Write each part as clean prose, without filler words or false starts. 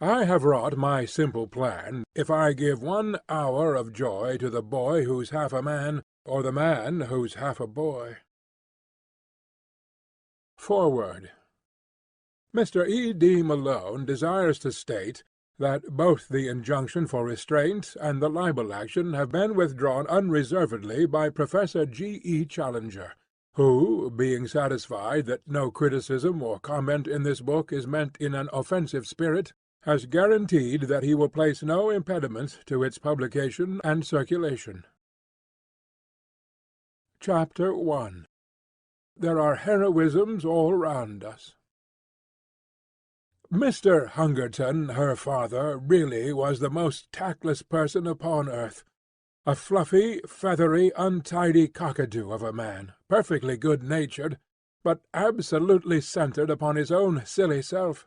I have wrought my simple plan, if I give 1 hour of joy to the boy who's half a man, or the man who's half a boy. Foreword. Mr. E. D. Malone desires to state that both the injunction for restraint and the libel action have been withdrawn unreservedly by Professor G. E. Challenger, who, being satisfied that no criticism or comment in this book is meant in an offensive spirit, has guaranteed that he will place no impediment to its publication and circulation. Chapter 1. There are heroisms all round us. Mr. Hungerton, her father, really was the most tactless person upon earth. A fluffy, feathery, untidy cockatoo of a man, perfectly good-natured, but absolutely centred upon his own silly self.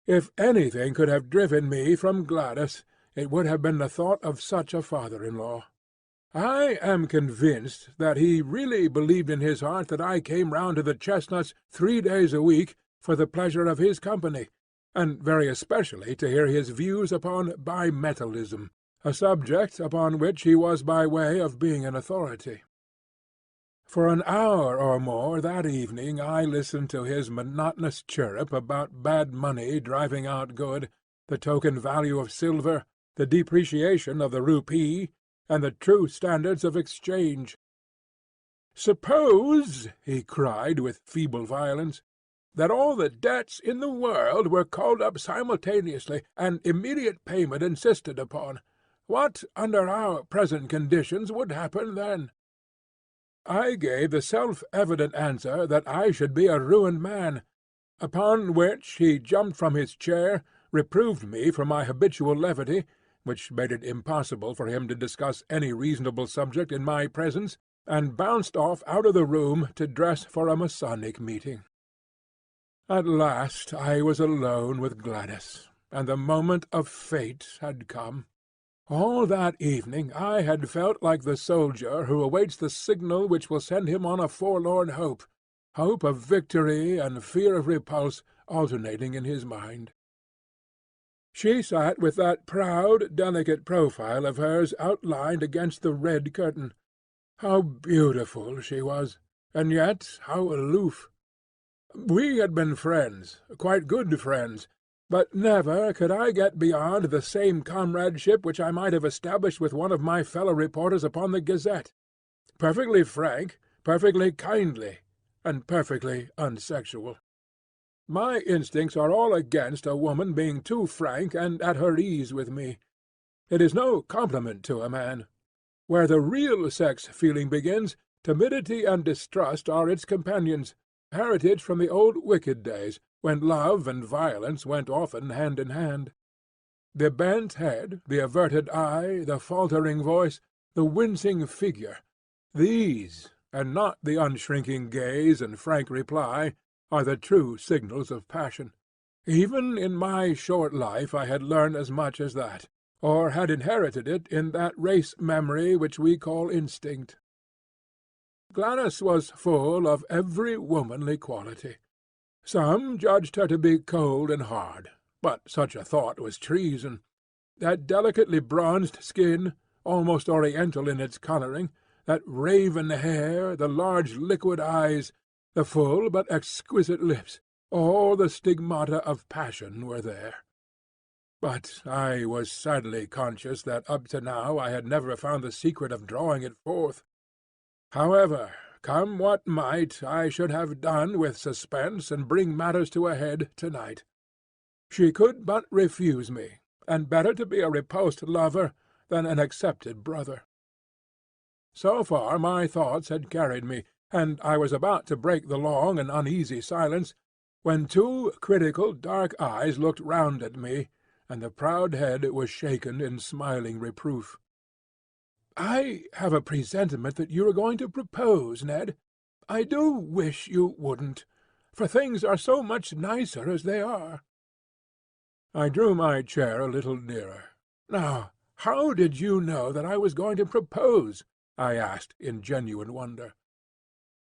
If anything could have driven me from Gladys, it would have been the thought of such a father-in-law. I am convinced that he really believed in his heart that I came round to the Chestnuts 3 days a week for the pleasure of his company, and very especially to hear his views upon bimetallism, a subject upon which he was by way of being an authority. For an hour or more that evening I listened to his monotonous chirrup about bad money driving out good, the token value of silver, the depreciation of the rupee, and the true standards of exchange. "Suppose," he cried with feeble violence, "that all the debts in the world were called up simultaneously, and immediate payment insisted upon. What, under our present conditions, would happen then?" I gave the self-evident answer that I should be a ruined man, upon which he jumped from his chair, reproved me for my habitual levity, which made it impossible for him to discuss any reasonable subject in my presence, and bounced off out of the room to dress for a Masonic meeting. At last I was alone with Gladys, and the moment of fate had come. All that evening I had felt like the soldier who awaits the signal which will send him on a forlorn hope of victory and fear of repulse alternating in his mind. She sat with that proud, delicate profile of hers outlined against the red curtain. How beautiful she was, and yet how aloof! We had been friends, quite good friends, but never could I get beyond the same comradeship which I might have established with one of my fellow reporters upon the Gazette. Perfectly frank, perfectly kindly, and perfectly unsexual. My instincts are all against a woman being too frank and at her ease with me. It is no compliment to a man. Where the real sex-feeling begins, timidity and distrust are its companions, heritage from the old wicked days, when love and violence went often hand in hand. The bent head, the averted eye, the faltering voice, the wincing figure, these, and not the unshrinking gaze and frank reply, are the true signals of passion. Even in my short life I had learned as much as that, or had inherited it in that race memory which we call instinct. Gladys was full of every womanly quality. Some judged her to be cold and hard, but such a thought was treason. That delicately bronzed skin, almost oriental in its colouring, that raven hair, the large liquid eyes, the full but exquisite lips, all the stigmata of passion were there. But I was sadly conscious that up to now I had never found the secret of drawing it forth. However, come what might, I should have done with suspense and bring matters to a head to-night. She could but refuse me, and better to be a repulsed lover than an accepted brother. So far my thoughts had carried me, and I was about to break the long and uneasy silence, when 2 critical dark eyes looked round at me, and the proud head was shaken in smiling reproof. "I have a presentiment that you are going to propose, Ned. I do wish you wouldn't, for things are so much nicer as they are." I drew my chair a little nearer. "Now, how did you know that I was going to propose?" I asked in genuine wonder.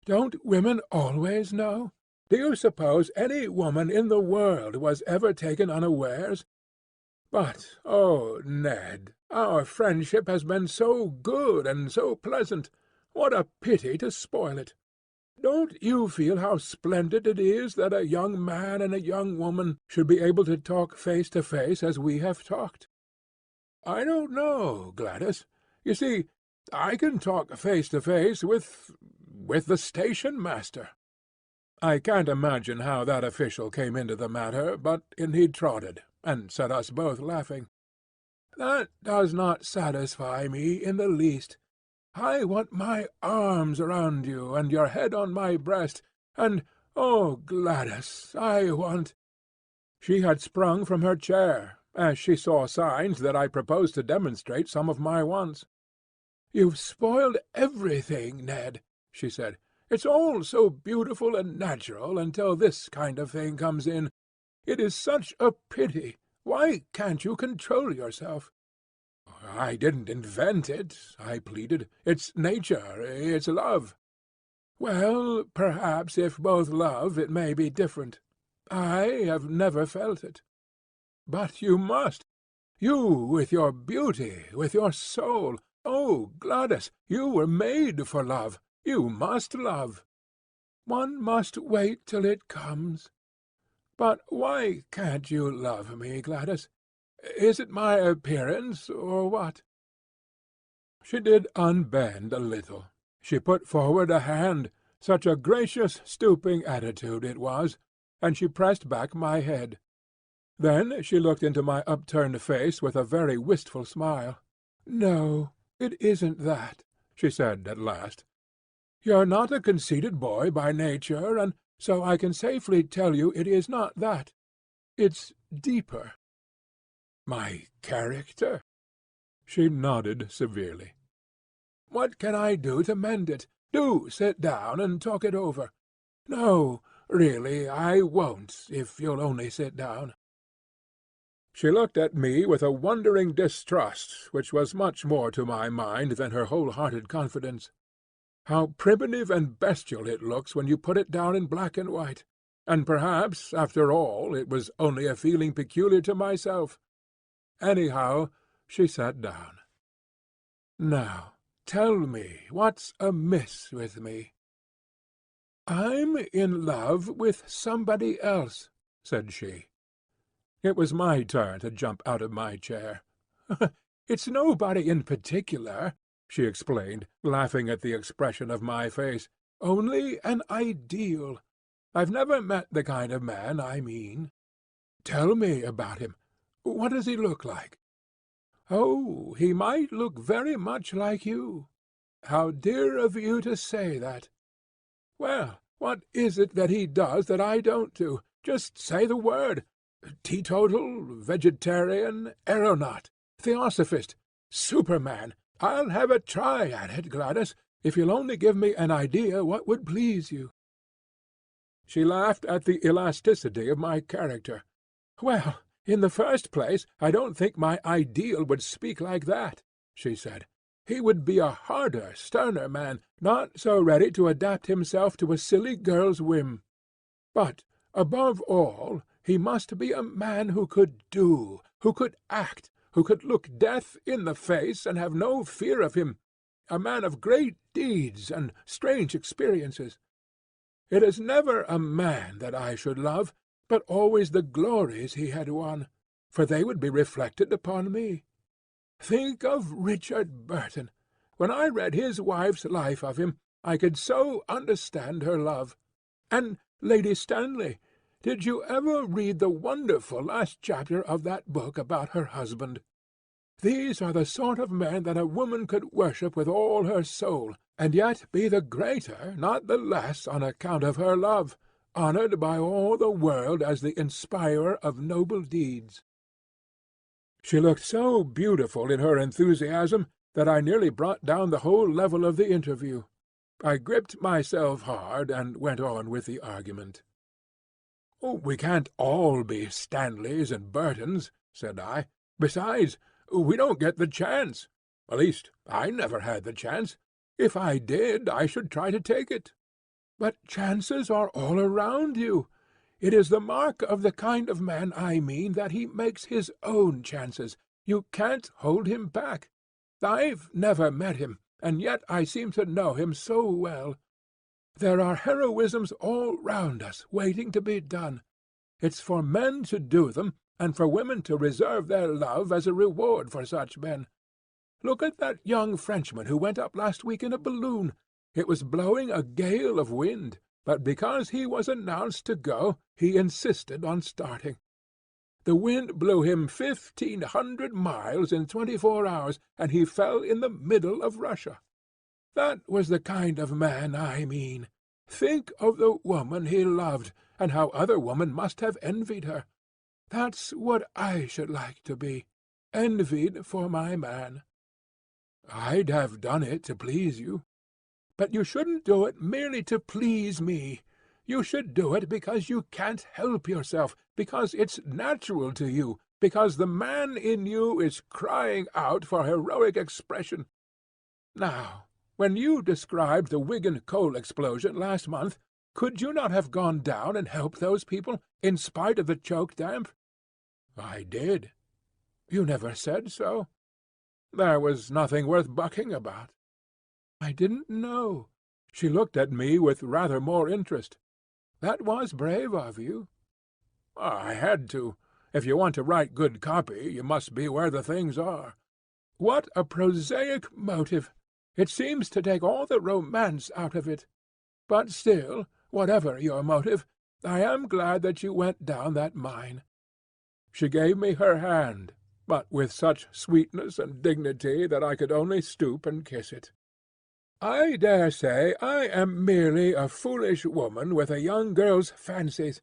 "Don't women always know? Do you suppose any woman in the world was ever taken unawares? But, oh, Ned, our friendship has been so good and so pleasant. What a pity to spoil it! Don't you feel how splendid it is that a young man and a young woman should be able to talk face to face as we have talked?" "I don't know, Gladys. You see, I can talk face to face with the station-master." I can't imagine how that official came into the matter, but in he trotted, and set us both laughing. "That does not satisfy me in the least. I want my arms around you, and your head on my breast, and, oh, Gladys, I want—" She had sprung from her chair, as she saw signs that I proposed to demonstrate some of my wants. "You've spoiled everything, Ned," she said. "It's all so beautiful and natural until this kind of thing comes in. It is such a pity. Why can't you control yourself?" "I didn't invent it," I pleaded. "It's nature. It's love." "Well, perhaps if both love, it may be different. I have never felt it." "But you must. You, with your beauty, with your soul. Oh, Gladys, you were made for love. You must love." "One must wait till it comes." "But why can't you love me, Gladys? Is it my appearance, or what?" She did unbend a little. She put forward a hand, such a gracious stooping attitude it was, and she pressed back my head. Then she looked into my upturned face with a very wistful smile. "No, it isn't that," she said at last. "You're not a conceited boy by nature, and so I can safely tell you it is not that. It's deeper." "My character?" She nodded severely. "What can I do to mend it? Do sit down and talk it over." "No, really, I won't, if you'll only sit down." She looked at me with a wondering distrust which was much more to my mind than her whole-hearted confidence. How primitive and bestial it looks when you put it down in black and white! And perhaps, after all, it was only a feeling peculiar to myself. Anyhow, she sat down. "Now, tell me what's amiss with me." "I'm in love with somebody else," said she. It was my turn to jump out of my chair. "It's nobody in particular," she explained, laughing at the expression of my face. "Only an ideal. I've never met the kind of man I mean." "Tell me about him. What does he look like?" "Oh, he might look very much like you." "How dear of you to say that." "Well, what is it that he does that I don't do? Just say the word. Teetotal, vegetarian, aeronaut, theosophist, Superman. I'll have a try at it, Gladys, if you'll only give me an idea what would please you." She laughed at the elasticity of my character. "Well, in the first place, I don't think my ideal would speak like that," she said. "He would be a harder, sterner man, not so ready to adapt himself to a silly girl's whim. But, above all, he must be a man who could do, who could act, who could look death in the face and have no fear of him, a man of great deeds and strange experiences. It is never a man that I should love, but always the glories he had won, for they would be reflected upon me. Think of Richard Burton. When I read his wife's life of him, I could so understand her love. And Lady Stanley, did you ever read the wonderful last chapter of that book about her husband? These are the sort of men that a woman could worship with all her soul, and yet be the greater, not the less, on account of her love, honoured by all the world as the inspirer of noble deeds." She looked so beautiful in her enthusiasm that I nearly brought down the whole level of the interview. I gripped myself hard, and went on with the argument. "We can't all be Stanleys and Burtons," said I. "Besides, we don't get the chance. At least, I never had the chance. If I did, I should try to take it." "But chances are all around you. It is the mark of the kind of man I mean that he makes his own chances. You can't hold him back. I've never met him, and yet I seem to know him so well. There are heroisms all round us waiting to be done. It's for men to do them, and for women to reserve their love as a reward for such men. Look at that young Frenchman who went up last week in a balloon. It was blowing a gale of wind, but because he was announced to go, he insisted on starting. The wind blew him 1,500 miles in 24 hours, and he fell in the middle of Russia. That was the kind of man I mean. Think of the woman he loved, and how other women must have envied her. That's what I should like to be, envied for my man. I'd have done it to please you. But you shouldn't do it merely to please me. You should do it because you can't help yourself, because it's natural to you, because the man in you is crying out for heroic expression. Now, when you described the Wigan coal explosion last month, could you not have gone down and helped those people, in spite of the choke damp? I did. You never said so. There was nothing worth bucking about. I didn't know. She looked at me with rather more interest. That was brave of you. I had to. If you want to write good copy, you must be where the things are. What a prosaic motive! It seems to take all the romance out of it. But still, whatever your motive, I am glad that you went down that mine. She gave me her hand, but with such sweetness and dignity that I could only stoop and kiss it. I dare say I am merely a foolish woman with a young girl's fancies,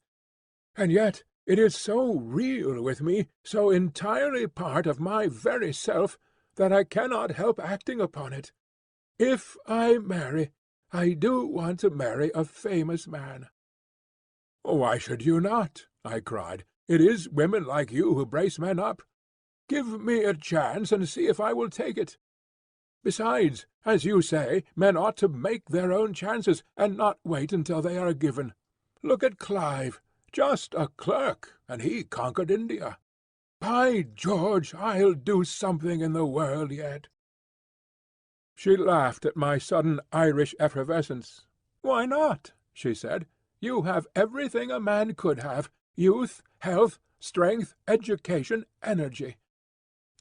and yet it is so real with me, so entirely part of my very self, that I cannot help acting upon it. If I marry, I do want to marry a famous man. Why should you not? I cried. It is women like you who brace men up. Give me a chance and see if I will take it. Besides, as you say, men ought to make their own chances, and not wait until they are given. Look at Clive, just a clerk, and he conquered India. By George, I'll do something in the world yet. She laughed at my sudden Irish effervescence. Why not? She said. You have everything a man could have: youth, health, strength, education, energy.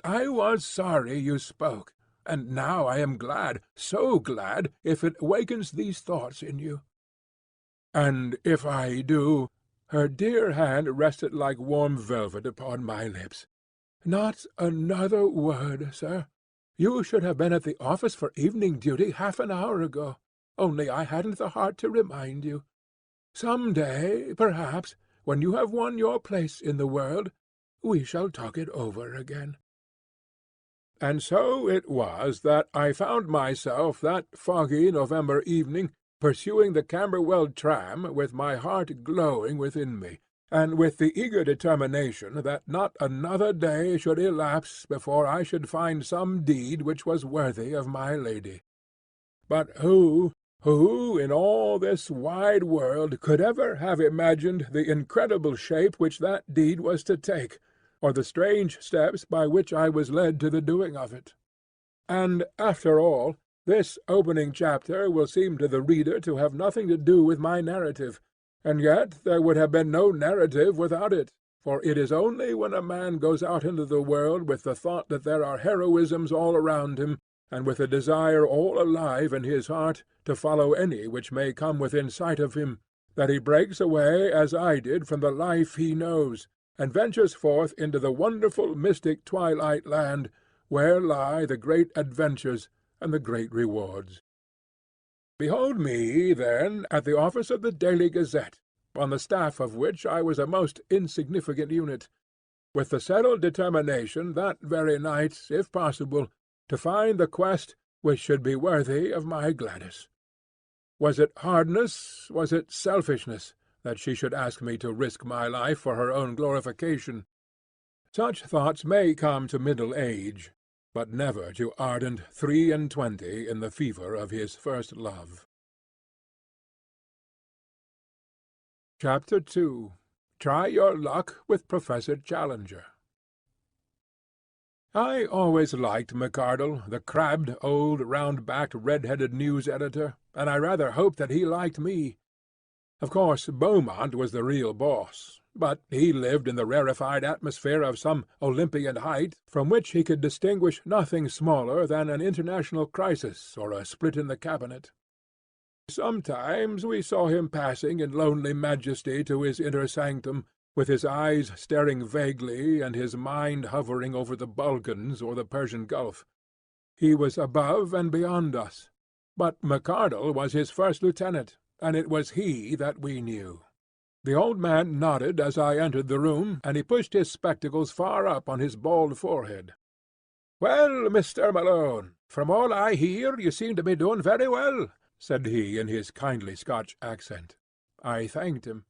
I was sorry you spoke, and now I am glad, so glad, if it wakens these thoughts in you. And if I do— Her dear hand rested like warm velvet upon my lips. Not another word, sir. You should have been at the office for evening duty half an hour ago, only I hadn't the heart to remind you. Some day, perhaps, when you have won your place in the world, we shall talk it over again. And so it was that I found myself that foggy November evening pursuing the Camberwell tram with my heart glowing within me, and with the eager determination that not another day should elapse before I should find some deed which was worthy of my lady. But who in all this wide world could ever have imagined the incredible shape which that deed was to take, or the strange steps by which I was led to the doing of it? And, after all, this opening chapter will seem to the reader to have nothing to do with my narrative, and yet there would have been no narrative without it, for it is only when a man goes out into the world with the thought that there are heroisms all around him, and with a desire all alive in his heart to follow any which may come within sight of him, that he breaks away as I did from the life he knows, and ventures forth into the wonderful mystic twilight land, where lie the great adventures and the great rewards. Behold me, then, at the office of the Daily Gazette, on the staff of which I was a most insignificant unit, with the settled determination that very night, if possible, to find the quest which should be worthy of my Gladys. Was it hardness, was it selfishness, that she should ask me to risk my life for her own glorification? Such thoughts may come to middle age, but never to ardent 23 in the fever of his first love. Chapter 2. try your luck with Professor Challenger." I always liked McArdle, the crabbed, old, round-backed, red-headed news editor, and I rather hoped that he liked me. Of course, Beaumont was the real boss, but he lived in the rarefied atmosphere of some Olympian height from which he could distinguish nothing smaller than an international crisis or a split in the cabinet. Sometimes we saw him passing in lonely majesty to his inner sanctum, with his eyes staring vaguely and his mind hovering over the Balkans or the Persian Gulf. He was above and beyond us, but McArdle was his first lieutenant, and it was he that we knew. The old man nodded as I entered the room, and he pushed his spectacles far up on his bald forehead. "Well, Mr. Malone, from all I hear, you seem to be doing very well," said he in his kindly Scotch accent. I thanked him.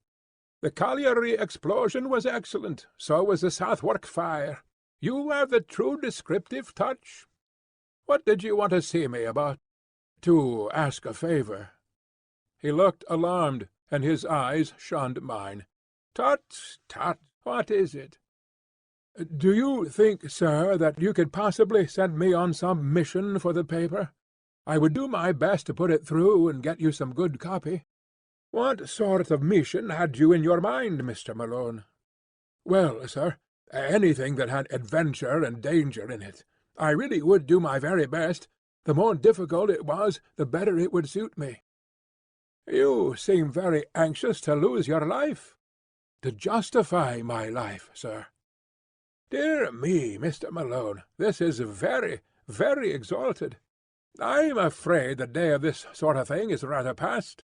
"The colliery explosion was excellent, so was the Southwark fire. You have the true descriptive touch. What did you want to see me about?" "To ask a favour." He looked alarmed, and his eyes shunned mine. "Tut, tut! What is it?" "Do you think, sir, that you could possibly send me on some mission for the paper? I would do my best to put it through and get you some good copy." "What sort of mission had you in your mind, Mr. Malone?" "Well, sir, anything that had adventure and danger in it. I really would do my very best. The more difficult it was, the better it would suit me." "You seem very anxious to lose your life." "To justify my life, sir." "Dear me, Mr. Malone, this is very, very exalted. I'm afraid the day of this sort of thing is rather past.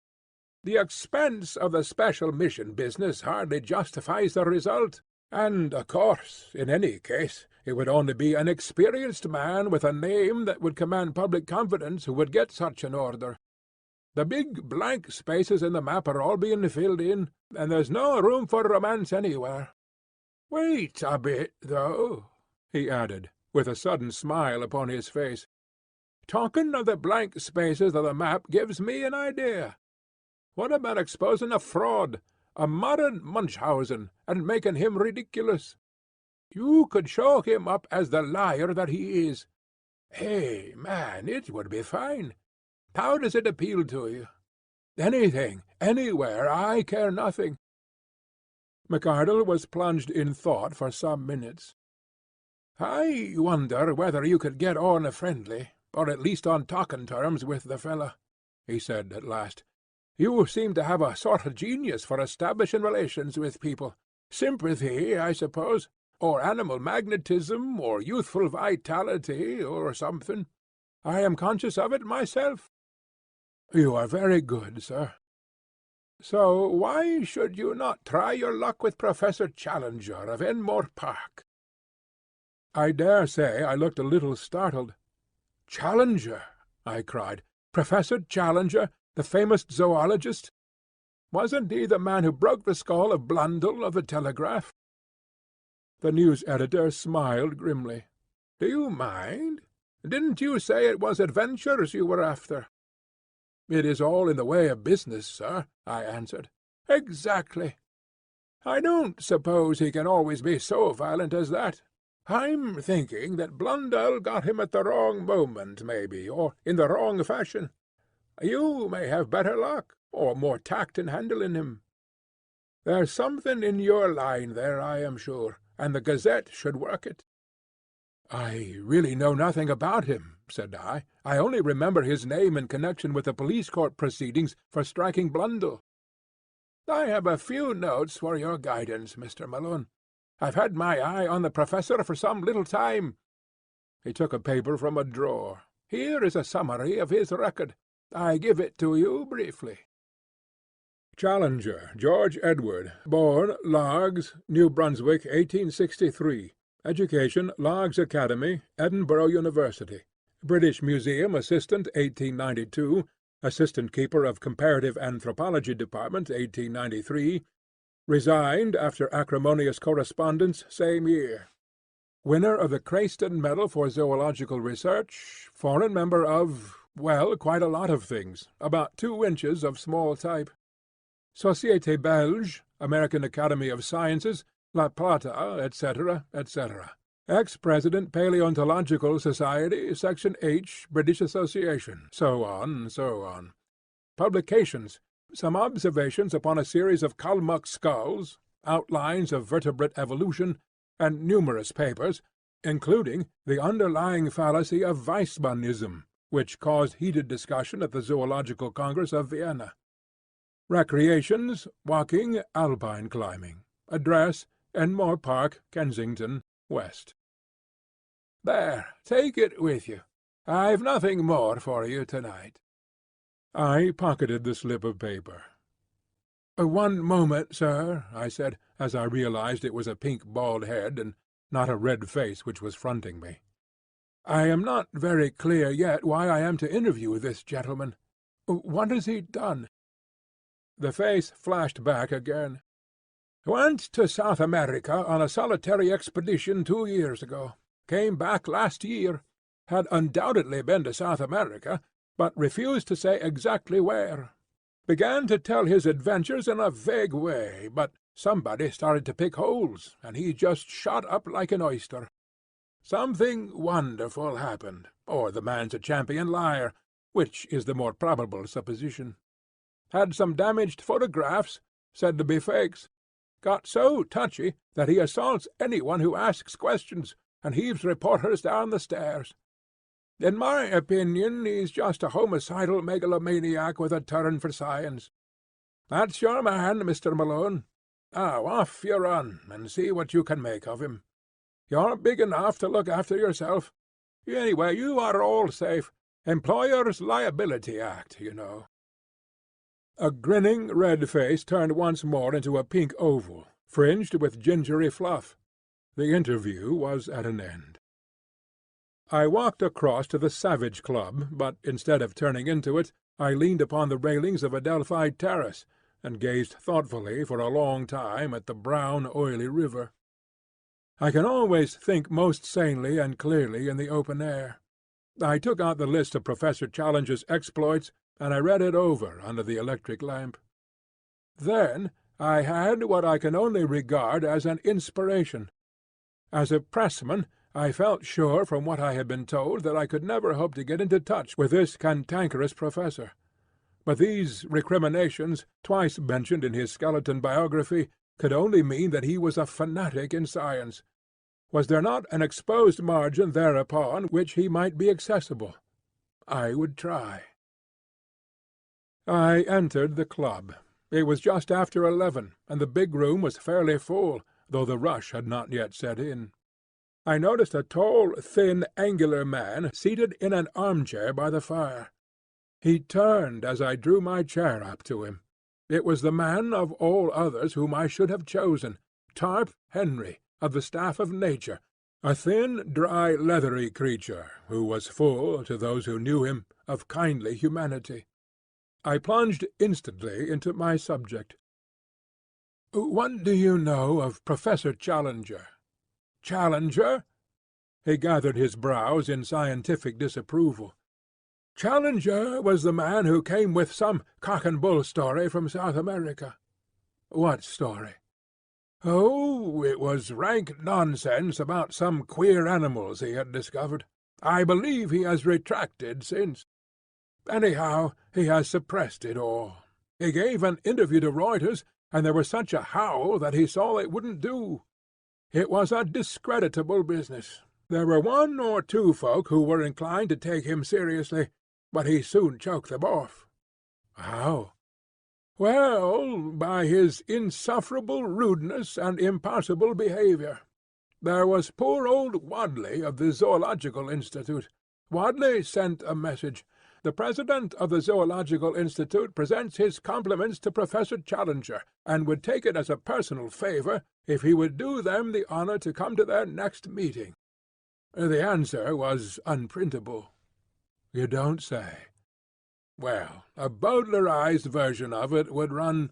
The expense of the special mission business hardly justifies the result, and, of course, in any case, it would only be an experienced man with a name that would command public confidence who would get such an order. The big blank spaces in the map are all being filled in, and there's no room for romance anywhere. Wait a bit, though," he added, with a sudden smile upon his face. "Talking of the blank spaces of the map gives me an idea. What about exposing a fraud, a modern Munchausen, and making him ridiculous? You could show him up as the liar that he is. Hey, man, it would be fine. How does it appeal to you?" "Anything, anywhere, I care nothing." McArdle was plunged in thought for some minutes. "I wonder whether you could get on friendly, or at least on talking terms with the fellow," he said at last. "You seem to have a sort of genius for establishing relations with people. Sympathy, I suppose, or animal magnetism, or youthful vitality, or something. I am conscious of it myself." "You are very good, sir." "So why should you not try your luck with Professor Challenger of Enmore Park?" I dare say I looked a little startled. "Challenger!" I cried. "Professor Challenger, the famous zoologist? Wasn't he the man who broke the skull of Blundell of the Telegraph?" The news editor smiled grimly. "Do you mind? Didn't you say it was adventures you were after?" "It is all in the way of business, sir," I answered. "Exactly. I don't suppose he can always be so violent as that. I'm thinking that Blundell got him at the wrong moment, maybe, or in the wrong fashion. You may have better luck, or more tact in handling him. There's something in your line there, I am sure, and the Gazette should work it." "I really know nothing about him," said I. "I only remember his name in connection with the police court proceedings for striking Blundell." "I have a few notes for your guidance, Mr. Malone. I've had my eye on the professor for some little time." He took a paper from a drawer. "Here is a summary of his record. I give it to you briefly. Challenger, George Edward, born Largs, New Brunswick, 1863. Education, Largs Academy, Edinburgh University. British Museum assistant, 1892. Assistant keeper of Comparative Anthropology Department, 1893. Resigned after acrimonious correspondence, same year. Winner of the Crayston Medal for Zoological Research. Foreign member of, well, quite a lot of things. About 2 inches of small type. Société Belge, American Academy of Sciences, La Plata, etc., etc. Ex-President Paleontological Society, Section H, British Association, so on, so on. Publications: some observations upon a series of Kalmuck skulls, outlines of vertebrate evolution, and numerous papers, including the underlying fallacy of Weismannism, which caused heated discussion at the Zoological Congress of Vienna. Recreations: walking, alpine climbing. Address: Enmore Park, Kensington, West. There, take it with you. I've nothing more for you tonight. I pocketed the slip of paper. "One moment, sir," I said, as I realized it was a pink bald head, and not a red face which was fronting me. "I am not very clear yet why I am to interview this gentleman. What has he done?" The face flashed back again. "Went to South America on a solitary expedition 2 years ago. Came back last year. Had undoubtedly been to South America, but refused to say exactly where. Began to tell his adventures in a vague way, but somebody started to pick holes, and he just shot up like an oyster. Something wonderful happened, or the man's a champion liar, which is the more probable supposition. Had some damaged photographs, said to be fakes. Got so touchy that he assaults anyone who asks questions, and heaves reporters down the stairs. In my opinion, he's just a homicidal megalomaniac with a turn for science. That's your man, Mr. Malone. Now off you run, and see what you can make of him. You're big enough to look after yourself. Anyway, you are all safe. Employers' Liability Act, you know." A grinning red face turned once more into a pink oval, fringed with gingery fluff. The interview was at an end. I walked across to the Savage Club, but instead of turning into it, I leaned upon the railings of Adelphi Terrace, and gazed thoughtfully for a long time at the brown, oily river. I can always think most sanely and clearly in the open air. I took out the list of Professor Challenger's exploits, and I read it over under the electric lamp. Then I had what I can only regard as an inspiration. As a pressman, I felt sure from what I had been told that I could never hope to get into touch with this cantankerous professor. But these recriminations, twice mentioned in his skeleton biography, could only mean that he was a fanatic in science. Was there not an exposed margin thereupon which he might be accessible? I would try. I entered the club. It was just after 11, and the big room was fairly full, though the rush had not yet set in. I noticed a tall, thin, angular man seated in an armchair by the fire. He turned as I drew my chair up to him. It was the man of all others whom I should have chosen, Tarp Henry, of the staff of Nature, a thin, dry, leathery creature, who was full, to those who knew him, of kindly humanity. I plunged instantly into my subject. "What do you know of Professor Challenger?" "Challenger?" He gathered his brows in scientific disapproval. "Challenger was the man who came with some cock-and-bull story from South America." "What story?" "Oh, it was rank nonsense about some queer animals he had discovered. I believe he has retracted since. Anyhow, he has suppressed it all. He gave an interview to Reuters, and there was such a howl that he saw it wouldn't do. It was a discreditable business. There were 1 or 2 folk who were inclined to take him seriously, but he soon choked them off." "How?" "Well, by his insufferable rudeness and impossible behaviour. There was poor old Wadley of the Zoological Institute. Wadley sent a message. 'The President of the Zoological Institute presents his compliments to Professor Challenger, and would take it as a personal favour if he would do them the honour to come to their next meeting.' The answer was unprintable." "You don't say." "Well, a Bowdlerized version of it would run,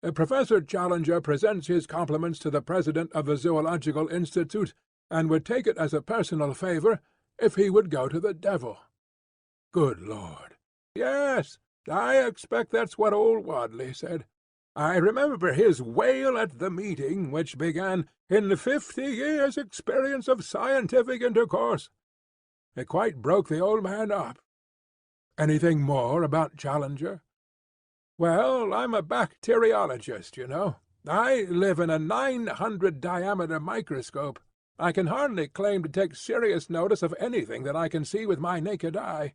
'Professor Challenger presents his compliments to the President of the Zoological Institute, and would take it as a personal favour if he would go to the devil.'" "Good Lord!" "Yes, I expect that's what old Wadley said. I remember his wail at the meeting, which began, "In 50 years' experience of scientific intercourse." It quite broke the old man up. Anything more about Challenger? Well, I'm a bacteriologist, you know. I live in a 900-diameter microscope. I can hardly claim to take serious notice of anything that I can see with my naked eye.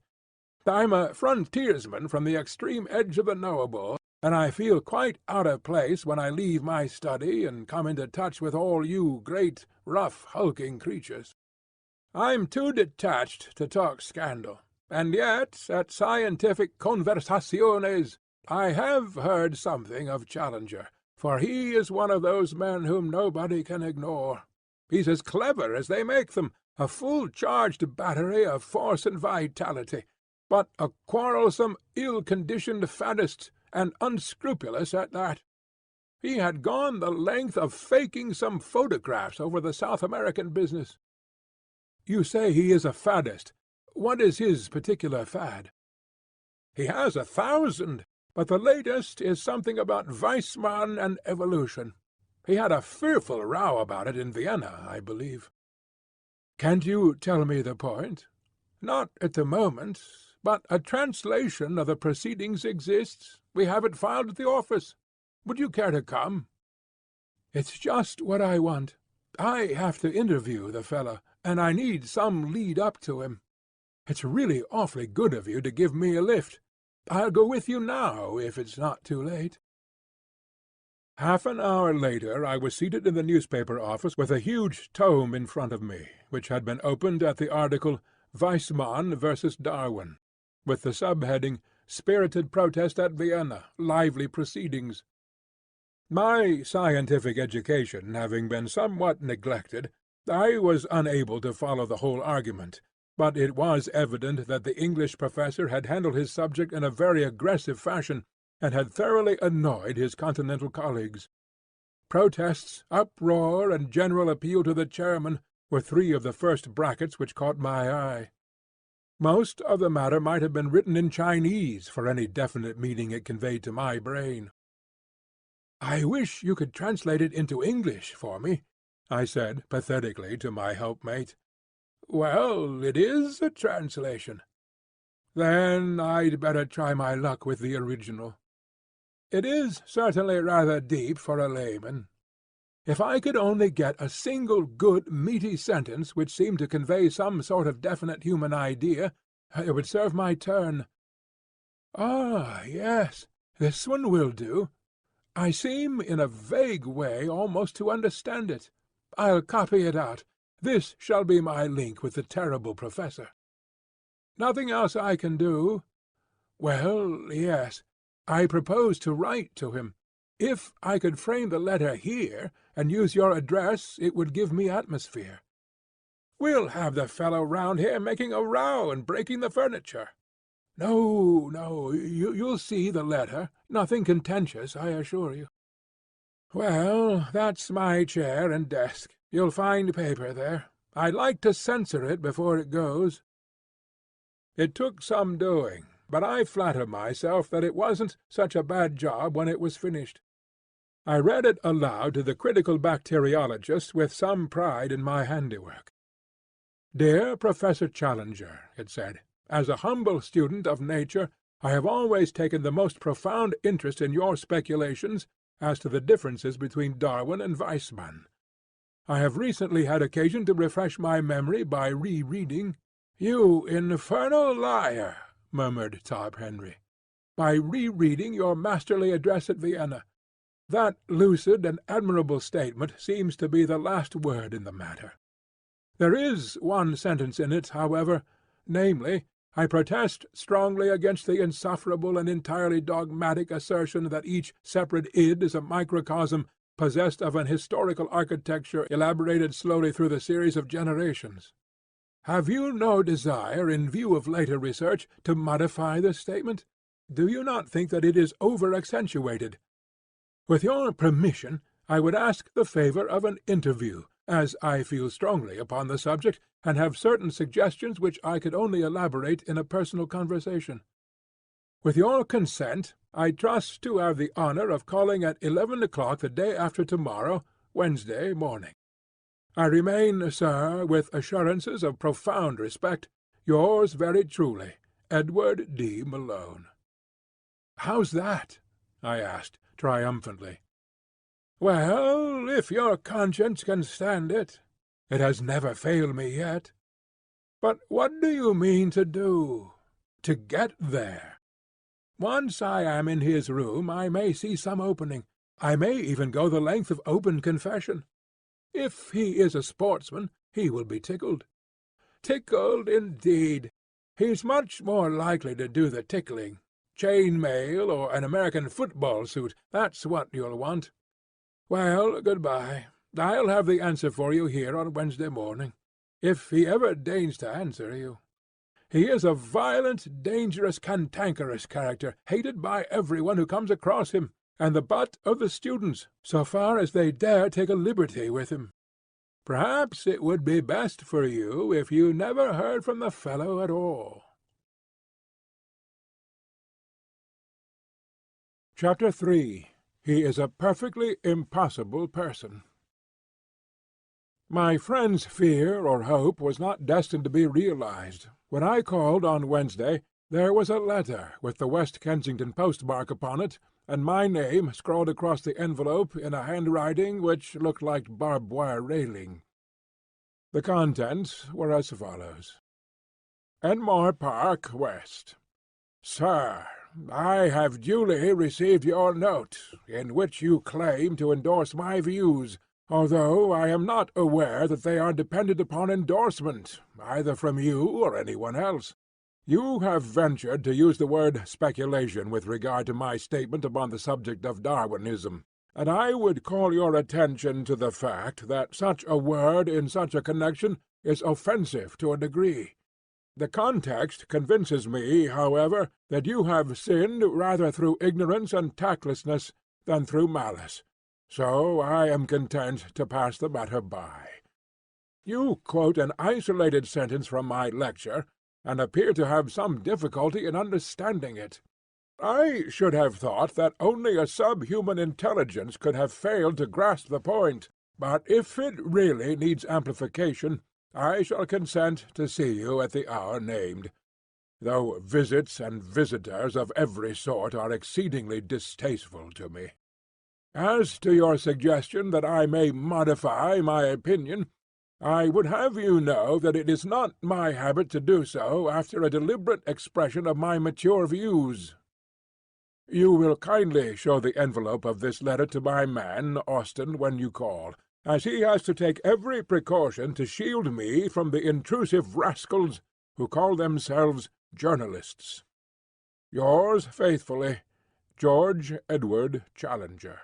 I'm a frontiersman from the extreme edge of the knowable, and I feel quite out of place when I leave my study and come into touch with all you great, rough, hulking creatures. I'm too detached to talk scandal, and yet at scientific conversationes I have heard something of Challenger, for he is one of those men whom nobody can ignore. He's as clever as they make them, a full-charged battery of force and vitality, but a quarrelsome, ill-conditioned faddist, and unscrupulous at that. He had gone the length of faking some photographs over the South American business. You say he is a faddist. What is his particular fad? He has 1,000, but the latest is something about Weissmann and evolution. He had a fearful row about it in Vienna, I believe. Can't you tell me the point? Not at the moment, but a translation of the proceedings exists. We have it filed at the office. Would you care to come? It's just what I want. I have to interview the fellow, and I need some lead up to him. It's really awfully good of you to give me a lift. I'll go with you now, if it's not too late. Half an hour later I was seated in the newspaper office with a huge tome in front of me, which had been opened at the article "Weissmann versus Darwin," with the subheading "Spirited Protest at Vienna. Lively Proceedings." My scientific education having been somewhat neglected, I was unable to follow the whole argument, but it was evident that the English professor had handled his subject in a very aggressive fashion, and had thoroughly annoyed his Continental colleagues. Protests, uproar, and general appeal to the chairman were 3 of the first brackets which caught my eye. Most of the matter might have been written in Chinese for any definite meaning it conveyed to my brain. "I wish you could translate it into English for me," I said pathetically to my helpmate. "Well, it is a translation." "Then I'd better try my luck with the original. It is certainly rather deep for a layman. If I could only get a single good meaty sentence which seemed to convey some sort of definite human idea, it would serve my turn. Ah, yes, this one will do. I seem in a vague way almost to understand it. I'll copy it out. This shall be my link with the terrible professor. Nothing else I can do? Well, yes. I propose to write to him. If I could frame the letter here, and use your address, it would give me atmosphere. We'll have the fellow round here making a row and breaking the furniture. No, you'll see the letter. Nothing contentious, I assure you. Well, that's my chair and desk. You'll find paper there. I'd like to censor it before it goes. It took some doing, but I flatter myself that it wasn't such a bad job when it was finished. I read it aloud to the critical bacteriologist with some pride in my handiwork. "Dear Professor Challenger," it said, "as a humble student of nature, I have always taken the most profound interest in your speculations as to the differences between Darwin and Weissmann. I have recently had occasion to refresh my memory by re-reading—" "You infernal liar!" murmured Top Henry. "By re-reading your masterly address at Vienna. That lucid and admirable statement seems to be the last word in the matter. There is one sentence in it, however, namely, I protest strongly against the insufferable and entirely dogmatic assertion that each separate id is a microcosm possessed of an historical architecture elaborated slowly through the series of generations. Have you no desire, in view of later research, to modify this statement? Do you not think that it is over-accentuated? With your permission, I would ask the favour of an interview, as I feel strongly upon the subject, and have certain suggestions which I could only elaborate in a personal conversation." With your consent, I trust to have the honour of calling at 11 o'clock the day after tomorrow, Wednesday morning. I remain, sir, with assurances of profound respect, yours very truly, Edward D. Malone. "How's that?" I asked, triumphantly. "Well, if your conscience can stand it. It has never failed me yet. But what do you mean to do? To get there? Once I am in his room I may see some opening. I may even go the length of open confession. If he is a sportsman, he will be tickled. Tickled, indeed! He's much more likely to do the tickling. Chain mail or an American football suit, that's what you'll want. Well, good-bye. I'll have the answer for you here on Wednesday morning, if he ever deigns to answer you. He is a violent, dangerous, cantankerous character, hated by everyone who comes across him, and the butt of the students, so far as they dare take a liberty with him. Perhaps it would be best for you if you never heard from the fellow at all." Chapter 3. He is a perfectly impossible person. My friend's fear or hope was not destined to be realized. When I called on Wednesday, there was a letter with the West Kensington postmark upon it, and my name scrawled across the envelope in a handwriting which looked like barbed-wire railing. The contents were as follows: Enmore Park, West. Sir, I have duly received your note, in which you claim to endorse my views, although I am not aware that they are dependent upon endorsement, either from you or anyone else. You have ventured to use the word speculation with regard to my statement upon the subject of Darwinism, and I would call your attention to the fact that such a word in such a connection is offensive to a degree. The context convinces me, however, that you have sinned rather through ignorance and tactlessness than through malice, so I am content to pass the matter by. You quote an isolated sentence from my lecture, and appear to have some difficulty in understanding it. I should have thought that only a subhuman intelligence could have failed to grasp the point, but if it really needs amplification, I shall consent to see you at the hour named, though visits and visitors of every sort are exceedingly distasteful to me. As to your suggestion that I may modify my opinion, I would have you know that it is not my habit to do so after a deliberate expression of my mature views. You will kindly show the envelope of this letter to my man, Austin, when you call, as he has to take every precaution to shield me from the intrusive rascals who call themselves journalists. Yours faithfully, George Edward Challenger.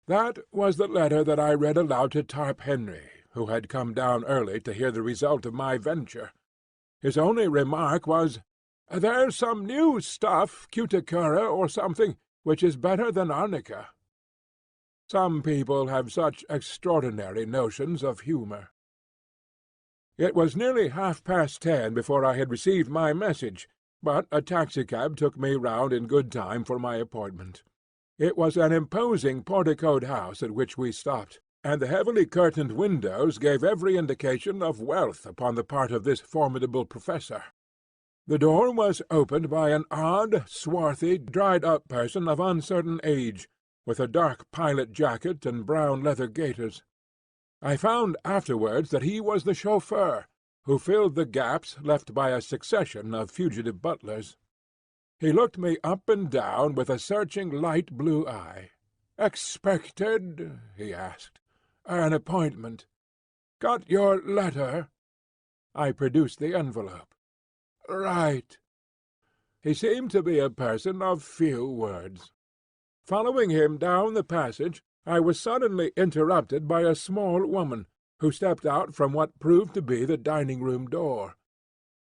That was the letter that I read aloud to Tarp Henry, who had come down early to hear the result of my venture. His only remark was, "There's some new stuff, cuticura or something, which is better than arnica." Some people have such extraordinary notions of humour. It was nearly 10:30 before I had received my message, but a taxicab took me round in good time for my appointment. It was an imposing porticoed house at which we stopped, and the heavily curtained windows gave every indication of wealth upon the part of this formidable professor. The door was opened by an odd, swarthy, dried-up person of uncertain age, with a dark pilot jacket and brown leather gaiters. I found afterwards that he was the chauffeur, who filled the gaps left by a succession of fugitive butlers. He looked me up and down with a searching light blue eye. "Expected?" he asked. "An appointment. Got your letter?" I produced the envelope. "Right." He seemed to be a person of few words. Following him down the passage, I was suddenly interrupted by a small woman, who stepped out from what proved to be the dining-room door.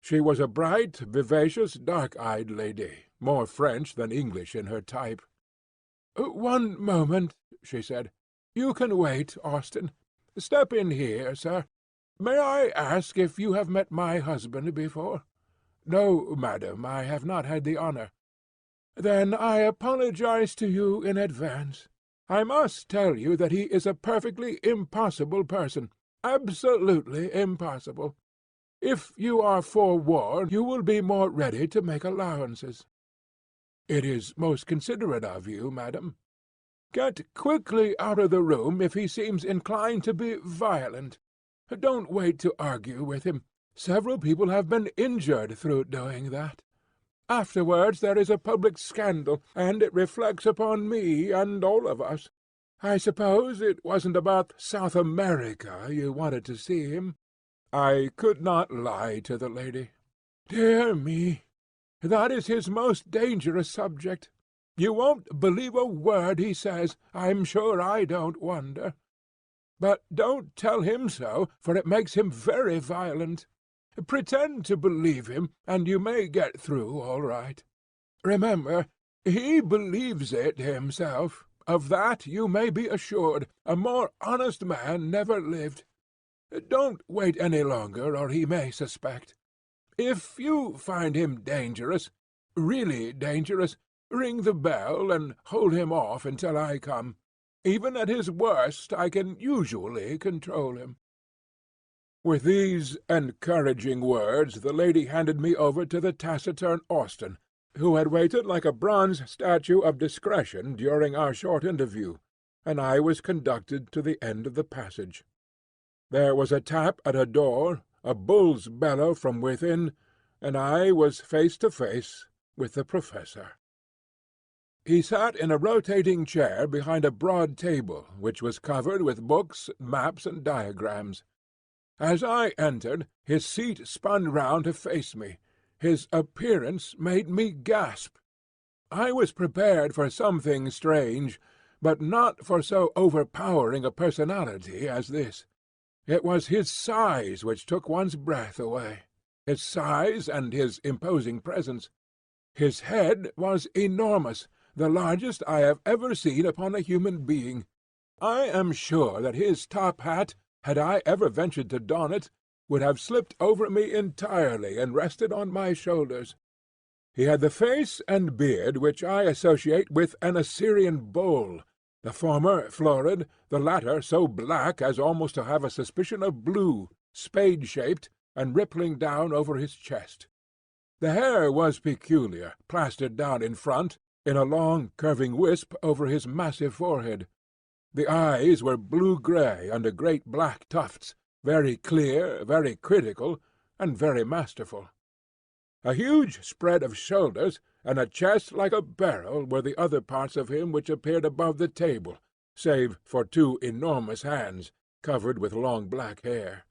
She was a bright, vivacious, dark-eyed lady, more French than English in her type. "One moment," she said. "You can wait, Austin. Step in here, sir. May I ask if you have met my husband before?" "No, madam, I have not had the honour." "Then I apologize to you in advance. I must tell you that he is a perfectly impossible person. Absolutely impossible. If you are forewarned, you will be more ready to make allowances." "It is most considerate of you, madam." "Get quickly out of the room if he seems inclined to be violent. Don't wait to argue with him. Several people have been injured through doing that. Afterwards there is a public scandal, and it reflects upon me and all of us. I suppose it wasn't about South America you wanted to see him?" I could not lie to the lady. "Dear me! That is his most dangerous subject. You won't believe a word he says. I'm sure I don't wonder. But don't tell him so, for it makes him very violent. Pretend to believe him, and you may get through all right. Remember, he believes it himself. Of that you may be assured. A more honest man never lived. Don't wait any longer, or he may suspect. If you find him dangerous, really dangerous, ring the bell and hold him off until I come. Even at his worst I can usually control him." With these encouraging words the lady handed me over to the taciturn Austen, who had waited like a bronze statue of discretion during our short interview, and I was conducted to the end of the passage. There was a tap at a door, a bull's bellow from within, and I was face to face with the Professor. He sat in a rotating chair behind a broad table, which was covered with books, maps, and diagrams. As I entered, his seat spun round to face me. His appearance made me gasp. I was prepared for something strange, but not for so overpowering a personality as this. It was his size which took one's breath away, his size and his imposing presence. His head was enormous, the largest I have ever seen upon a human being. I am sure that his top hat, had I ever ventured to don it, would have slipped over me entirely and rested on my shoulders. He had the face and beard which I associate with an Assyrian bull, the former florid, the latter so black as almost to have a suspicion of blue, spade-shaped, and rippling down over his chest. The hair was peculiar, plastered down in front, in a long curving wisp over his massive forehead. The eyes were blue-grey under great black tufts, very clear, very critical, and very masterful. A huge spread of shoulders, and a chest like a barrel were the other parts of him which appeared above the table, save for two enormous hands, covered with long black hair.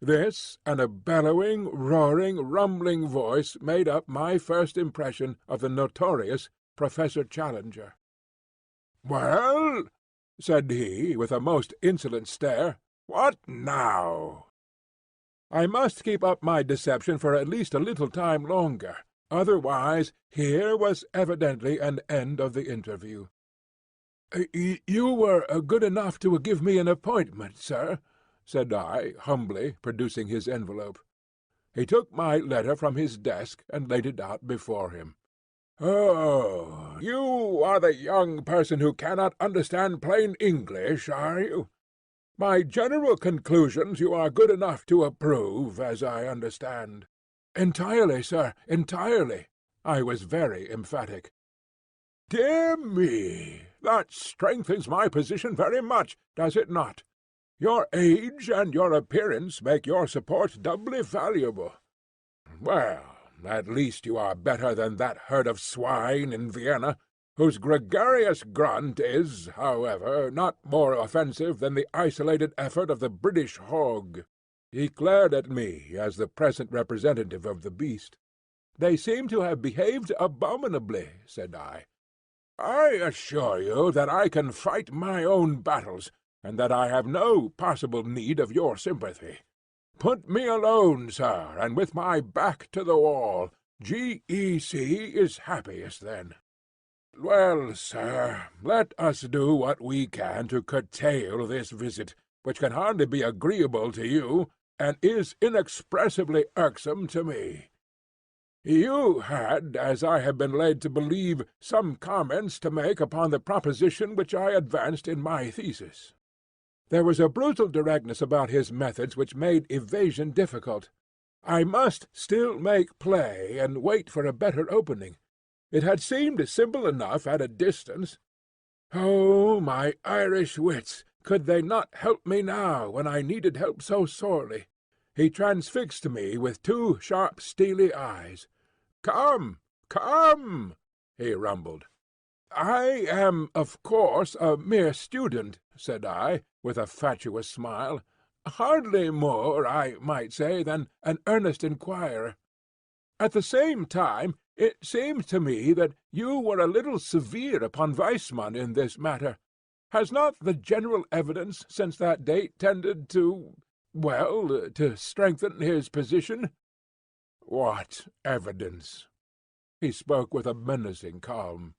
This, and a bellowing, roaring, rumbling voice made up my first impression of the notorious Professor Challenger. "Well," said he, with a most insolent stare, "what now?" I must keep up my deception for at least a little time longer, otherwise here was evidently an end of the interview. "You were good enough to give me an appointment, sir," said I, humbly, producing his envelope. He took my letter from his desk and laid it out before him. "Oh, you are the young person who cannot understand plain English, are you? My general conclusions you are good enough to approve, as I understand." "Entirely, sir, entirely." I was very emphatic. "Dear me! That strengthens my position very much, does it not? Your age and your appearance make your support doubly valuable. Well, at least you are better than that herd of swine in Vienna, whose gregarious grunt is, however, not more offensive than the isolated effort of the British hog." He glared at me as the present representative of the beast. "They seem to have behaved abominably," said I. "I assure you that I can fight my own battles, and that I have no possible need of your sympathy. Put me alone, sir, and with my back to the wall. G.E.C. is happiest then. Well, sir, let us do what we can to curtail this visit, which can hardly be agreeable to you, and is inexpressibly irksome to me." You had, as I have been led to believe, some comments to make upon the proposition which I advanced in my thesis." There was a brutal directness about his methods which made evasion difficult. I must still make play, and wait for a better opening. It had seemed simple enough at a distance. Oh, my Irish wits! Could they not help me now, when I needed help so sorely? He transfixed me with two sharp, steely eyes. "Come, come," he rumbled. "I am, of course, a mere student," said I, with a fatuous smile. "Hardly more, I might say, than an earnest inquirer. At the same time, it seems to me that you were a little severe upon Weissmann in this matter. Has not the general evidence since that date tended to strengthen his position?" "What evidence?" He spoke with a menacing calm.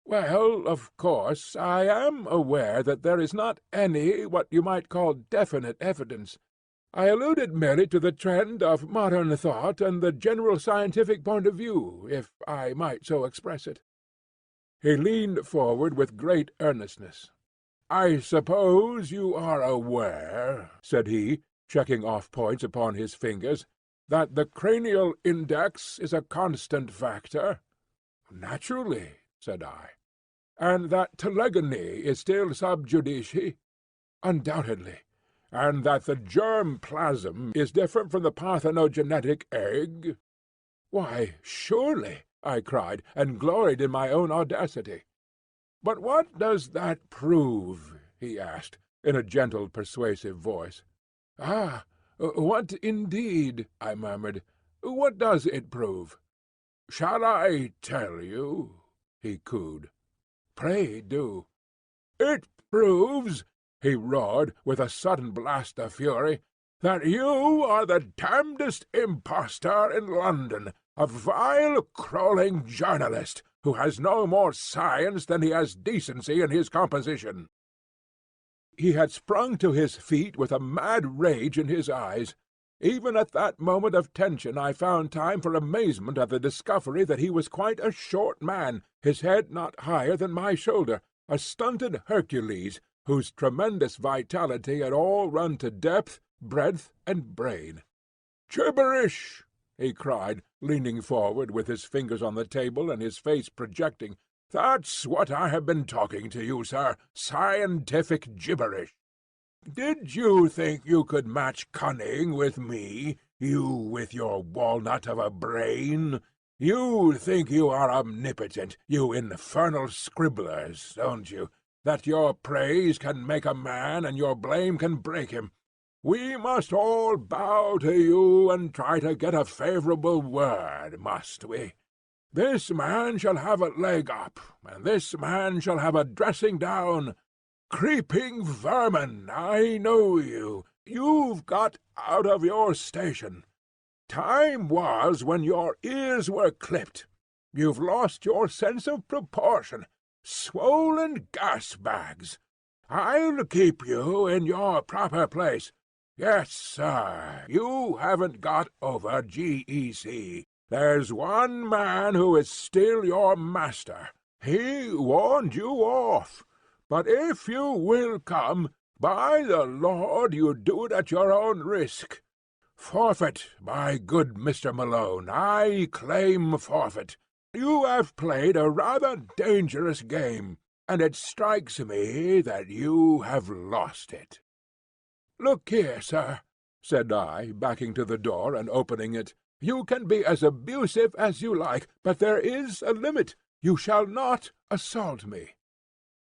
"Well, of course, I am aware that there is not any what you might call definite evidence. I alluded merely to the trend of modern thought and the general scientific point of view, if I might so express it." He leaned forward with great earnestness. "I suppose you are aware," said he, checking off points upon his fingers, "that the cranial index is a constant factor?" "Naturally," said I. "And that telegony is still sub judice?" "Undoubtedly." "And that the germ plasm is different from the parthenogenetic egg?" "Why, surely!" I cried, and gloried in my own audacity. "But what does that prove?" he asked, in a gentle, persuasive voice. "Ah, what indeed?" I murmured. "What does it prove?" "Shall I tell you?" he cooed. "Pray do." "It proves," he roared, with a sudden blast of fury, "that you are the damnedest impostor in London, a vile, crawling journalist, who has no more science than he has decency in his composition." He had sprung to his feet with a mad rage in his eyes. Even at that moment of tension I found time for amazement at the discovery that he was quite a short man, his head not higher than my shoulder, a stunted Hercules, whose tremendous vitality had all run to depth, breadth, and brain. "Gibberish!" he cried, leaning forward with his fingers on the table and his face projecting. "That's what I have been talking to you, sir. Scientific gibberish. Did you think you could match cunning with me, you with your walnut of a brain? You think you are omnipotent, you infernal scribblers, don't you? That your praise can make a man and your blame can break him. We must all bow to you and try to get a favourable word, must we? This man shall have a leg up, and this man shall have a dressing down. Creeping vermin, I know you. You've got out of your station. Time was when your ears were clipped. You've lost your sense of proportion. Swollen gas-bags. I'll keep you in your proper place. Yes, sir, you haven't got over GEC. There's one man who is still your master. He warned you off. But if you will come, by the Lord you do it at your own risk. Forfeit, my good Mr. Malone, I claim forfeit. You have played a rather dangerous game, and it strikes me that you have lost it." "Look here, sir," said I, backing to the door and opening it. "You can be as abusive as you like, but there is a limit. You shall not assault me."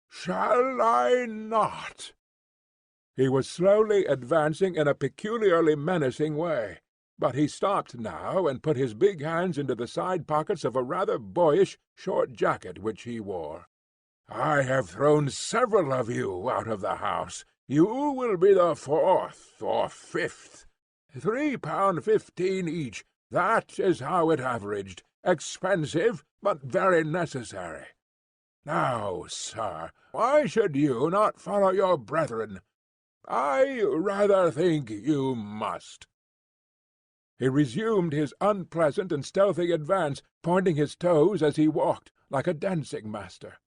"Shall I not?" He was slowly advancing in a peculiarly menacing way, but he stopped now and put his big hands into the side pockets of a rather boyish short jacket which he wore. "I have thrown several of you out of the house. You will be the fourth or fifth. £3.15 each, that is how it averaged. Expensive, but very necessary. Now, sir, why should you not follow your brethren? I rather think you must." He resumed his unpleasant and stealthy advance, pointing his toes as he walked, like a dancing-master.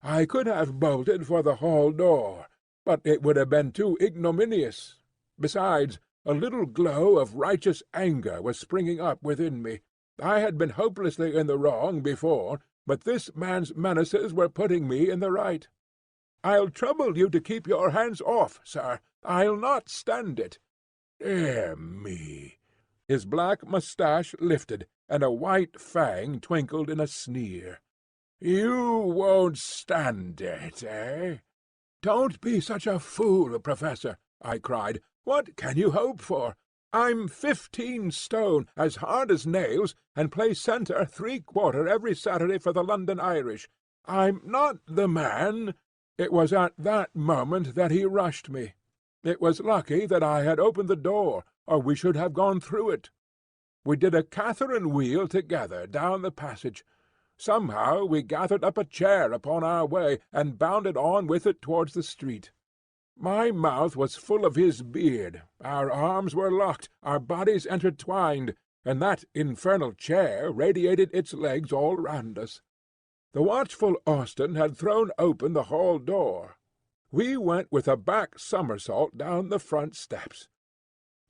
I could have bolted for the hall door, but it would have been too ignominious. Besides, a little glow of righteous anger was springing up within me. I had been hopelessly in the wrong before, but this man's menaces were putting me in the right. "I'll trouble you to keep your hands off, sir. I'll not stand it." "Dear me!" His black moustache lifted, and a white fang twinkled in a sneer. "You won't stand it, eh?" "Don't be such a fool, Professor," I cried. "What can you hope for? I'm 15 stone, as hard as nails, and play centre 3/4 every Saturday for the London Irish. I'm not the man—" It was at that moment that he rushed me. It was lucky that I had opened the door, or we should have gone through it. We did a Catherine wheel together down the passage. Somehow we gathered up a chair upon our way, and bounded on with it towards the street. My mouth was full of his beard, our arms were locked, our bodies intertwined, and that infernal chair radiated its legs all round us. The watchful Austin had thrown open the hall door. We went with a back somersault down the front steps.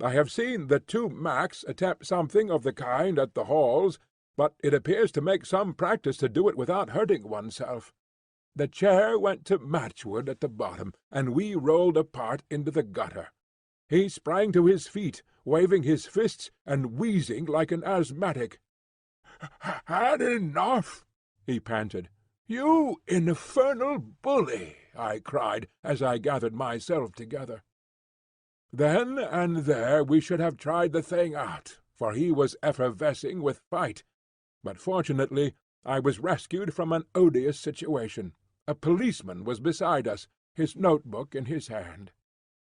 I have seen the two Macs attempt something of the kind at the halls, but it appears to make some practice to do it without hurting oneself. The chair went to matchwood at the bottom, and we rolled apart into the gutter. He sprang to his feet, waving his fists and wheezing like an asthmatic. "Had enough?" he panted. "You infernal bully!" I cried, as I gathered myself together. Then and there we should have tried the thing out, for he was effervescing with fight. But fortunately I was rescued from an odious situation. A policeman was beside us, his notebook in his hand.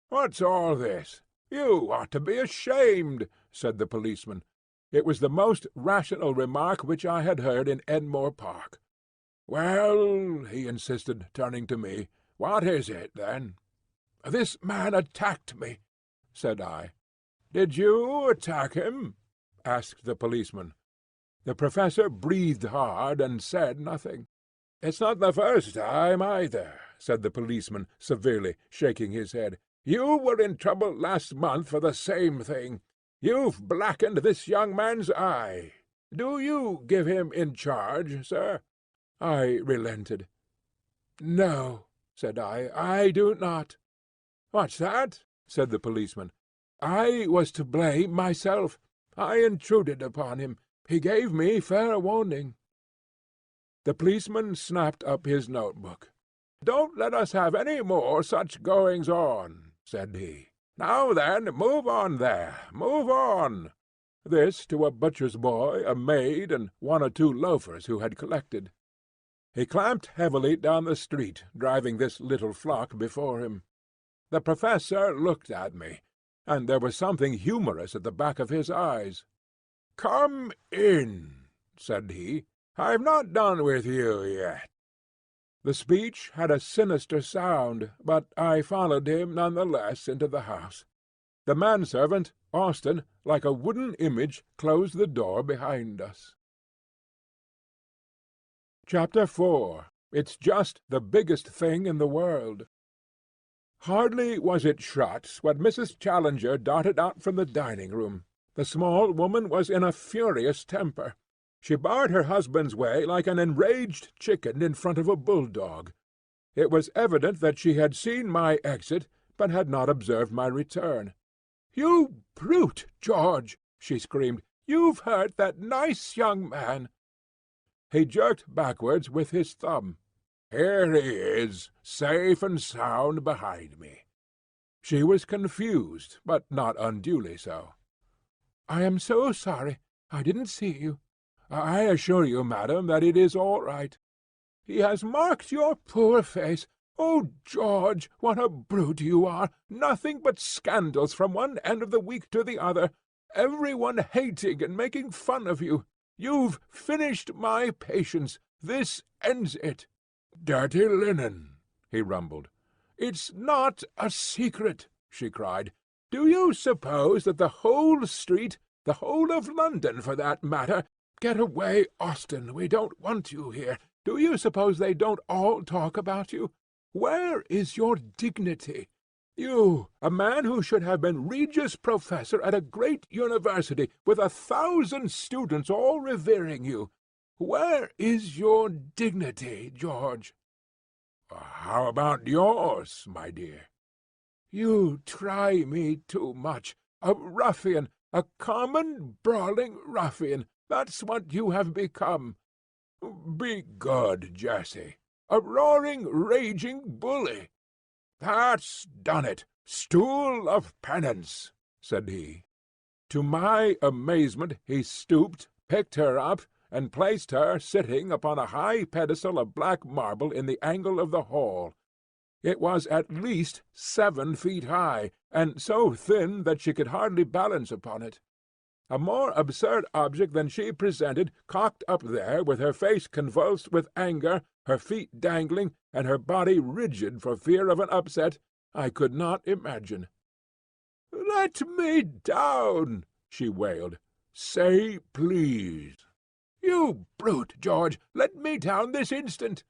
"What's all this? You ought to be ashamed," said the policeman. It was the most rational remark which I had heard in Enmore Park. "Well," he insisted, turning to me, "what is it, then?" "This man attacked me," said I. "Did you attack him?" asked the policeman. The professor breathed hard and said nothing. "It's not the first time, either," said the policeman, severely, shaking his head. "You were in trouble last month for the same thing. You've blackened this young man's eye. Do you give him in charge, sir?" I relented. "No," said I do not." "What's that?" said the policeman. "I was to blame myself. I intruded upon him. He gave me fair warning." The policeman snapped up his notebook. "Don't let us have any more such goings-on," said he. "Now then, move on there, move on." This to a butcher's boy, a maid, and one or two loafers who had collected. He clamped heavily down the street, driving this little flock before him. The professor looked at me, and there was something humorous at the back of his eyes. "Come in," said he. "I've not done with you yet." The speech had a sinister sound, but I followed him none the less into the house. The manservant, Austin, like a wooden image, closed the door behind us. Chapter 4. It's just the biggest thing in the world. Hardly was it shut when Mrs. Challenger darted out from the dining-room. The small woman was in a furious temper. She barred her husband's way like an enraged chicken in front of a bulldog. It was evident that she had seen my exit, but had not observed my return. "You brute, George!" she screamed. "You've hurt that nice young man." He jerked backwards with his thumb. "Here he is, safe and sound behind me." She was confused, but not unduly so. "I am so sorry. I didn't see you." "I assure you, madam, that it is all right." "He has marked your poor face. Oh, George, what a brute you are! Nothing but scandals from one end of the week to the other. Every one hating and making fun of you. You've finished my patience. This ends it." "Dirty linen," he rumbled. "It's not a secret," she cried. "Do you suppose that the whole street, The whole of London, for that matter. Get away, Austen. We don't want you here. Do you suppose they don't all talk about you? Where is your dignity? You, a man who should have been Regius Professor at a great university, with 1,000 students all revering you. Where is your dignity, George? How about yours, my dear? You try me too much. A ruffian, a common brawling ruffian. That's what you have become. Be good, Jessie. A roaring, raging bully. That's done it. Stool of penance, said he. To my amazement he stooped, picked her up, and placed her sitting upon a high pedestal of black marble in the angle of the hall. It was at least 7 feet high, and so thin that she could hardly balance upon it. A more absurd object than she presented, cocked up there, with her face convulsed with anger, her feet dangling, and her body rigid for fear of an upset, I could not imagine. "Let me down," she wailed. "Say please." "You brute, George! Let me down this instant."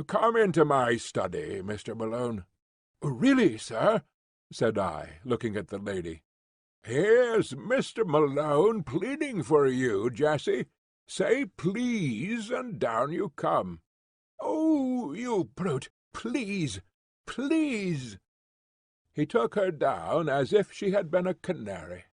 "Come into my study, Mr. Malone." "Really, sir?" said I, looking at the lady. "Here's Mr. Malone pleading for you, Jessie. Say please, and down you come." "Oh, you brute! Please! Please!" He took her down as if she had been a canary.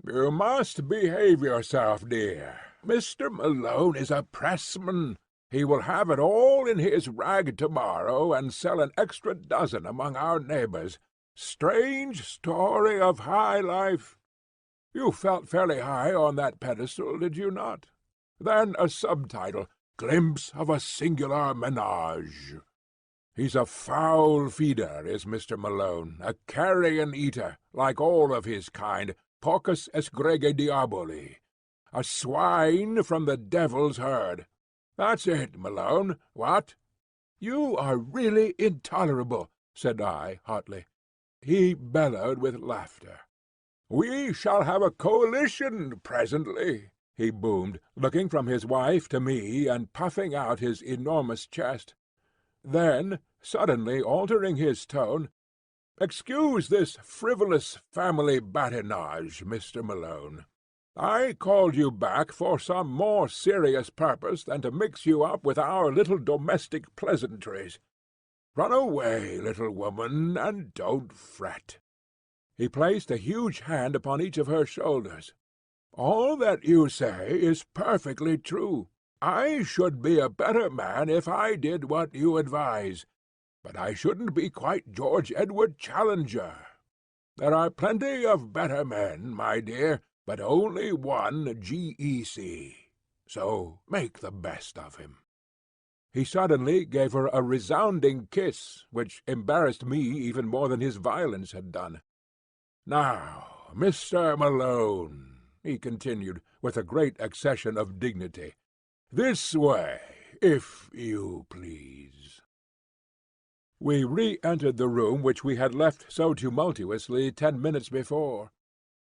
"You must behave yourself, dear. Mr. Malone is a pressman. He will have it all in his rag tomorrow, and sell an extra dozen among our neighbours. Strange story of high life. You felt fairly high on that pedestal, did you not? Then a subtitle, Glimpse of a Singular Menage. He's a foul feeder, is Mr. Malone, a carrion eater, like all of his kind, porcus esgrege diaboli. A swine from the devil's herd. That's it, Malone. What?" "You are really intolerable," said I hotly. He bellowed with laughter. "We shall have a coalition presently," he boomed, looking from his wife to me and puffing out his enormous chest. Then, suddenly altering his tone, "Excuse this frivolous family badinage, Mr. Malone. I called you back for some more serious purpose than to mix you up with our little domestic pleasantries. Run away, little woman, and don't fret." He placed a huge hand upon each of her shoulders. "All that you say is perfectly true. I should be a better man if I did what you advise, but I shouldn't be quite George Edward Challenger. There are plenty of better men, my dear, but only one G.E.C. So make the best of him." He suddenly gave her a resounding kiss, which embarrassed me even more than his violence had done. "Now, Mr. Malone," he continued, with a great accession of dignity, "this way, if you please." We re-entered the room which we had left so tumultuously 10 minutes before.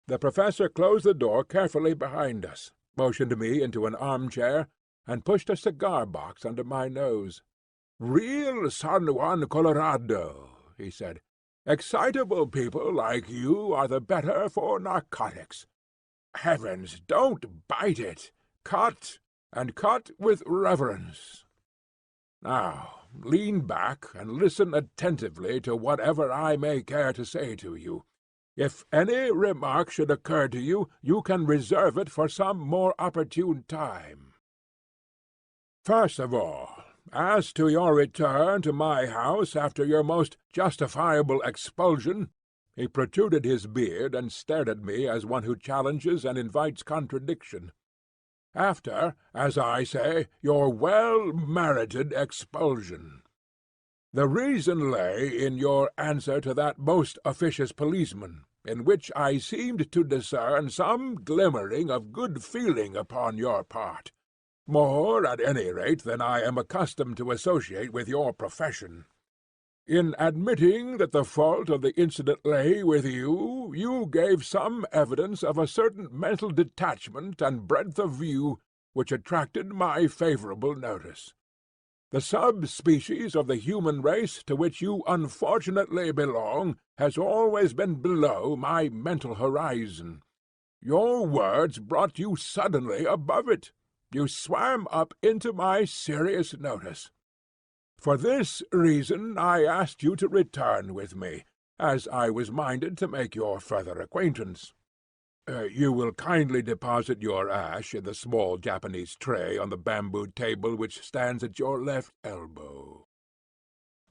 The professor closed the door carefully behind us, motioned me into an arm-chair, and pushed a cigar-box under my nose. "Real San Juan Colorado," he said. "Excitable people like you are the better for narcotics. Heavens, don't bite it! Cut, and cut with reverence. Now, lean back and listen attentively to whatever I may care to say to you. If any remark should occur to you, you can reserve it for some more opportune time. First of all, as to your return to my house after your most justifiable expulsion," he protruded his beard and stared at me as one who challenges and invites contradiction. "After, as I say, your well-merited expulsion. The reason lay in your answer to that most officious policeman, in which I seemed to discern some glimmering of good feeling upon your part. More, at any rate, than I am accustomed to associate with your profession. In admitting that the fault of the incident lay with you, you gave some evidence of a certain mental detachment and breadth of view which attracted my favourable notice. The sub-species of the human race to which you unfortunately belong has always been below my mental horizon. Your words brought you suddenly above it. You swam up into my serious notice. For this reason I asked you to return with me, as I was minded to make your further acquaintance. You will kindly deposit your ash in the small Japanese tray on the bamboo table which stands at your left elbow."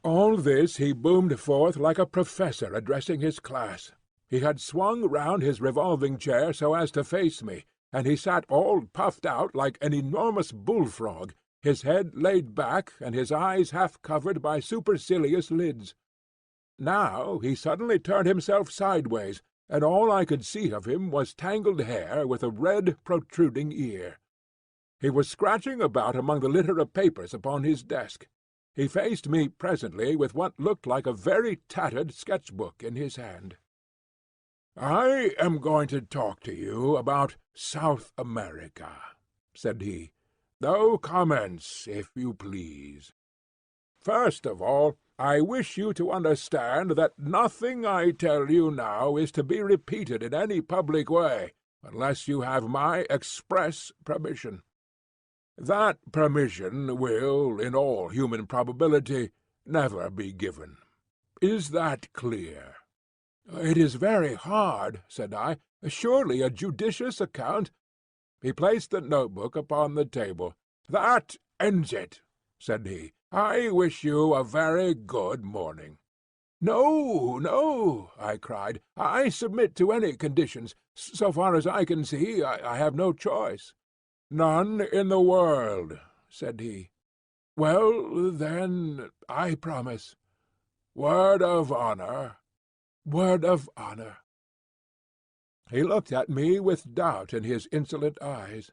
All this he boomed forth like a professor addressing his class. He had swung round his revolving chair so as to face me, and he sat all puffed out like an enormous bullfrog, his head laid back and his eyes half covered by supercilious lids. Now he suddenly turned himself sideways, and all I could see of him was tangled hair with a red protruding ear. He was scratching about among the litter of papers upon his desk. He faced me presently with what looked like a very tattered sketch-book in his hand. "I am going to talk to you about South America," said he. "No comments, if you please. First of all, I wish you to understand that nothing I tell you now is to be repeated in any public way, unless you have my express permission. That permission will, in all human probability, never be given. Is that clear?" "It is very hard," said I. "Surely a judicious account—" He placed the notebook upon the table. "That ends it," said he. "I wish you a very good morning." "No, no," I cried. "I submit to any conditions. So far as I can see, I have no choice." "None in the world," said he. "Well, then, I promise." "Word of honour?" "Word of honour." He looked at me with doubt in his insolent eyes.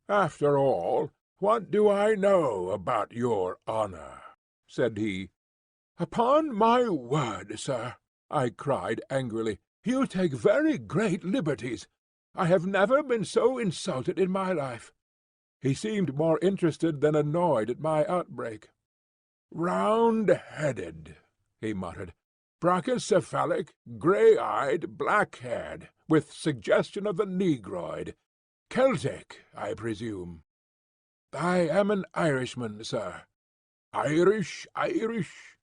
"After all, what do I know about your honour?" said he. "Upon my word, sir," I cried angrily, "you take very great liberties. I have never been so insulted in my life." He seemed more interested than annoyed at my outbreak. "Round-headed," he muttered. "Brachycephalic, grey-eyed, black-haired, with suggestion of the negroid. Celtic, I presume." "I am an Irishman, sir." "Irish, Irish?"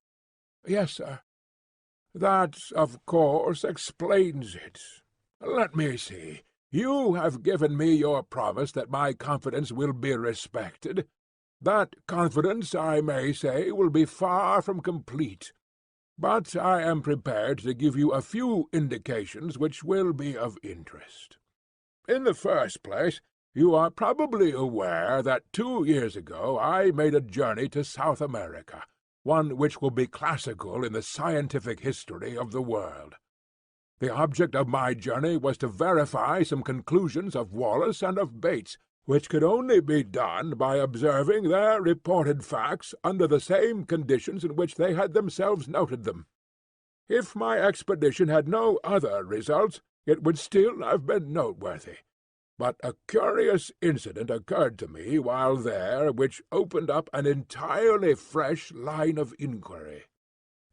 "Yes, sir." "That, of course, explains it. Let me see. You have given me your promise that my confidence will be respected. That confidence, I may say, will be far from complete. But I am prepared to give you a few indications which will be of interest. In the first place, you are probably aware that 2 years ago I made a journey to South America, one which will be classical in the scientific history of the world. The object of my journey was to verify some conclusions of Wallace and of Bates, which could only be done by observing their reported facts under the same conditions in which they had themselves noted them. If my expedition had no other results, it would still have been noteworthy. But a curious incident occurred to me while there which opened up an entirely fresh line of inquiry.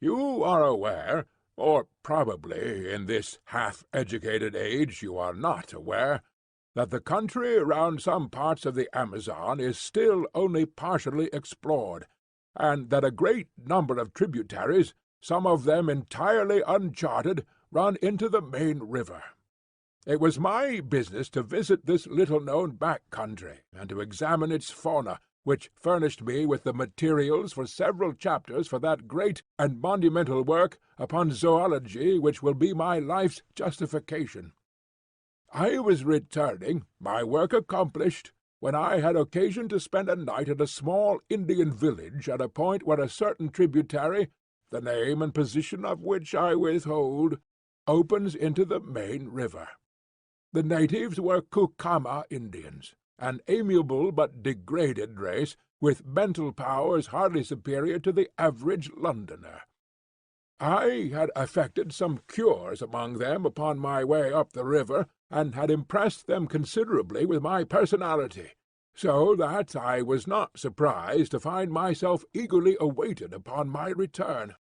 You are aware, or probably in this half-educated age you are not aware, that the country round some parts of the Amazon is still only partially explored, and that a great number of tributaries, some of them entirely uncharted, run into the main river. It was my business to visit this little-known back country, and to examine its fauna, which furnished me with the materials for several chapters for that great and monumental work upon zoology which will be my life's justification. I was returning, my work accomplished, when I had occasion to spend a night at a small Indian village at a point where a certain tributary, the name and position of which I withhold, opens into the main river. The natives were Cucama Indians, an amiable but degraded race, with mental powers hardly superior to the average Londoner. I had effected some cures among them upon my way up the river, and had impressed them considerably with my personality, so that I was not surprised to find myself eagerly awaited upon my return.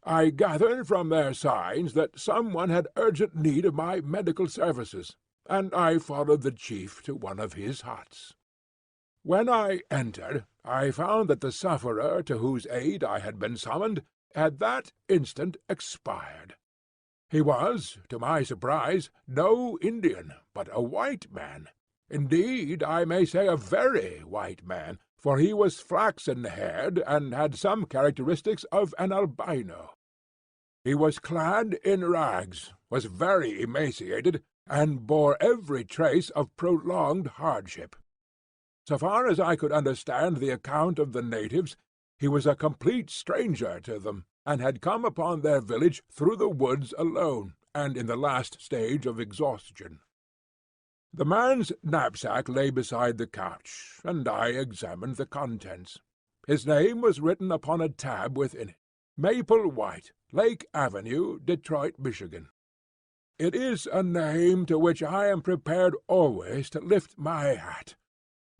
I gathered from their signs that some one had urgent need of my medical services, and I followed the chief to one of his huts. When I entered, I found that the sufferer to whose aid I had been summoned had that instant expired. He was, to my surprise, no Indian, but a white man. Indeed, I may say a very white man, for he was flaxen-haired, and had some characteristics of an albino. He was clad in rags, was very emaciated, and bore every trace of prolonged hardship. So far as I could understand the account of the natives, he was a complete stranger to them, and had come upon their village through the woods alone, and in the last stage of exhaustion. The man's knapsack lay beside the couch, and I examined the contents. His name was written upon a tab within it, Maple White, Lake Avenue, Detroit, Michigan. It is a name to which I am prepared always to lift my hat.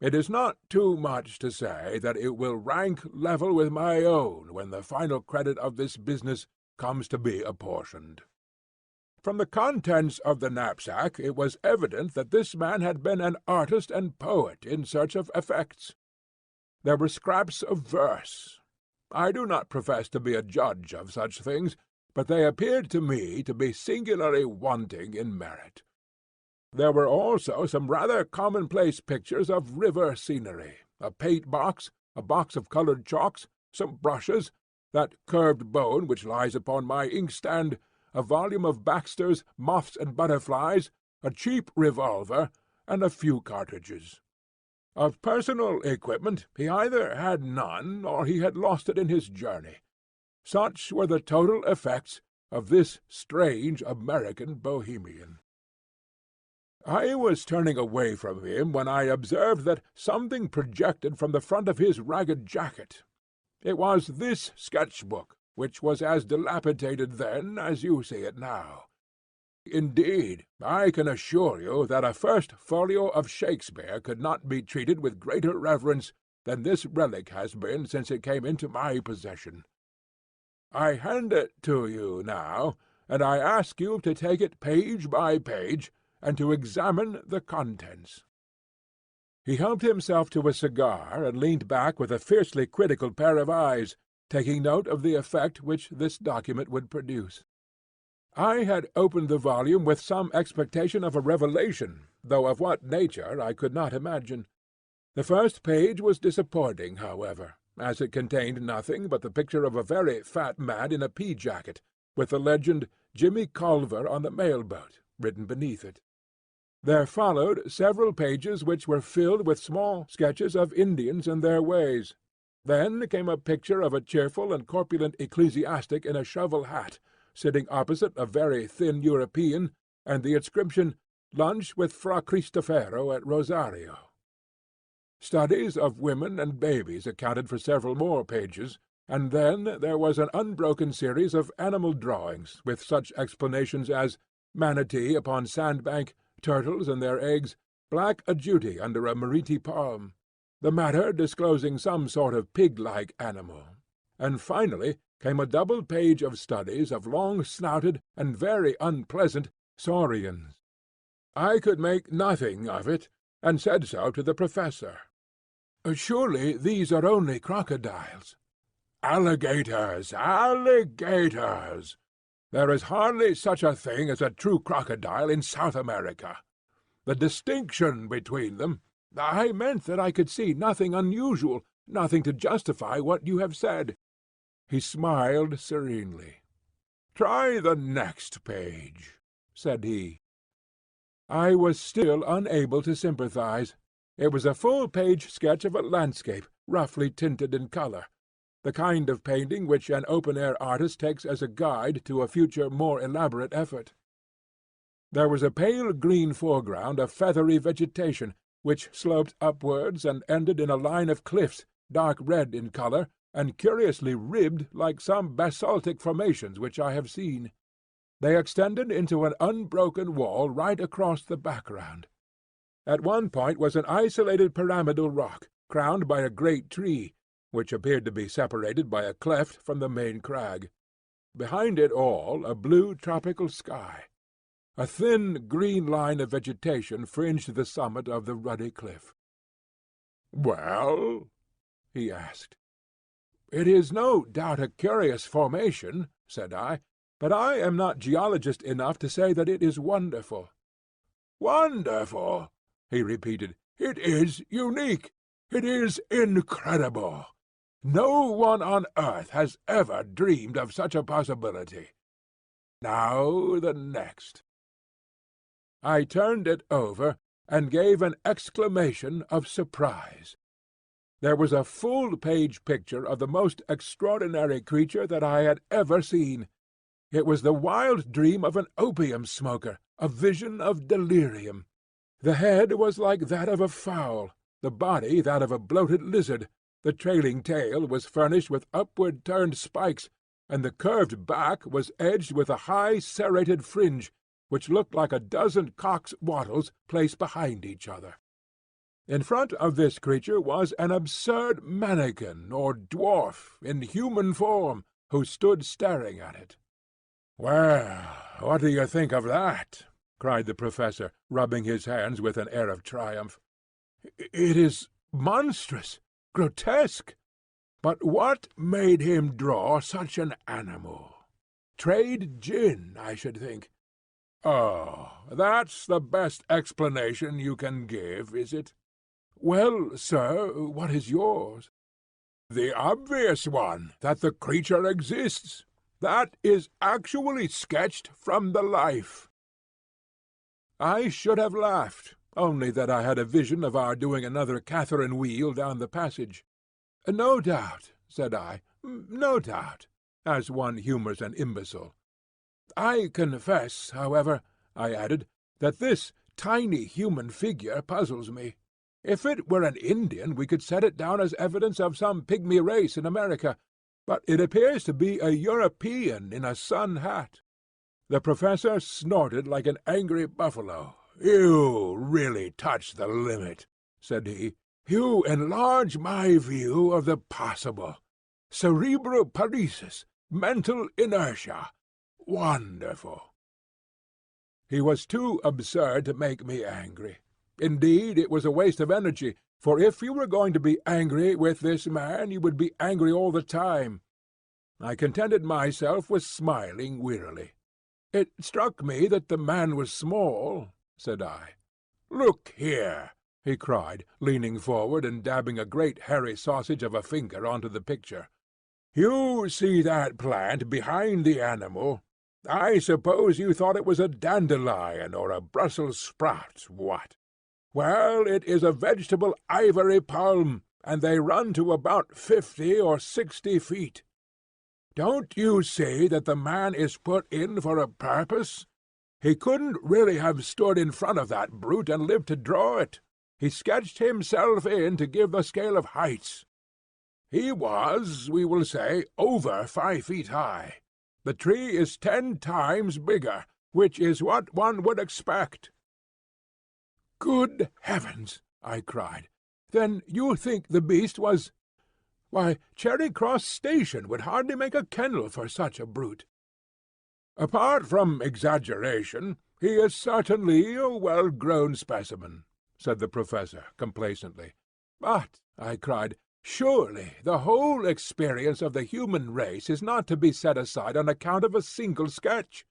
It is not too much to say that it will rank level with my own when the final credit of this business comes to be apportioned. From the contents of the knapsack it was evident that this man had been an artist and poet in search of effects. There were scraps of verse. I do not profess to be a judge of such things, but they appeared to me to be singularly wanting in merit. There were also some rather commonplace pictures of river scenery, a paint-box, a box of coloured chalks, some brushes, that curved bone which lies upon my inkstand, a volume of Baxter's Moths and Butterflies, a cheap revolver, and a few cartridges. Of personal equipment he either had none, or he had lost it in his journey. Such were the total effects of this strange American bohemian. I was turning away from him when I observed that something projected from the front of his ragged jacket. It was this sketch-book, which was as dilapidated then as you see it now. Indeed, I can assure you that a first folio of Shakespeare could not be treated with greater reverence than this relic has been since it came into my possession. I hand it to you now, and I ask you to take it page by page, and to examine the contents." He helped himself to a cigar, and leaned back with a fiercely critical pair of eyes, taking note of the effect which this document would produce. I had opened the volume with some expectation of a revelation, though of what nature I could not imagine. The first page was disappointing, however, as it contained nothing but the picture of a very fat man in a pea-jacket, with the legend, "Jimmy Culver on the mail-boat," written beneath it. There followed several pages which were filled with small sketches of Indians and their ways. Then came a picture of a cheerful and corpulent ecclesiastic in a shovel hat, sitting opposite a very thin European, and the inscription, "Lunch with Fra Cristofero at Rosario." Studies of women and babies accounted for several more pages, and then there was an unbroken series of animal drawings, with such explanations as manatee upon sandbank, turtles and their eggs, black ajouti under a meriti palm, the matter disclosing some sort of pig-like animal, and finally came a double page of studies of long-snouted and very unpleasant saurians. I could make nothing of it, and said so to the professor. "Surely these are only crocodiles." "Alligators, alligators! There is hardly such a thing as a true crocodile in South America. The distinction between them—" "I meant that I could see nothing unusual, nothing to justify what you have said." He smiled serenely. "Try the next page," said he. I was still unable to sympathize. It was a full-page sketch of a landscape, roughly tinted in colour, the kind of painting which an open-air artist takes as a guide to a future more elaborate effort. There was a pale green foreground of feathery vegetation, which sloped upwards and ended in a line of cliffs, dark red in colour, and curiously ribbed like some basaltic formations which I have seen. They extended into an unbroken wall right across the background. At one point was an isolated pyramidal rock, crowned by a great tree, which appeared to be separated by a cleft from the main crag. Behind it all a blue tropical sky. A thin green line of vegetation fringed the summit of the ruddy cliff. "Well?" he asked. "It is no doubt a curious formation," said I, "but I am not geologist enough to say that it is wonderful." "Wonderful!" he repeated. "It is unique. It is incredible. No one on earth has ever dreamed of such a possibility. Now the next." I turned it over, and gave an exclamation of surprise. There was a full-page picture of the most extraordinary creature that I had ever seen. It was the wild dream of an opium-smoker, a vision of delirium. The head was like that of a fowl, the body that of a bloated lizard, the trailing tail was furnished with upward-turned spikes, and the curved back was edged with a high serrated fringe, which looked like a dozen cock's wattles placed behind each other. In front of this creature was an absurd mannikin or dwarf in human form, who stood staring at it. "Well, what do you think of that?" cried the professor, rubbing his hands with an air of triumph. "It is monstrous, grotesque. But what made him draw such an animal? Trade gin, I should think." "Oh, that's the best explanation you can give, is it?" "Well, sir, what is yours?" "The obvious one, that the creature exists. That is actually sketched from the life." I should have laughed, only that I had a vision of our doing another Catherine wheel down the passage. "No doubt," said I, "no doubt," as one humours an imbecile. "I confess, however," I added, "that this tiny human figure puzzles me. If it were an Indian we could set it down as evidence of some pygmy race in America, but it appears to be a European in a sun hat." The professor snorted like an angry buffalo. "You really touch the limit," said he. "You enlarge my view of the possible. Cerebroparesis, mental inertia. Wonderful." He was too absurd to make me angry. Indeed, it was a waste of energy, for if you were going to be angry with this man, you would be angry all the time. I contented myself with smiling wearily. "It struck me that the man was small," said I. "Look here," he cried, leaning forward and dabbing a great hairy sausage of a finger onto the picture. "You see that plant behind the animal? I suppose you thought it was a dandelion or a Brussels sprout, what? Well, it is a vegetable ivory palm, and they run to about 50 or 60 feet. Don't you see that the man is put in for a purpose? He couldn't really have stood in front of that brute and lived to draw it. He sketched himself in to give the scale of heights. He was, we will say, over 5 feet high. The tree is 10 times bigger, which is what one would expect." "Good heavens!" I cried. "Then you think the beast was— Why, Charing Cross Station would hardly make a kennel for such a brute." "Apart from exaggeration, he is certainly a well-grown specimen," said the professor complacently. "But," I cried, "surely the whole experience of the human race is not to be set aside on account of a single sketch."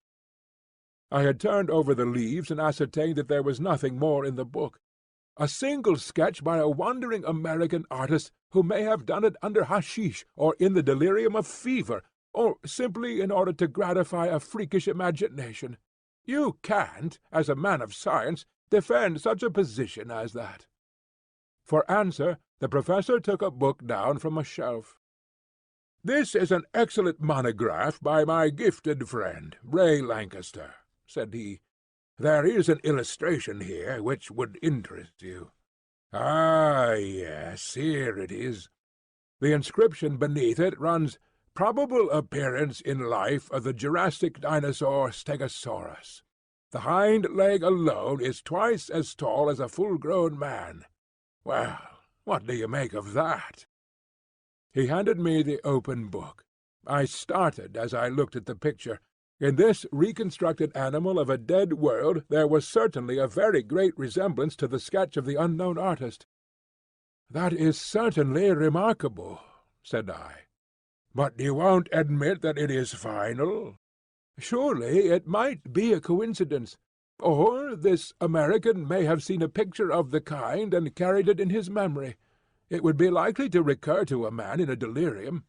I had turned over the leaves and ascertained that there was nothing more in the book. A single sketch by a wandering American artist who may have done it under hashish or in the delirium of fever, or simply in order to gratify a freakish imagination. You can't, as a man of science, defend such a position as that." For answer, the professor took a book down from a shelf. "This is an excellent monograph by my gifted friend, Ray Lancaster," said he. "There is an illustration here which would interest you. Ah, yes, here it is. The inscription beneath it runs, "Probable appearance in life of the Jurassic dinosaur Stegosaurus. The hind leg alone is twice as tall as a full-grown man. Well, what do you make of that?" He handed me the open book. I started as I looked at the picture. In this reconstructed animal of a dead world there was certainly a very great resemblance to the sketch of the unknown artist. "That is certainly remarkable," said I. "But you won't admit that it is final? Surely it might be a coincidence. Or this American may have seen a picture of the kind and carried it in his memory. It would be likely to recur to a man in a delirium."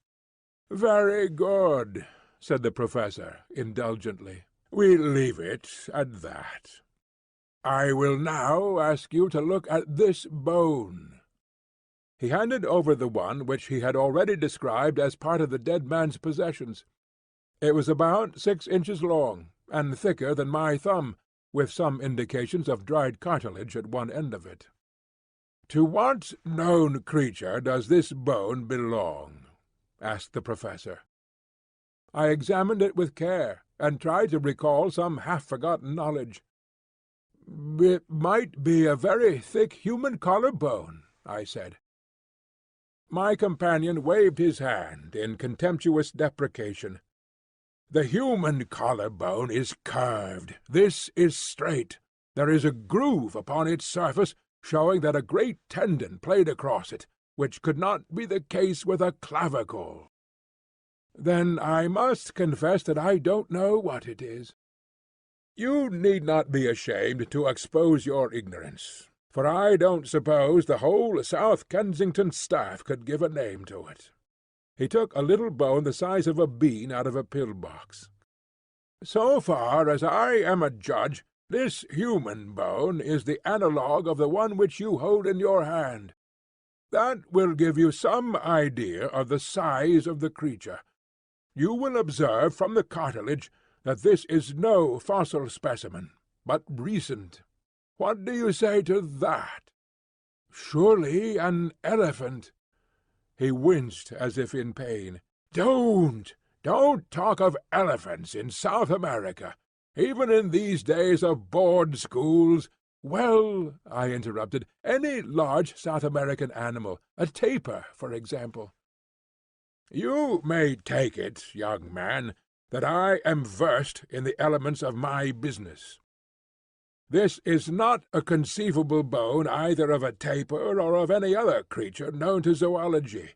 "Very good," said the professor, indulgently. "We'll leave it at that. I will now ask you to look at this bone." He handed over the one which he had already described as part of the dead man's possessions. It was about 6 inches long, and thicker than my thumb, with some indications of dried cartilage at one end of it. "To what known creature does this bone belong?" asked the professor. I examined it with care, and tried to recall some half-forgotten knowledge. "It might be a very thick human collar-bone," I said. My companion waved his hand in contemptuous deprecation. "The human collar-bone is curved. This is straight. There is a groove upon its surface, showing that a great tendon played across it, which could not be the case with a clavicle." "Then I must confess that I don't know what it is." "You need not be ashamed to expose your ignorance, for I don't suppose the whole South Kensington staff could give a name to it." He took a little bone the size of a bean out of a pill-box. "So far as I am a judge, this human bone is the analogue of the one which you hold in your hand. That will give you some idea of the size of the creature. You will observe from the cartilage that this is no fossil specimen, but recent. What do you say to that?" "Surely an elephant." He winced as if in pain. Don't talk of elephants in South America, even in these days of board schools." "Well," I interrupted, "any large South American animal, a tapir, for example." "You may take it, young man, that I am versed in the elements of my business. This is not a conceivable bone either of a tapir or of any other creature known to zoology.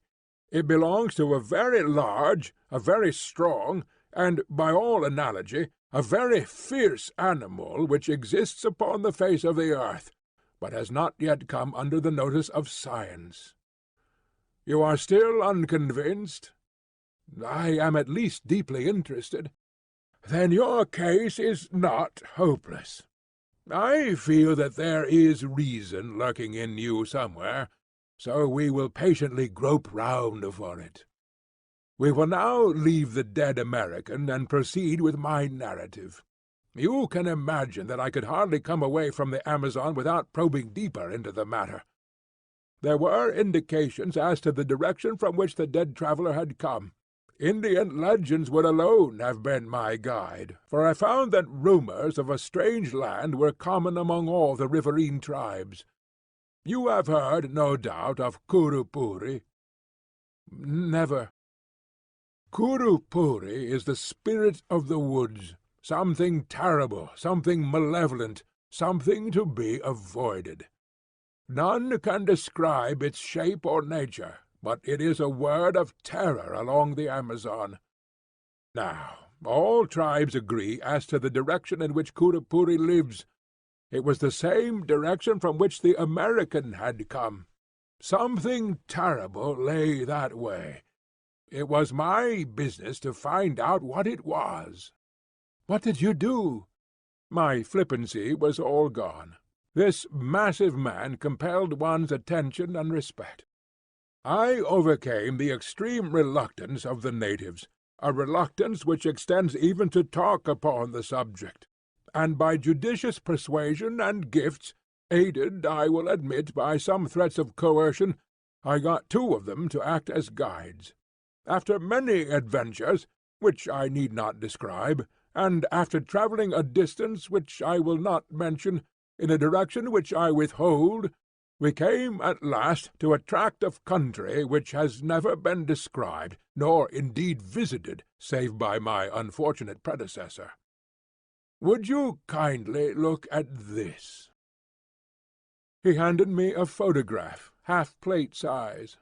It belongs to a very large, a very strong, and, by all analogy, a very fierce animal which exists upon the face of the earth, but has not yet come under the notice of science. You are still unconvinced?" "I am at least deeply interested." "Then your case is not hopeless. I feel that there is reason lurking in you somewhere, so we will patiently grope round for it. We will now leave the dead American and proceed with my narrative. You can imagine that I could hardly come away from the Amazon without probing deeper into the matter. There were indications as to the direction from which the dead traveller had come. Indian legends would alone have been my guide, for I found that rumours of a strange land were common among all the riverine tribes. You have heard, no doubt, of Kurupuri?" "Never." "Kurupuri is the spirit of the woods, something terrible, something malevolent, something to be avoided. None can describe its shape or nature, but it is a word of terror along the Amazon. Now, all tribes agree as to the direction in which Kurupuri lives. It was the same direction from which the American had come. Something terrible lay that way. It was my business to find out what it was." "What did you do?" My flippancy was all gone. This massive man compelled one's attention and respect. I overcame the extreme reluctance of the natives, a reluctance which extends even to talk upon the subject, and by judicious persuasion and gifts, aided, I will admit, by some threats of coercion, I got two of them to act as guides. After many adventures, which I need not describe, and after travelling a distance which I will not mention, in a direction which I withhold, we came at last to a tract of country which has never been described, nor indeed visited, save by my unfortunate predecessor. Would you kindly look at this?" He handed me a photograph, half-plate size.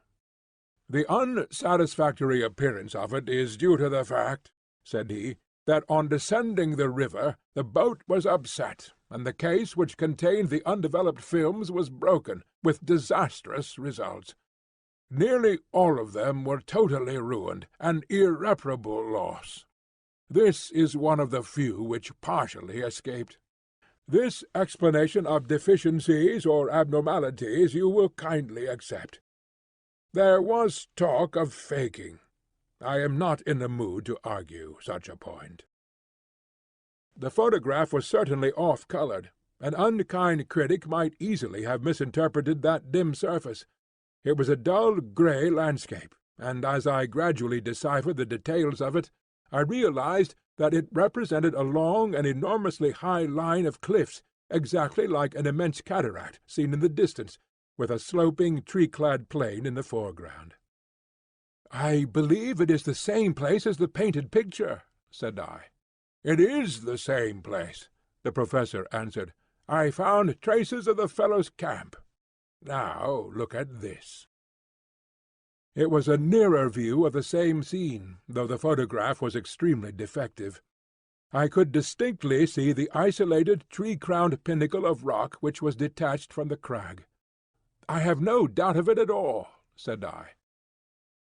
"The unsatisfactory appearance of it is due to the fact," said he, "that on descending the river the boat was upset, and the case which contained the undeveloped films was broken, with disastrous results. Nearly all of them were totally ruined, an irreparable loss. This is one of the few which partially escaped. This explanation of deficiencies or abnormalities you will kindly accept. There was talk of faking. I am not in the mood to argue such a point." The photograph was certainly off-coloured. An unkind critic might easily have misinterpreted that dim surface. It was a dull grey landscape, and as I gradually deciphered the details of it, I realized that it represented a long and enormously high line of cliffs, exactly like an immense cataract seen in the distance, with a sloping, tree-clad plain in the foreground. "I believe it is the same place as the painted picture," said I. "It is the same place," the professor answered. "I found traces of the fellow's camp. Now look at this." It was a nearer view of the same scene, though the photograph was extremely defective. I could distinctly see the isolated tree-crowned pinnacle of rock which was detached from the crag. "I have no doubt of it at all," said I.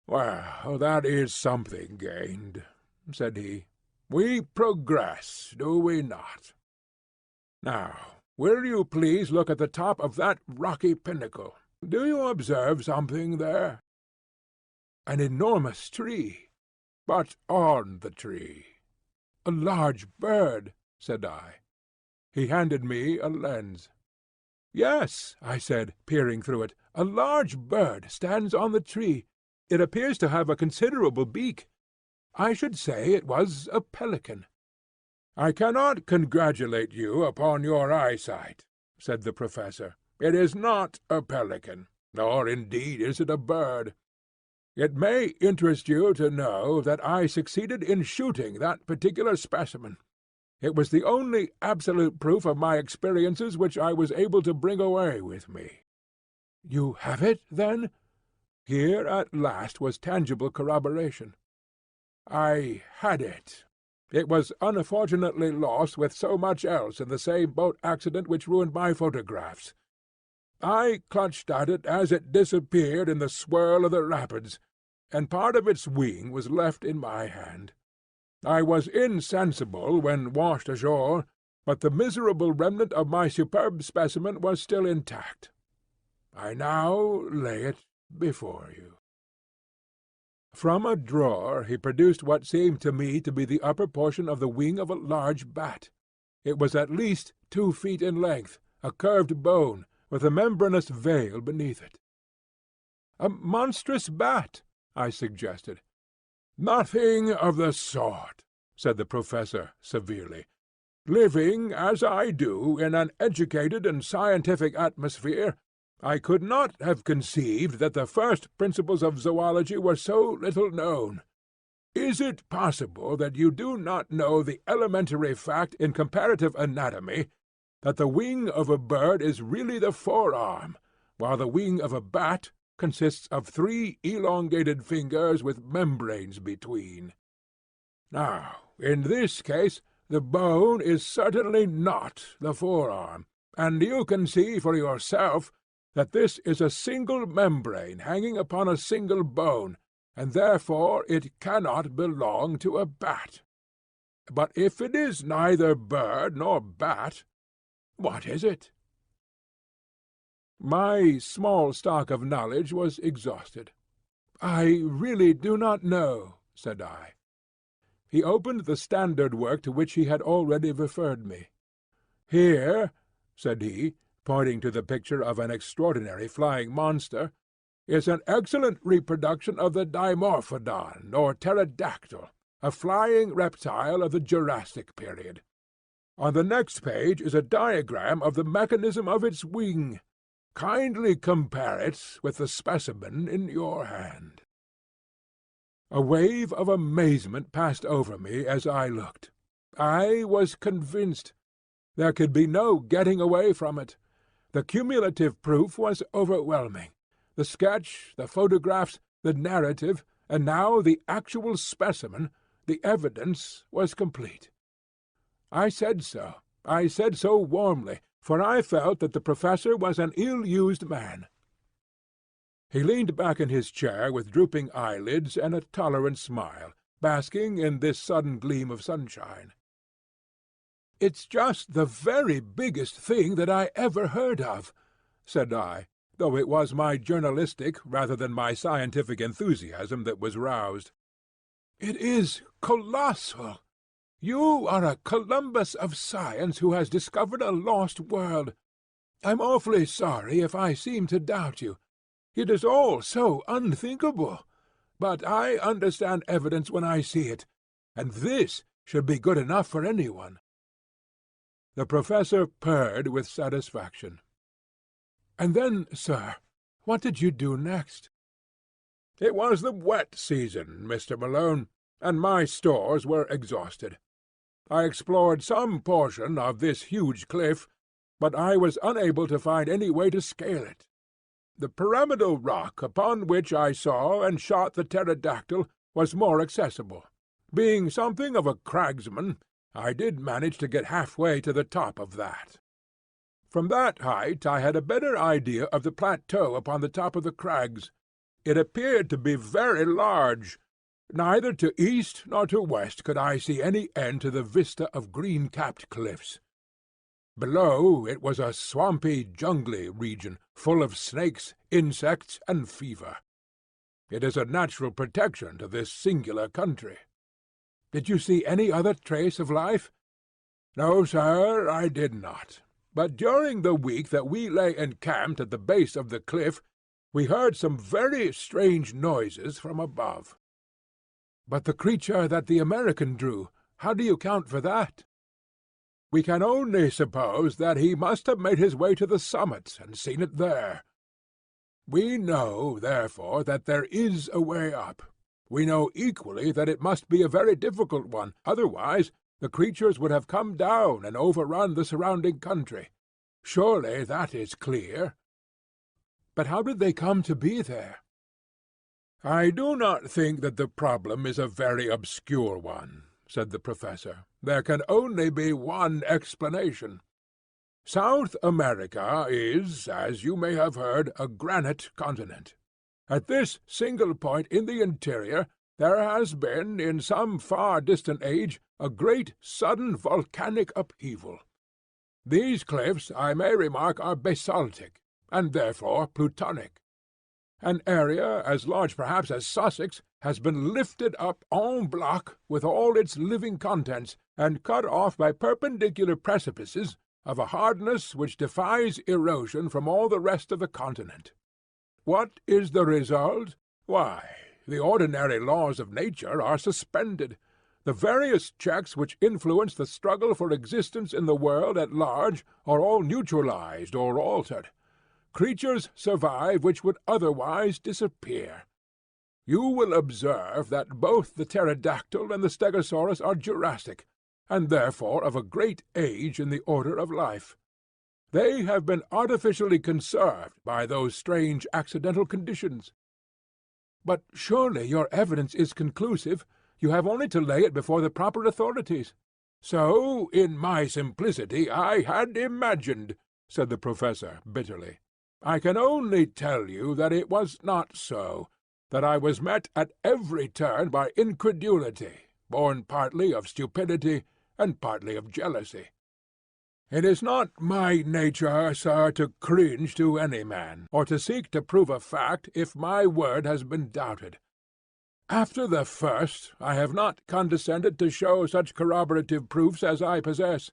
"Well, that is something gained," said he. "We progress, do we not? Now, will you please look at the top of that rocky pinnacle? Do you observe something there?" "An enormous tree." "But on the tree?" "A large bird," said I. He handed me a lens. "Yes," I said, peering through it, "a large bird stands on the tree. It appears to have a considerable beak. I should say it was a pelican." "I cannot congratulate you upon your eyesight," said the professor. "It is not a pelican, nor indeed is it a bird. It may interest you to know that I succeeded in shooting that particular specimen. It was the only absolute proof of my experiences which I was able to bring away with me." "You have it, then?" Here at last was tangible corroboration. "I had it. It was unfortunately lost with so much else in the same boat accident which ruined my photographs. I clutched at it as it disappeared in the swirl of the rapids, and part of its wing was left in my hand. I was insensible when washed ashore, but the miserable remnant of my superb specimen was still intact. I now lay it before you." From a drawer he produced what seemed to me to be the upper portion of the wing of a large bat. It was at least 2 feet in length, a curved bone, with a membranous veil beneath it. "A monstrous bat," I suggested. "Nothing of the sort," said the professor severely. "Living, as I do, in an educated and scientific atmosphere, I could not have conceived that the first principles of zoology were so little known. Is it possible that you do not know the elementary fact in comparative anatomy that the wing of a bird is really the forearm, while the wing of a bat consists of 3 elongated fingers with membranes between? Now, in this case, the bone is certainly not the forearm, and you can see for yourself that this is a single membrane hanging upon a single bone, and therefore it cannot belong to a bat. But if it is neither bird nor bat, what is it?" My small stock of knowledge was exhausted. "I really do not know," said I. He opened the standard work to which he had already referred me. "Here," said he, pointing to the picture of an extraordinary flying monster, is an excellent reproduction of the Dimorphodon, or pterodactyl, a flying reptile of the Jurassic period. On the next page is a diagram of the mechanism of its wing. Kindly compare it with the specimen in your hand." A wave of amazement passed over me as I looked. I was convinced. There could be no getting away from it. The cumulative proof was overwhelming. The sketch, the photographs, the narrative, and now the actual specimen, the evidence was complete. I said so. I said so warmly, for I felt that the professor was an ill-used man. He leaned back in his chair with drooping eyelids and a tolerant smile, basking in this sudden gleam of sunshine. "It's just the very biggest thing that I ever heard of," said I, though it was my journalistic rather than my scientific enthusiasm that was roused. "It is colossal. You are a Columbus of science who has discovered a lost world. I'm awfully sorry if I seem to doubt you. It is all so unthinkable. But I understand evidence when I see it, and this should be good enough for anyone." The professor purred with satisfaction. "And then, sir, what did you do next?" "It was the wet season, Mr. Malone, and my stores were exhausted. I explored some portion of this huge cliff, but I was unable to find any way to scale it. The pyramidal rock upon which I saw and shot the pterodactyl was more accessible. Being something of a cragsman, I did manage to get halfway to the top of that. From that height I had a better idea of the plateau upon the top of the crags. It appeared to be very large. Neither to east nor to west could I see any end to the vista of green-capped cliffs. Below it was a swampy, jungly region, full of snakes, insects, and fever. It is a natural protection to this singular country." "Did you see any other trace of life?" "No, sir, I did not. But during the week that we lay encamped at the base of the cliff, we heard some very strange noises from above." "But the creature that the American drew, how do you account for that?" "We can only suppose that he must have made his way to the summit and seen it there. We know, therefore, that there is a way up. We know equally that it must be a very difficult one, otherwise the creatures would have come down and overrun the surrounding country. Surely that is clear." "But how did they come to be there?" "I do not think that the problem is a very obscure one," said the professor. "There can only be one explanation. South America is, as you may have heard, a granite continent. At this single point in the interior there has been, in some far-distant age, a great sudden volcanic upheaval. These cliffs, I may remark, are basaltic, and therefore plutonic. An area, as large perhaps as Sussex, has been lifted up en bloc with all its living contents, and cut off by perpendicular precipices of a hardness which defies erosion from all the rest of the continent. What is the result? Why, the ordinary laws of nature are suspended. The various checks which influence the struggle for existence in the world at large are all neutralized or altered. Creatures survive which would otherwise disappear. You will observe that both the pterodactyl and the stegosaurus are Jurassic, and therefore of a great age in the order of life. They have been artificially conserved by those strange accidental conditions." "But surely your evidence is conclusive. You have only to lay it before the proper authorities." "So, in my simplicity, I had imagined," said the professor bitterly. "I can only tell you that it was not so, that I was met at every turn by incredulity, born partly of stupidity and partly of jealousy. It is not my nature, sir, to cringe to any man, or to seek to prove a fact if my word has been doubted. After the first, I have not condescended to show such corroborative proofs as I possess.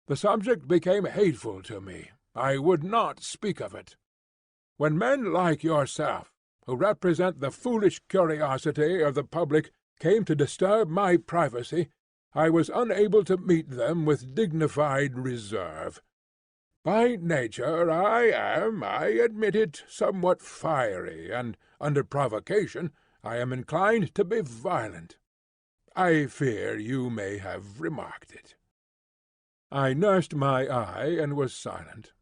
The subject became hateful to me. I would not speak of it. When men like yourself, who represent the foolish curiosity of the public, came to disturb my privacy, I was unable to meet them with dignified reserve. By nature I am, I admit it, somewhat fiery, and, under provocation, I am inclined to be violent. I fear you may have remarked it." I nursed my eye and was silent.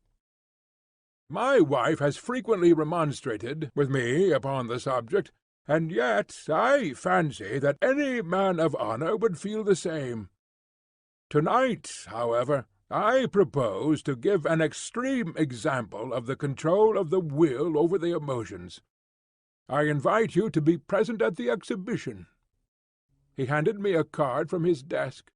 "My wife has frequently remonstrated with me upon the subject, and yet I fancy that any man of honour would feel the same. To-night, however, I propose to give an extreme example of the control of the will over the emotions. I invite you to be present at the exhibition." He handed me a card from his desk.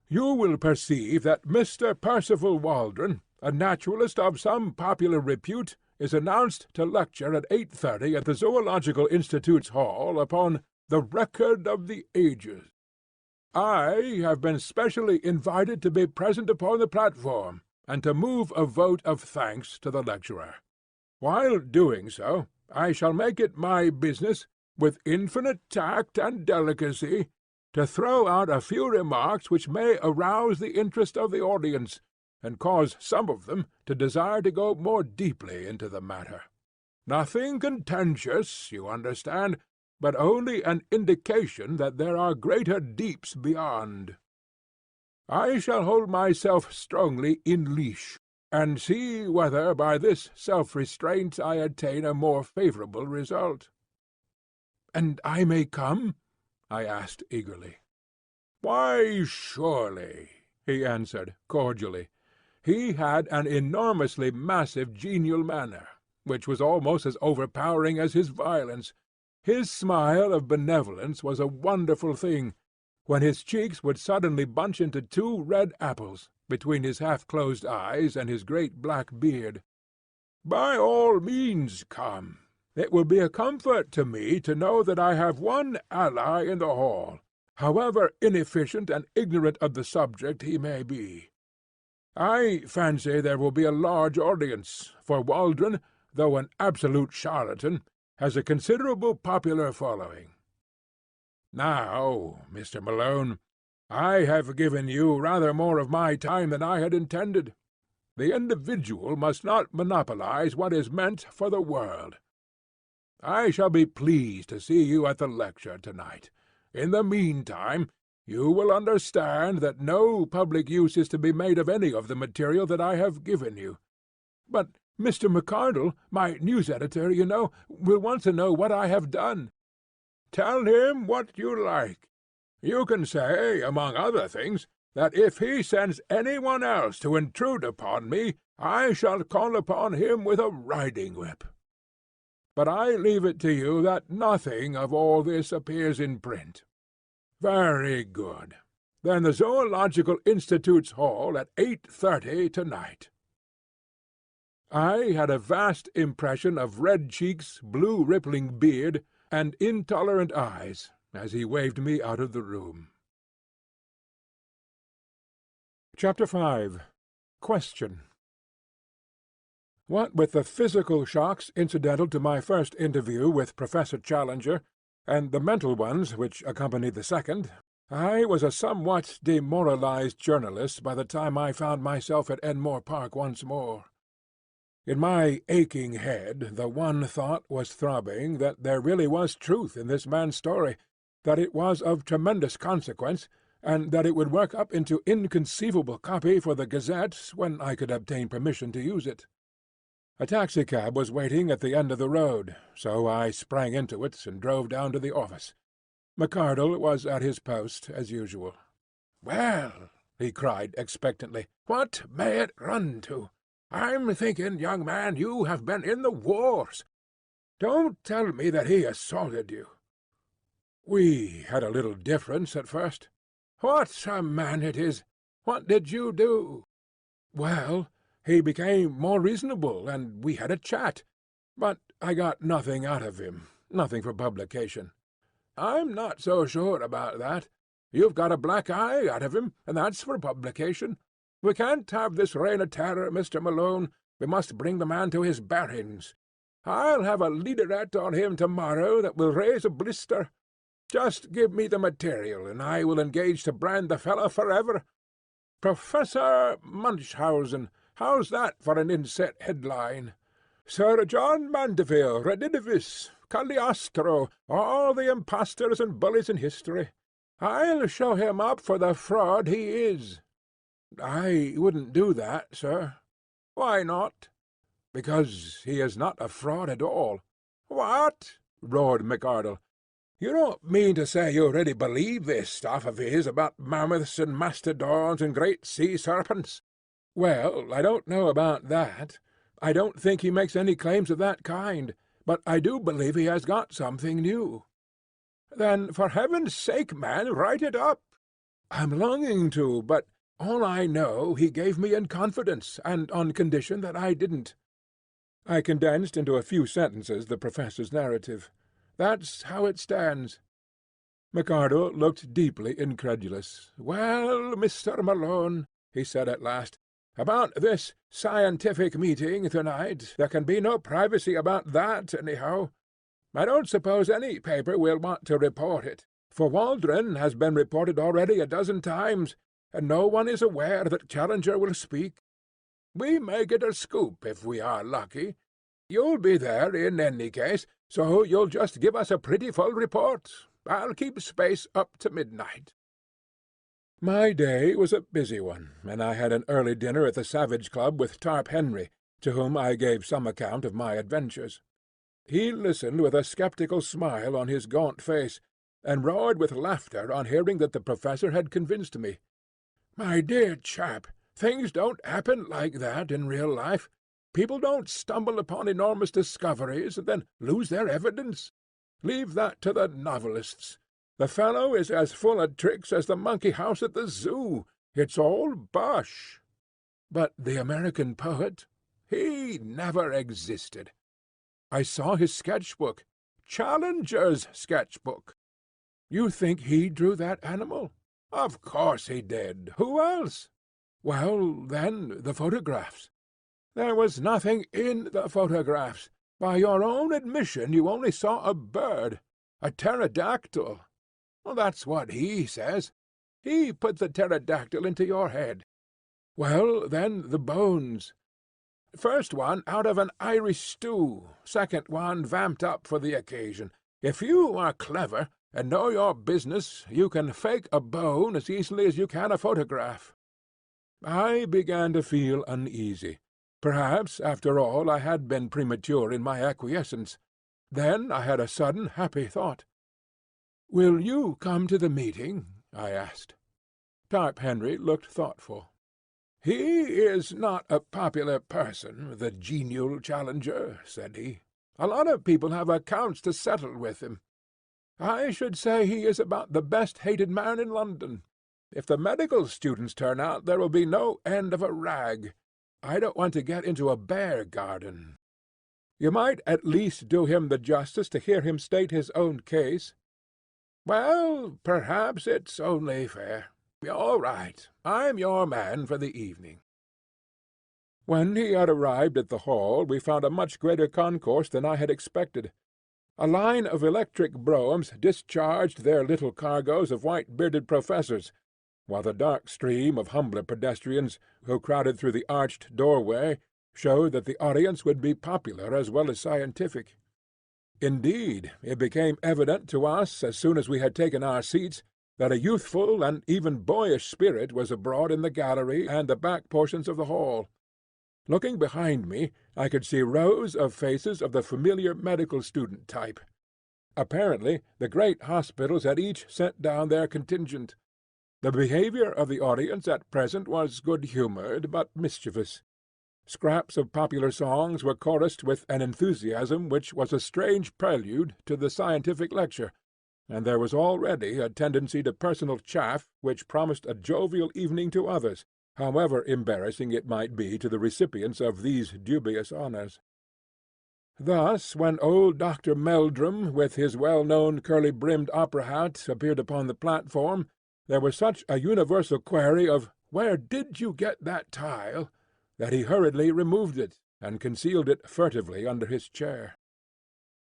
"You will perceive that Mr. Percival Waldron, a naturalist of some popular repute, is announced to lecture at 8:30 at the Zoological Institute's Hall upon the Record of the Ages. I have been specially invited to be present upon the platform, and to move a vote of thanks to the lecturer. While doing so, I shall make it my business, with infinite tact and delicacy, to throw out a few remarks which may arouse the interest of the audience, and cause some of them to desire to go more deeply into the matter. Nothing contentious, you understand, but only an indication that there are greater deeps beyond. I shall hold myself strongly in leash, and see whether by this self-restraint I attain a more favourable result." "And I may come?" I asked eagerly. "Why, surely," he answered cordially. He had an enormously massive genial manner, which was almost as overpowering as his violence. His smile of benevolence was a wonderful thing, when his cheeks would suddenly bunch into two red apples between his half-closed eyes and his great black beard. "By all means come. It will be a comfort to me to know that I have one ally in the hall, however inefficient and ignorant of the subject he may be. I fancy there will be a large audience, for Waldron, though an absolute charlatan, has a considerable popular following. Now, Mr. Malone, I have given you rather more of my time than I had intended. The individual must not monopolize what is meant for the world. I shall be pleased to see you at the lecture to-night. In the meantime, you will understand that no public use is to be made of any of the material that I have given you. But Mr. McArdle, my news editor, you know, will want to know what I have done." "Tell him what you like. You can say, among other things, that if he sends anyone else to intrude upon me, I shall call upon him with a riding-whip. But I leave it to you that nothing of all this appears in print. Very good. Then the Zoological Institute's Hall at 8:30 to-night." I had a vast impression of red cheeks, blue rippling beard, and intolerant eyes as he waved me out of the room. Chapter 5. Question. What with the physical shocks incidental to my first interview with Professor Challenger, and the mental ones which accompanied the second, I was a somewhat demoralized journalist by the time I found myself at Enmore Park once more. In my aching head the one thought was throbbing that there really was truth in this man's story, that it was of tremendous consequence, and that it would work up into inconceivable copy for the Gazette when I could obtain permission to use it. A taxicab was waiting at the end of the road, so I sprang into it and drove down to the office. McArdle was at his post as usual. "Well," he cried expectantly, "what may it run to? I'm thinking, young man, you have been in the wars. Don't tell me that he assaulted you." "We had a little difference at first." "What a man it is! What did you do?" "Well, he became more reasonable, and we had a chat. But I got nothing out of him, nothing for publication." "I'm not so sure about that. You've got a black eye out of him, and that's for publication. We can't have this reign of terror, Mr. Malone. We must bring the man to his bearings. I'll have a leaderette on him tomorrow that will raise a blister. Just give me the material, and I will engage to brand the fellow forever. Professor Munchausen, how's that for an inset headline? Sir John Mandeville, Redidivis, Cagliostro, all the impostors and bullies in history. I'll show him up for the fraud he is. I wouldn't do that, sir. Why not? Because he is not a fraud at all. What? Roared McArdle. You don't mean to say you really believe this stuff of his about mammoths and mastodons and great sea serpents? Well, I don't know about that. I don't think he makes any claims of that kind, but I do believe he has got something new. Then, for heaven's sake, man, write it up. I'm longing to, but all I know he gave me in confidence, and on condition that I didn't. I condensed into a few sentences the professor's narrative. That's how it stands. McArdle looked deeply incredulous. Well, Mr. Malone, he said at last, about this scientific meeting tonight, there can be no privacy about that, anyhow. I don't suppose any paper will want to report it, for Waldron has been reported already a dozen times, and no one is aware that Challenger will speak. We may get a scoop if we are lucky. You'll be there in any case, so you'll just give us a pretty full report. I'll keep space up to midnight. My day was a busy one, and I had an early dinner at the Savage Club with Tarp Henry, to whom I gave some account of my adventures. He listened with a sceptical smile on his gaunt face, and roared with laughter on hearing that the professor had convinced me. My dear chap, things don't happen like that in real life. People don't stumble upon enormous discoveries and then lose their evidence. Leave that to the novelists. The fellow is as full of tricks as the monkey house at the zoo. It's all bosh. But the American poet? He never existed. I saw his sketchbook. Challenger's sketchbook. You think he drew that animal? Of course he did. Who else? Well, then, the photographs. There was nothing in the photographs. By your own admission you only saw a bird, a pterodactyl. Well, that's what he says. He put the pterodactyl into your head. Well, then, the bones. First one out of an Irish stew, second one vamped up for the occasion. If you are clever and know your business, you can fake a bone as easily as you can a photograph. I began to feel uneasy. Perhaps, after all, I had been premature in my acquiescence. Then I had a sudden happy thought. "Will you come to the meeting?" I asked. Tarp Henry looked thoughtful. "He is not a popular person, the genial Challenger," said he. "A lot of people have accounts to settle with him. I should say he is about the best-hated man in London. If the medical students turn out, there will be no end of a rag. I don't want to get into a bear garden. You might at least do him the justice to hear him state his own case." "Well, perhaps it's only fair. All right. I'm your man for the evening." When he had arrived at the hall, we found a much greater concourse than I had expected. A line of electric broughams discharged their little cargoes of white-bearded professors, while the dark stream of humbler pedestrians, who crowded through the arched doorway, showed that the audience would be popular as well as scientific. Indeed, it became evident to us as soon as we had taken our seats that a youthful and even boyish spirit was abroad in the gallery and the back portions of the hall. Looking behind me, I could see rows of faces of the familiar medical student type. Apparently, the great hospitals had each sent down their contingent. The behavior of the audience at present was good-humored but mischievous. Scraps of popular songs were chorused with an enthusiasm which was a strange prelude to the scientific lecture, and there was already a tendency to personal chaff which promised a jovial evening to others, however embarrassing it might be to the recipients of these dubious honours. Thus, when old Dr. Meldrum, with his well-known curly-brimmed opera hat, appeared upon the platform, there was such a universal query of "Where did you get that tile?" that he hurriedly removed it, and concealed it furtively under his chair.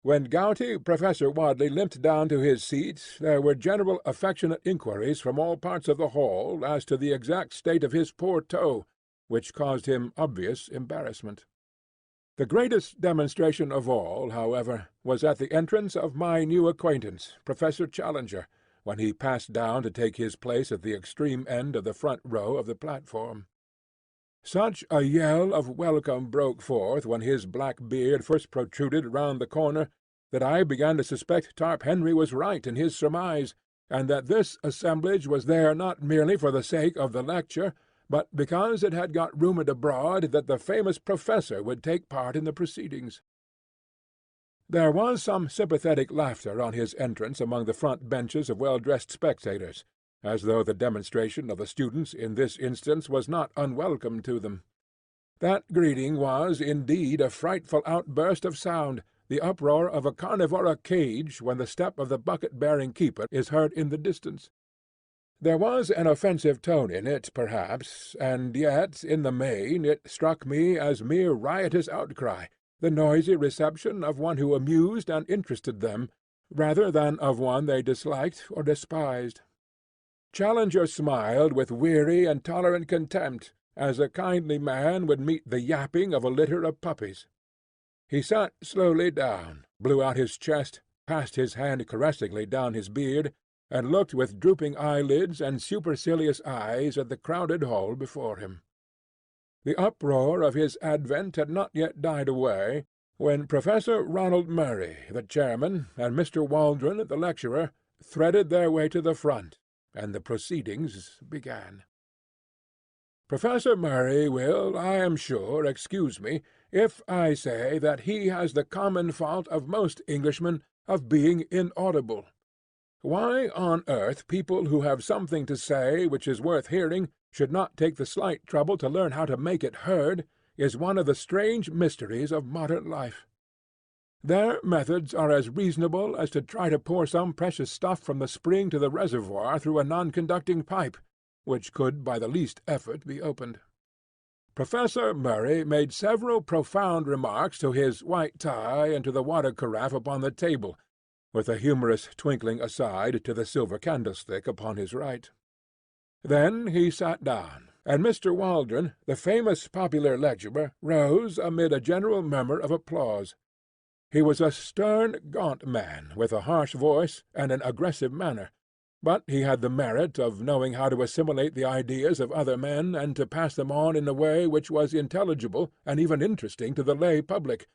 When gouty Professor Wadley limped down to his seat, there were general affectionate inquiries from all parts of the hall as to the exact state of his poor toe, which caused him obvious embarrassment. The greatest demonstration of all, however, was at the entrance of my new acquaintance, Professor Challenger, when he passed down to take his place at the extreme end of the front row of the platform. Such a yell of welcome broke forth when his black beard first protruded round the corner, that I began to suspect Tarp Henry was right in his surmise, and that this assemblage was there not merely for the sake of the lecture, but because it had got rumoured abroad that the famous professor would take part in the proceedings. There was some sympathetic laughter on his entrance among the front benches of well-dressed spectators, as though the demonstration of the students in this instance was not unwelcome to them. That greeting was, indeed, a frightful outburst of sound, the uproar of a carnivora cage when the step of the bucket-bearing keeper is heard in the distance. There was an offensive tone in it, perhaps, and yet, in the main, it struck me as mere riotous outcry, the noisy reception of one who amused and interested them, rather than of one they disliked or despised. Challenger smiled with weary and tolerant contempt, as a kindly man would meet the yapping of a litter of puppies. He sat slowly down, blew out his chest, passed his hand caressingly down his beard, and looked with drooping eyelids and supercilious eyes at the crowded hall before him. The uproar of his advent had not yet died away, when Professor Ronald Murray, the chairman, and Mr. Waldron, the lecturer, threaded their way to the front, and the proceedings began. Professor Murray will, I am sure, excuse me if I say that he has the common fault of most Englishmen of being inaudible. Why on earth people who have something to say which is worth hearing should not take the slight trouble to learn how to make it heard is one of the strange mysteries of modern life. Their methods are as reasonable as to try to pour some precious stuff from the spring to the reservoir through a non-conducting pipe, which could by the least effort be opened. Professor Murray made several profound remarks to his white tie and to the water carafe upon the table, with a humorous twinkling aside to the silver candlestick upon his right. Then he sat down, and Mr. Waldron, the famous popular lecturer, rose amid a general murmur of applause. He was a stern, gaunt man, with a harsh voice and an aggressive manner, but he had the merit of knowing how to assimilate the ideas of other men and to pass them on in a way which was intelligible and even interesting to the lay public,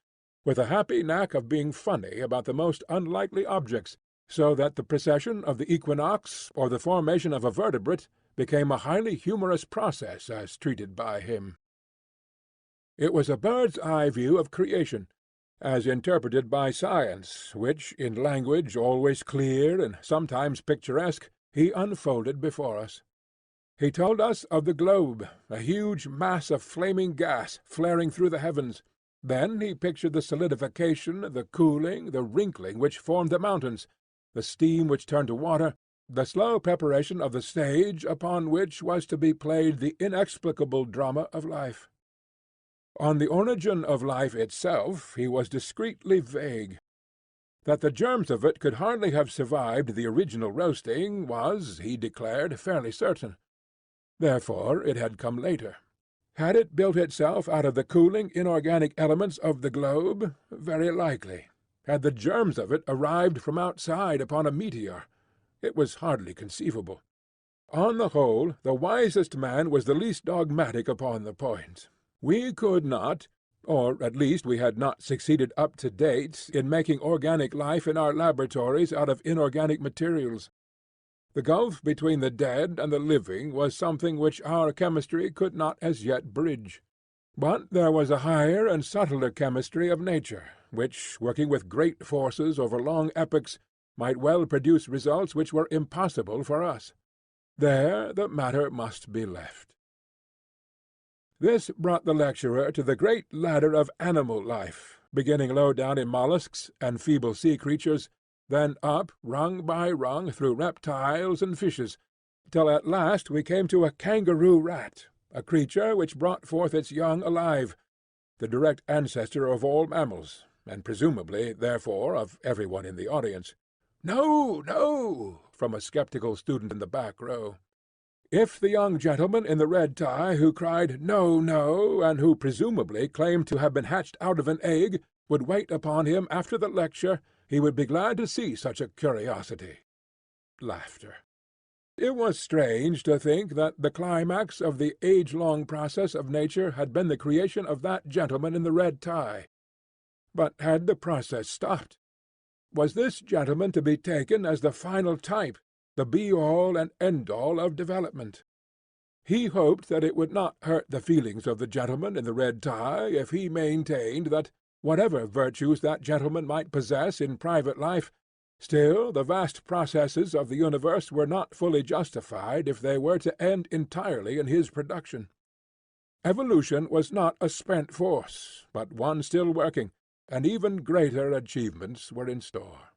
with a happy knack of being funny about the most unlikely objects, so that the precession of the equinox or the formation of a vertebrate became a highly humorous process as treated by him. It was a bird's-eye view of creation, as interpreted by science, which, in language always clear and sometimes picturesque, he unfolded before us. He told us of the globe, a huge mass of flaming gas flaring through the heavens. Then he pictured the solidification, the cooling, the wrinkling which formed the mountains, the steam which turned to water, the slow preparation of the stage upon which was to be played the inexplicable drama of life. On the origin of life itself he was discreetly vague. That the germs of it could hardly have survived the original roasting was, he declared, fairly certain. Therefore it had come later. Had it built itself out of the cooling inorganic elements of the globe? Very likely. Had the germs of it arrived from outside upon a meteor? It was hardly conceivable. On the whole, the wisest man was the least dogmatic upon the point. We could not, or at least we had not succeeded up to date, in making organic life in our laboratories out of inorganic materials. The gulf between the dead and the living was something which our chemistry could not as yet bridge. But there was a higher and subtler chemistry of nature, which, working with great forces over long epochs, might well produce results which were impossible for us. There the matter must be left. This brought the lecturer to the great ladder of animal life, beginning low down in mollusks and feeble sea creatures, then up rung by rung through reptiles and fishes, till at last we came to a kangaroo rat, a creature which brought forth its young alive, the direct ancestor of all mammals, and presumably, therefore, of everyone in the audience. "No, no," from a sceptical student in the back row. If the young gentleman in the red tie who cried "No, no," and who presumably claimed to have been hatched out of an egg, would wait upon him after the lecture, he would be glad to see such a curiosity. Laughter. It was strange to think that the climax of the age-long process of nature had been the creation of that gentleman in the red tie. But had the process stopped? Was this gentleman to be taken as the final type, the be-all and end-all of development? He hoped that it would not hurt the feelings of the gentleman in the red tie if he maintained that, whatever virtues that gentleman might possess in private life, still the vast processes of the universe were not fully justified if they were to end entirely in his production. Evolution was not a spent force, but one still working, and even greater achievements were in store.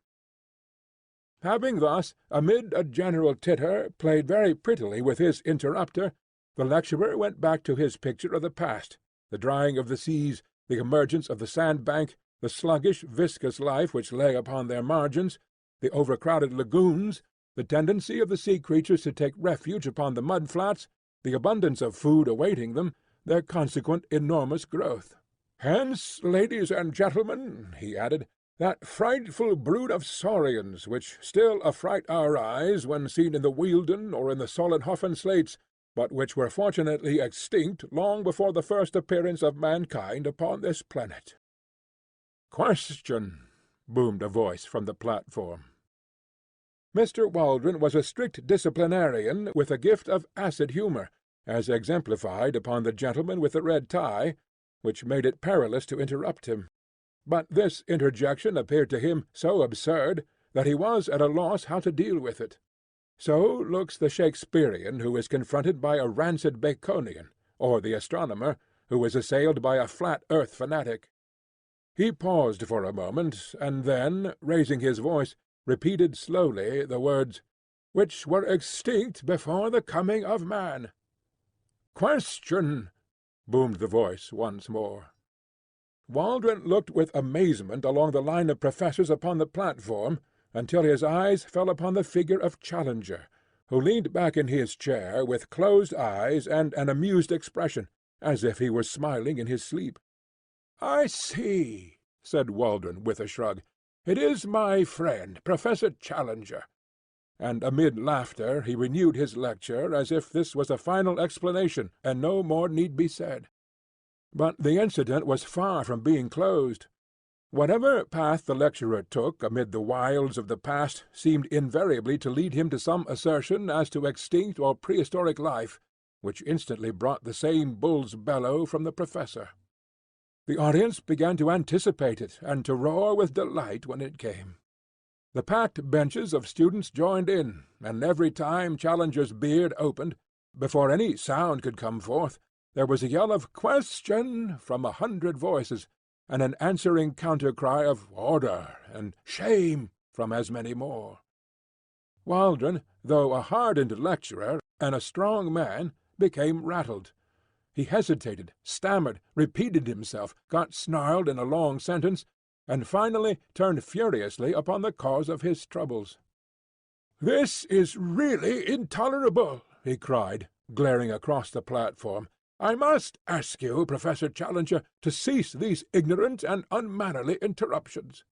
Having thus, amid a general titter, played very prettily with his interrupter, the lecturer went back to his picture of the past, the drying of the seas, the emergence of the sandbank, the sluggish, viscous life which lay upon their margins, the overcrowded lagoons, the tendency of the sea creatures to take refuge upon the mud-flats, the abundance of food awaiting them, their consequent enormous growth. "Hence, ladies and gentlemen," he added, "that frightful brood of saurians which still affright our eyes when seen in the Wealden or in the Solnhofen slates, but which were fortunately extinct long before the first appearance of mankind upon this planet." "Question," boomed a voice from the platform. Mr. Waldron was a strict disciplinarian with a gift of acid humour, as exemplified upon the gentleman with the red tie, which made it perilous to interrupt him. But this interjection appeared to him so absurd that he was at a loss how to deal with it. So looks the Shakespearian who is confronted by a rancid Baconian, or the astronomer who is assailed by a flat-earth fanatic. He paused for a moment, and then, raising his voice, repeated slowly the words, "which were extinct before the coming of man." "Question," boomed the voice once more. Waldron looked with amazement along the line of professors upon the platform, until his eyes fell upon the figure of Challenger, who leaned back in his chair with closed eyes and an amused expression, as if he were smiling in his sleep. "I see," said Waldron with a shrug. "It is my friend, Professor Challenger." And amid laughter he renewed his lecture as if this was a final explanation, and no more need be said. But the incident was far from being closed. Whatever path the lecturer took amid the wilds of the past seemed invariably to lead him to some assertion as to extinct or prehistoric life, which instantly brought the same bull's bellow from the professor. The audience began to anticipate it, and to roar with delight when it came. The packed benches of students joined in, and every time Challenger's beard opened, before any sound could come forth, there was a yell of "Question" from 100 voices, and an answering counter-cry of "Order" and "Shame" from as many more. Waldron, though a hardened lecturer and a strong man, became rattled. He hesitated, stammered, repeated himself, got snarled in a long sentence, and finally turned furiously upon the cause of his troubles. "This is really intolerable," he cried, glaring across the platform. "I must ask you, Professor Challenger, to cease these ignorant and unmannerly interruptions."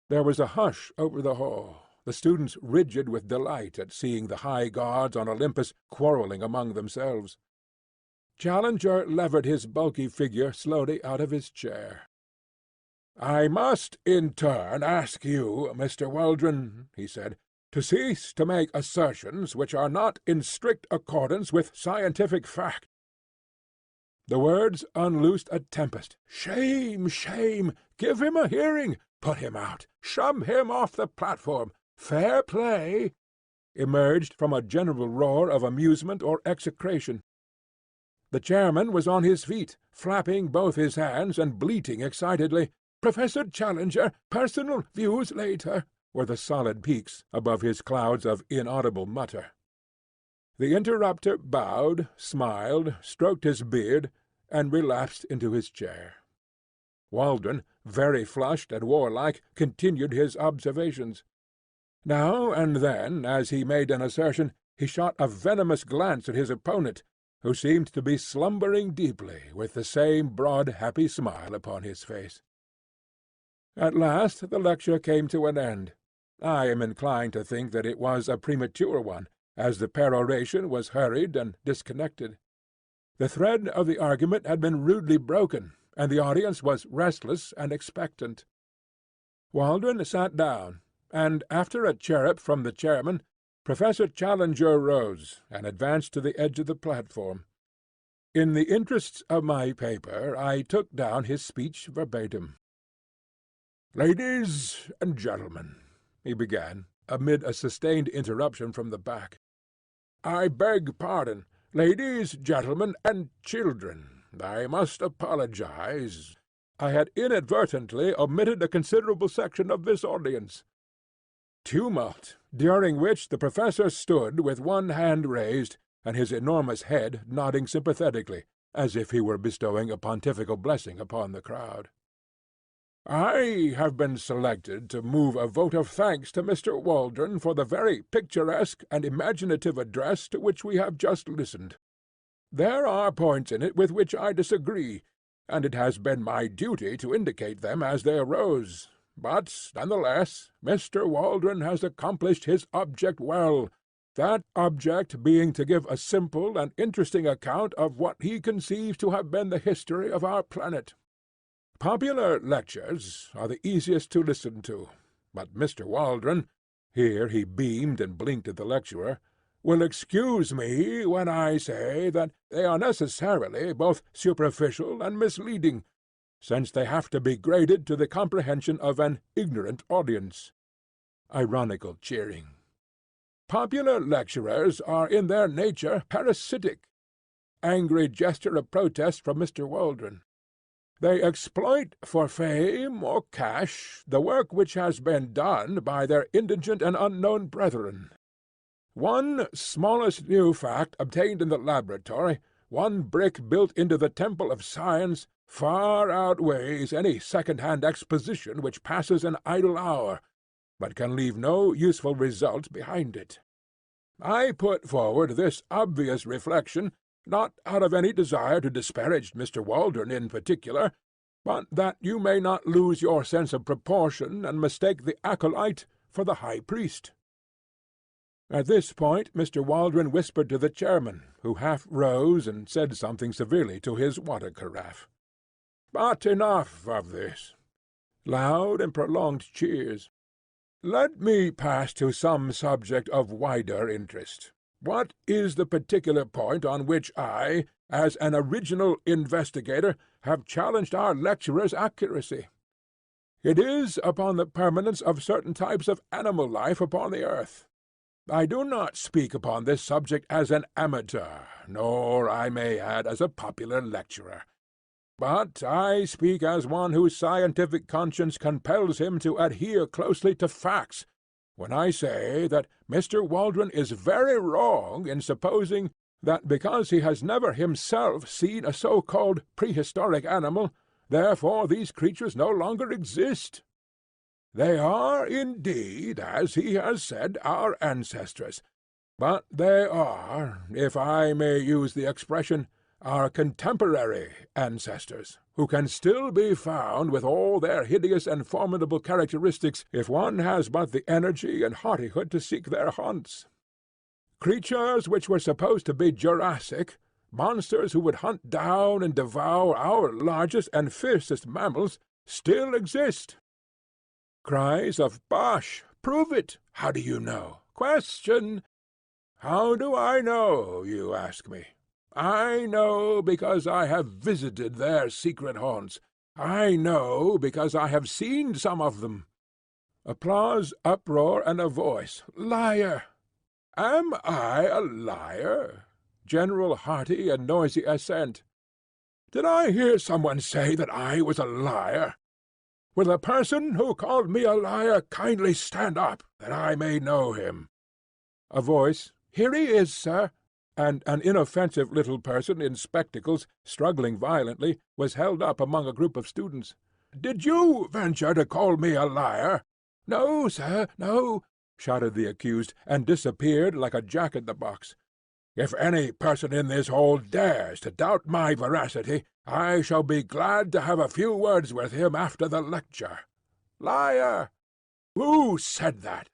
There was a hush over the hall, the students rigid with delight at seeing the high gods on Olympus quarrelling among themselves. Challenger levered his bulky figure slowly out of his chair. "I must in turn ask you, Mr. Waldron," he said, "to cease to make assertions which are not in strict accordance with scientific fact." The words unloosed a tempest. "Shame! Shame! Give him a hearing! Put him out! Shove him off the platform! Fair play!" emerged from a general roar of amusement or execration. The chairman was on his feet, flapping both his hands and bleating excitedly. "Professor Challenger, personal views later," were the solid peaks above his clouds of inaudible mutter. The interrupter bowed, smiled, stroked his beard, and relapsed into his chair. Waldron, very flushed and warlike, continued his observations. Now and then, as he made an assertion, he shot a venomous glance at his opponent, who seemed to be slumbering deeply, with the same broad, happy smile upon his face. At last the lecture came to an end. I am inclined to think that it was a premature one, as the peroration was hurried and disconnected. The thread of the argument had been rudely broken, and the audience was restless and expectant. Waldron sat down, and after a chirrup from the chairman, Professor Challenger rose and advanced to the edge of the platform. In the interests of my paper I took down his speech verbatim. "Ladies and gentlemen," he began, amid a sustained interruption from the back. "I beg pardon. Ladies, gentlemen, and children, I must apologize. I had inadvertently omitted a considerable section of this audience." Tumult, during which the professor stood with one hand raised, and his enormous head nodding sympathetically, as if he were bestowing a pontifical blessing upon the crowd. "I have been selected to move a vote of thanks to Mr. Waldron for the very picturesque and imaginative address to which we have just listened. There are points in it with which I disagree, and it has been my duty to indicate them as they arose. But, none the less, Mr. Waldron has accomplished his object well, that object being to give a simple and interesting account of what he conceives to have been the history of our planet. Popular lectures are the easiest to listen to, but Mr. Waldron," here he beamed and blinked at the lecturer, "will excuse me when I say that they are necessarily both superficial and misleading, since they have to be graded to the comprehension of an ignorant audience." Ironical cheering. "Popular lecturers are in their nature parasitic." Angry gesture of protest from Mr. Waldron. "They exploit for fame or cash the work which has been done by their indigent and unknown brethren. One smallest new fact obtained in the laboratory, one brick built into the temple of science, far outweighs any second-hand exposition which passes an idle hour, but can leave no useful result behind it. I put forward this obvious reflection, not out of any desire to disparage Mr. Waldron in particular, but that you may not lose your sense of proportion and mistake the acolyte for the high priest." At this point Mr. Waldron whispered to the chairman, who half rose and said something severely to his water-carafe. "But enough of this." Loud and prolonged cheers. "Let me pass to some subject of wider interest. What is the particular point on which I, as an original investigator, have challenged our lecturer's accuracy? It is upon the permanence of certain types of animal life upon the earth. I do not speak upon this subject as an amateur, nor, I may add, as a popular lecturer. But I speak as one whose scientific conscience compels him to adhere closely to facts, when I say that Mr. Waldron is very wrong in supposing that because he has never himself seen a so-called prehistoric animal, therefore these creatures no longer exist. They are indeed, as he has said, our ancestors, but they are, if I may use the expression, our contemporary ancestors, who can still be found with all their hideous and formidable characteristics if one has but the energy and hardihood to seek their haunts. Creatures which were supposed to be Jurassic, monsters who would hunt down and devour our largest and fiercest mammals, still exist. Cries of "Bosh! Prove it! How do you know?" Question! How do I know, you ask me? I know because I have visited their secret haunts. I know because I have seen some of them. Applause, uproar, and a voice. Liar! Am I a liar? General hearty and noisy assent. Did I hear someone say that I was a liar? Will the person who called me a liar kindly stand up, that I may know him? A voice. Here he is, sir. and an inoffensive little person in spectacles, struggling violently, was held up among a group of students. "Did you venture to call me a liar?" "No, sir, no," shouted the accused, and disappeared like a jack-in-the-box. "If any person in this hall dares to doubt my veracity, I shall be glad to have a few words with him after the lecture." "Liar! Who said that?"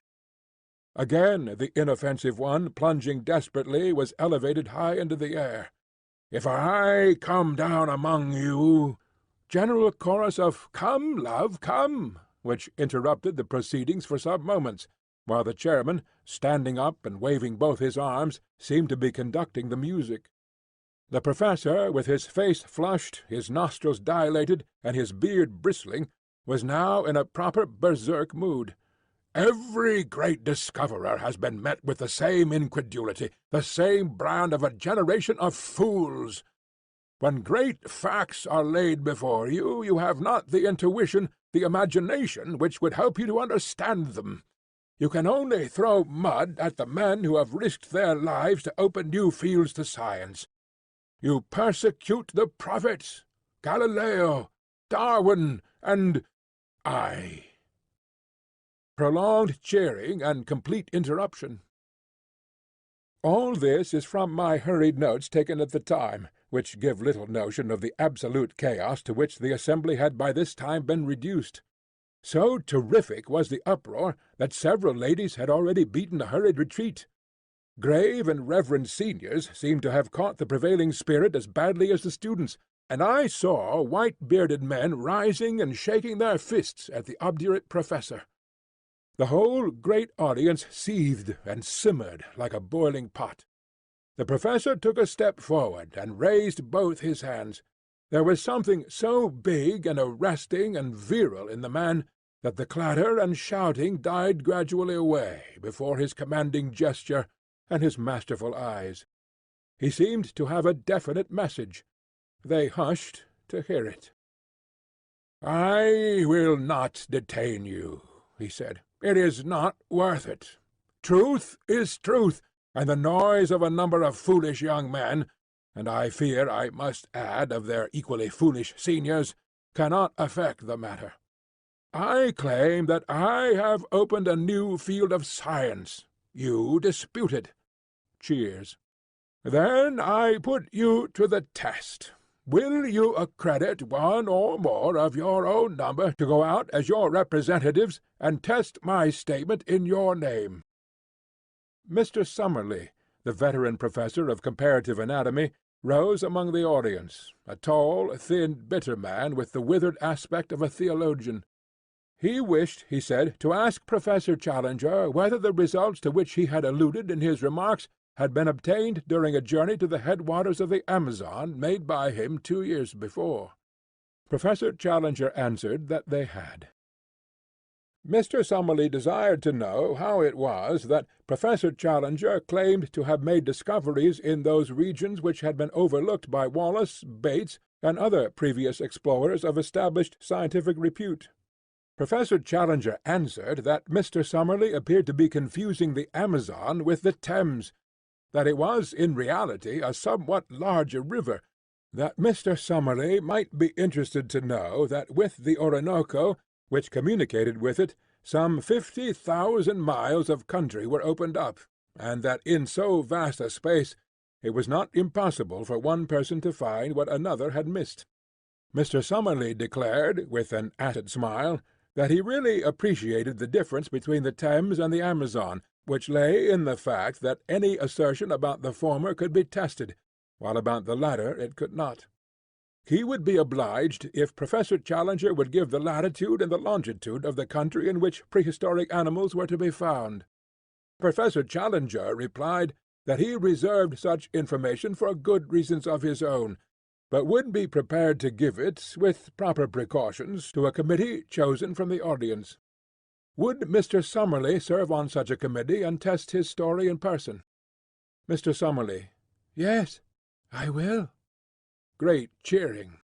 Again the inoffensive one, plunging desperately, was elevated high into the air. "If I come down among you—" General chorus of "Come, love, come," which interrupted the proceedings for some moments, while the chairman, standing up and waving both his arms, seemed to be conducting the music. The professor, with his face flushed, his nostrils dilated, and his beard bristling, was now in a proper berserk mood. "Every great discoverer has been met with the same incredulity, the same brand of a generation of fools. When great facts are laid before you, you have not the intuition, the imagination which would help you to understand them. You can only throw mud at the men who have risked their lives to open new fields to science. You persecute the prophets, Galileo, Darwin, and I." Prolonged cheering and complete interruption. All this is from my hurried notes taken at the time, which give little notion of the absolute chaos to which the assembly had by this time been reduced. So terrific was the uproar that several ladies had already beaten a hurried retreat. Grave and reverend seniors seemed to have caught the prevailing spirit as badly as the students, and I saw white-bearded men rising and shaking their fists at the obdurate professor. The whole great audience seethed and simmered like a boiling pot. The professor took a step forward and raised both his hands. There was something so big and arresting and virile in the man that the clatter and shouting died gradually away before his commanding gesture and his masterful eyes. He seemed to have a definite message. They hushed to hear it. "I will not detain you," he said. "It is not worth it. Truth is truth, and the noise of a number of foolish young men, and I fear I must add of their equally foolish seniors, cannot affect the matter. I claim that I have opened a new field of science. You dispute it." Cheers. "Then I put you to the test. Will you accredit one or more of your own number to go out as your representatives and test my statement in your name?" Mr. Summerlee, the veteran professor of comparative anatomy, rose among the audience, a tall, thin, bitter man with the withered aspect of a theologian. He wished, he said, to ask Professor Challenger whether the results to which he had alluded in his remarks had been obtained during a journey to the headwaters of the Amazon made by him 2 years before. Professor Challenger answered that they had. Mr. Summerlee desired to know how it was that Professor Challenger claimed to have made discoveries in those regions which had been overlooked by Wallace, Bates, and other previous explorers of established scientific repute. Professor Challenger answered that Mr. Summerlee appeared to be confusing the Amazon with the Thames, that it was in reality a somewhat larger river, that Mr. Summerlee might be interested to know that with the Orinoco, which communicated with it, some 50,000 miles of country were opened up, and that in so vast a space it was not impossible for one person to find what another had missed. Mr. Summerlee declared, with an acid smile, that he really appreciated the difference between the Thames and the Amazon, which lay in the fact that any assertion about the former could be tested, while about the latter it could not. He would be obliged if Professor Challenger would give the latitude and the longitude of the country in which prehistoric animals were to be found. Professor Challenger replied that he reserved such information for good reasons of his own, but would be prepared to give it, with proper precautions, to a committee chosen from the audience. Would Mr. Summerlee serve on such a committee and test his story in person? Mr. Summerlee: "Yes, I will." Great cheering.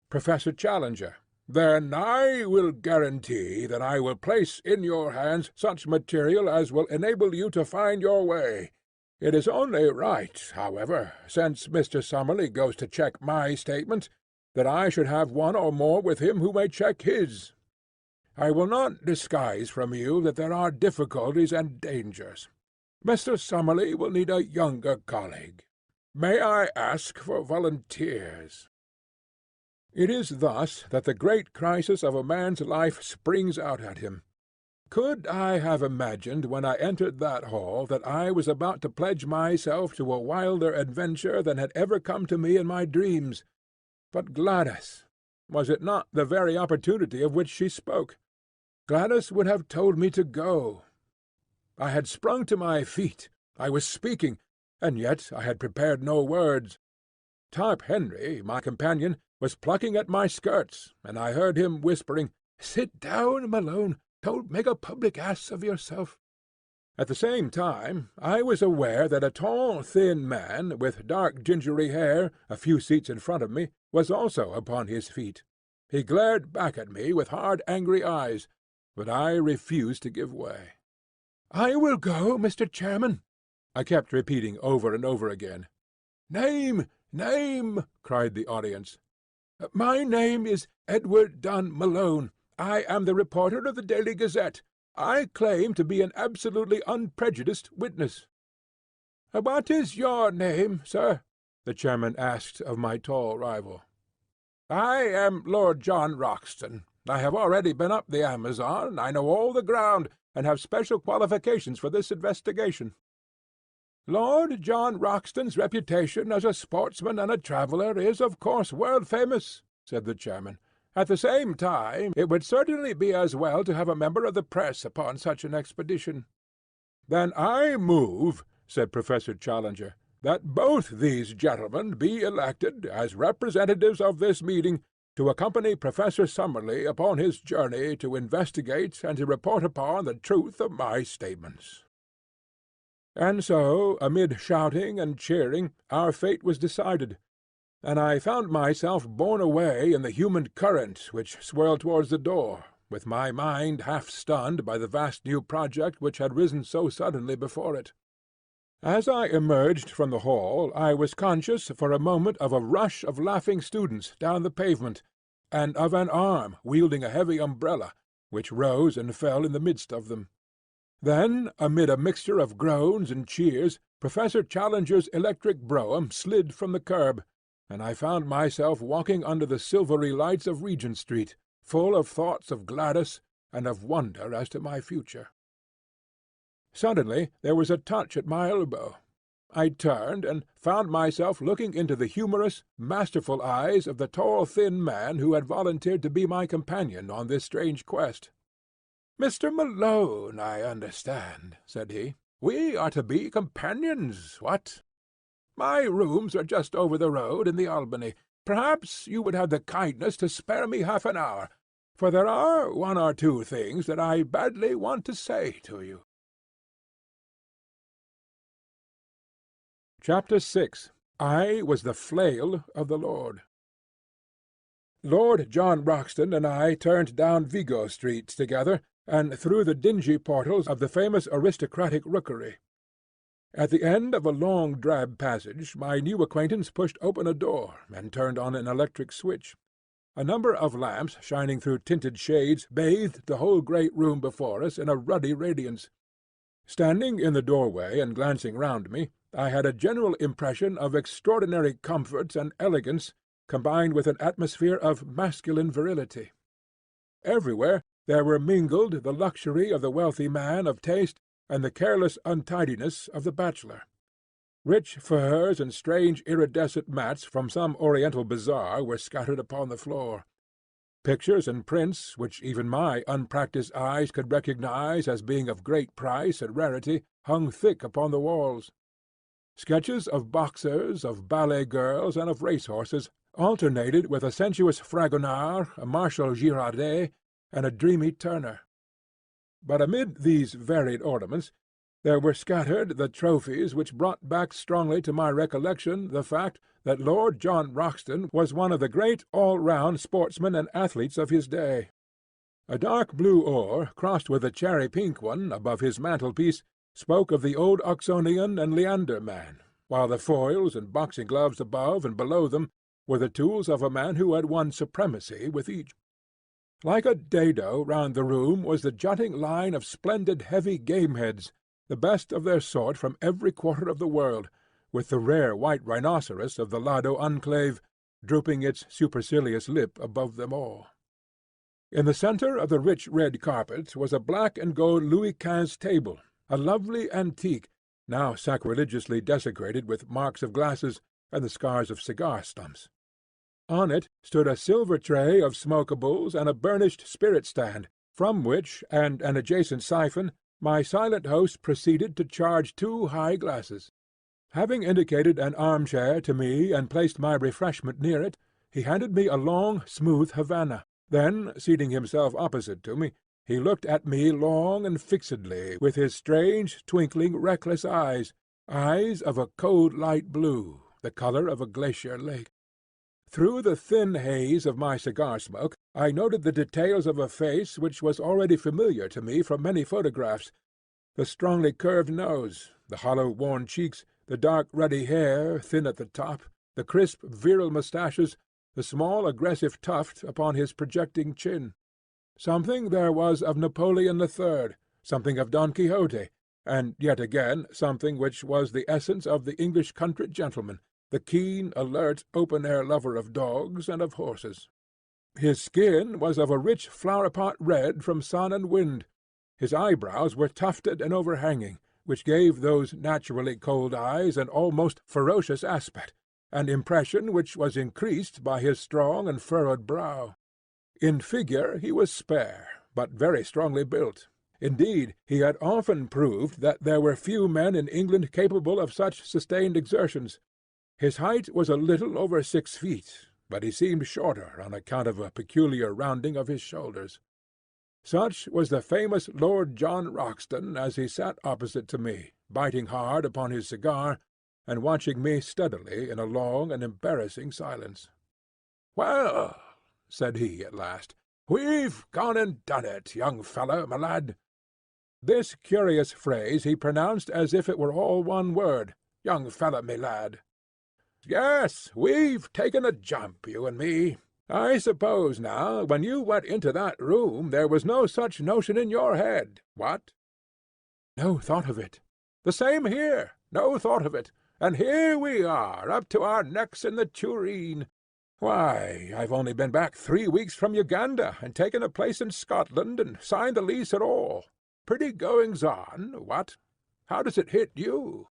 Professor Challenger: "Then I will guarantee that I will place in your hands such material as will enable you to find your way. It is only right, however, since Mr. Summerlee goes to check my statement, that I should have one or more with him who may check his. I will not disguise from you that there are difficulties and dangers. Mr. Summerlee will need a younger colleague. May I ask for volunteers?" It is thus that the great crisis of a man's life springs out at him. Could I have imagined when I entered that hall that I was about to pledge myself to a wilder adventure than had ever come to me in my dreams? But Gladys, was it not the very opportunity of which she spoke? Gladys would have told me to go. I had sprung to my feet, I was speaking, and yet I had prepared no words. Tarp Henry, my companion, was plucking at my skirts, and I heard him whispering, "Sit down, Malone. Don't make a public ass of yourself." At the same time I was aware that a tall, thin man, with dark gingery hair, a few seats in front of me, was also upon his feet. He glared back at me with hard, angry eyes, but I refused to give way. "I will go, Mr. Chairman," I kept repeating over and over again. "Name, name!" cried the audience. "My name is Edward Dunn Malone. I am the reporter of the Daily Gazette. I claim to be an absolutely unprejudiced witness." "What is your name, sir?" the chairman asked of my tall rival. "I am Lord John Roxton. I have already been up the Amazon. I know all the ground, and have special qualifications for this investigation." "Lord John Roxton's reputation as a sportsman and a traveller is, of course, world-famous," said the chairman. "At the same time, it would certainly be as well to have a member of the press upon such an expedition." "Then I move," said Professor Challenger, "that both these gentlemen be elected, as representatives of this meeting, to accompany Professor Summerlee upon his journey to investigate and to report upon the truth of my statements." And so, amid shouting and cheering, our fate was decided, and I found myself borne away in the human current which swirled towards the door, with my mind half stunned by the vast new project which had risen so suddenly before it. As I emerged from the hall, I was conscious for a moment of a rush of laughing students down the pavement, and of an arm wielding a heavy umbrella, which rose and fell in the midst of them. Then, amid a mixture of groans and cheers, Professor Challenger's electric brougham slid from the curb, and I found myself walking under the silvery lights of Regent Street, full of thoughts of Gladys and of wonder as to my future. Suddenly there was a touch at my elbow. I turned, and found myself looking into the humorous, masterful eyes of the tall, thin man who had volunteered to be my companion on this strange quest. "Mr. Malone, I understand," said he. "We are to be companions, what? My rooms are just over the road in the Albany. Perhaps you would have the kindness to spare me half an hour, for there are one or two things that I badly want to say to you." Chapter 6. I was the flail of the Lord. Lord John Roxton and I turned down Vigo Street together, and through the dingy portals of the famous aristocratic rookery. At the end of a long drab passage my new acquaintance pushed open a door and turned on an electric switch. A number of lamps shining through tinted shades bathed the whole great room before us in a ruddy radiance. Standing in the doorway and glancing round me, I had a general impression of extraordinary comfort and elegance combined with an atmosphere of masculine virility. Everywhere there were mingled the luxury of the wealthy man of taste and the careless untidiness of the bachelor. Rich furs and strange iridescent mats from some oriental bazaar were scattered upon the floor. Pictures and prints, which even my unpractised eyes could recognize as being of great price and rarity, hung thick upon the walls. Sketches of boxers, of ballet-girls, and of race-horses alternated with a sensuous Fragonard, a Marshal Girardet, and a dreamy Turner. But amid these varied ornaments there were scattered the trophies which brought back strongly to my recollection the fact that Lord John Roxton was one of the great all-round sportsmen and athletes of his day. A dark blue oar, crossed with a cherry-pink one, above his mantelpiece, spoke of the old Oxonian and Leander man, while the foils and boxing gloves above and below them were the tools of a man who had won supremacy with each. Like a dado round the room was the jutting line of splendid heavy game-heads, the best of their sort from every quarter of the world, with the rare white rhinoceros of the Lado enclave drooping its supercilious lip above them all. In the centre of the rich red carpet was a black and gold Louis XV table, a lovely antique, now sacrilegiously desecrated with marks of glasses and the scars of cigar stumps. On it stood a silver tray of smokables and a burnished spirit-stand, from which and an adjacent siphon my silent host proceeded to charge 2 high glasses. Having indicated an arm-chair to me and placed my refreshment near it, he handed me a long, smooth Havana. Then, seating himself opposite to me, he looked at me long and fixedly with his strange, twinkling, reckless eyes of a cold light blue, the colour of a glacier lake. Through the thin haze of my cigar-smoke I noted the details of a face which was already familiar to me from many photographs: the strongly curved nose, the hollow worn cheeks, the dark ruddy hair, thin at the top, the crisp virile moustaches, the small aggressive tuft upon his projecting chin. Something there was of Napoleon III, something of Don Quixote, and yet again something which was the essence of the English country gentleman, the keen, alert, open-air lover of dogs and of horses. His skin was of a rich flower-pot red from sun and wind. His eyebrows were tufted and overhanging, which gave those naturally cold eyes an almost ferocious aspect, an impression which was increased by his strong and furrowed brow. In figure he was spare, but very strongly built. Indeed, he had often proved that there were few men in England capable of such sustained exertions. His height was a little over 6 feet, but he seemed shorter on account of a peculiar rounding of his shoulders. Such was the famous Lord John Roxton as he sat opposite to me, biting hard upon his cigar, and watching me steadily in a long and embarrassing silence. "Well," said he at last, "we've gone and done it, young fellow, my lad." This curious phrase he pronounced as if it were all one word, "young fellow, me lad." "Yes, we've taken a jump, you and me. I suppose, now, when you went into that room there was no such notion in your head, what?" "No thought of it." "The same here. No thought of it. And here we are, up to our necks in the tureen. Why, I've only been back 3 weeks from Uganda, and taken a place in Scotland, and signed the lease at all. Pretty goings-on, what? How does it hit you?"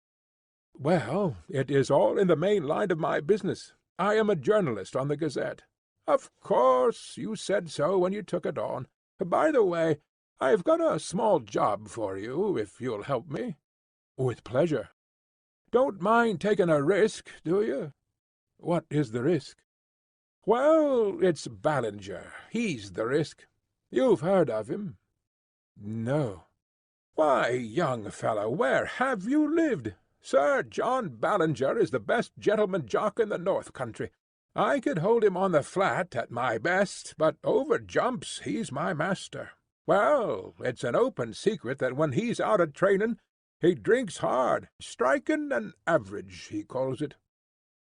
"Well, it is all in the main line of my business. I am a journalist on the Gazette." "Of course, you said so when you took it on. By the way, I've got a small job for you, if you'll help me." "With pleasure." "Don't mind taking a risk, do you?" "What is the risk?" "Well, it's Ballinger. He's the risk. You've heard of him?" "No." "Why, young fellow, where have you lived? Sir John Ballinger is the best gentleman jock in the North Country. I could hold him on the flat at my best, but over jumps he's my master. Well, it's an open secret that when he's out of training he drinks hard, striking and average, he calls it.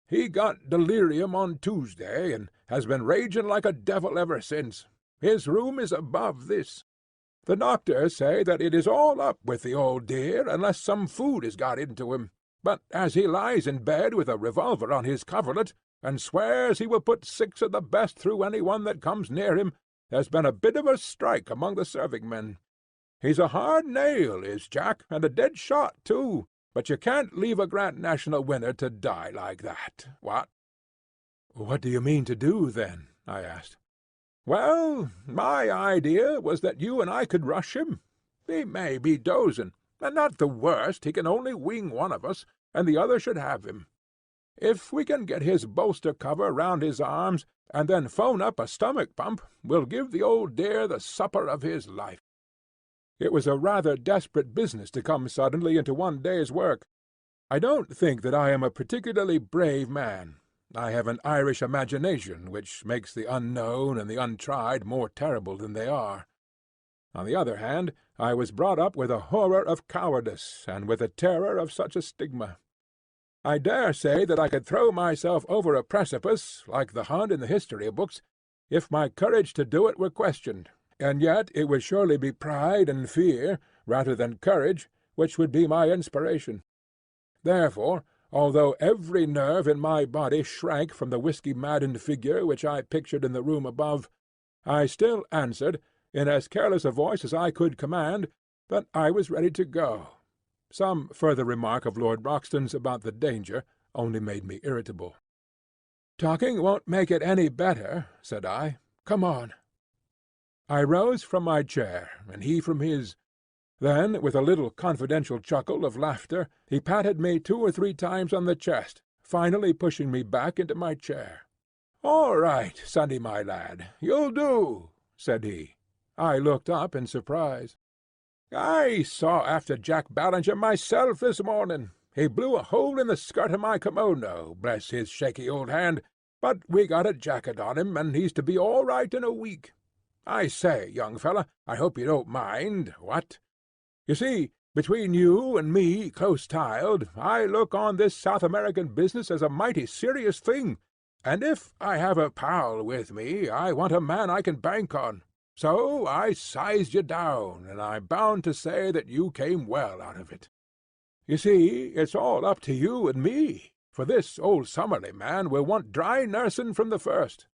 He got delirium on Tuesday, and has been raging like a devil ever since. His room is above this. The doctors say that it is all up with the old dear, unless some food has got into him. But as he lies in bed with a revolver on his coverlet, and swears he will put 6 of the best through any one that comes near him, there's been a bit of a strike among the serving-men. He's a hard nail, is Jack, and a dead shot, too. But you can't leave a Grand National winner to die like that, what?" "What do you mean to do, then?" I asked. "Well, my idea was that you and I could rush him. He may be dozing, and not the worst. He can only wing one of us, and the other should have him. If we can get his bolster cover round his arms, and then phone up a stomach pump, we'll give the old dear the supper of his life." It was a rather desperate business to come suddenly into one day's work. I don't think that I am a particularly brave man. I have an Irish imagination which makes the unknown and the untried more terrible than they are. On the other hand, I was brought up with a horror of cowardice, and with a terror of such a stigma. I dare say that I could throw myself over a precipice, like the Hun in the history books, if my courage to do it were questioned, and yet it would surely be pride and fear, rather than courage, which would be my inspiration. Therefore, although every nerve in my body shrank from the whiskey-maddened figure which I pictured in the room above, I still answered, in as careless a voice as I could command, that I was ready to go. Some further remark of Lord Roxton's about the danger only made me irritable. "Talking won't make it any better," said I. "Come on." I rose from my chair, and he from his. Then, with a little confidential chuckle of laughter, he patted me 2 or 3 times on the chest, finally pushing me back into my chair. "All right, sonny my lad, you'll do," said he. I looked up in surprise. "I saw after Jack Ballinger myself this morning. He blew a hole in the skirt of my kimono, bless his shaky old hand, but we got a jacket on him, and he's to be all right in a week. I say, young fella, I hope you don't mind, what? You see, between you and me, close-tiled, I look on this South American business as a mighty serious thing, and if I have a pal with me, I want a man I can bank on. So I sized you down, and I'm bound to say that you came well out of it. You see, it's all up to you and me, for this old Summerlee man will want dry nursing from the first.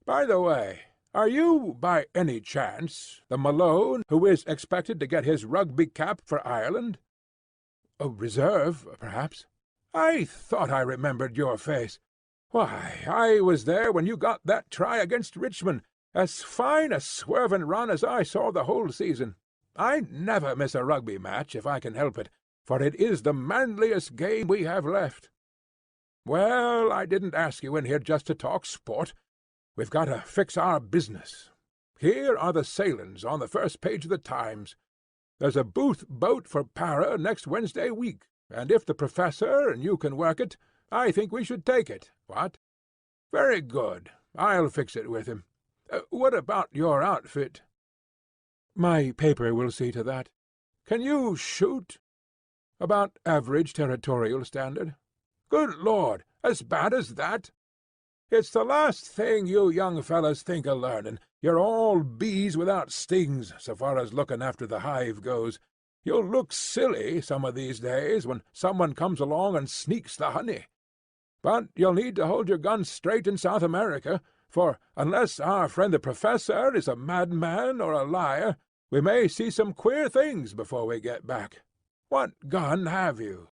By the way, are you, by any chance, the Malone who is expected to get his rugby cap for Ireland?" "A reserve, perhaps." "I thought I remembered your face. Why, I was there when you got that try against Richmond. As fine a swerving run as I saw the whole season. I never miss a rugby match if I can help it, for it is the manliest game we have left. Well, I didn't ask you in here just to talk sport. We've got to fix our business. Here are the sailings on the first page of the Times. There's a Booth boat for Para next Wednesday week, and if the Professor and you can work it, I think we should take it. What? Very good. I'll fix it with him. What about your outfit?" "My paper will see to that." "Can you shoot?" "About average territorial standard." "Good Lord! As bad as that?" "It's the last thing you young fellows think of learning. You're all bees without stings, so far as looking after the hive goes. You'll look silly some of these days when someone comes along and sneaks the honey. But you'll need to hold your guns straight in South America, for unless our friend the Professor is a madman or a liar, we may see some queer things before we get back. What gun have you?"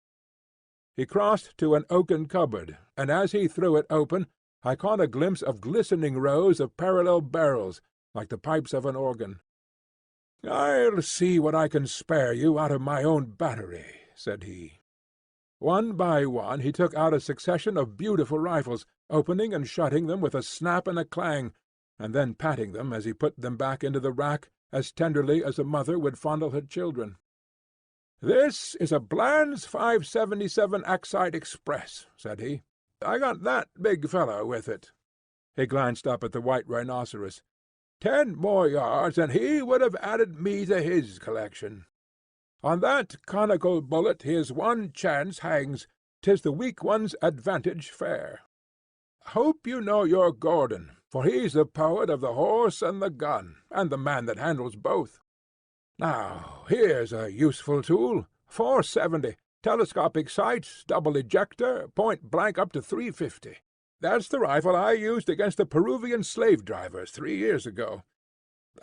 He crossed to an oaken cupboard, and as he threw it open, I caught a glimpse of glistening rows of parallel barrels, like the pipes of an organ. "I'll see what I can spare you out of my own battery," said he. One by one he took out a succession of beautiful rifles, opening and shutting them with a snap and a clang, and then patting them as he put them back into the rack as tenderly as a mother would fondle her children. "This is a Bland's 577 Axide Express," said he. "I got that big fellow with it." He glanced up at the white rhinoceros. 10 more yards, and he would have added me to his collection. On that conical bullet his one chance hangs. 'Tis the weak one's advantage fair. Hope you know your Gordon, for he's the poet of the horse and the gun, and the man that handles both. Now, here's a useful tool. 470, telescopic sight, double ejector, point blank up to 350. That's the rifle I used against the Peruvian slave-drivers 3 years ago.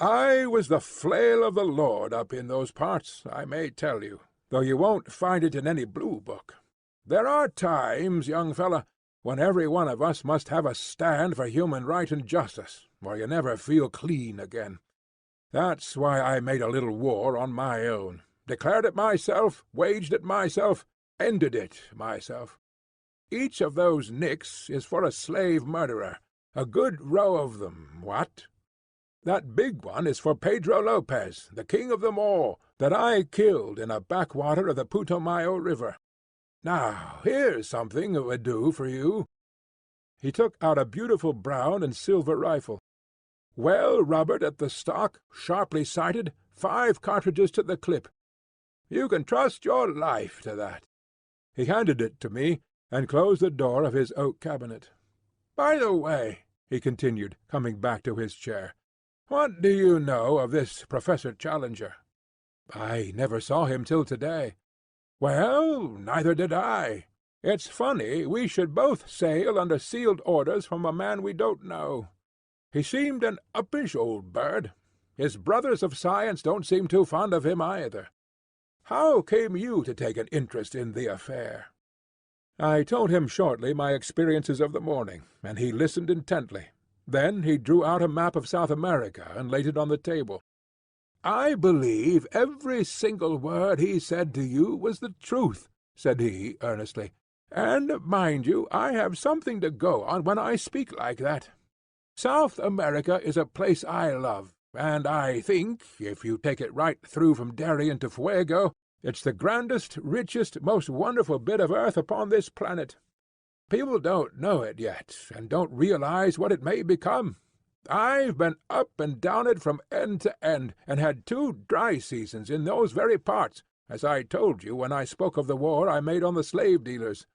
I was the flail of the Lord up in those parts, I may tell you, though you won't find it in any blue book. There are times, young fellow, when every one of us must have a stand for human right and justice, or you never feel clean again. That's why I made a little war on my own, declared it myself, waged it myself, ended it myself. Each of those nicks is for a slave murderer, a good row of them, what? That big one is for Pedro Lopez, the king of them all, that I killed in a backwater of the Putumayo River. Now, here's something that would do for you." He took out a beautiful brown and silver rifle. Well rubbered at the stock, sharply sighted, 5 cartridges to the clip. You can trust your life to that." He handed it to me, and closed the door of his oak cabinet. "By the way," he continued, coming back to his chair, "what do you know of this Professor Challenger?" "I never saw him till to-day." "Well, neither did I. It's funny we should both sail under sealed orders from a man we don't know. He seemed an uppish old bird. His brothers of science don't seem too fond of him either. How came you to take an interest in the affair?" I told him shortly my experiences of the morning, and he listened intently. Then he drew out a map of South America and laid it on the table. "I believe every single word he said to you was the truth," said he, earnestly. "And, mind you, I have something to go on when I speak like that. South America is a place I love, and I think, if you take it right through from Darien to Fuego, it's the grandest, richest, most wonderful bit of earth upon this planet. People don't know it yet, and don't realize what it may become. I've been up and down it from end to end, and had 2 dry seasons in those very parts, as I told you when I spoke of the war I made on the slave-dealers.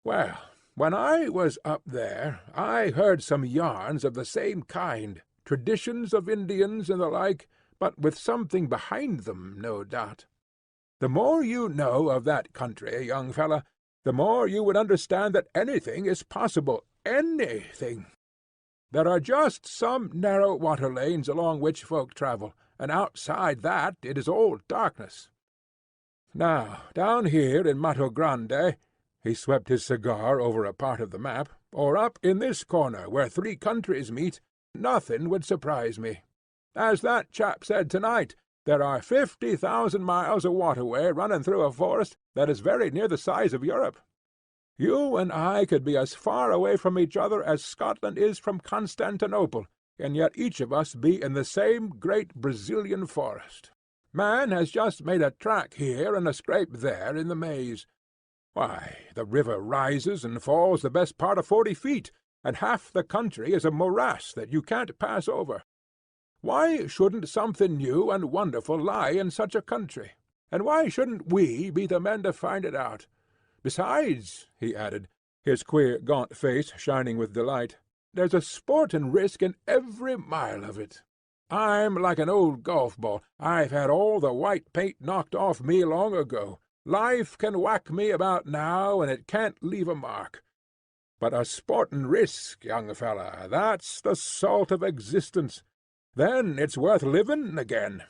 Well, when I was up there, I heard some yarns of the same kind, traditions of Indians and the like, but with something behind them, no doubt. The more you know of that country, young fellow, the more you would understand that anything is possible, anything. There are just some narrow water lanes along which folk travel, and outside that it is all darkness. Now, down here in Mato Grande," he swept his cigar over a part of the map, "or up in this corner where 3 countries meet, nothing would surprise me. As that chap said tonight, there are 50,000 miles of waterway running through a forest that is very near the size of Europe. You and I could be as far away from each other as Scotland is from Constantinople, and yet each of us be in the same great Brazilian forest. Man has just made a track here and a scrape there in the maze. Why, the river rises and falls the best part of 40 feet, and half the country is a morass that you can't pass over. Why shouldn't something new and wonderful lie in such a country? And why shouldn't we be the men to find it out? Besides," he added, his queer gaunt face shining with delight, "there's a sport and risk in every mile of it. I'm like an old golf ball. I've had all the white paint knocked off me long ago. Life can whack me about now, and it can't leave a mark. But a sportin' risk, young feller, that's the salt of existence. Then it's worth livin' again.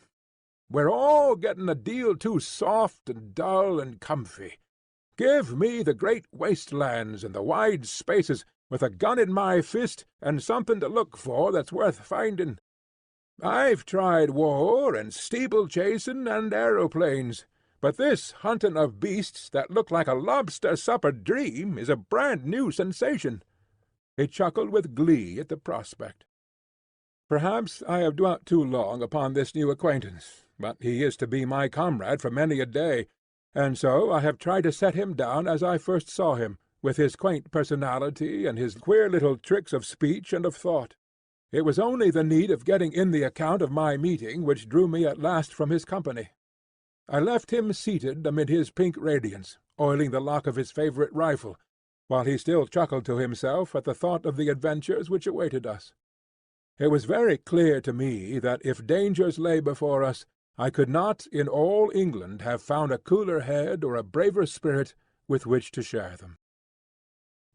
We're all getting a deal too soft and dull and comfy. Give me the great wastelands and the wide spaces, with a gun in my fist and something to look for that's worth finding. I've tried war and steeple-chasing and aeroplanes, but this hunting of beasts that look like a lobster-supper dream is a brand-new sensation." He chuckled with glee at the prospect. "Perhaps I have dwelt too long upon this new acquaintance, but he is to be my comrade for many a day, and so I have tried to set him down as I first saw him, with his quaint personality and his queer little tricks of speech and of thought. It was only the need of getting in the account of my meeting which drew me at last from his company. I left him seated amid his pink radiance, oiling the lock of his favourite rifle, while he still chuckled to himself at the thought of the adventures which awaited us. It was very clear to me that if dangers lay before us, I could not in all England have found a cooler head or a braver spirit with which to share them.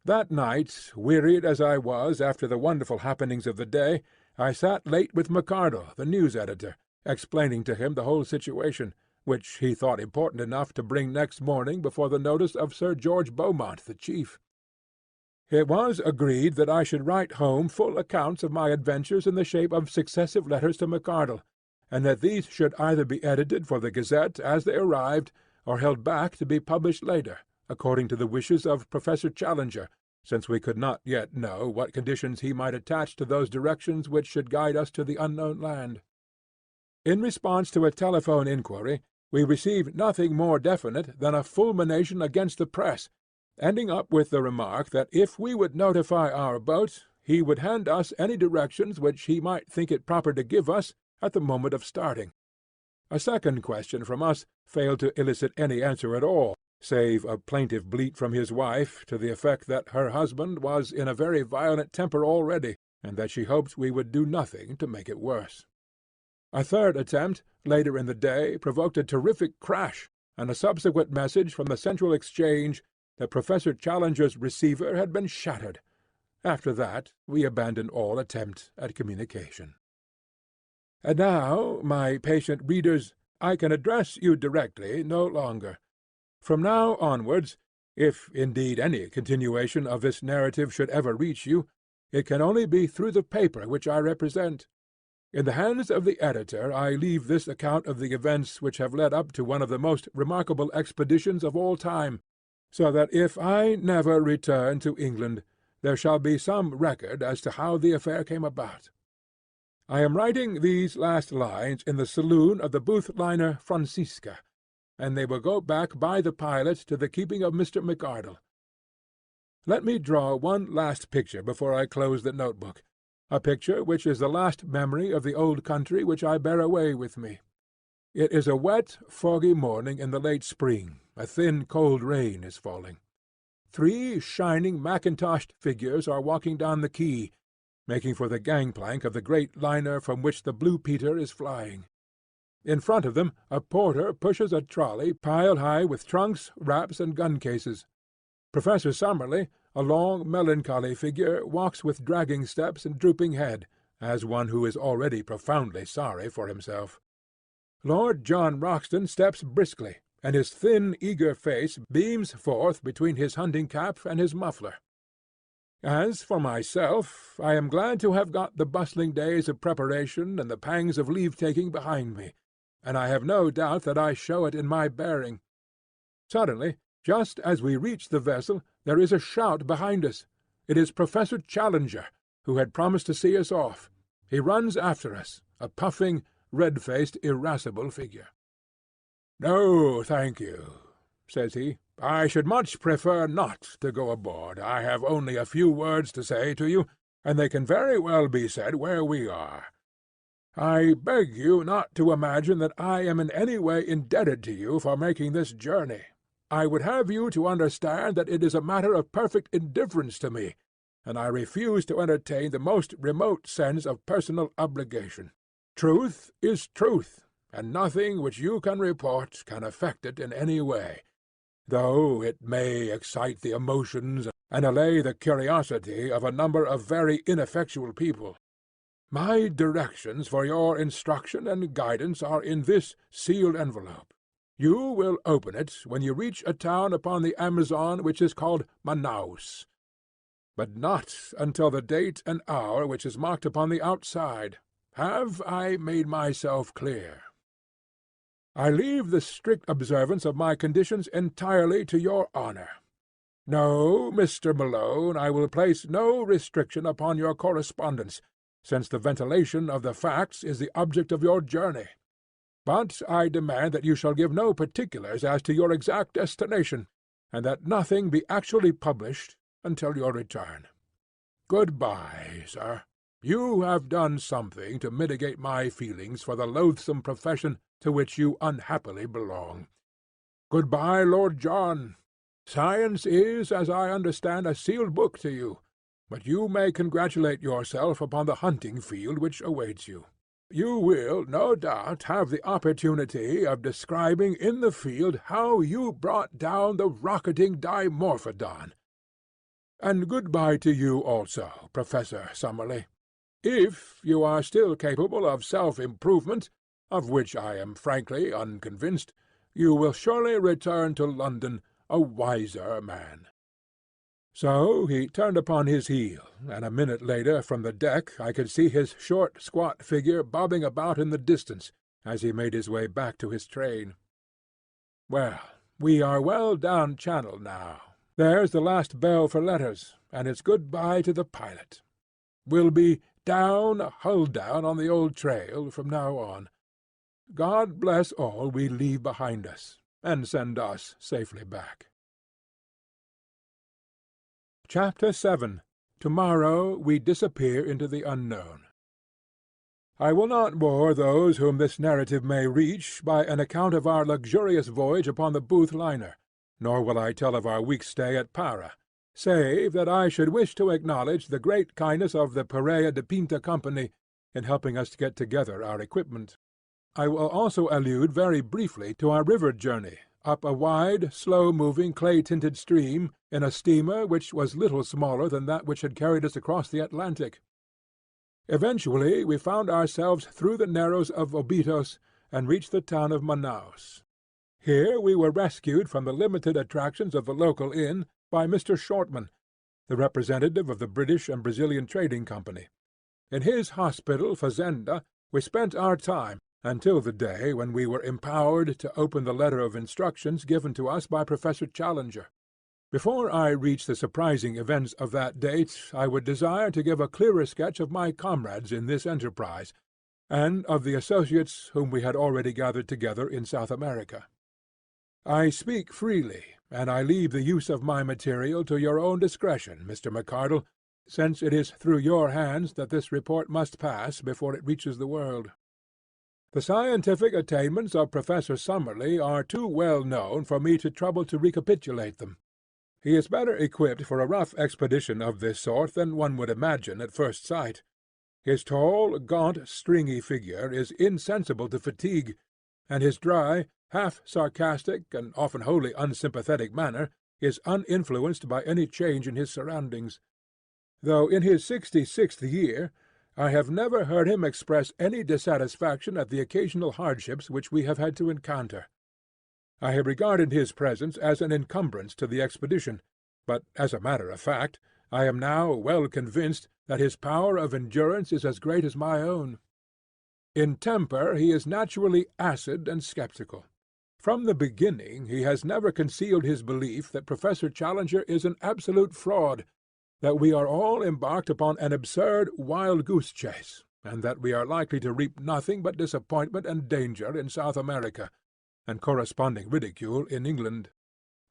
That night, wearied as I was after the wonderful happenings of the day, I sat late with McArdle, the news editor, explaining to him the whole situation, which he thought important enough to bring next morning before the notice of Sir George Beaumont, the chief. It was agreed that I should write home full accounts of my adventures in the shape of successive letters to McArdle, and that these should either be edited for the Gazette as they arrived, or held back to be published later, according to the wishes of Professor Challenger, since we could not yet know what conditions he might attach to those directions which should guide us to the unknown land. In response to a telephone inquiry, we received nothing more definite than a fulmination against the press, ending up with the remark that if we would notify our boat, he would hand us any directions which he might think it proper to give us at the moment of starting. A second question from us failed to elicit any answer at all, save a plaintive bleat from his wife, to the effect that her husband was in a very violent temper already, and that she hoped we would do nothing to make it worse. A third attempt, later in the day, provoked a terrific crash, and a subsequent message from the Central Exchange that Professor Challenger's receiver had been shattered. After that we abandoned all attempt at communication. And now, my patient readers, I can address you directly no longer. From now onwards, if indeed any continuation of this narrative should ever reach you, it can only be through the paper which I represent. In the hands of the editor I leave this account of the events which have led up to one of the most remarkable expeditions of all time, so that if I never return to England, there shall be some record as to how the affair came about. I am writing these last lines in the saloon of the Booth liner Francisca, and they will go back by the pilot to the keeping of Mr. McArdle. Let me draw one last picture before I close the notebook, a picture which is the last memory of the old country which I bear away with me. It is a wet, foggy morning in the late spring. A thin, cold rain is falling. 3 shining mackintoshed figures are walking down the quay, making for the gangplank of the great liner from which the Blue Peter is flying. In front of them a porter pushes a trolley piled high with trunks, wraps, and gun-cases. Professor Summerlee, a long, melancholy figure, walks with dragging steps and drooping head, as one who is already profoundly sorry for himself. Lord John Roxton steps briskly, and his thin, eager face beams forth between his hunting-cap and his muffler. As for myself, I am glad to have got the bustling days of preparation and the pangs of leave-taking behind me, and I have no doubt that I show it in my bearing. Suddenly, just as we reach the vessel, there is a shout behind us. It is Professor Challenger, who had promised to see us off. He runs after us, a puffing, red-faced, irascible figure. "No, thank you," says he. "I should much prefer not to go aboard. I have only a few words to say to you, and they can very well be said where we are. I beg you not to imagine that I am in any way indebted to you for making this journey. I would have you to understand that it is a matter of perfect indifference to me, and I refuse to entertain the most remote sense of personal obligation. Truth is truth, and nothing which you can report can affect it in any way, though it may excite the emotions and allay the curiosity of a number of very ineffectual people. My directions for your instruction and guidance are in this sealed envelope. You will open it when you reach a town upon the Amazon which is called Manaus, but not until the date and hour which is marked upon the outside. Have I made myself clear? I leave the strict observance of my conditions entirely to your honour. No, Mr. Malone, I will place no restriction upon your correspondence, since the ventilation of the facts is the object of your journey. But I demand that you shall give no particulars as to your exact destination, and that nothing be actually published until your return. Good-bye, sir. You have done something to mitigate my feelings for the loathsome profession to which you unhappily belong. Good-bye, Lord John. Science is, as I understand, a sealed book to you, but you may congratulate yourself upon the hunting field which awaits you. You will, no doubt, have the opportunity of describing in the field how you brought down the rocketing Dimorphodon. And good-bye to you also, Professor Summerlee. If you are still capable of self-improvement, of which I am frankly unconvinced, you will surely return to London a wiser man." So he turned upon his heel, and a minute later from the deck I could see his short, squat figure bobbing about in the distance as he made his way back to his train. Well, we are well down channel now. There's the last bell for letters, and it's good-bye to the pilot. We'll be down, hull down on the old trail from now on. God bless all we leave behind us, and send us safely back. Chapter 7. Tomorrow we disappear into the unknown. I will not bore those whom this narrative may reach by an account of our luxurious voyage upon the Booth liner, nor will I tell of our week's stay at Para, save that I should wish to acknowledge the great kindness of the Perea de Pinta Company in helping us to get together our equipment. I will also allude very briefly to our river journey, up a wide, slow-moving, clay-tinted stream, in a steamer which was little smaller than that which had carried us across the Atlantic. Eventually we found ourselves through the narrows of Obitos and reached the town of Manaus. Here we were rescued from the limited attractions of the local inn by Mr. Shortman, the representative of the British and Brazilian Trading Company. In his hospital fazenda we spent our time until the day when we were empowered to open the letter of instructions given to us by Professor Challenger. Before I reach the surprising events of that date, I would desire to give a clearer sketch of my comrades in this enterprise, and of the associates whom we had already gathered together in South America. I speak freely, and I leave the use of my material to your own discretion, Mr. McArdle, since it is through your hands that this report must pass before it reaches the world. The scientific attainments of Professor Summerlee are too well known for me to trouble to recapitulate them. He is better equipped for a rough expedition of this sort than one would imagine at first sight. His tall, gaunt, stringy figure is insensible to fatigue, and his dry, half-sarcastic, and often wholly unsympathetic manner is uninfluenced by any change in his surroundings. Though in his 66th year, I have never heard him express any dissatisfaction at the occasional hardships which we have had to encounter. I have regarded his presence as an encumbrance to the expedition, but, as a matter of fact, I am now well convinced that his power of endurance is as great as my own. In temper he is naturally acid and sceptical. From the beginning he has never concealed his belief that Professor Challenger is an absolute fraud, that we are all embarked upon an absurd wild-goose chase, and that we are likely to reap nothing but disappointment and danger in South America, and corresponding ridicule in England.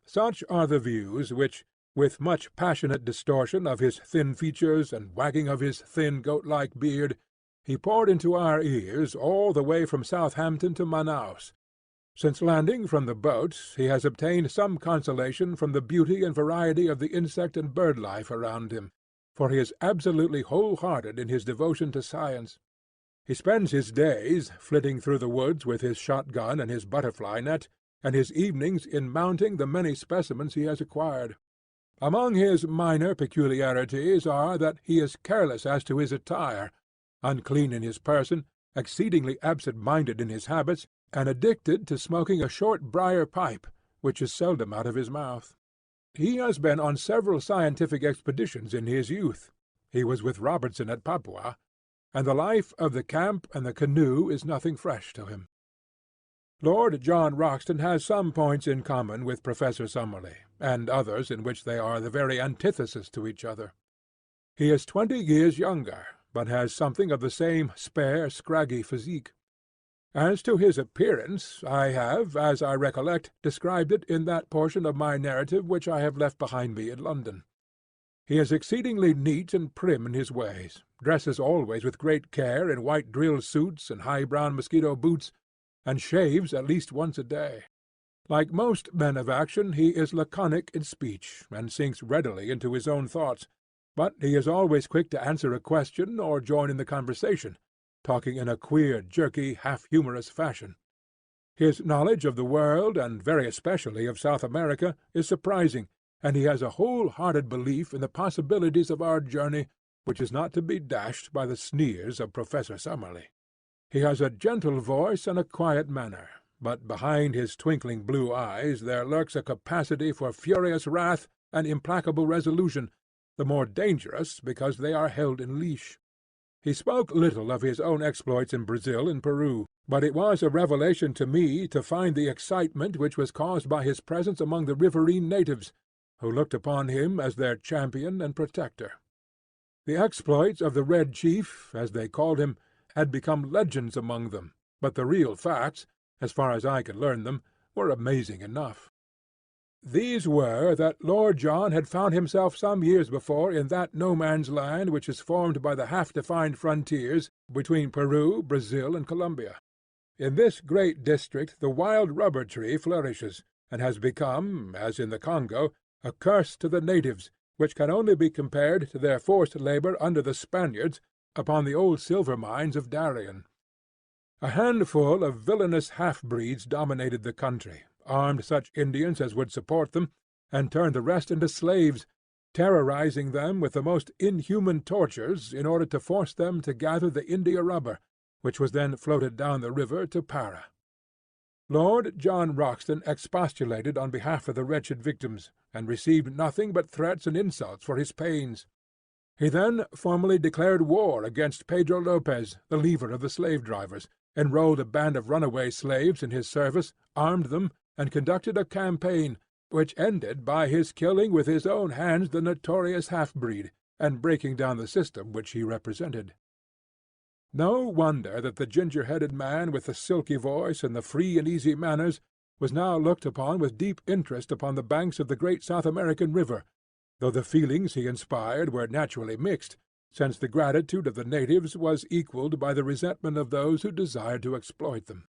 Such are the views which, with much passionate distortion of his thin features and wagging of his thin goat-like beard, he poured into our ears all the way from Southampton to Manaus. Since landing from the boat he has obtained some consolation from the beauty and variety of the insect and bird life around him, for he is absolutely whole-hearted in his devotion to science. He spends his days flitting through the woods with his shotgun and his butterfly net, and his evenings in mounting the many specimens he has acquired. Among his minor peculiarities are that he is careless as to his attire, unclean in his person, exceedingly absent-minded in his habits, and addicted to smoking a short briar pipe, which is seldom out of his mouth. He has been on several scientific expeditions in his youth. He was with Robertson at Papua, and the life of the camp and the canoe is nothing fresh to him. Lord John Roxton has some points in common with Professor Summerlee, and others in which they are the very antithesis to each other. He is 20 years younger, but has something of the same spare, scraggy physique. As to his appearance, I have, as I recollect, described it in that portion of my narrative which I have left behind me in London. He is exceedingly neat and prim in his ways, dresses always with great care in white drill suits and high-brown mosquito boots, and shaves at least once a day. Like most men of action, he is laconic in speech, and sinks readily into his own thoughts, but he is always quick to answer a question or join in the conversation, talking in a queer, jerky, half-humorous fashion. His knowledge of the world, and very especially of South America, is surprising, and he has a whole-hearted belief in the possibilities of our journey, which is not to be dashed by the sneers of Professor Summerlee. He has a gentle voice and a quiet manner, but behind his twinkling blue eyes there lurks a capacity for furious wrath and implacable resolution, the more dangerous because they are held in leash. He spoke little of his own exploits in Brazil and Peru, but it was a revelation to me to find the excitement which was caused by his presence among the riverine natives, who looked upon him as their champion and protector. The exploits of the Red Chief, as they called him, had become legends among them, but the real facts, as far as I could learn them, were amazing enough. These were that Lord John had found himself some years before in that no-man's land which is formed by the half-defined frontiers between Peru, Brazil, and Colombia. In this great district the wild rubber tree flourishes, and has become, as in the Congo, a curse to the natives, which can only be compared to their forced labor under the Spaniards upon the old silver mines of Darien. A handful of villainous half-breeds dominated the country, armed such Indians as would support them, and turned the rest into slaves, terrorizing them with the most inhuman tortures in order to force them to gather the India-rubber, which was then floated down the river to Para. Lord John Roxton expostulated on behalf of the wretched victims, and received nothing but threats and insults for his pains. He then formally declared war against Pedro Lopez, the leader of the slave-drivers, enrolled a band of runaway slaves in his service, armed them, and conducted a campaign, which ended by his killing with his own hands the notorious half-breed, and breaking down the system which he represented. No wonder that the ginger-headed man with the silky voice and the free and easy manners was now looked upon with deep interest upon the banks of the great South American river, though the feelings he inspired were naturally mixed, since the gratitude of the natives was equalled by the resentment of those who desired to exploit them.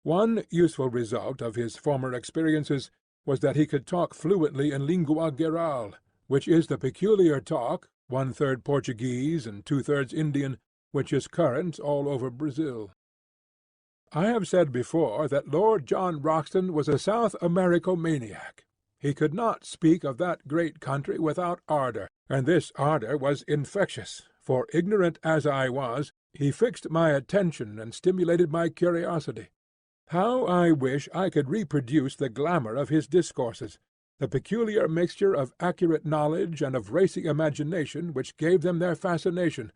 One useful result of his former experiences was that he could talk fluently in lingua geral, which is the peculiar talk, 1/3 Portuguese and 2/3 Indian, which is current all over Brazil. I have said before that Lord John Roxton was a South Americomaniac. He could not speak of that great country without ardour, and this ardour was infectious, for, ignorant as I was, he fixed my attention and stimulated my curiosity. How I wish I could reproduce the glamour of his discourses, the peculiar mixture of accurate knowledge and of racy imagination which gave them their fascination,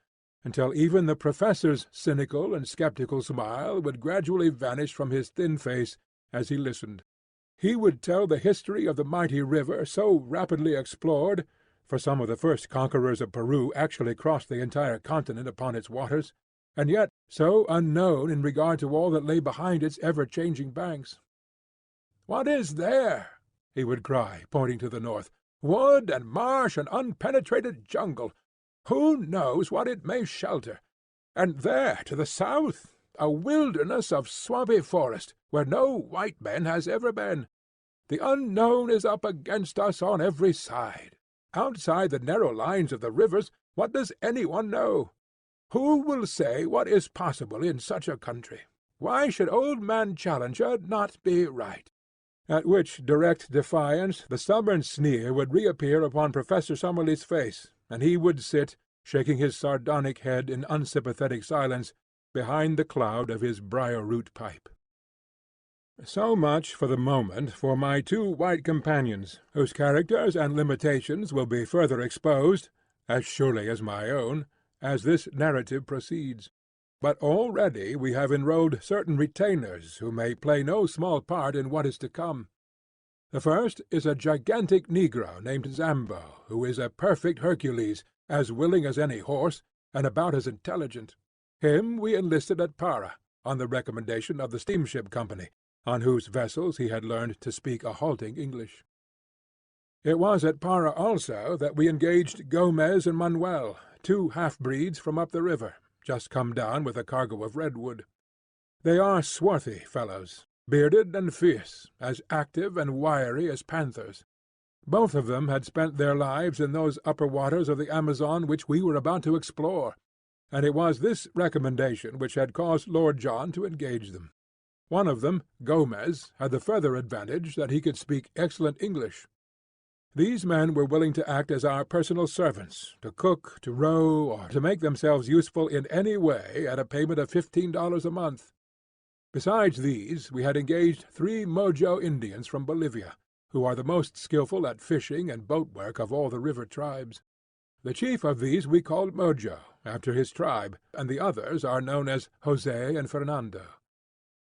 until even the professor's cynical and sceptical smile would gradually vanish from his thin face as he listened. He would tell the history of the mighty river so rapidly explored, for some of the first conquerors of Peru actually crossed the entire continent upon its waters, and yet so unknown in regard to all that lay behind its ever-changing banks. "What is there?" he would cry, pointing to the north. "Wood and marsh and unpenetrated jungle. Who knows what it may shelter? And there, to the south, a wilderness of swampy forest, where no white man has ever been. The unknown is up against us on every side. Outside the narrow lines of the rivers, what does anyone know? Who will say what is possible in such a country? Why should old man Challenger not be right?" At which direct defiance the stubborn sneer would reappear upon Professor Summerlee's face, and he would sit, shaking his sardonic head in unsympathetic silence, behind the cloud of his briar-root pipe. So much for the moment for my two white companions, whose characters and limitations will be further exposed, as surely as my own, as this narrative proceeds. But already we have enrolled certain retainers who may play no small part in what is to come. The first is a gigantic negro named Zambo, who is a perfect Hercules, as willing as any horse, and about as intelligent. Him we enlisted at Para, on the recommendation of the steamship company, on whose vessels he had learned to speak a halting English. It was at Para also that we engaged Gomez and Manuel, two half-breeds from up the river, just come down with a cargo of redwood. They are swarthy fellows, bearded and fierce, as active and wiry as panthers. Both of them had spent their lives in those upper waters of the Amazon which we were about to explore, and it was this recommendation which had caused Lord John to engage them. One of them, Gomez, had the further advantage that he could speak excellent English. These men were willing to act as our personal servants, to cook, to row, or to make themselves useful in any way at a payment of $15 a month. Besides these, we had engaged 3 Mojo Indians from Bolivia, who are the most skilful at fishing and boat-work of all the river tribes. The chief of these we called Mojo, after his tribe, and the others are known as Jose and Fernando.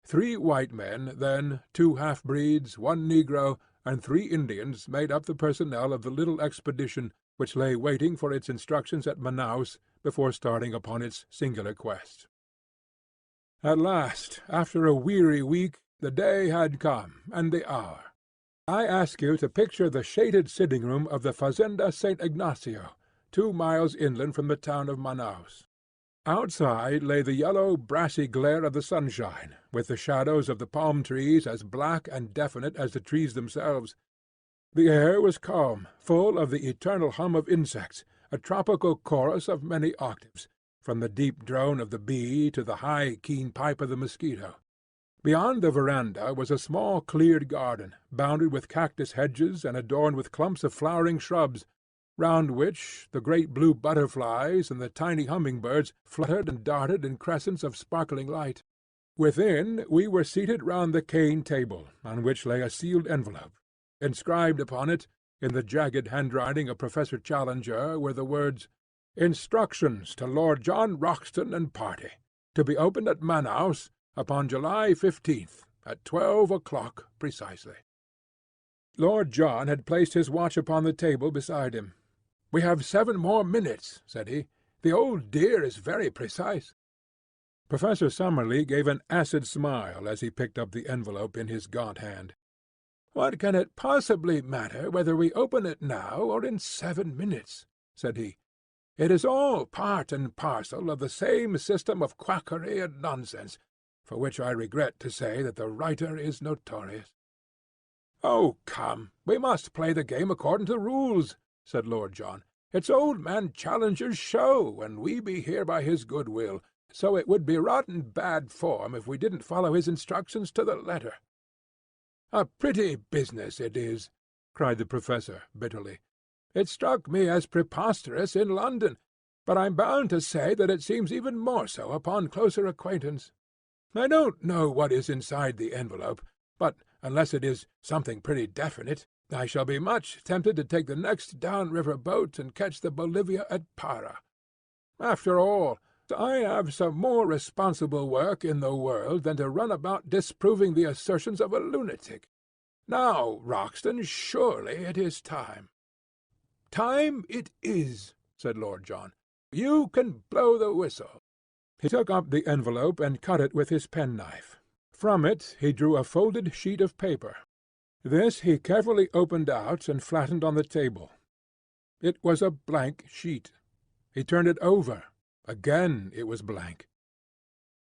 3 white men, then, 2 half-breeds, 1 negro, and 3 Indians made up the personnel of the little expedition which lay waiting for its instructions at Manaus before starting upon its singular quest. At last, after a weary week, the day had come, and the hour. I ask you to picture the shaded sitting-room of the Fazenda St. Ignacio, 2 miles inland from the town of Manaus. Outside lay the yellow, brassy glare of the sunshine, with the shadows of the palm trees as black and definite as the trees themselves. The air was calm, full of the eternal hum of insects, a tropical chorus of many octaves, from the deep drone of the bee to the high, keen pipe of the mosquito. Beyond the veranda was a small cleared garden, bounded with cactus hedges and adorned with clumps of flowering shrubs, round which the great blue butterflies and the tiny humming-birds fluttered and darted in crescents of sparkling light. Within we were seated round the cane table, on which lay a sealed envelope. Inscribed upon it, in the jagged handwriting of Professor Challenger, were the words, "Instructions to Lord John Roxton and party, to be opened at Manaus upon July 15th, at 12 o'clock precisely." Lord John had placed his watch upon the table beside him. "We have 7 more minutes," said he. "The old dear is very precise." Professor Summerlee gave an acid smile as he picked up the envelope in his gaunt hand. "What can it possibly matter whether we open it now or in 7 minutes?" said he. "It is all part and parcel of the same system of quackery and nonsense, for which I regret to say that the writer is notorious." "Oh, come, we must play the game according to rules," said Lord John. "It's old man Challenger's show, and we be here by his good will, so it would be rotten bad form if we didn't follow his instructions to the letter." "A pretty business it is," cried the professor bitterly. "It struck me as preposterous in London, but I'm bound to say that it seems even more so upon closer acquaintance. I don't know what is inside the envelope, but unless it is something pretty definite, I shall be much tempted to take the next down-river boat and catch the Bolivia at Para. After all, I have some more responsible work in the world than to run about disproving the assertions of a lunatic. Now, Roxton, surely it is time." "Time it is," said Lord John. "You can blow the whistle." He took up the envelope and cut it with his penknife. From it he drew a folded sheet of paper. This he carefully opened out and flattened on the table. It was a blank sheet. He turned it over. Again it was blank.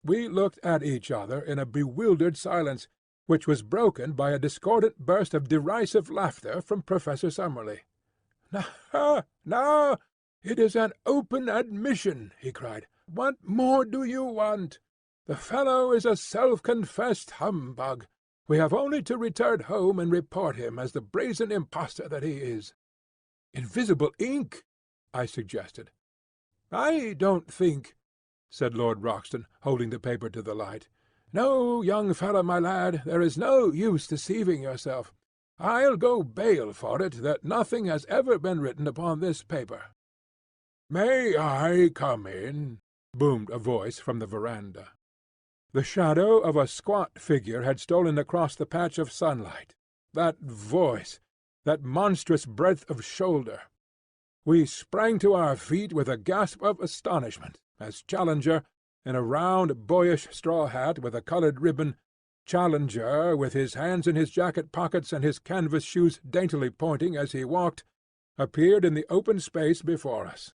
We looked at each other in a bewildered silence, which was broken by a discordant burst of derisive laughter from Professor Summerlee. "Now, it is an open admission," he cried. "What more do you want? The fellow is a self-confessed humbug. We have only to return home and report him as the brazen impostor that he is." "Invisible ink," I suggested. "I don't think," said Lord Roxton, holding the paper to the light. "No, young fellow, my lad, there is no use deceiving yourself. I'll go bail for it that nothing has ever been written upon this paper." "May I come in?" boomed a voice from the veranda. The shadow of a squat figure had stolen across the patch of sunlight. That voice! That monstrous breadth of shoulder! We sprang to our feet with a gasp of astonishment, as Challenger, in a round, boyish straw hat with a coloured ribbon, Challenger, with his hands in his jacket pockets and his canvas shoes daintily pointing as he walked, appeared in the open space before us.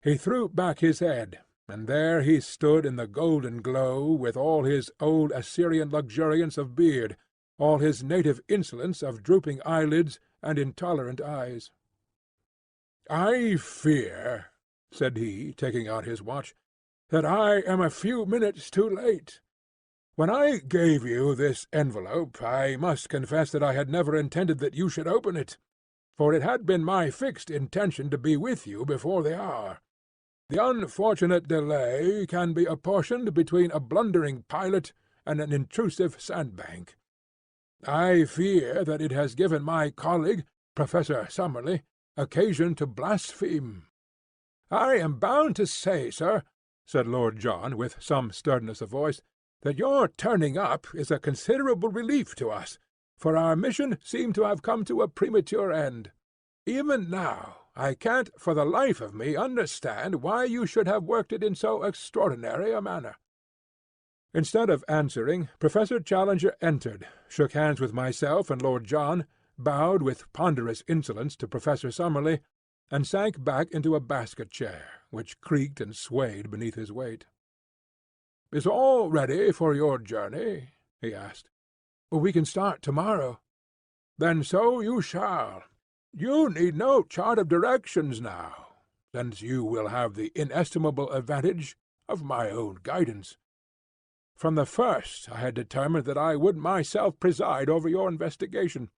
He threw back his head, and there he stood in the golden glow, with all his old Assyrian luxuriance of beard, all his native insolence of drooping eyelids and intolerant eyes. "I fear," said he, taking out his watch, "that I am a few minutes too late. When I gave you this envelope, I must confess that I had never intended that you should open it, for it had been my fixed intention to be with you before the hour. The unfortunate delay can be apportioned between a blundering pilot and an intrusive sandbank. I fear that it has given my colleague, Professor Summerlee, occasion to blaspheme." "I am bound to say, sir," said Lord John, with some sternness of voice, "that your turning up is a considerable relief to us, for our mission seemed to have come to a premature end. Even now I can't for the life of me understand why you should have worked it in so extraordinary a manner." Instead of answering, Professor Challenger entered, shook hands with myself and Lord John, bowed with ponderous insolence to Professor Summerlee, and sank back into a basket-chair, which creaked and swayed beneath his weight. "Is all ready for your journey?" he asked. "We can start tomorrow." "Then so you shall. You need no chart of directions now, since you will have the inestimable advantage of my own guidance. From the first I had determined that I would myself preside over your investigation.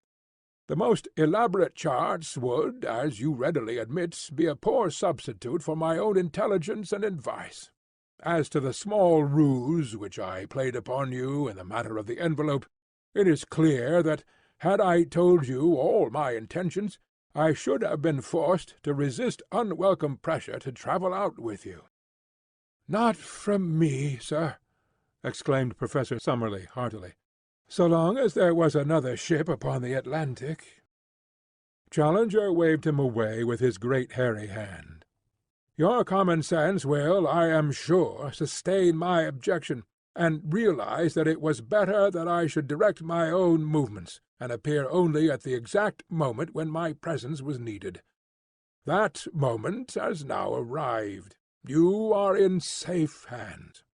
The most elaborate charts would, as you readily admit, be a poor substitute for my own intelligence and advice. As to the small ruse which I played upon you in the matter of the envelope, it is clear that, had I told you all my intentions, I should have been forced to resist unwelcome pressure to travel out with you." "Not from me, sir," exclaimed Professor Summerlee heartily, "so long as there was another ship upon the Atlantic." Challenger waved him away with his great hairy hand. "Your common sense will, I am sure, sustain my objection, and realize that it was better that I should direct my own movements, and appear only at the exact moment when my presence was needed. That moment has now arrived. You are in safe hands.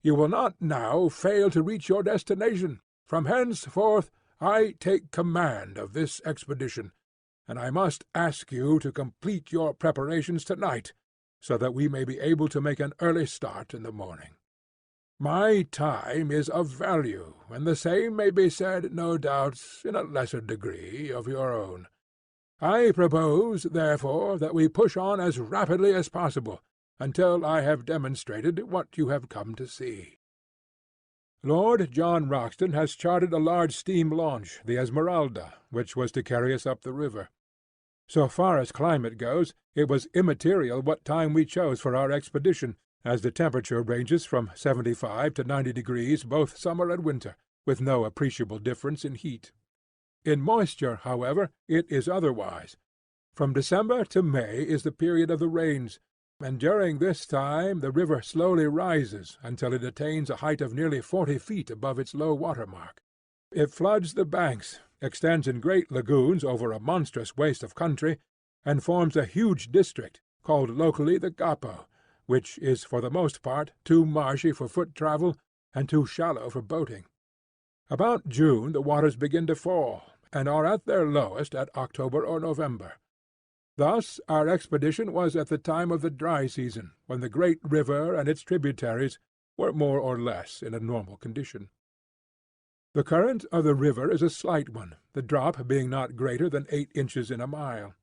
You will not now fail to reach your destination. From henceforth I take command of this expedition, and I must ask you to complete your preparations tonight, so that we may be able to make an early start in the morning. My time is of value, and the same may be said, no doubt, in a lesser degree, of your own. I propose, therefore, that we push on as rapidly as possible, until I have demonstrated what you have come to see. Lord John Roxton has chartered a large steam launch, the Esmeralda, which was to carry us up the river. So far as climate goes, it was immaterial what time we chose for our expedition, as the temperature ranges from 75 to 90 degrees both summer and winter, with no appreciable difference in heat. In moisture, however, it is otherwise. From December to May is the period of the rains, and during this time the river slowly rises until it attains a height of nearly 40 feet above its low water mark. It floods the banks, extends in great lagoons over a monstrous waste of country, and forms a huge district, called locally the Gapo, which is for the most part too marshy for foot travel and too shallow for boating. About June the waters begin to fall, and are at their lowest at October or November. Thus our expedition was at the time of the dry season, when the great river and its tributaries were more or less in a normal condition. The current of the river is a slight one, the drop being not greater than 8 inches in a mile.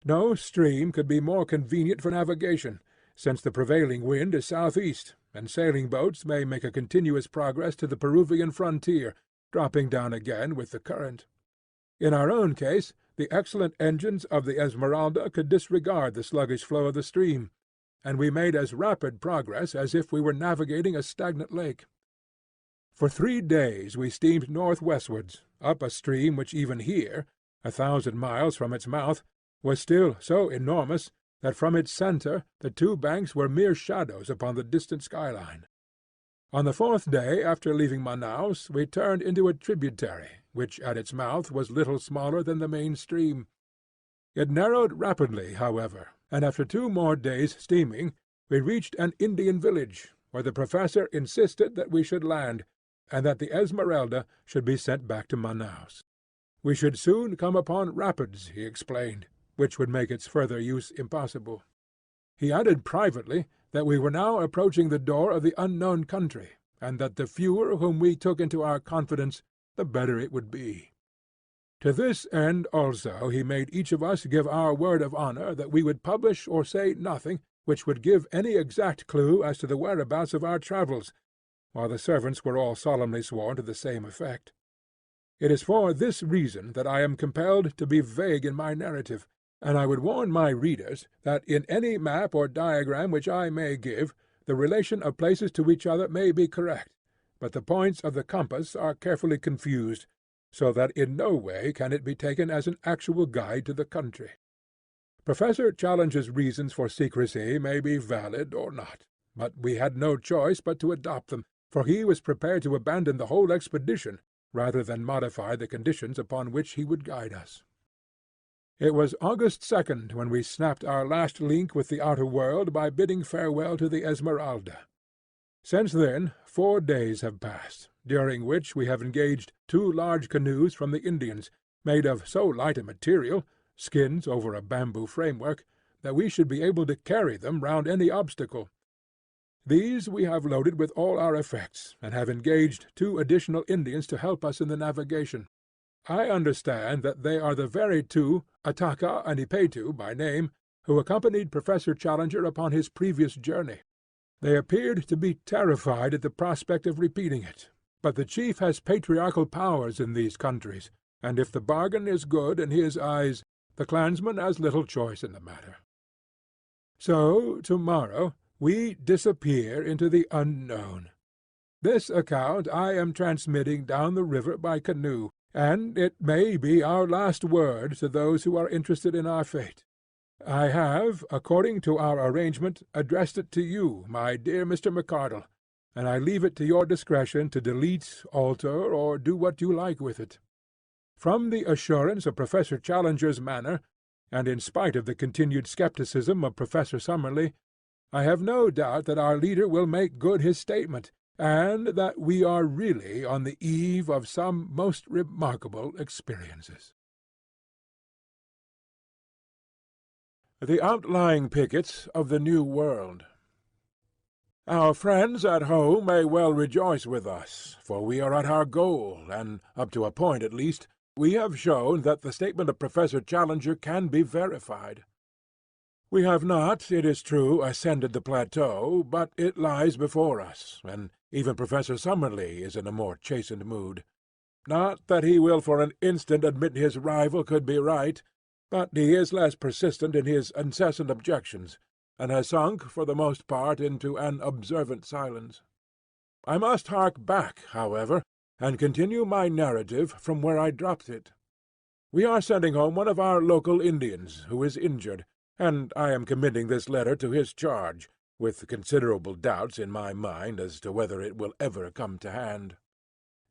No stream could be more convenient for navigation, since the prevailing wind is southeast, and sailing boats may make a continuous progress to the Peruvian frontier, dropping down again with the current. In our own case, the excellent engines of the Esmeralda could disregard the sluggish flow of the stream, and we made as rapid progress as if we were navigating a stagnant lake. For 3 days we steamed northwestwards, up a stream which even here, 1,000 miles from its mouth, was still so enormous that from its centre the 2 banks were mere shadows upon the distant skyline. On the 4th day after leaving Manaus we turned into a tributary, which at its mouth was little smaller than the main stream. It narrowed rapidly, however, and after 2 more days' steaming we reached an Indian village, where the professor insisted that we should land, and that the Esmeralda should be sent back to Manaus. We should soon come upon rapids, he explained, which would make its further use impossible. He added privately that we were now approaching the door of the unknown country, and that the fewer whom we took into our confidence, the better it would be. To this end also he made each of us give our word of honor that we would publish or say nothing which would give any exact clue as to the whereabouts of our travels, while the servants were all solemnly sworn to the same effect. It is for this reason that I am compelled to be vague in my narrative, and I would warn my readers that in any map or diagram which I may give, the relation of places to each other may be correct, but the points of the compass are carefully confused, so that in no way can it be taken as an actual guide to the country. Professor Challenger's reasons for secrecy may be valid or not, but we had no choice but to adopt them, for he was prepared to abandon the whole expedition rather than modify the conditions upon which he would guide us. It was August 2nd when we snapped our last link with the outer world by bidding farewell to the Esmeralda. Since then 4 days have passed, during which we have engaged 2 large canoes from the Indians, made of so light a material, skins over a bamboo framework, that we should be able to carry them round any obstacle. These we have loaded with all our effects, and have engaged 2 additional Indians to help us in the navigation. I understand that they are the very 2, Ataka and Ipetu by name, who accompanied Professor Challenger upon his previous journey. They appeared to be terrified at the prospect of repeating it, but the chief has patriarchal powers in these countries, and if the bargain is good in his eyes, the clansman has little choice in the matter. So, tomorrow, we disappear into the unknown. This account I am transmitting down the river by canoe, and it may be our last word to those who are interested in our fate. I have, according to our arrangement, addressed it to you, my dear Mr. McArdle, and I leave it to your discretion to delete, alter, or do what you like with it. From the assurance of Professor Challenger's manner, and in spite of the continued skepticism of Professor Summerlee, I have no doubt that our leader will make good his statement, and that we are really on the eve of some most remarkable experiences. The outlying pickets of the New World. Our friends at home may well rejoice with us, for we are at our goal, and, up to a point at least, we have shown that the statement of Professor Challenger can be verified. We have not, it is true, ascended the plateau, but it lies before us, and even Professor Summerlee is in a more chastened mood. Not that he will for an instant admit his rival could be right, but he is less persistent in his incessant objections, and has sunk, for the most part, into an observant silence. I must hark back, however, and continue my narrative from where I dropped it. We are sending home one of our local Indians, who is injured, and I am committing this letter to his charge, with considerable doubts in my mind as to whether it will ever come to hand.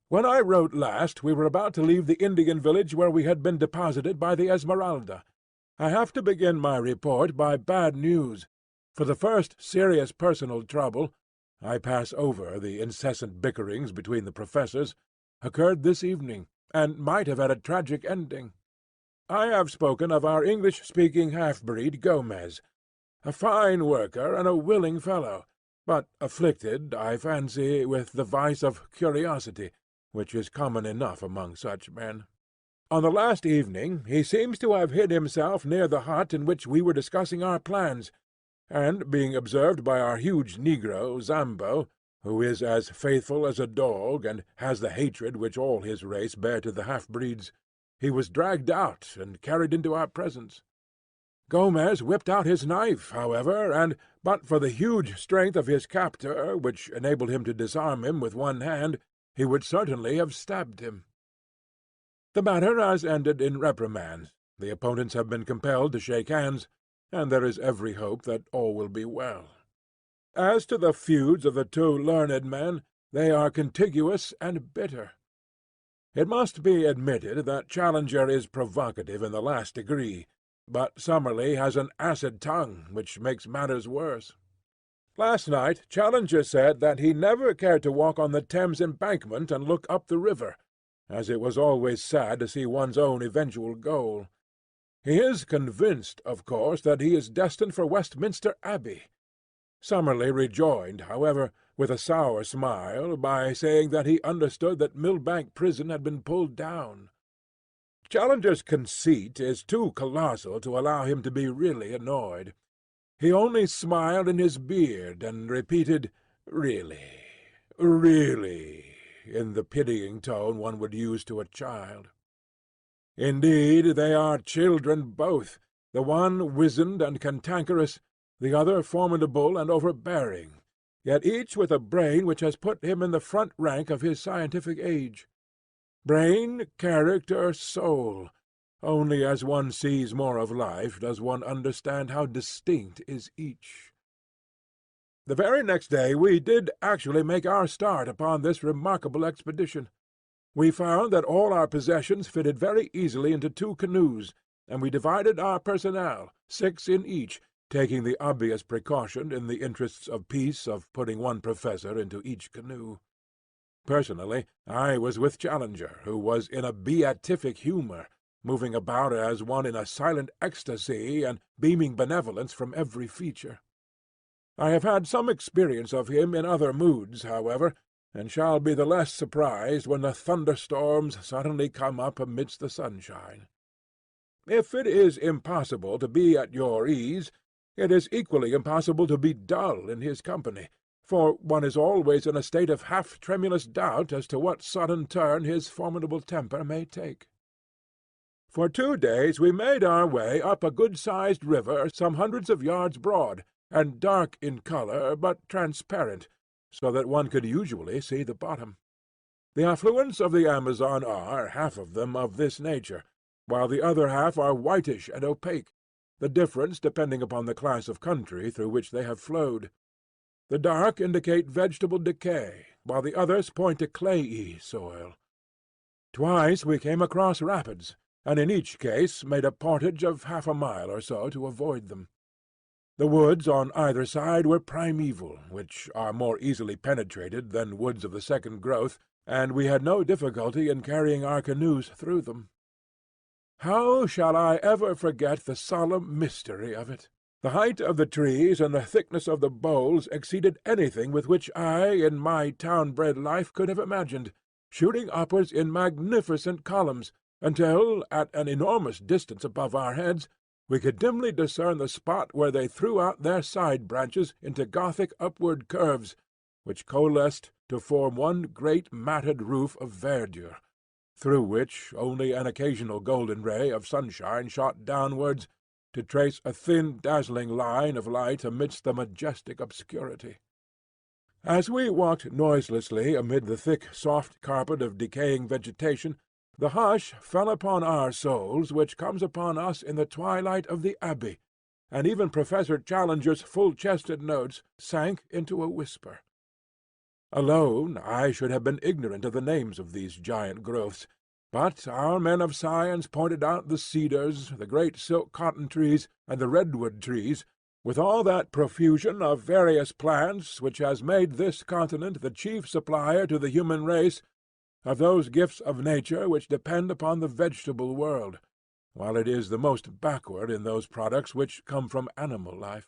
When I wrote last, we were about to leave the Indian village where we had been deposited by the Esmeralda. I have to begin my report by bad news. For the first serious personal trouble, I pass over the incessant bickerings between the professors, occurred this evening, and might have had a tragic ending. I have spoken of our English-speaking half-breed Gomez, a fine worker and a willing fellow, but afflicted, I fancy, with the vice of curiosity, which is common enough among such men. On the last evening he seems to have hid himself near the hut in which we were discussing our plans, and, being observed by our huge negro, Zambo, who is as faithful as a dog, and has the hatred which all his race bear to the half-breeds, he was dragged out and carried into our presence. Gomez whipped out his knife, however, and, but for the huge strength of his captor, which enabled him to disarm him with one hand, he would certainly have stabbed him. The matter has ended in reprimands. The opponents have been compelled to shake hands, and there is every hope that all will be well. As to the feuds of the 2 learned men, they are contiguous and bitter. It must be admitted that Challenger is provocative in the last degree, but Summerlee has an acid tongue, which makes matters worse. Last night Challenger said that he never cared to walk on the Thames embankment and look up the river, as it was always sad to see one's own eventual goal. He is convinced, of course, that he is destined for Westminster Abbey. Summerlee rejoined, however, with a sour smile, by saying that he understood that Millbank Prison had been pulled down. Challenger's conceit is too colossal to allow him to be really annoyed. He only smiled in his beard, and repeated, "Really, really," in the pitying tone one would use to a child. Indeed, they are children both, the one wizened and cantankerous, the other formidable and overbearing, yet each with a brain which has put him in the front rank of his scientific age. Brain, character, soul. Only as one sees more of life does one understand how distinct is each. The very next day we did actually make our start upon this remarkable expedition. We found that all our possessions fitted very easily into 2 canoes, and we divided our personnel, 6 in each, taking the obvious precaution, in the interests of peace, of putting 1 professor into each canoe. Personally, I was with Challenger, who was in a beatific humor, moving about as one in a silent ecstasy, and beaming benevolence from every feature. I have had some experience of him in other moods, however, and shall be the less surprised when the thunderstorms suddenly come up amidst the sunshine. If it is impossible to be at your ease, it is equally impossible to be dull in his company, for one is always in a state of half-tremulous doubt as to what sudden turn his formidable temper may take. For 2 days we made our way up a good-sized river some hundreds of yards broad, and dark in colour, but transparent, so that one could usually see the bottom. The affluents of the Amazon are, half of them, of this nature, while the other half are whitish and opaque, the difference depending upon the class of country through which they have flowed. The dark indicate vegetable decay, while the others point to clayey soil. Twice we came across rapids, and in each case made a portage of half a mile or so to avoid them. The woods on either side were primeval, which are more easily penetrated than woods of the second growth, and we had no difficulty in carrying our canoes through them. How shall I ever forget the solemn mystery of it? The height of the trees and the thickness of the boles exceeded anything with which I, in my town-bred life, could have imagined, shooting upwards in magnificent columns, until, at an enormous distance above our heads, we could dimly discern the spot where they threw out their side branches into Gothic upward curves, which coalesced to form one great matted roof of verdure, through which only an occasional golden ray of sunshine shot downwards to trace a thin dazzling line of light amidst the majestic obscurity. As we walked noiselessly amid the thick soft carpet of decaying vegetation, the hush fell upon our souls which comes upon us in the twilight of the Abbey, and even Professor Challenger's full-chested notes sank into a whisper. Alone, I should have been ignorant of the names of these giant growths, but our men of science pointed out the cedars, the great silk-cotton trees, and the redwood trees, with all that profusion of various plants which has made this continent the chief supplier to the human race of those gifts of nature which depend upon the vegetable world, while it is the most backward in those products which come from animal life.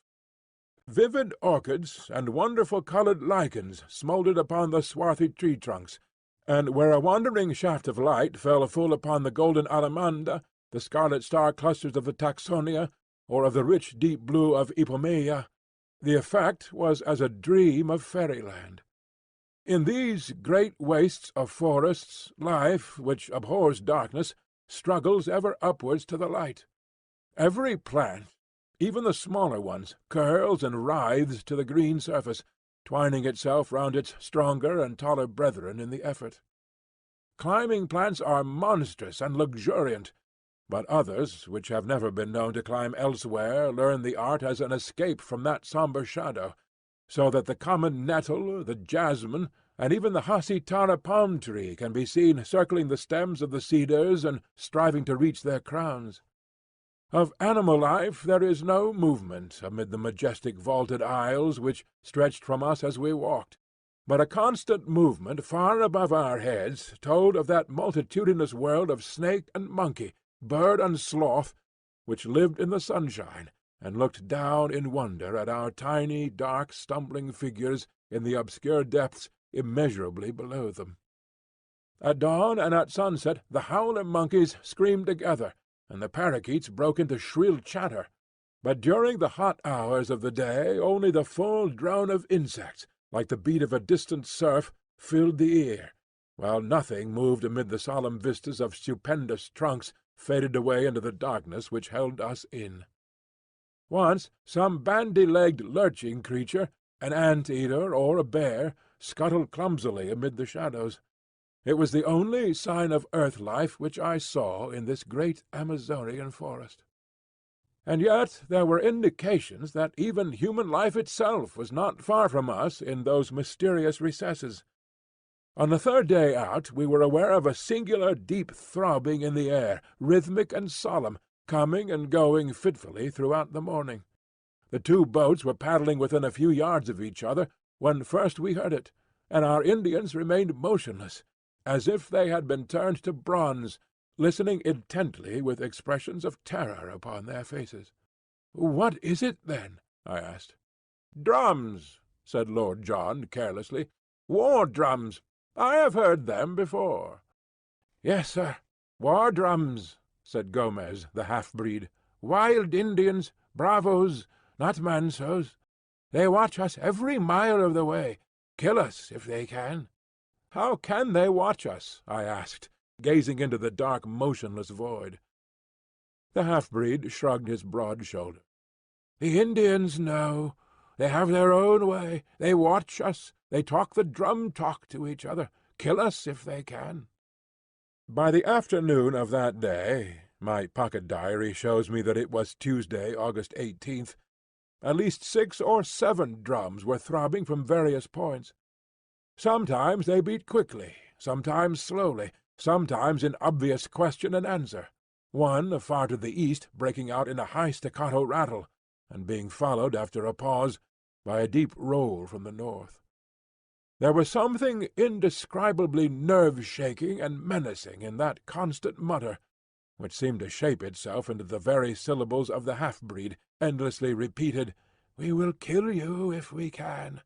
Vivid orchids and wonderful coloured lichens smouldered upon the swarthy tree-trunks, and where a wandering shaft of light fell full upon the golden alamanda, the scarlet star clusters of the tacsonia, or of the rich deep blue of ipomaea, the effect was as a dream of fairyland. In these great wastes of forests, life, which abhors darkness, struggles ever upwards to the light. Every plant, even the smaller ones, curls and writhes to the green surface, twining itself round its stronger and taller brethren in the effort. Climbing plants are monstrous and luxuriant, but others, which have never been known to climb elsewhere, learn the art as an escape from that sombre shadow, so that the common nettle, the jasmine, and even the hasitara palm-tree can be seen circling the stems of the cedars and striving to reach their crowns. Of animal life there is no movement amid the majestic vaulted aisles which stretched from us as we walked, but a constant movement far above our heads told of that multitudinous world of snake and monkey, bird and sloth, which lived in the sunshine, and looked down in wonder at our tiny, dark, stumbling figures in the obscure depths immeasurably below them. At dawn and at sunset the howler monkeys screamed together, and the parakeets broke into shrill chatter, but during the hot hours of the day only the full drone of insects, like the beat of a distant surf, filled the ear, while nothing moved amid the solemn vistas of stupendous trunks faded away into the darkness which held us in. Once some bandy-legged lurching creature, an ant-eater or a bear, scuttled clumsily amid the shadows. It was the only sign of earth life which I saw in this great Amazonian forest. And yet there were indications that even human life itself was not far from us in those mysterious recesses. On the third day out we were aware of a singular deep throbbing in the air, rhythmic and solemn, coming and going fitfully throughout the morning. The two boats were paddling within a few yards of each other when first we heard it, and our Indians remained motionless, as if they had been turned to bronze, listening intently with expressions of terror upon their faces. "What is it, then?" I asked. "Drums," said Lord John carelessly. "War drums. I have heard them before." "Yes, sir, war drums," said Gomez, the half-breed. "Wild Indians, bravos, not mansos. They watch us every mile of the way, kill us if they can." "How can they watch us?" I asked, gazing into the dark, motionless void. The half-breed shrugged his broad shoulders. "The Indians know. They have their own way. They watch us. They talk the drum talk to each other. Kill us if they can." By the afternoon of that day, my pocket diary shows me that it was Tuesday, August 18th, at least 6 or 7 drums were throbbing from various points. Sometimes they beat quickly, sometimes slowly, sometimes in obvious question and answer, one far to the east breaking out in a high staccato rattle, and being followed after a pause by a deep roll from the north. There was something indescribably nerve-shaking and menacing in that constant mutter, which seemed to shape itself into the very syllables of the half-breed, endlessly repeated, "We will kill you if we can.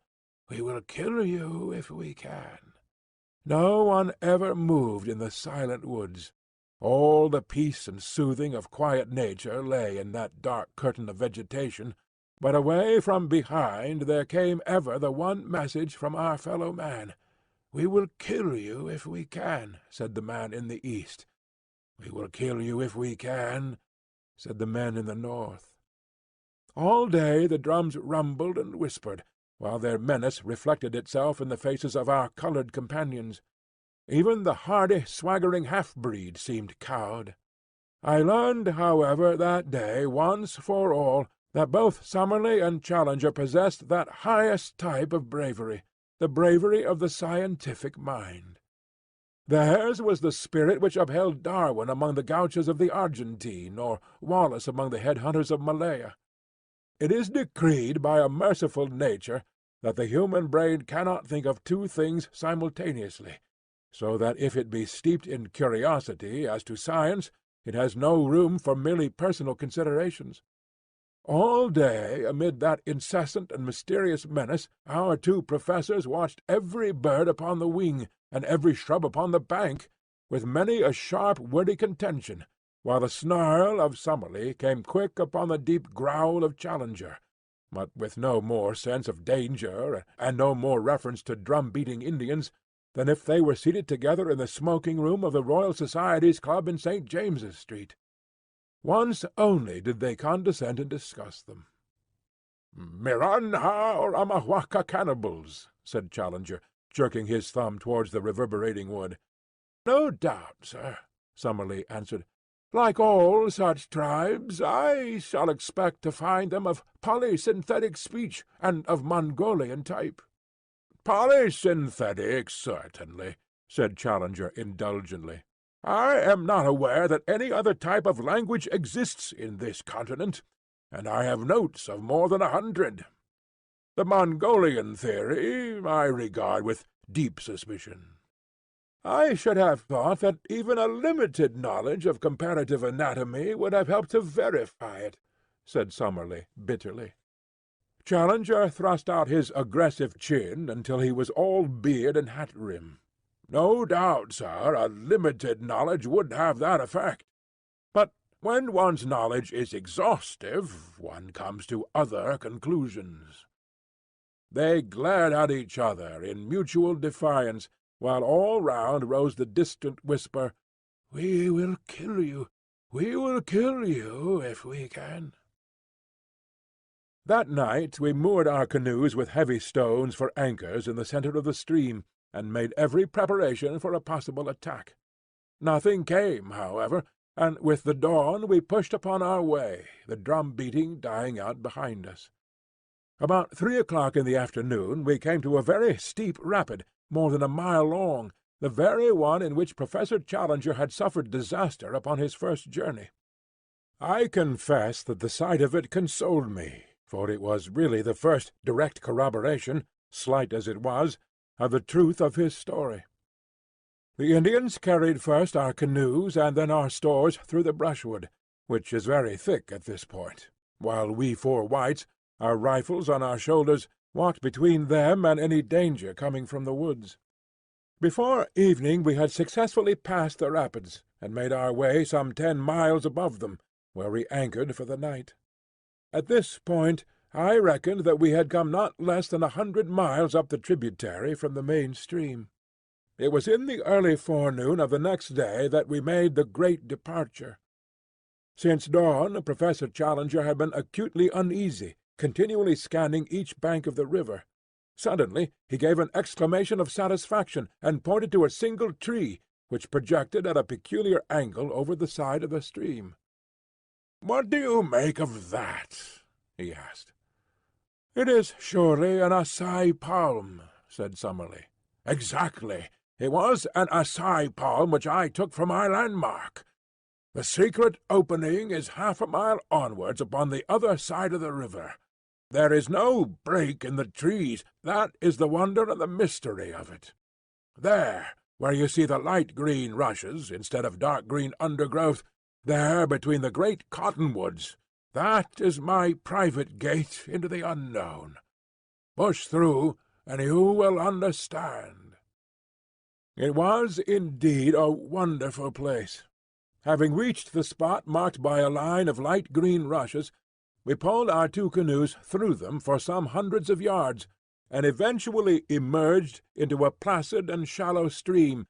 We will kill you if we can." No one ever moved in the silent woods. All the peace and soothing of quiet nature lay in that dark curtain of vegetation, but away from behind there came ever the one message from our fellow man. "We will kill you if we can," said the man in the east. "We will kill you if we can," said the men in the north. All day the drums rumbled and whispered, while their menace reflected itself in the faces of our colored companions. Even the hardy, swaggering half-breed seemed cowed. I learned, however, that day, once for all, that both Summerlee and Challenger possessed that highest type of bravery, the bravery of the scientific mind. Theirs was the spirit which upheld Darwin among the gauchos of the Argentine, or Wallace among the head-hunters of Malaya. It is decreed by a merciful nature that the human brain cannot think of two things simultaneously, so that if it be steeped in curiosity as to science, it has no room for merely personal considerations. All day, amid that incessant and mysterious menace, our two professors watched every bird upon the wing, and every shrub upon the bank, with many a sharp, wordy contention, while the snarl of Summerlee came quick upon the deep growl of Challenger, but with no more sense of danger, and no more reference to drum-beating Indians, than if they were seated together in the smoking-room of the Royal Society's Club in St. James's Street. Once only did they condescend to discuss them. "Miranha or Amahuaca cannibals," said Challenger, jerking his thumb towards the reverberating wood. "No doubt, sir," Summerlee answered. "Like all such tribes, I shall expect to find them of polysynthetic speech and of Mongolian type." "Polysynthetic, certainly," said Challenger indulgently. "I am not aware that any other type of language exists in this continent, and I have notes of more than 100. The Mongolian theory I regard with deep suspicion." "I should have thought that even a limited knowledge of comparative anatomy would have helped to verify it," said Summerlee bitterly. Challenger thrust out his aggressive chin until he was all beard and hat-rim. "No doubt, sir, a limited knowledge would have that effect. But when one's knowledge is exhaustive, one comes to other conclusions." They glared at each other in mutual defiance, while all round rose the distant whisper, "We will kill you. We will kill you if we can." That night we moored our canoes with heavy stones for anchors in the centre of the stream, and made every preparation for a possible attack. Nothing came, however, and with the dawn we pushed upon our way, the drum-beating dying out behind us. About 3 o'clock in the afternoon we came to a very steep rapid, more than a mile long, the very one in which Professor Challenger had suffered disaster upon his first journey. I confess that the sight of it consoled me, for it was really the first direct corroboration, slight as it was, of the truth of his story. The Indians carried first our canoes and then our stores through the brushwood, which is very thick at this point, while we 4 whites, our rifles on our shoulders, walked between them and any danger coming from the woods. Before evening we had successfully passed the rapids, and made our way some 10 miles above them, where we anchored for the night. At this point I reckoned that we had come not less than 100 miles up the tributary from the main stream. It was in the early forenoon of the next day that we made the great departure. Since dawn Professor Challenger had been acutely uneasy, continually scanning each bank of the river. Suddenly he gave an exclamation of satisfaction, and pointed to a single tree, which projected at a peculiar angle over the side of the stream. "What do you make of that?" he asked. "It is surely an Assai palm," said Summerlee. "Exactly. It was an Assai palm which I took for my landmark. The secret opening is 1/2 a mile onwards upon the other side of the river. There is no break in the trees. That is the wonder and the mystery of it. There, where you see the light green rushes instead of dark green undergrowth, there between the great cottonwoods, that is my private gate into the unknown. Push through, and you will understand." It was indeed a wonderful place. Having reached the spot marked by a line of light green rushes, we pulled our 2 canoes through them for some hundreds of yards, and eventually emerged into a placid and shallow stream,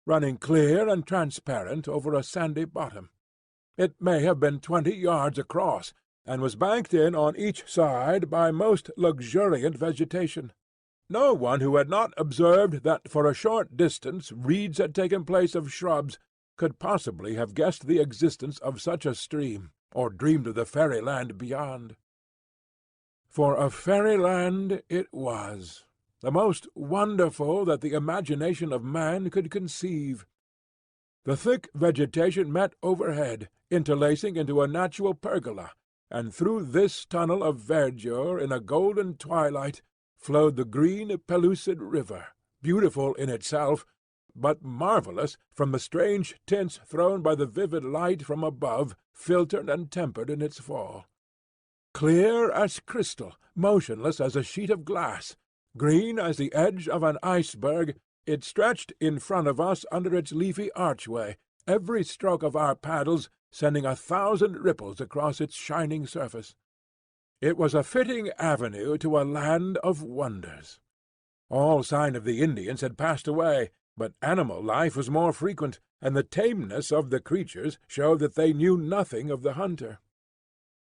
running clear and transparent over a sandy bottom. It may have been 20 yards across, and was banked in on each side by most luxuriant vegetation. No one who had not observed that for a short distance reeds had taken place of shrubs could possibly have guessed the existence of such a stream, or dreamed of the fairyland beyond. For a fairyland it was, the most wonderful that the imagination of man could conceive. The thick vegetation met overhead, interlacing into a natural pergola, and through this tunnel of verdure in a golden twilight flowed the green pellucid river, beautiful in itself, but marvellous from the strange tints thrown by the vivid light from above, filtered and tempered in its fall. Clear as crystal, motionless as a sheet of glass, green as the edge of an iceberg, it stretched in front of us under its leafy archway, every stroke of our paddles sending 1,000 ripples across its shining surface. It was a fitting avenue to a land of wonders. All sign of the Indians had passed away, but animal life was more frequent, and the tameness of the creatures showed that they knew nothing of the hunter.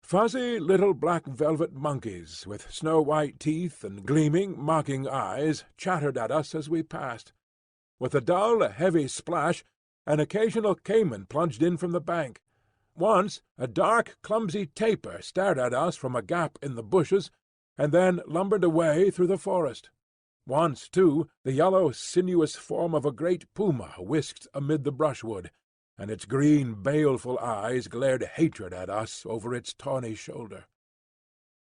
Fuzzy little black velvet monkeys, with snow-white teeth and gleaming, mocking eyes, chattered at us as we passed. With a dull, heavy splash, an occasional cayman plunged in from the bank. Once a dark, clumsy tapir stared at us from a gap in the bushes, and then lumbered away through the forest. Once, too, the yellow, sinuous form of a great puma whisked amid the brushwood, and its green, baleful eyes glared hatred at us over its tawny shoulder.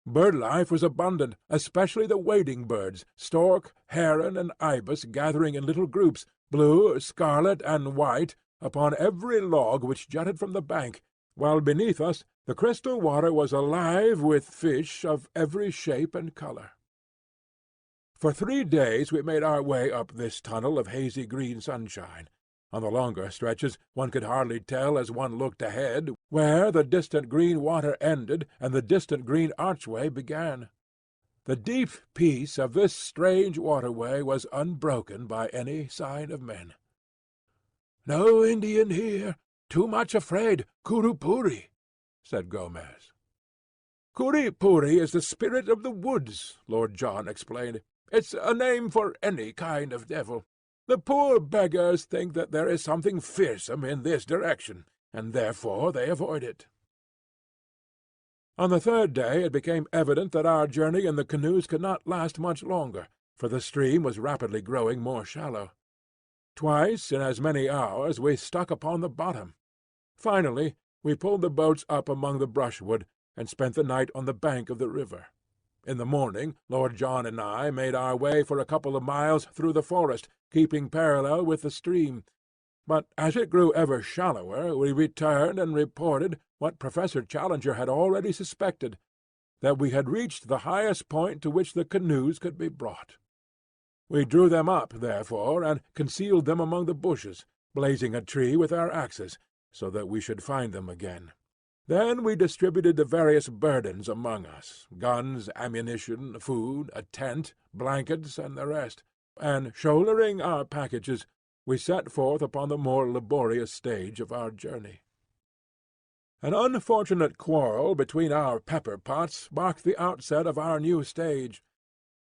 Bird life was abundant, especially the wading birds, stork, heron, and ibis gathering in little groups, blue, scarlet, and white, upon every log which jutted from the bank, while beneath us the crystal water was alive with fish of every shape and colour. For 3 days we made our way up this tunnel of hazy green sunshine. On the longer stretches one could hardly tell as one looked ahead where the distant green water ended and the distant green archway began. The deep peace of this strange waterway was unbroken by any sign of men. "No Indian here. Too much afraid. Curupuri," said Gomez. "Curupuri is the spirit of the woods," Lord John explained. "It's a name for any kind of devil. The poor beggars think that there is something fearsome in this direction, and therefore they avoid it." On the third day it became evident that our journey in the canoes could not last much longer, for the stream was rapidly growing more shallow. Twice in as many hours we stuck upon the bottom. Finally we pulled the boats up among the brushwood, and spent the night on the bank of the river. In the morning Lord John and I made our way for a couple of miles through the forest, keeping parallel with the stream. But as it grew ever shallower, we returned and reported what Professor Challenger had already suspected, that we had reached the highest point to which the canoes could be brought. We drew them up, therefore, and concealed them among the bushes, blazing a tree with our axes, so that we should find them again. Then we distributed the various burdens among us, guns, ammunition, food, a tent, blankets, and the rest, and, shouldering our packages, we set forth upon the more laborious stage of our journey. An unfortunate quarrel between our pepper-pots marked the outset of our new stage.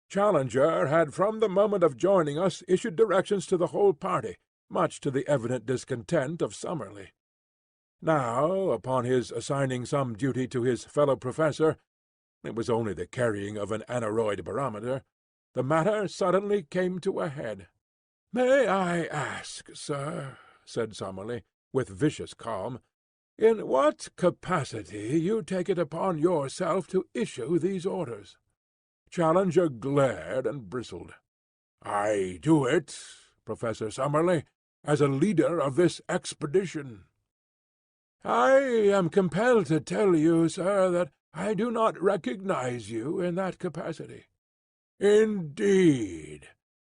Challenger had from the moment of joining us issued directions to the whole party, much to the evident discontent of Summerlee. Now, upon his assigning some duty to his fellow professor, it was only the carrying of an aneroid barometer, the matter suddenly came to a head. "May I ask, sir," said Summerlee, with vicious calm, "in what capacity you take it upon yourself to issue these orders?" Challenger glared and bristled. "I do it, Professor Summerlee, as a leader of this expedition." "I am compelled to tell you, sir, that I do not recognize you in that capacity." "Indeed?"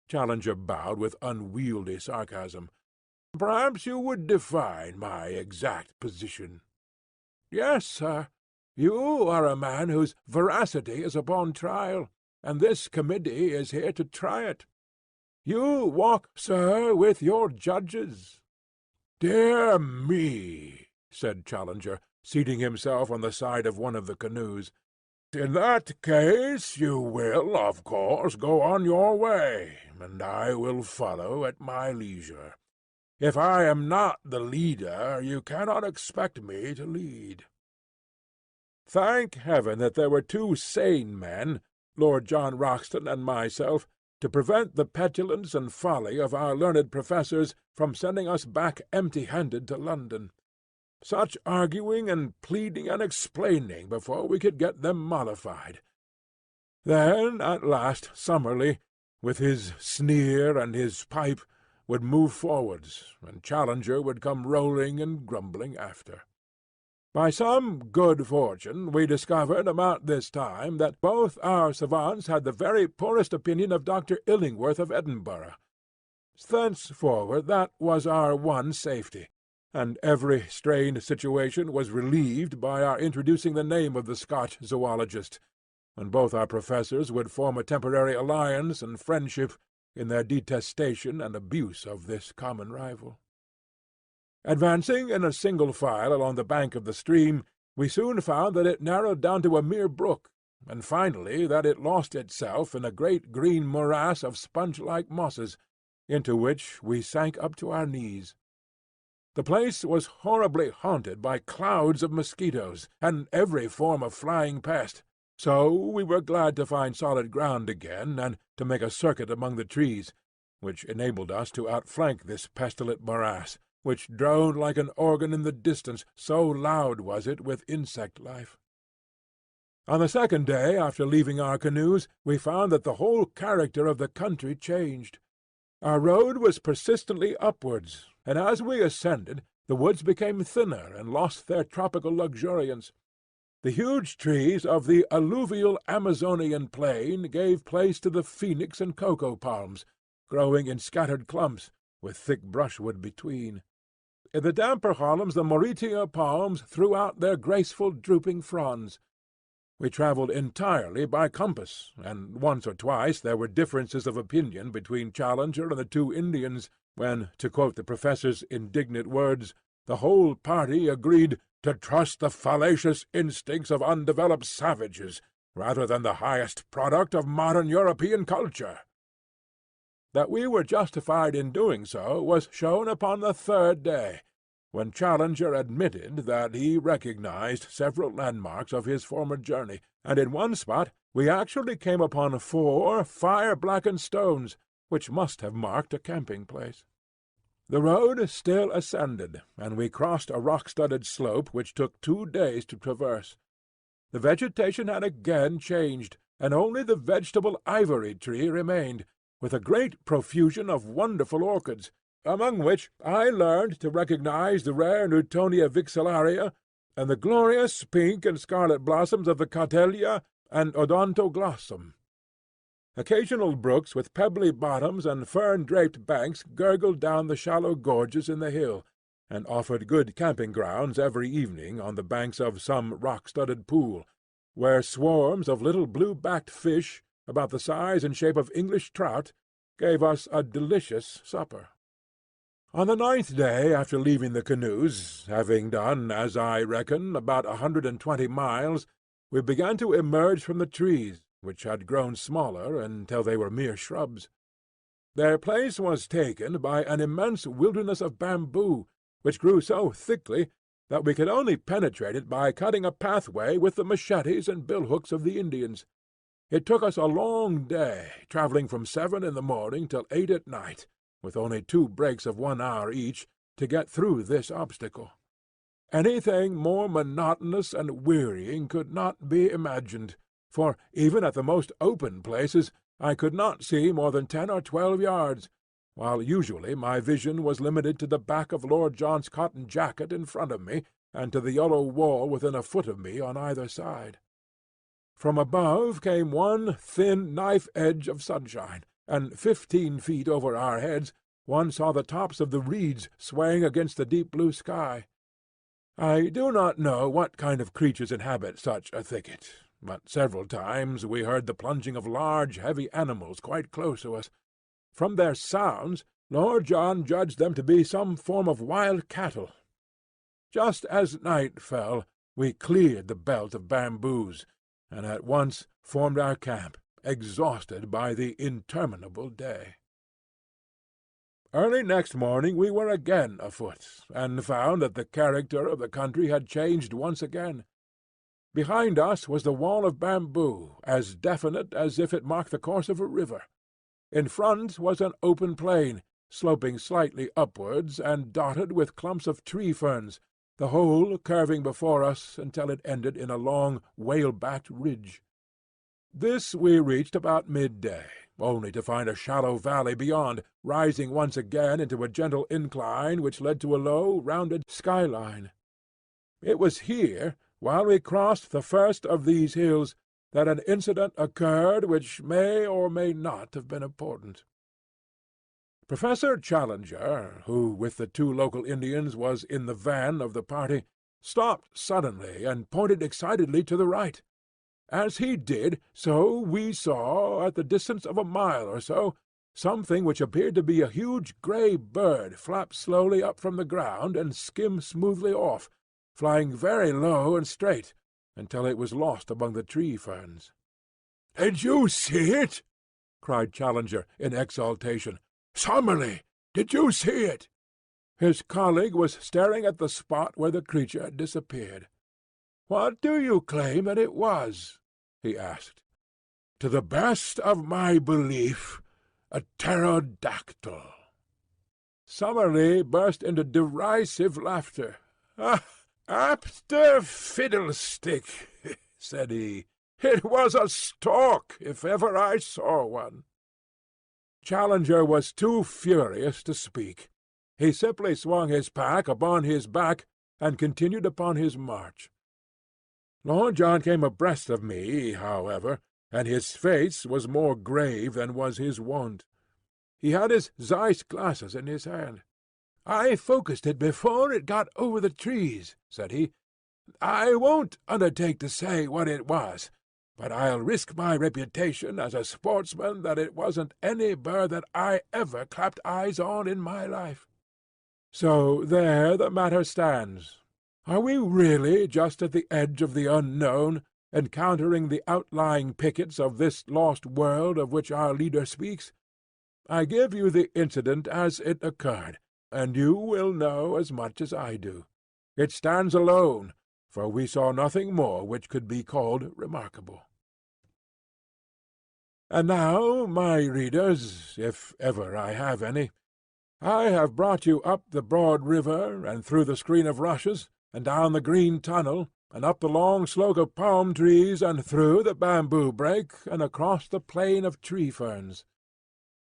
Challenger bowed with unwieldy sarcasm. "Perhaps you would define my exact position." "Yes, sir. You are a man whose veracity is upon trial, and this committee is here to try it. You walk, sir, with your judges." "Dear me," said Challenger, seating himself on the side of one of the canoes. "In that case you will, of course, go on your way, and I will follow at my leisure. If I am not the leader, you cannot expect me to lead." Thank heaven that there were two sane men, Lord John Roxton and myself, to prevent the petulance and folly of our learned professors from sending us back empty-handed to London. Such arguing and pleading and explaining before we could get them mollified. Then at last Summerlee, with his sneer and his pipe, would move forwards, and Challenger would come rolling and grumbling after. By some good fortune we discovered about this time that both our savants had the very poorest opinion of Dr. Illingworth of Edinburgh. Thenceforward that was our one safety, and every strained situation was relieved by our introducing the name of the Scotch zoologist, and both our professors would form a temporary alliance and friendship in their detestation and abuse of this common rival. Advancing in a single file along the bank of the stream, we soon found that it narrowed down to a mere brook, and finally that it lost itself in a great green morass of sponge-like mosses, into which we sank up to our knees. The place was horribly haunted by clouds of mosquitoes, and every form of flying pest, so we were glad to find solid ground again, and to make a circuit among the trees, which enabled us to outflank this pestilent morass, which droned like an organ in the distance, so loud was it with insect life. On the second day after leaving our canoes, we found that the whole character of the country changed. Our road was persistently upwards, and as we ascended, the woods became thinner and lost their tropical luxuriance. The huge trees of the alluvial Amazonian plain gave place to the phoenix and cocoa palms, growing in scattered clumps, with thick brushwood between. In the damper hollows the Mauritia palms threw out their graceful drooping fronds. We travelled entirely by compass, and once or twice there were differences of opinion between Challenger and the two Indians, when, to quote the professor's indignant words, the whole party agreed to trust the fallacious instincts of undeveloped savages rather than the highest product of modern European culture. That we were justified in doing so was shown upon the third day, when Challenger admitted that he recognized several landmarks of his former journey, and in one spot we actually came upon 4 fire-blackened stones, which must have marked a camping-place. The road still ascended, and we crossed a rock-studded slope which took 2 days to traverse. The vegetation had again changed, and only the vegetable ivory-tree remained, with a great profusion of wonderful orchids, among which I learned to recognize the rare Newtonia vixillaria, and the glorious pink and scarlet blossoms of the Catellia and Odontoglossum. Occasional brooks with pebbly bottoms and fern-draped banks gurgled down the shallow gorges in the hill, and offered good camping-grounds every evening on the banks of some rock-studded pool, where swarms of little blue-backed fish, about the size and shape of English trout, gave us a delicious supper. On the 9th day after leaving the canoes, having done, as I reckon, about 120 miles, we began to emerge from the trees, which had grown smaller until they were mere shrubs. Their place was taken by an immense wilderness of bamboo, which grew so thickly that we could only penetrate it by cutting a pathway with the machetes and billhooks of the Indians. It took us a long day, travelling from 7 in the morning till 8 at night, with only 2 breaks of 1 hour each, to get through this obstacle. Anything more monotonous and wearying could not be imagined, for even at the most open places I could not see more than 10 or 12 yards, while usually my vision was limited to the back of Lord John's cotton jacket in front of me, and to the yellow wall within a foot of me on either side. From above came one thin knife-edge of sunshine, and 15 feet over our heads one saw the tops of the reeds swaying against the deep blue sky. I do not know what kind of creatures inhabit such a thicket, but several times we heard the plunging of large, heavy animals quite close to us. From their sounds, Lord John judged them to be some form of wild cattle. Just as night fell, we cleared the belt of bamboos, and at once formed our camp, exhausted by the interminable day. Early next morning we were again afoot, and found that the character of the country had changed once again. Behind us was the wall of bamboo, as definite as if it marked the course of a river. In front was an open plain, sloping slightly upwards and dotted with clumps of tree-ferns, the whole curving before us until it ended in a long, whale-backed ridge. This we reached about midday, only to find a shallow valley beyond, rising once again into a gentle incline which led to a low, rounded skyline. It was here, while we crossed the first of these hills, that an incident occurred which may or may not have been important. Professor Challenger, who with the 2 local Indians was in the van of the party, stopped suddenly and pointed excitedly to the right. As he did so we saw, at the distance of a mile or so, something which appeared to be a huge grey bird flap slowly up from the ground and skim smoothly off, flying very low and straight, until it was lost among the tree-ferns. "Did you see it?" cried Challenger in exultation. "Summerlee, did you see it?" His colleague was staring at the spot where the creature had disappeared. "What do you claim that it was?" he asked. "To the best of my belief, a pterodactyl." Summerlee burst into derisive laughter. "Apter fiddlestick," said he. "It was a stork, if ever I saw one." Challenger was too furious to speak. He simply swung his pack upon his back and continued upon his march. Lord John came abreast of me, however, and his face was more grave than was his wont. He had his Zeiss glasses in his hand. "I focussed it before it got over the trees," said he. "I won't undertake to say what it was, but I'll risk my reputation as a sportsman that it wasn't any bird that I ever clapped eyes on in my life. So there the matter stands. Are we really just at the edge of the unknown, encountering the outlying pickets of this lost world of which our leader speaks? I give you the incident as it occurred, and you will know as much as I do. It stands alone, for we saw nothing more which could be called remarkable. And now, my readers, if ever I have any, I have brought you up the broad river, and through the screen of rushes, and down the green tunnel, and up the long slope of palm trees, and through the bamboo brake, and across the plain of tree ferns.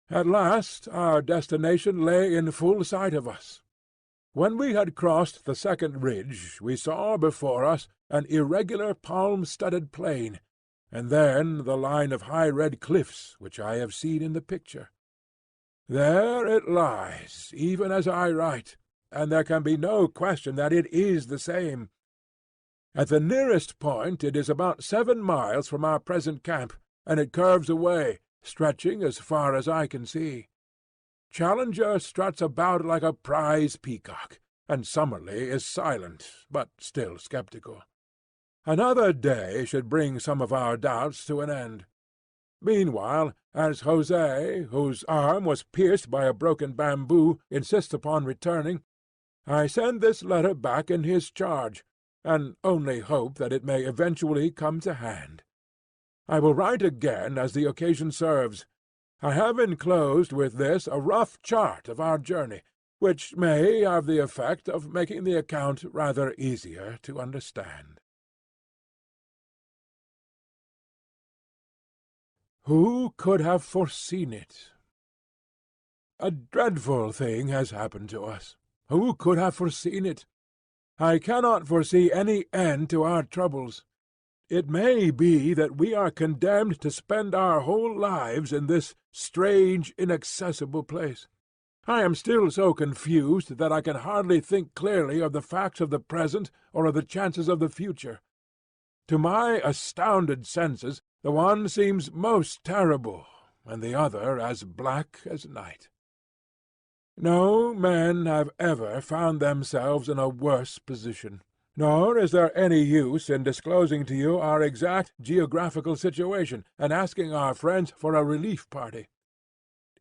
At last our destination lay in full sight of us. When we had crossed the second ridge, we saw before us an irregular palm-studded plain, and then the line of high red cliffs which I have seen in the picture. There it lies, even as I write, and there can be no question that it is the same. At the nearest point it is about 7 miles from our present camp, and it curves away, stretching as far as I can see. Challenger struts about like a prize peacock, and Summerlee is silent, but still sceptical. Another day should bring some of our doubts to an end. Meanwhile, as Jose, whose arm was pierced by a broken bamboo, insists upon returning, I send this letter back in his charge, and only hope that it may eventually come to hand. I will write again as the occasion serves. I have enclosed with this a rough chart of our journey, which may have the effect of making the account rather easier to understand. Who could have foreseen it? A dreadful thing has happened to us. Who could have foreseen it? I cannot foresee any end to our troubles. It may be that we are condemned to spend our whole lives in this strange, inaccessible place. I am still so confused that I can hardly think clearly of the facts of the present or of the chances of the future. To my astounded senses, the one seems most terrible, and the other as black as night. No men have ever found themselves in a worse position, nor is there any use in disclosing to you our exact geographical situation, and asking our friends for a relief party.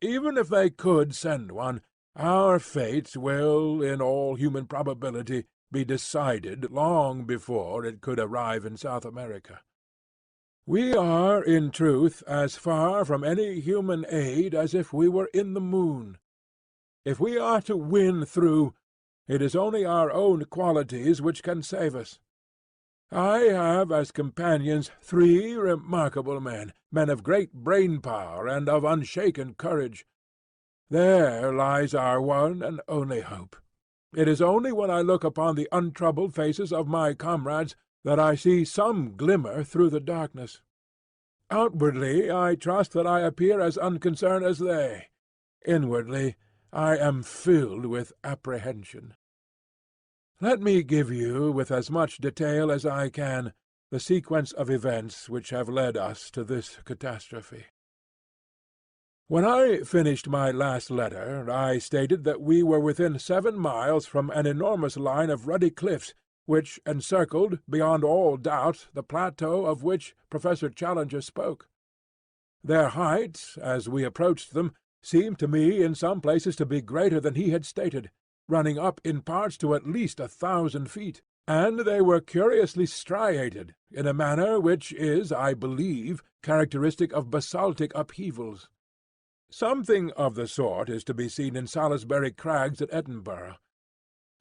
Even if they could send one, our fate will, in all human probability, be decided long before it could arrive in South America. We are, in truth, as far from any human aid as if we were in the moon. If we are to win through, it is only our own qualities which can save us. I have as companions 3 remarkable men of great brain-power and of unshaken courage. There lies our one and only hope. It is only when I look upon the untroubled faces of my comrades that I see some glimmer through the darkness. Outwardly I trust that I appear as unconcerned as they. Inwardly I am filled with apprehension. Let me give you, with as much detail as I can, the sequence of events which have led us to this catastrophe. When I finished my last letter, I stated that we were within 7 miles from an enormous line of ruddy cliffs, which encircled, beyond all doubt, the plateau of which Professor Challenger spoke. Their height, as we approached them, seemed to me in some places to be greater than he had stated, running up in parts to at least 1,000 feet, and they were curiously striated, in a manner which is, I believe, characteristic of basaltic upheavals. Something of the sort is to be seen in Salisbury Crags at Edinburgh.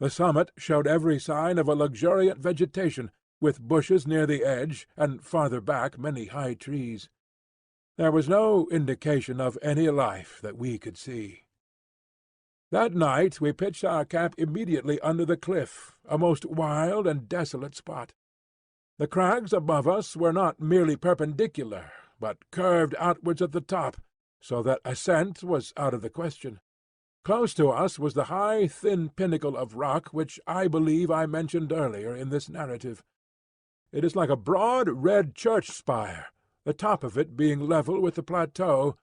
The summit showed every sign of a luxuriant vegetation, with bushes near the edge, and farther back many high trees. There was no indication of any life that we could see. That night we pitched our camp immediately under the cliff, a most wild and desolate spot. The crags above us were not merely perpendicular, but curved outwards at the top, so that ascent was out of the question. Close to us was the high, thin pinnacle of rock which I believe I mentioned earlier in this narrative. It is like a broad red church spire, the top of it being level with the plateau,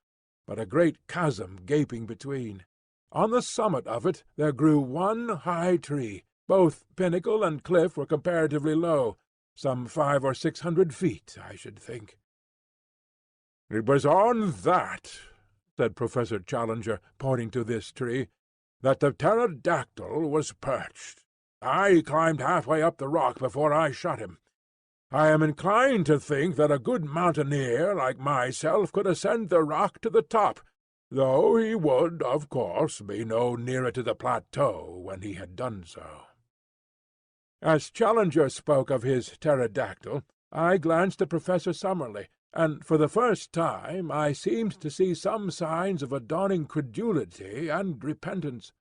but a great chasm gaping between. On the summit of it there grew one high tree. Both pinnacle and cliff were comparatively low, some 500 or 600 feet, I should think. "It was on that," said Professor Challenger, pointing to this tree, that the pterodactyl was perched. I climbed halfway up the rock before I shot him. I am inclined to think that a good mountaineer like myself could ascend the rock to the top, though he would, of course, be no nearer to the plateau when he had done so. As Challenger spoke of his pterodactyl, I glanced at Professor Summerlee, and for the first time I seemed to see some signs of a dawning credulity and repentance.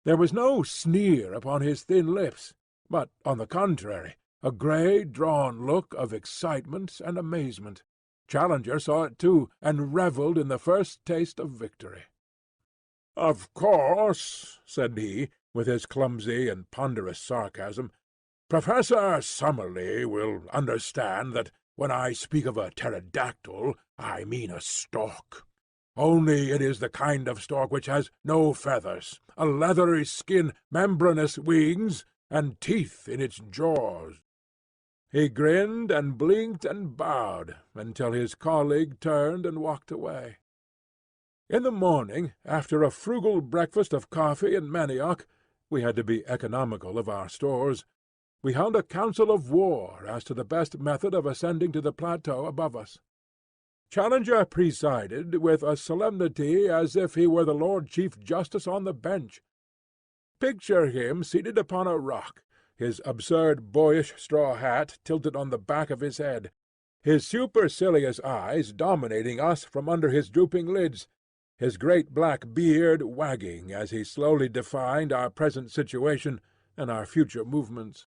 There was no sneer upon his thin lips, but, on the contrary, a grey, drawn look of excitement and amazement. Challenger saw it too, and revelled in the first taste of victory. "Of course," said he, with his clumsy and ponderous sarcasm, "Professor Summerlee will understand that when I speak of a pterodactyl, I mean a stork. Only it is the kind of stork which has no feathers, a leathery skin, membranous wings, and teeth in its jaws." He grinned and blinked and bowed until his colleague turned and walked away. In the morning, after a frugal breakfast of coffee and manioc (we had to be economical of our stores), we held a council of war as to the best method of ascending to the plateau above us. Challenger presided with a solemnity as if he were the Lord Chief Justice on the bench. Picture him seated upon a rock, his absurd boyish straw hat tilted on the back of his head, his supercilious eyes dominating us from under his drooping lids, his great black beard wagging as he slowly defined our present situation and our future movements.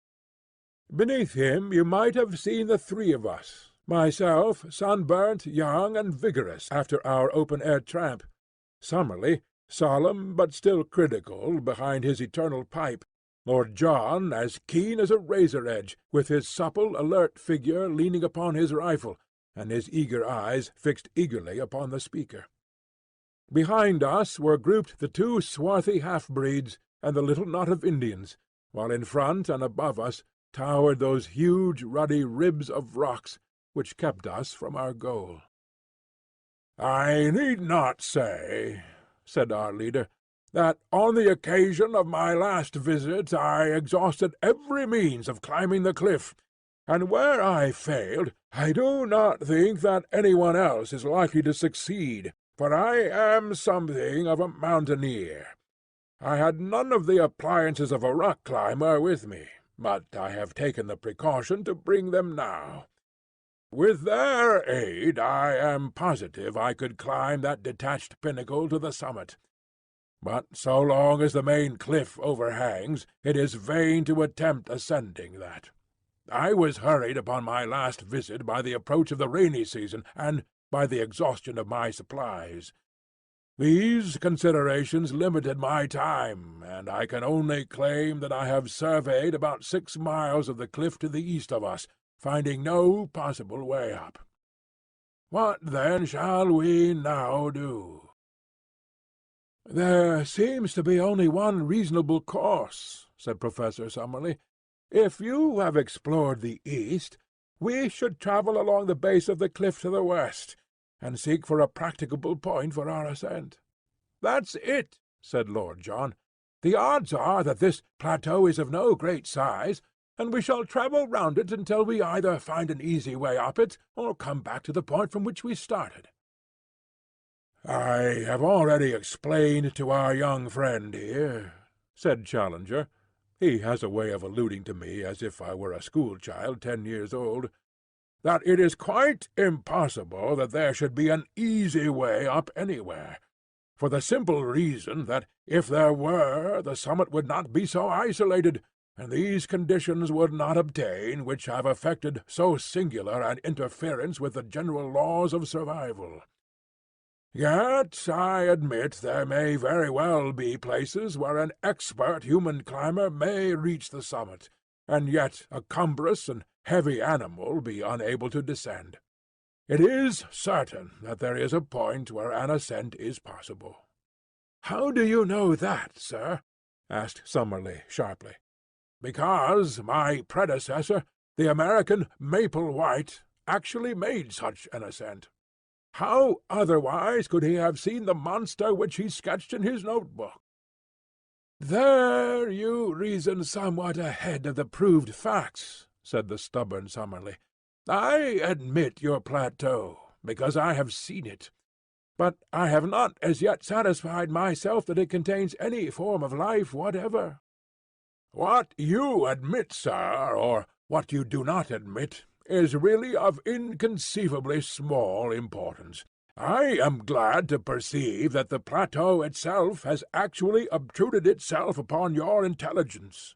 Beneath him you might have seen the three of us, myself sunburnt, young, and vigorous after our open-air tramp; Summerlee, solemn but still critical, behind his eternal pipe; Lord John, as keen as a razor-edge, with his supple, alert figure leaning upon his rifle, and his eager eyes fixed eagerly upon the speaker. Behind us were grouped the two swarthy half-breeds and the little knot of Indians, while in front and above us towered those huge ruddy ribs of rocks which kept us from our goal. "I need not say," said our leader, "that on the occasion of my last visit I exhausted every means of climbing the cliff, and where I failed I do not think that anyone else is likely to succeed, for I am something of a mountaineer. I had none of the appliances of a rock climber with me, but I have taken the precaution to bring them now. With their aid I am positive I could climb that detached pinnacle to the summit. But so long as the main cliff overhangs, it is vain to attempt ascending that. I was hurried upon my last visit by the approach of the rainy season, and by the exhaustion of my supplies. These considerations limited my time, and I can only claim that I have surveyed about 6 miles of the cliff to the east of us, finding no possible way up. What then shall we now do?" "There seems to be only one reasonable course," said Professor Summerlee. "If you have explored the east, we should travel along the base of the cliff to the west, and seek for a practicable point for our ascent." "That's it," said Lord John. "The odds are that this plateau is of no great size, and we shall travel round it until we either find an easy way up it, or come back to the point from which we started." "I have already explained to our young friend here," said Challenger. He has a way of alluding to me as if I were a school-child 10 years old, "that it is quite impossible that there should be an easy way up anywhere, for the simple reason that if there were, the summit would not be so isolated, and these conditions would not obtain which have effected so singular an interference with the general laws of survival. Yet I admit there may very well be places where an expert human climber may reach the summit, and yet a cumbrous and heavy animal be unable to descend. It is certain that there is a point where an ascent is possible." "How do you know that, sir?" asked Summerlee sharply. "Because my predecessor, the American Maple White, actually made such an ascent. How otherwise could he have seen the monster which he sketched in his notebook? "There you reason somewhat ahead of the proved facts," said the stubborn Summerlee. "I admit your plateau, because I have seen it. But I have not as yet satisfied myself that it contains any form of life whatever. What you admit, sir, or what you do not admit, is really of inconceivably small importance. I am glad to perceive that the plateau itself has actually obtruded itself upon your intelligence."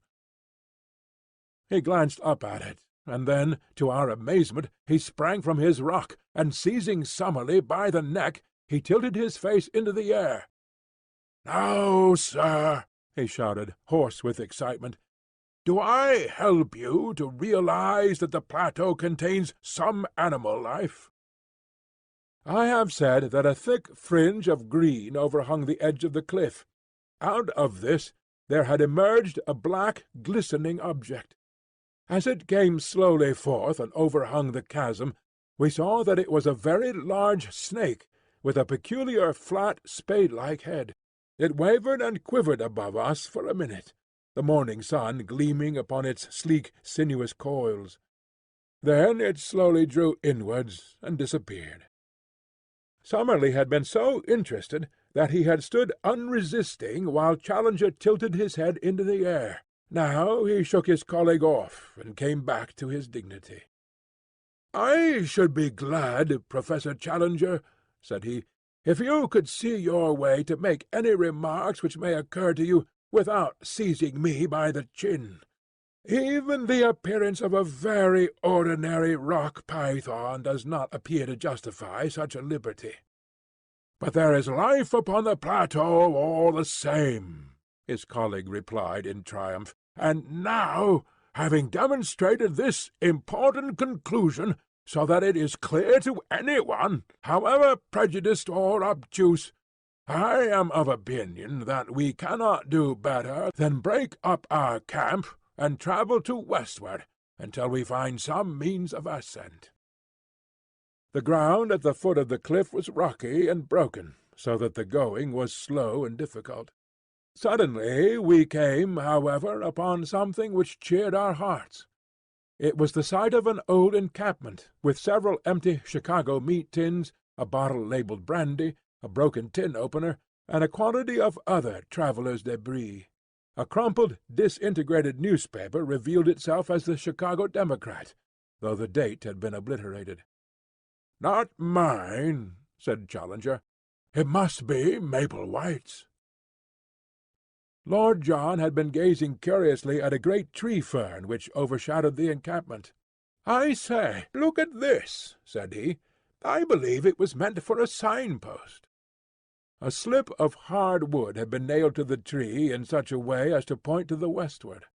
He glanced up at it, and then, to our amazement, he sprang from his rock, and seizing Summerlee by the neck, he tilted his face into the air. "Now, sir," he shouted, hoarse with excitement, "do I help you to realize that the plateau contains some animal life?" I have said that a thick fringe of green overhung the edge of the cliff. Out of this there had emerged a black, glistening object. As it came slowly forth and overhung the chasm, we saw that it was a very large snake, with a peculiar flat spade-like head. It wavered and quivered above us for a minute, the morning sun gleaming upon its sleek, sinuous coils. Then it slowly drew inwards and disappeared. Summerlee had been so interested that he had stood unresisting while Challenger tilted his head into the air. Now he shook his colleague off and came back to his dignity. "I should be glad, Professor Challenger," said he, "if you could see your way to make any remarks which may occur to you without seizing me by the chin. Even the appearance of a very ordinary rock python does not appear to justify such a liberty." "But there is life upon the plateau all the same," his colleague replied in triumph. "And now, having demonstrated this important conclusion, so that it is clear to anyone, however prejudiced or obtuse, I am of opinion that we cannot do better than break up our camp and travel to westward until we find some means of ascent." The ground at the foot of the cliff was rocky and broken, so that the going was slow and difficult. Suddenly we came, however, upon something which cheered our hearts. It was the sight of an old encampment, with several empty Chicago meat tins, a bottle labeled brandy, a broken tin opener, and a quantity of other travellers' debris. A crumpled, disintegrated newspaper revealed itself as the Chicago Democrat, though the date had been obliterated. "Not mine," said Challenger. "It must be Maple White's." Lord John had been gazing curiously at a great tree-fern which overshadowed the encampment. "I say, look at this," said he. "I believe it was meant for a signpost." A slip of hard wood had been nailed to the tree in such a way as to point to the westward.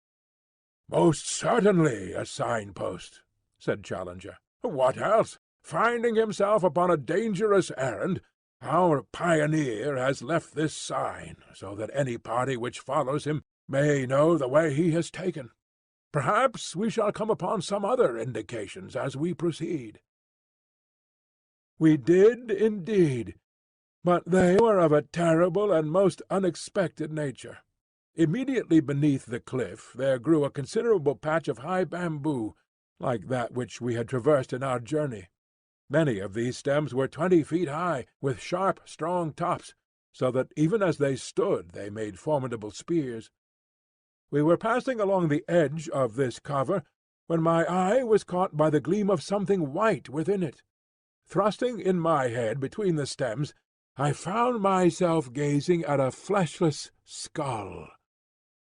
"Most certainly a signpost," said Challenger. "What else? Finding himself upon a dangerous errand, our pioneer has left this sign, so that any party which follows him may know the way he has taken. Perhaps we shall come upon some other indications as we proceed." We did indeed, but they were of a terrible and most unexpected nature. Immediately beneath the cliff there grew a considerable patch of high bamboo, like that which we had traversed in our journey. Many of these stems were 20 feet high, with sharp, strong tops, so that even as they stood they made formidable spears. We were passing along the edge of this cover, when my eye was caught by the gleam of something white within it. Thrusting in my head between the stems, I found myself gazing at a fleshless skull.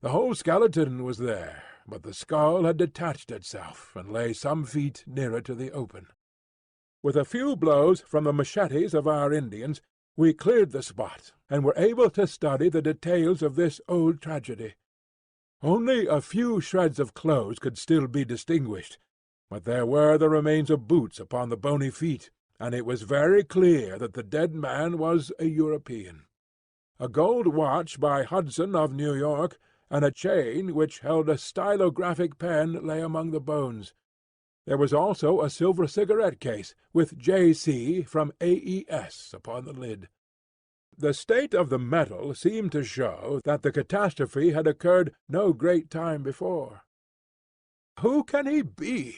The whole skeleton was there, but the skull had detached itself, and lay some feet nearer to the open. With a few blows from the machetes of our Indians, we cleared the spot, and were able to study the details of this old tragedy. Only a few shreds of clothes could still be distinguished, but there were the remains of boots upon the bony feet, and it was very clear that the dead man was a European. A gold watch by Hudson of New York, and a chain which held a stylographic pen lay among the bones. There was also a silver cigarette-case, with J.C. from AES upon the lid. the state of the metal seemed to show that the catastrophe had occurred no great time before. "Who can he be?"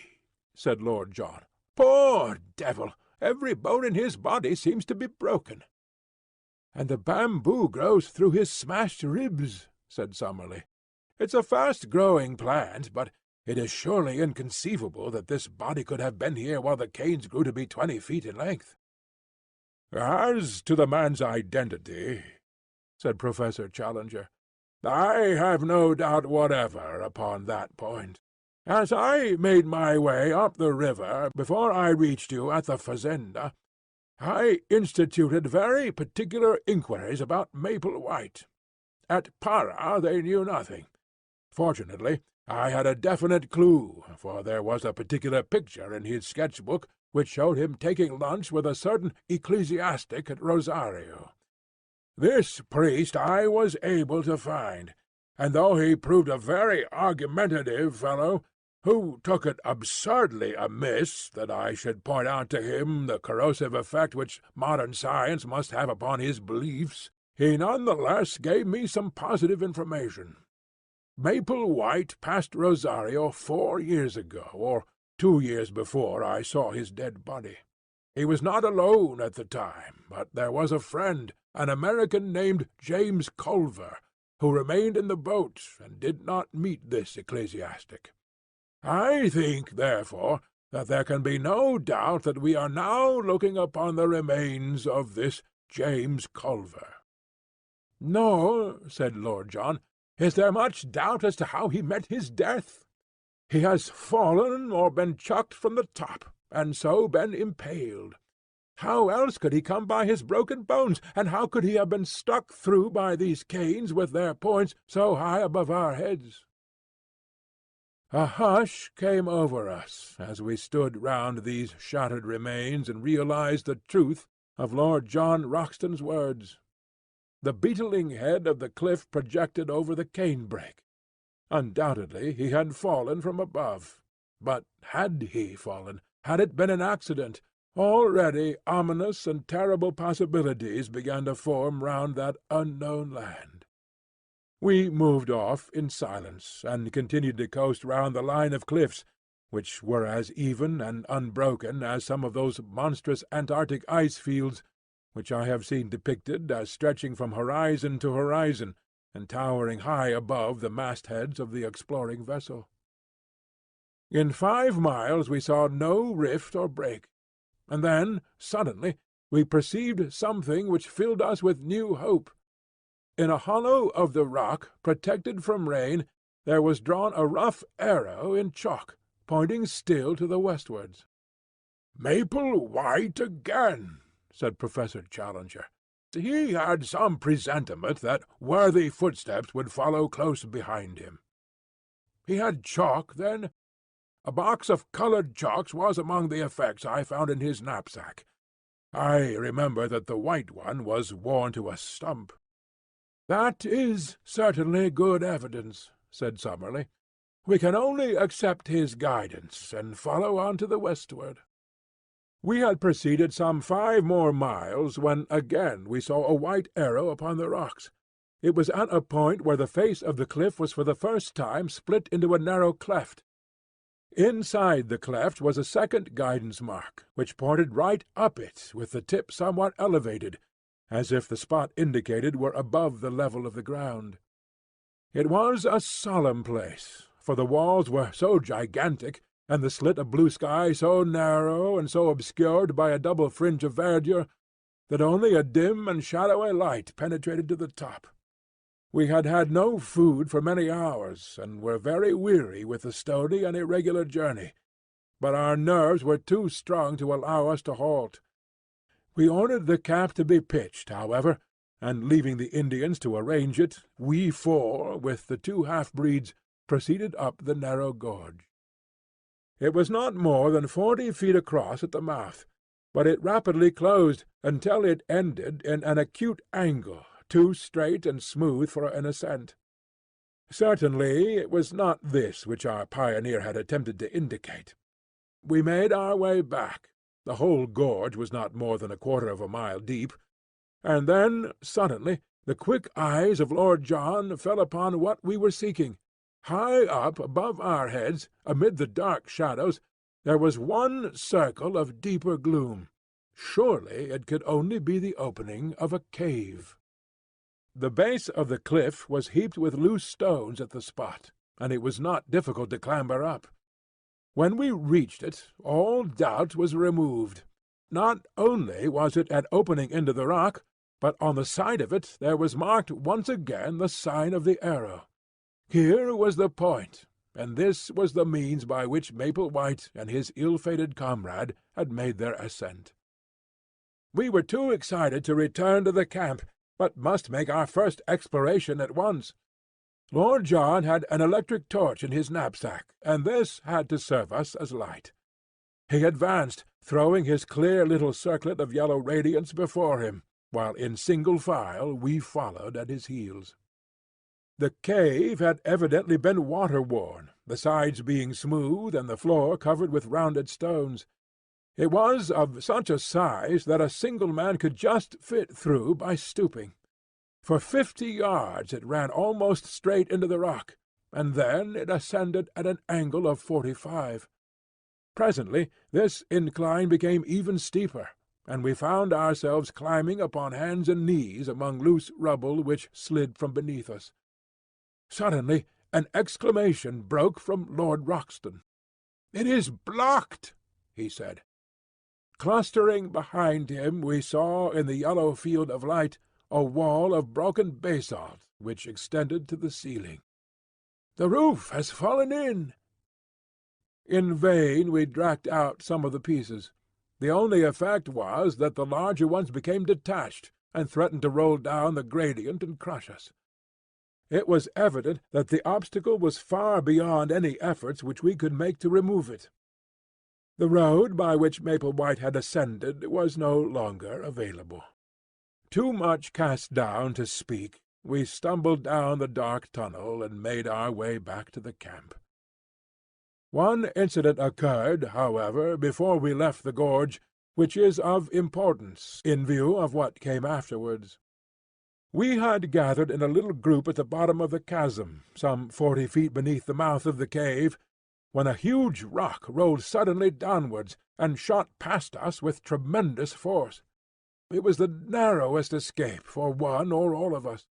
said Lord John. "Poor devil! Every bone in his body seems to be broken." "And the bamboo grows through his smashed ribs," said Summerlee. "It's a fast-growing plant, but it is surely inconceivable that this body could have been here while the canes grew to be 20 feet in length." "As to the man's identity," said Professor Challenger, "I have no doubt whatever upon that point. As I made my way up the river before I reached you at the fazenda, I instituted very particular inquiries about Maple White. At Para they knew nothing. Fortunately, I had a definite clue, for there was a particular picture in his sketch-book which showed him taking lunch with a certain ecclesiastic at Rosario. This priest I was able to find, and though he proved a very argumentative fellow, who took it absurdly amiss that I should point out to him the corrosive effect which modern science must have upon his beliefs, he none the less gave me some positive information. Maple White passed Rosario 4 years ago, or 2 years before I saw his dead body. He was not alone at the time, but there was a friend, an American named James Culver, who remained in the boat and did not meet this ecclesiastic. I think, therefore, that there can be no doubt that we are now looking upon the remains of this James Culver." "Nor," said Lord John, "is there much doubt as to how he met his death. He has fallen or been chucked from the top, and so been impaled. How else could he come by his broken bones, and how could he have been stuck through by these canes with their points so high above our heads?" A hush came over us as we stood round these shattered remains and realized the truth of Lord John Roxton's words. The beetling head of the cliff projected over the cane-brake. Undoubtedly he had fallen from above. But had he fallen? Had it been an accident? Already ominous and terrible possibilities began to form round that unknown land. We moved off in silence, and continued to coast round the line of cliffs, which were as even and unbroken as some of those monstrous Antarctic ice-fields which I have seen depicted as stretching from horizon to horizon, and towering high above the mastheads of the exploring vessel. In 5 miles we saw no rift or break, and then, suddenly, we perceived something which filled us with new hope. In a hollow of the rock, protected from rain, there was drawn a rough arrow in chalk, pointing still to the westwards. "Maple White again," said Professor Challenger. "He had some presentiment that worthy footsteps would follow close behind him." "He had chalk, then?" "A box of coloured chalks was among the effects I found in his knapsack. I remember that the white one was worn to a stump." "That is certainly good evidence," said Summerlee. "We can only accept his guidance, and follow on to the westward." We had proceeded some 5 more miles when again we saw a white arrow upon the rocks. It was at a point where the face of the cliff was for the first time split into a narrow cleft. Inside the cleft was a second guidance mark, which pointed right up it, with the tip somewhat elevated, as if the spot indicated were above the level of the ground. It was a solemn place, for the walls were so gigantic, and the slit of blue sky so narrow and so obscured by a double fringe of verdure, that only a dim and shadowy light penetrated to the top. We had had no food for many hours, and were very weary with the stony and irregular journey, but our nerves were too strong to allow us to halt. We ordered the camp to be pitched, however, and leaving the Indians to arrange it, we 4, with the 2 half-breeds, proceeded up the narrow gorge. It was not more than 40 feet across at the mouth, but it rapidly closed until it ended in an acute angle, too straight and smooth for an ascent. Certainly it was not this which our pioneer had attempted to indicate. We made our way back. The whole gorge was not more than 1/4 of a mile deep. And then, suddenly, the quick eyes of Lord John fell upon what we were seeking. High up above our heads, amid the dark shadows, there was one circle of deeper gloom. Surely it could only be the opening of a cave. The base of the cliff was heaped with loose stones at the spot, and it was not difficult to clamber up. When we reached it, all doubt was removed. Not only was it an opening into the rock, but on the side of it there was marked once again the sign of the arrow. Here was the point, and this was the means by which Maple White and his ill-fated comrade had made their ascent. We were too excited to return to the camp, but must make our first exploration at once. Lord John had an electric torch in his knapsack, and this had to serve us as light. He advanced, throwing his clear little circlet of yellow radiance before him, while in single file we followed at his heels. The cave had evidently been water-worn, the sides being smooth and the floor covered with rounded stones. It was of such a size that a single man could just fit through by stooping. For 50 yards it ran almost straight into the rock, and then it ascended at an angle of 45. Presently this incline became even steeper, and we found ourselves climbing upon hands and knees among loose rubble which slid from beneath us. Suddenly an exclamation broke from Lord Roxton. "It is blocked!" he said. Clustering behind him we saw in the yellow field of light a wall of broken basalt which extended to the ceiling. "The roof has fallen in!" In vain we dragged out some of the pieces. The only effect was that the larger ones became detached, and threatened to roll down the gradient and crush us. It was evident that the obstacle was far beyond any efforts which we could make to remove it. The road by which Maple White had ascended was no longer available. Too much cast down to speak, we stumbled down the dark tunnel and made our way back to the camp. One incident occurred, however, before we left the gorge, which is of importance in view of what came afterwards. We had gathered in a little group at the bottom of the chasm, some 40 feet beneath the mouth of the cave, when a huge rock rolled suddenly downwards and shot past us with tremendous force. It was the narrowest escape for one or all of us.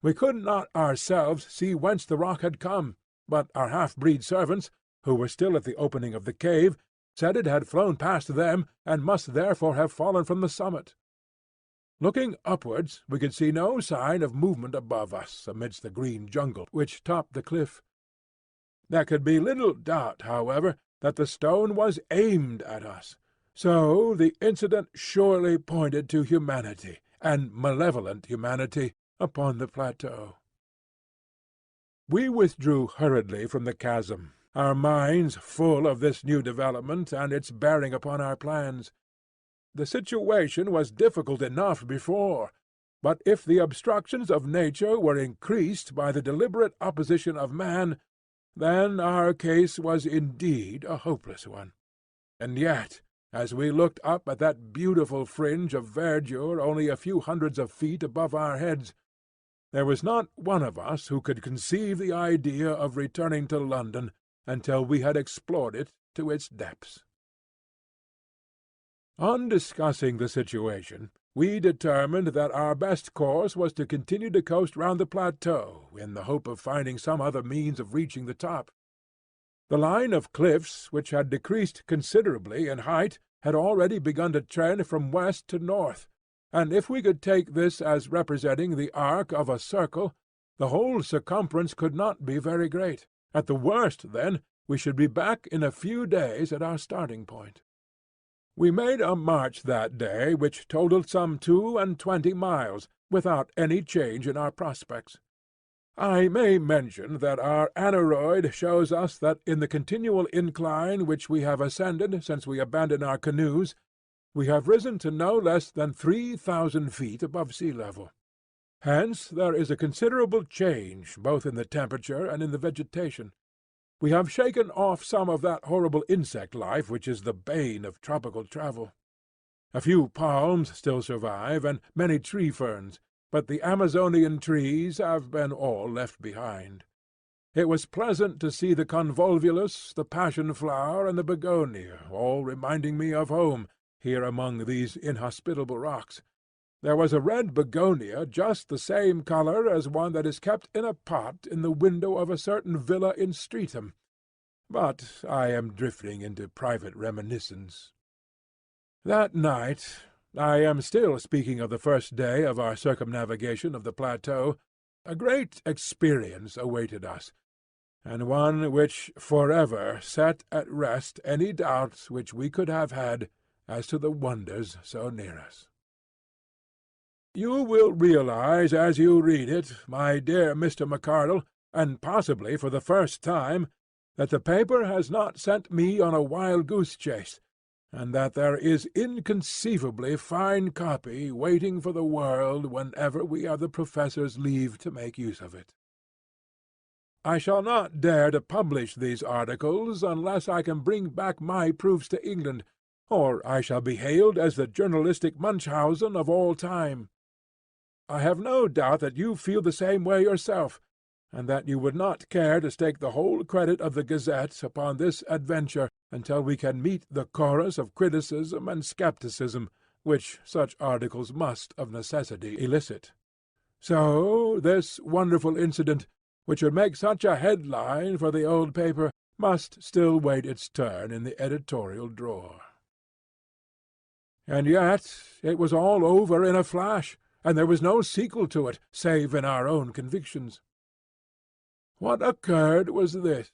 We could not ourselves see whence the rock had come, but our half-breed servants, who were still at the opening of the cave, said it had flown past them, and must therefore have fallen from the summit. Looking upwards, we could see no sign of movement above us amidst the green jungle which topped the cliff. There could be little doubt, however, that the stone was aimed at us. So the incident surely pointed to humanity, and malevolent humanity, upon the plateau. We withdrew hurriedly from the chasm, our minds full of this new development and its bearing upon our plans. The situation was difficult enough before, but if the obstructions of nature were increased by the deliberate opposition of man, then our case was indeed a hopeless one. And yet, as we looked up at that beautiful fringe of verdure only a few hundreds of feet above our heads, there was not one of us who could conceive the idea of returning to London until we had explored it to its depths. On discussing the situation, we determined that our best course was to continue to coast round the plateau in the hope of finding some other means of reaching the top. The line of cliffs, which had decreased considerably in height, had already begun to trend from west to north, and if we could take this as representing the arc of a circle, the whole circumference could not be very great. At the worst, then, we should be back in a few days at our starting point. We made a march that day which totalled some 22 miles, without any change in our prospects. I may mention that our aneroid shows us that in the continual incline which we have ascended since we abandoned our canoes, we have risen to no less than 3,000 feet above sea level. Hence there is a considerable change both in the temperature and in the vegetation. We have shaken off some of that horrible insect life which is the bane of tropical travel. A few palms still survive, and many tree ferns, but the Amazonian trees have been all left behind. It was pleasant to see the convolvulus, the passion-flower, and the begonia, all reminding me of home, here among these inhospitable rocks. There was a red begonia just the same colour as one that is kept in a pot in the window of a certain villa in Streatham. But I am drifting into private reminiscence. That night, I am still speaking of the first day of our circumnavigation of the plateau, a great experience awaited us, and one which forever set at rest any doubts which we could have had as to the wonders so near us. You will realize as you read it, my dear Mr. McArdle, and possibly for the first time, that the paper has not sent me on a wild-goose chase, and that there is inconceivably fine copy waiting for the world whenever we have the Professor's leave to make use of it. I shall not dare to publish these articles unless I can bring back my proofs to England, or I shall be hailed as the journalistic Munchausen of all time. I have no doubt that you feel the same way yourself, and that you would not care to stake the whole credit of the Gazette upon this adventure until we can meet the chorus of criticism and scepticism which such articles must of necessity elicit. So this wonderful incident, which would make such a headline for the old paper, must still wait its turn in the editorial drawer. And yet it was all over in a flash, and there was no sequel to it, save in our own convictions. What occurred was this.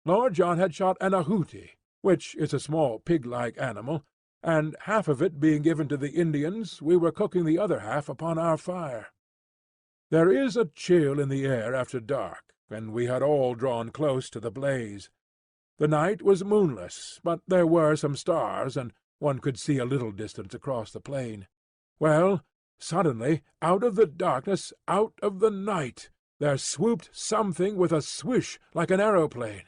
Lord John had shot an ahouti, which is a small pig-like animal, and half of it being given to the Indians, we were cooking the other half upon our fire. There is a chill in the air after dark, and we had all drawn close to the blaze. The night was moonless, but there were some stars, and one could see a little distance across the plain. Well, suddenly, out of the darkness, out of the night, there swooped something with a swish like an aeroplane.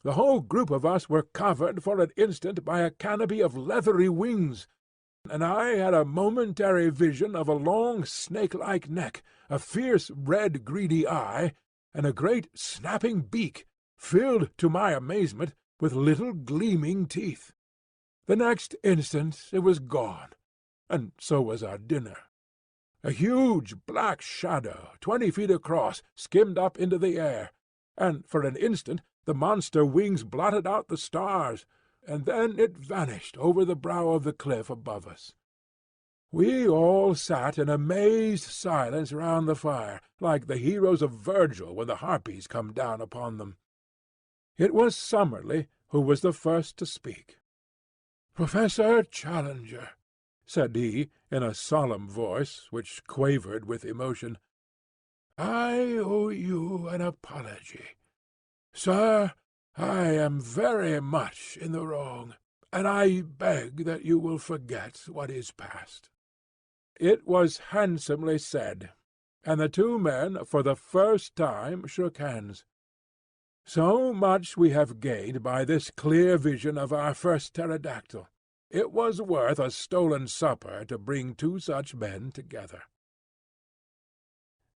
The whole group of us were covered for an instant by a canopy of leathery wings, and I had a momentary vision of a long snake-like neck, a fierce red greedy eye, and a great snapping beak, filled, to my amazement, with little gleaming teeth. The next instant it was gone, and so was our dinner. A huge black shadow, 20 feet across, skimmed up into the air, and for an instant the monster wings blotted out the stars, and then it vanished over the brow of the cliff above us. We all sat in amazed silence round the fire, like the heroes of Virgil when the harpies come down upon them. It was Summerlee who was the first to speak. "Professor Challenger," said he, in a solemn voice which quavered with emotion, "I owe you an apology. Sir, I am very much in the wrong, and I beg that you will forget what is past." It was handsomely said, and the two men for the first time shook hands. So much we have gained by this clear vision of our first pterodactyl. It was worth a stolen supper to bring two such men together.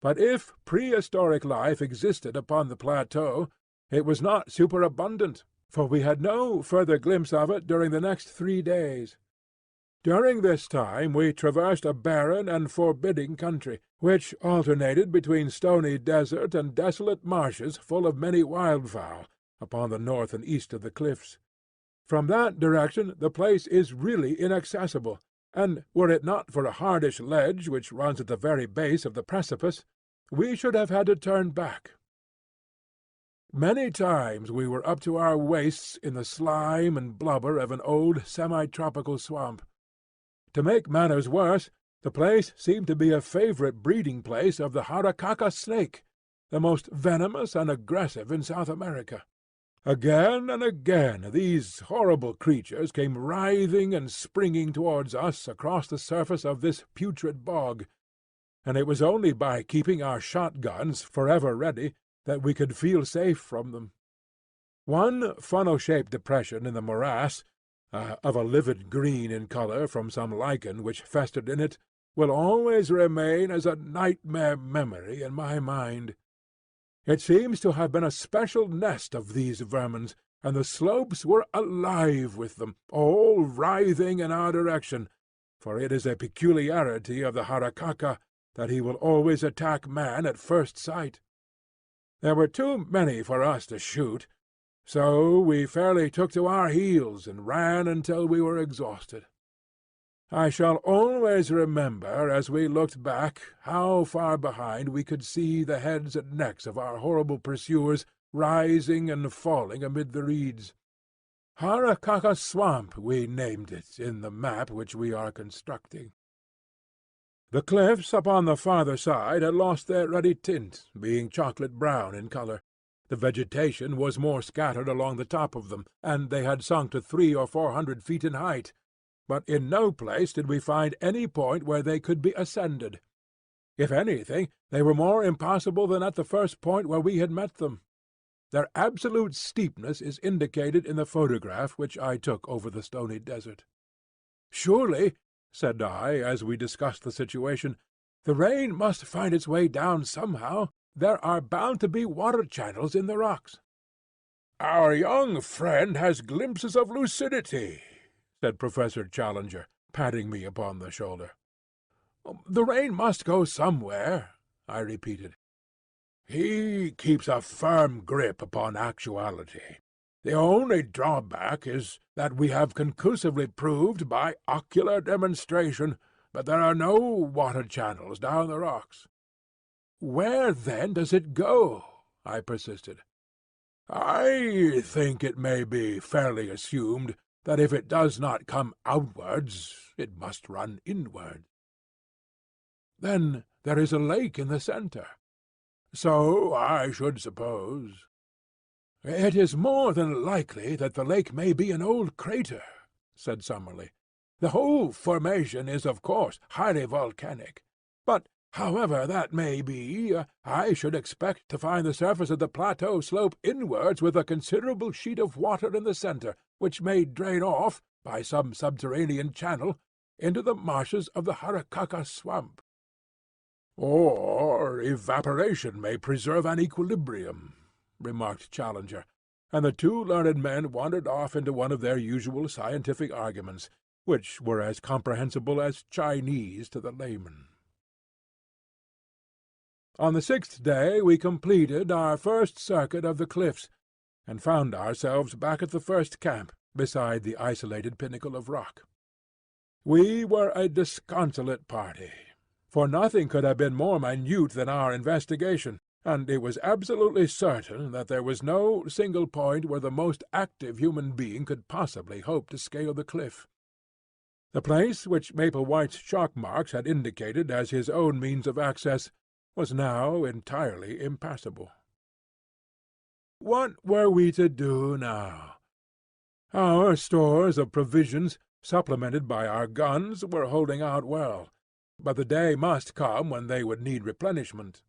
But if prehistoric life existed upon the plateau, it was not superabundant, for we had no further glimpse of it during the next 3 days. During this time we traversed a barren and forbidding country, which alternated between stony desert and desolate marshes full of many wildfowl, upon the north and east of the cliffs. From that direction the place is really inaccessible, and were it not for a hardish ledge which runs at the very base of the precipice, we should have had to turn back. Many times we were up to our waists in the slime and blubber of an old semi-tropical swamp. To make matters worse, the place seemed to be a favourite breeding-place of the Harakaka snake, the most venomous and aggressive in South America. Again and again these horrible creatures came writhing and springing towards us across the surface of this putrid bog, and it was only by keeping our shotguns forever ready that we could feel safe from them. One funnel-shaped depression in the morass, of a livid green in colour from some lichen which festered in it, will always remain as a nightmare memory in my mind. It seems to have been a special nest of these vermins, and the slopes were alive with them, all writhing in our direction, for it is a peculiarity of the Harakaka that he will always attack man at first sight. There were too many for us to shoot, so we fairly took to our heels and ran until we were exhausted. I shall always remember, as we looked back, how far behind we could see the heads and necks of our horrible pursuers rising and falling amid the reeds. Harakaka Swamp we named it in the map which we are constructing. The cliffs upon the farther side had lost their ruddy tint, being chocolate-brown in colour. The vegetation was more scattered along the top of them, and they had sunk to 300 or 400 feet in height, but in no place did we find any point where they could be ascended. If anything, they were more impassable than at the first point where we had met them. Their absolute steepness is indicated in the photograph which I took over the stony desert. "Surely," said I, as we discussed the situation, "the rain must find its way down somehow. There are bound to be water channels in the rocks." "Our young friend has glimpses of lucidity," said Professor Challenger, patting me upon the shoulder. "The rain must go somewhere," I repeated. "He keeps a firm grip upon actuality. The only drawback is that we have conclusively proved by ocular demonstration that there are no water channels down the rocks." "Where, then, does it go?" I persisted. "I think it may be fairly assumed that if it does not come outwards, it must run inward." "Then there is a lake in the centre." "So I should suppose." "It is more than likely that the lake may be an old crater," said Summerlee. "The whole formation is, of course, highly volcanic. But however that may be, I should expect to find the surface of the plateau slope inwards with a considerable sheet of water in the centre, which may drain off, by some subterranean channel, into the marshes of the Harakaka Swamp." "Or evaporation may preserve an equilibrium," remarked Challenger, and the two learned men wandered off into one of their usual scientific arguments, which were as comprehensible as Chinese to the layman. On the 6th day we completed our first circuit of the cliffs, and found ourselves back at the first camp, beside the isolated pinnacle of rock. We were a disconsolate party, for nothing could have been more minute than our investigation, and it was absolutely certain that there was no single point where the most active human being could possibly hope to scale the cliff. The place which Maplewhite's chalk marks had indicated as his own means of access was now entirely impassable. What were we to do now? Our stores of provisions, supplemented by our guns, were holding out well, but the day must come when they would need replenishment.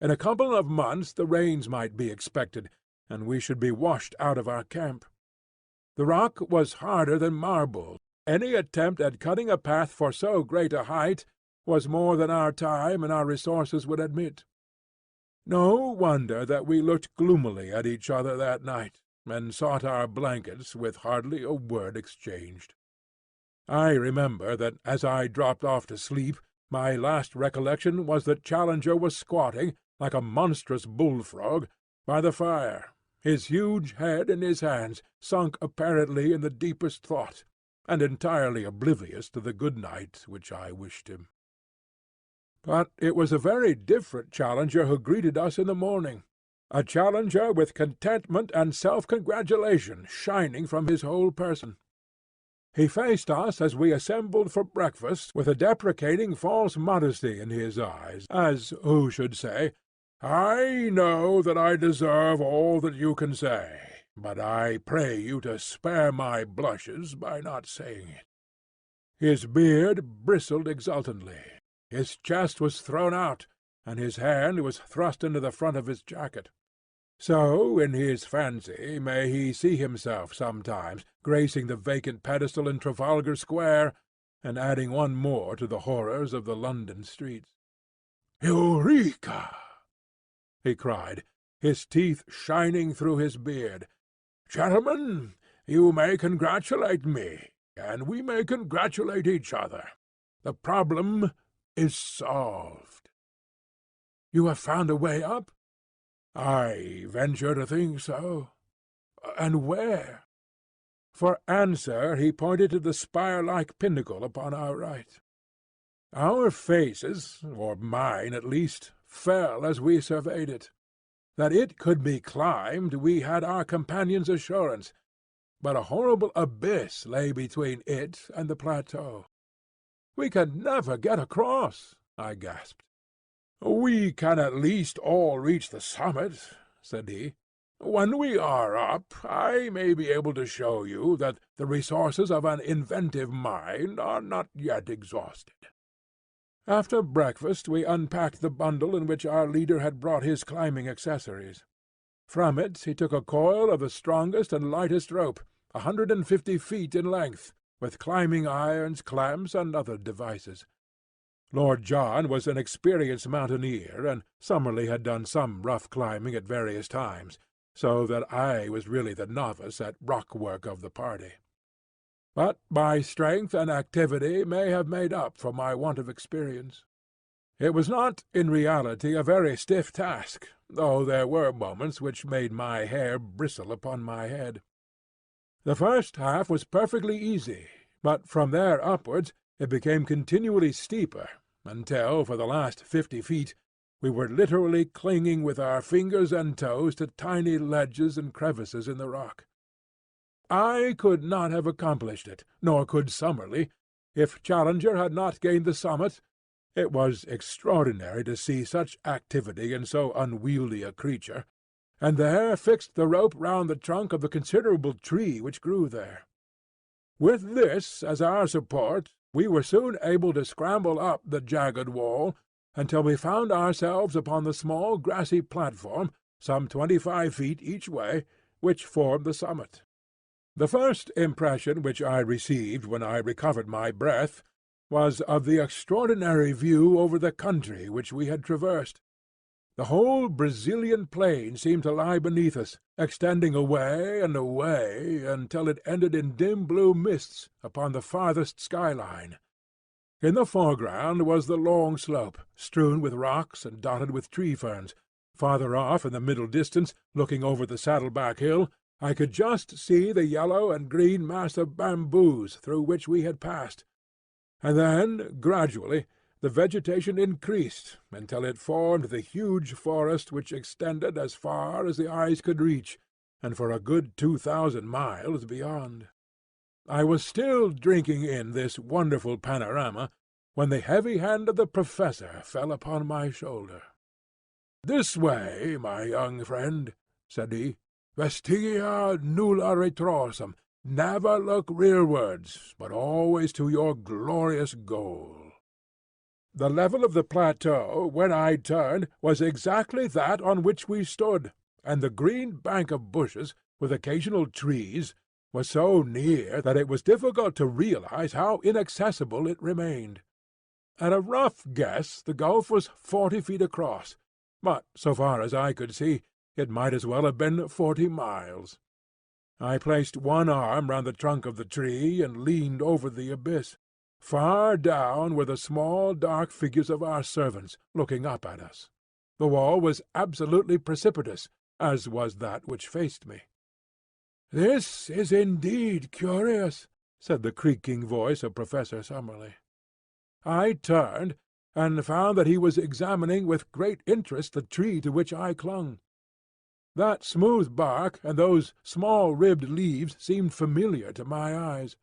In a couple of months the rains might be expected, and we should be washed out of our camp. The rock was harder than marble. Any attempt at cutting a path for so great a height was more than our time and our resources would admit. No wonder that we looked gloomily at each other that night, and sought our blankets with hardly a word exchanged. I remember that as I dropped off to sleep, my last recollection was that Challenger was squatting, like a monstrous bullfrog, by the fire, his huge head in his hands, sunk apparently in the deepest thought, and entirely oblivious to the good night which I wished him. But it was a very different Challenger who greeted us in the morning, a Challenger with contentment and self-congratulation shining from his whole person. He faced us as we assembled for breakfast with a deprecating false modesty in his eyes, as who should say, "I know that I deserve all that you can say, but I pray you to spare my blushes by not saying it." His beard bristled exultantly. His chest was thrown out, and his hand was thrust into the front of his jacket. So in his fancy may he see himself sometimes gracing the vacant pedestal in Trafalgar Square, and adding one more to the horrors of the London streets. "Eureka!" he cried, his teeth shining through his beard. "Gentlemen, you may congratulate me, and we may congratulate each other. The problem is solved." "You have found a way up?" "I venture to think so." "And where?" For answer he pointed to the spire-like pinnacle upon our right. Our faces, or mine at least, fell as we surveyed it. That it could be climbed we had our companion's assurance, but a horrible abyss lay between it and the plateau. "We can never get across," I gasped. "We can at least all reach the summit," said he. "When we are up, I may be able to show you that the resources of an inventive mind are not yet exhausted." After breakfast we unpacked the bundle in which our leader had brought his climbing accessories. From it he took a coil of the strongest and lightest rope, 150 feet in length, with climbing irons, clamps, and other devices. Lord John was an experienced mountaineer, and Summerlee had done some rough climbing at various times, so that I was really the novice at rock work of the party. But my strength and activity may have made up for my want of experience. It was not in reality a very stiff task, though there were moments which made my hair bristle upon my head. The first half was perfectly easy, but from there upwards it became continually steeper, until for the last 50 feet we were literally clinging with our fingers and toes to tiny ledges and crevices in the rock. I could not have accomplished it, nor could Summerlee, if Challenger had not gained the summit. It was extraordinary to see such activity in so unwieldy a creature, and there fixed the rope round the trunk of the considerable tree which grew there. With this as our support, we were soon able to scramble up the jagged wall until we found ourselves upon the small grassy platform, some 25 feet each way, which formed the summit. The first impression which I received when I recovered my breath was of the extraordinary view over the country which we had traversed. The whole Brazilian plain seemed to lie beneath us, extending away and away until it ended in dim blue mists upon the farthest skyline. In the foreground was the long slope, strewn with rocks and dotted with tree-ferns. Farther off in the middle distance, looking over the Saddleback Hill, I could just see the yellow and green mass of bamboos through which we had passed. And then, gradually, the vegetation increased until it formed the huge forest which extended as far as the eyes could reach, and for a good 2,000 miles beyond. I was still drinking in this wonderful panorama when the heavy hand of the professor fell upon my shoulder. "This way, my young friend," said he. "Vestigia nulla retrorsum. Never look rearwards, but always to your glorious goal." The level of the plateau, when I turned, was exactly that on which we stood, and the green bank of bushes, with occasional trees, was so near that it was difficult to realize how inaccessible it remained. At a rough guess the gulf was 40 feet across, but so far as I could see, it might as well have been 40 miles. I placed one arm round the trunk of the tree and leaned over the abyss. Far down were the small dark figures of our servants, looking up at us. The wall was absolutely precipitous, as was that which faced me. "This is indeed curious," said the creaking voice of Professor Summerlee. I turned, and found that he was examining with great interest the tree to which I clung. That smooth bark and those small-ribbed leaves seemed familiar to my eyes.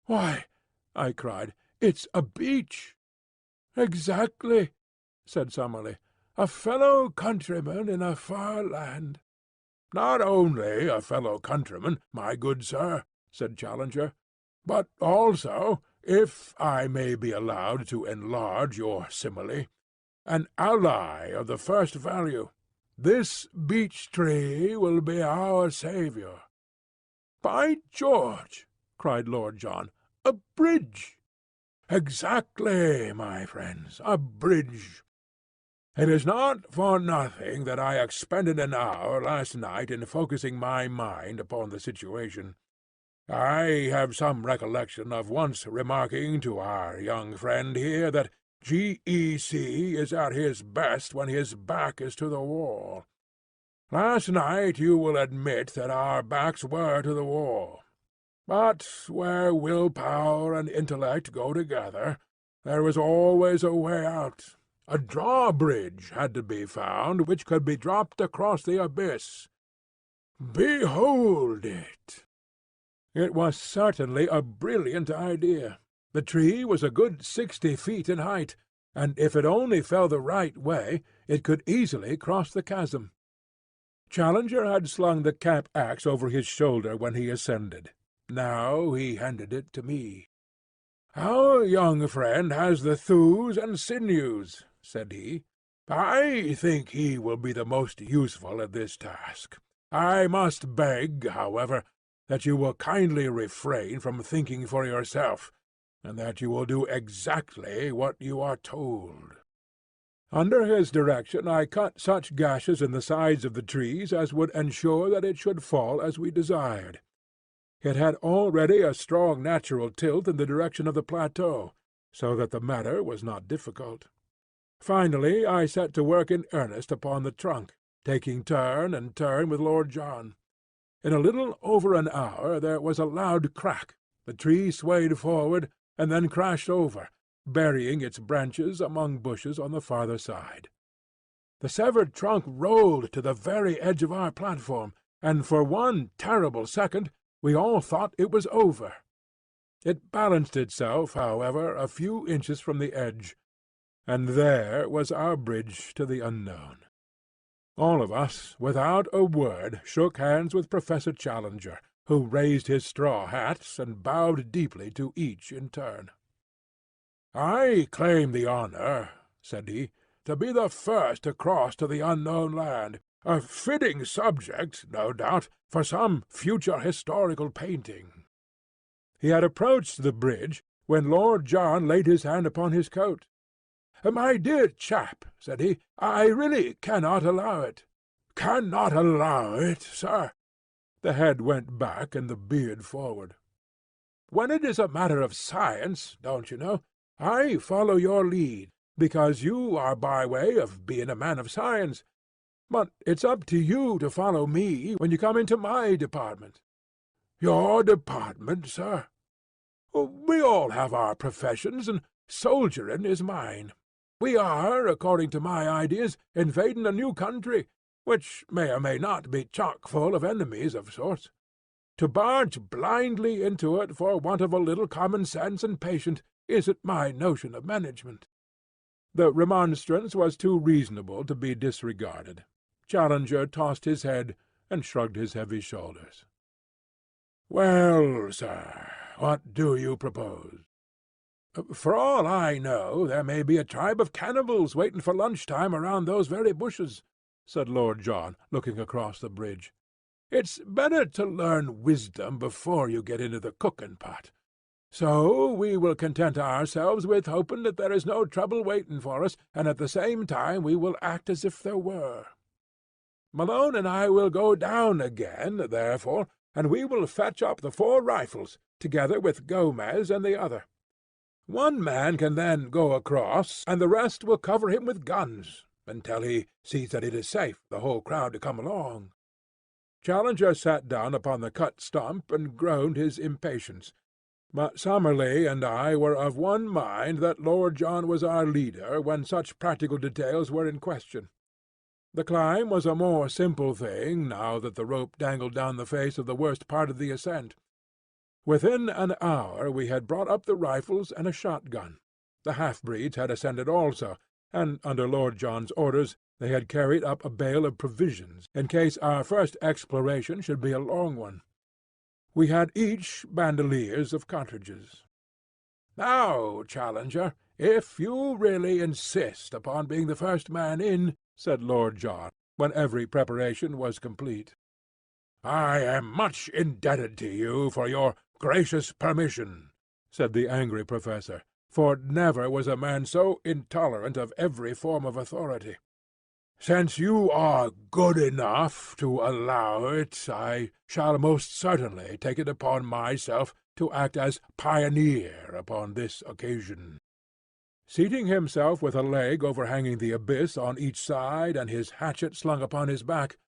"Why," I cried, "it's a beech!" "Exactly," said Summerlee. "A fellow countryman in a far land." "Not only a fellow countryman, my good sir," said Challenger, "but also, if I may be allowed to enlarge your simile, an ally of the first value. This beech tree will be our saviour." "By George!" cried Lord John. "A bridge!" "Exactly, my friends, a bridge. It is not for nothing that I expended an hour last night in focusing my mind upon the situation. I have some recollection of once remarking to our young friend here that G.E.C. is at his best when his back is to the wall. Last night you will admit that our backs were to the wall. But where will-power and intellect go together, there was always a way out. A drawbridge had to be found which could be dropped across the abyss. Behold it!" It was certainly a brilliant idea. The tree was a good 60 feet in height, and if it only fell the right way, it could easily cross the chasm. Challenger had slung the camp axe over his shoulder when he ascended. Now he handed it to me. "Our young friend has the thews and sinews," said he. "I think he will be the most useful at this task. I must beg, however, that you will kindly refrain from thinking for yourself, and that you will do exactly what you are told." Under his direction I cut such gashes in the sides of the trees as would ensure that it should fall as we desired. It had already a strong natural tilt in the direction of the plateau, so that the matter was not difficult. Finally I set to work in earnest upon the trunk, taking turn and turn with Lord John. In a little over an hour there was a loud crack, the tree swayed forward, and then crashed over, burying its branches among bushes on the farther side. The severed trunk rolled to the very edge of our platform, and for one terrible second we all thought it was over. It balanced itself, however, a few inches from the edge, and there was our bridge to the unknown. All of us, without a word, shook hands with Professor Challenger, who raised his straw hat and bowed deeply to each in turn. "I claim the honor," said he, "to be the first to cross to the unknown land, a fitting subject, no doubt, for some future historical painting." He had approached the bridge when Lord John laid his hand upon his coat. "My dear chap," said he, "I really cannot allow it." "Cannot allow it, sir?" The head went back and the beard forward. "When it is a matter of science, don't you know, I follow your lead, because you are by way of being a man of science. But it's up to you to follow me when you come into my department." "Your department, sir?" "We all have our professions, and soldiering is mine. We are, according to my ideas, invading a new country, which may or may not be chock full of enemies of sorts. To barge blindly into it for want of a little common sense and patience isn't my notion of management." The remonstrance was too reasonable to be disregarded. Challenger tossed his head and shrugged his heavy shoulders. "Well, sir, what do you propose?" "For all I know, there may be a tribe of cannibals waiting for lunch-time around those very bushes," said Lord John, looking across the bridge. "It's better to learn wisdom before you get into the cooking pot. So we will content ourselves with hoping that there is no trouble waiting for us, and at the same time we will act as if there were. Malone and I will go down again, therefore, and we will fetch up the 4 rifles, together with Gomez and the other. One man can then go across, and the rest will cover him with guns, until he sees that it is safe for the whole crowd to come along." Challenger sat down upon the cut stump and groaned his impatience, but Summerlee and I were of one mind that Lord John was our leader when such practical details were in question. The climb was a more simple thing now that the rope dangled down the face of the worst part of the ascent. Within an hour we had brought up the rifles and a shotgun. The half-breeds had ascended also, and under Lord John's orders they had carried up a bale of provisions, in case our first exploration should be a long one. We had each bandoliers of cartridges. "Now, Challenger, if you really insist upon being the first man in," said Lord John, when every preparation was complete. "I am much indebted to you for your gracious permission," said the angry professor, for never was a man so intolerant of every form of authority. "Since you are good enough to allow it, I shall most certainly take it upon myself to act as pioneer upon this occasion." Seating himself with a leg overhanging the abyss on each side and his hatchet slung upon his back,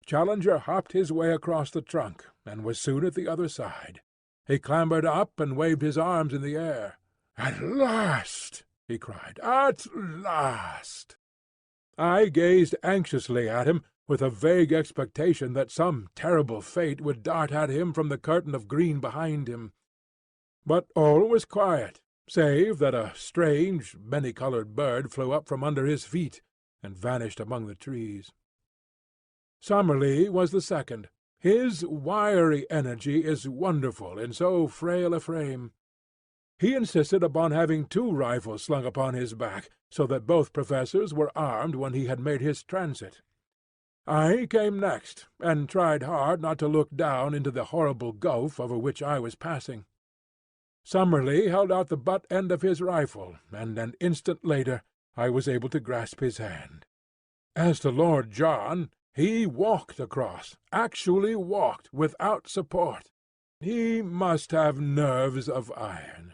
Challenger hopped his way across the trunk, and was soon at the other side. He clambered up and waved his arms in the air. "At last!" he cried. "At last!" I gazed anxiously at him, with a vague expectation that some terrible fate would dart at him from the curtain of green behind him. But all was quiet, save that a strange, many-coloured bird flew up from under his feet, and vanished among the trees. Summerlee was the second. His wiry energy is wonderful in so frail a frame. He insisted upon having 2 rifles slung upon his back, so that both professors were armed when he had made his transit. I came next, and tried hard not to look down into the horrible gulf over which I was passing. Summerlee held out the butt end of his rifle, and an instant later I was able to grasp his hand. As to Lord John, he walked across, actually walked, without support. He must have nerves of iron.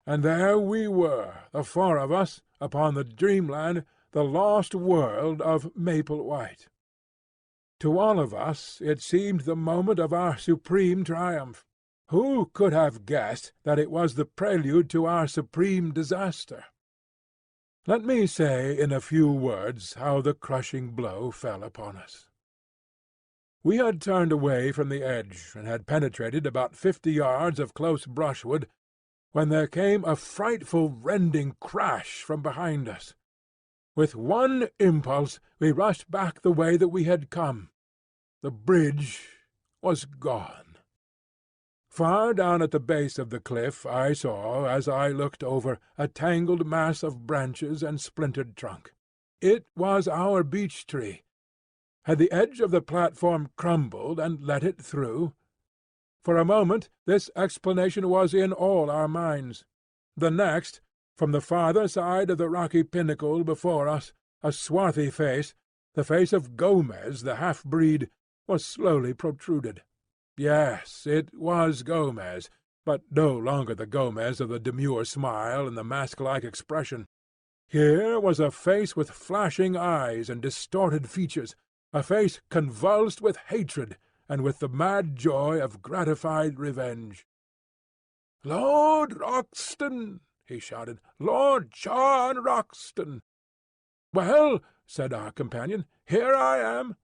And there we were, the 4 of us, upon the dreamland, the lost world of Maple White. To all of us it seemed the moment of our supreme triumph. Who could have guessed that it was the prelude to our supreme disaster? Let me say in a few words how the crushing blow fell upon us. We had turned away from the edge, and had penetrated about 50 yards of close brushwood, when there came a frightful rending crash from behind us. With one impulse we rushed back the way that we had come. The bridge was gone. Far down at the base of the cliff I saw, as I looked over, a tangled mass of branches and splintered trunk. It was our beech-tree. Had the edge of the platform crumbled and let it through? For a moment this explanation was in all our minds. The next, from the farther side of the rocky pinnacle before us, a swarthy face, the face of Gomez the half-breed, was slowly protruded. Yes, it was Gomez, but no longer the Gomez of the demure smile and the mask-like expression. Here was a face with flashing eyes and distorted features, a face convulsed with hatred and with the mad joy of gratified revenge. "Lord Roxton!" he shouted. "Lord John Roxton!" "Well," said our companion, "here I am."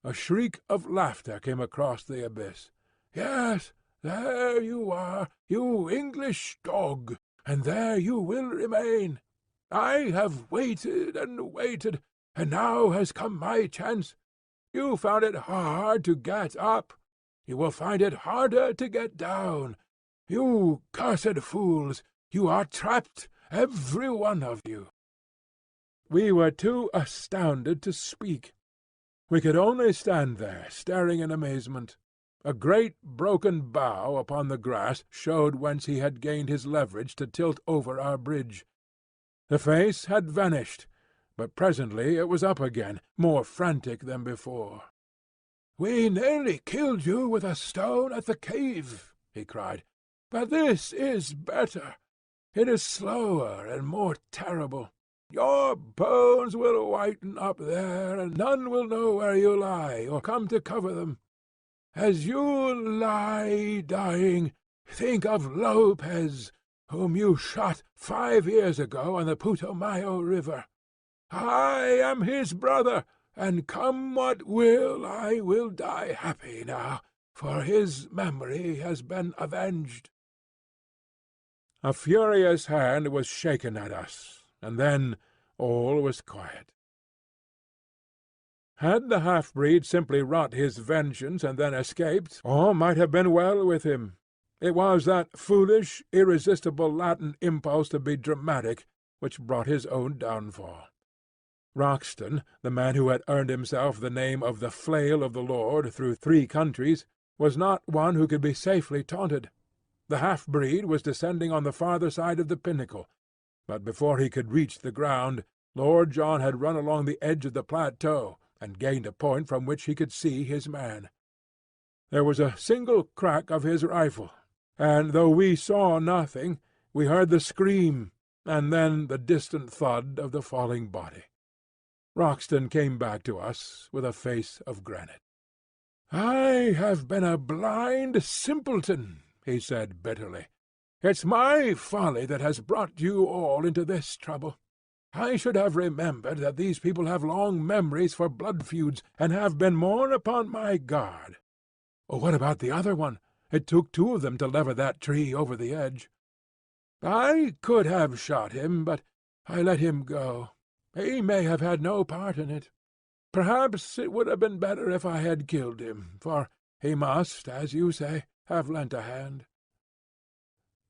A shriek of laughter came across the abyss. "Yes, there you are, you English dog, and there you will remain. I have waited and waited, and now has come my chance. You found it hard to get up. You will find it harder to get down. You cursed fools, you are trapped, every one of you." We were too astounded to speak. We could only stand there, staring in amazement. A great broken bough upon the grass showed whence he had gained his leverage to tilt over our bridge. The face had vanished, but presently it was up again, more frantic than before. "We nearly killed you with a stone at the cave," he cried. "But this is better. It is slower and more terrible. Your bones will whiten up there, and none will know where you lie, or come to cover them. As you lie dying, think of Lopez, whom you shot 5 years ago on the Putumayo River. I am his brother, and come what will, I will die happy now, for his memory has been avenged." A furious hand was shaken at us, and then all was quiet. Had the half-breed simply wrought his vengeance and then escaped, all might have been well with him. It was that foolish, irresistible Latin impulse to be dramatic which brought his own downfall. Roxton, the man who had earned himself the name of the Flail of the Lord through 3 countries, was not one who could be safely taunted. The half-breed was descending on the farther side of the pinnacle, but before he could reach the ground, Lord John had run along the edge of the plateau and gained a point from which he could see his man. There was a single crack of his rifle, and though we saw nothing, we heard the scream, and then the distant thud of the falling body. Roxton came back to us with a face of granite. "I have been a blind simpleton," he said bitterly. "It's my folly that has brought you all into this trouble. I should have remembered that these people have long memories for blood feuds, and have been more upon my guard. What about the other one? It took 2 of them to lever that tree over the edge." "I could have shot him, but I let him go. He may have had no part in it. Perhaps it would have been better if I had killed him, for he must, as you say, have lent a hand."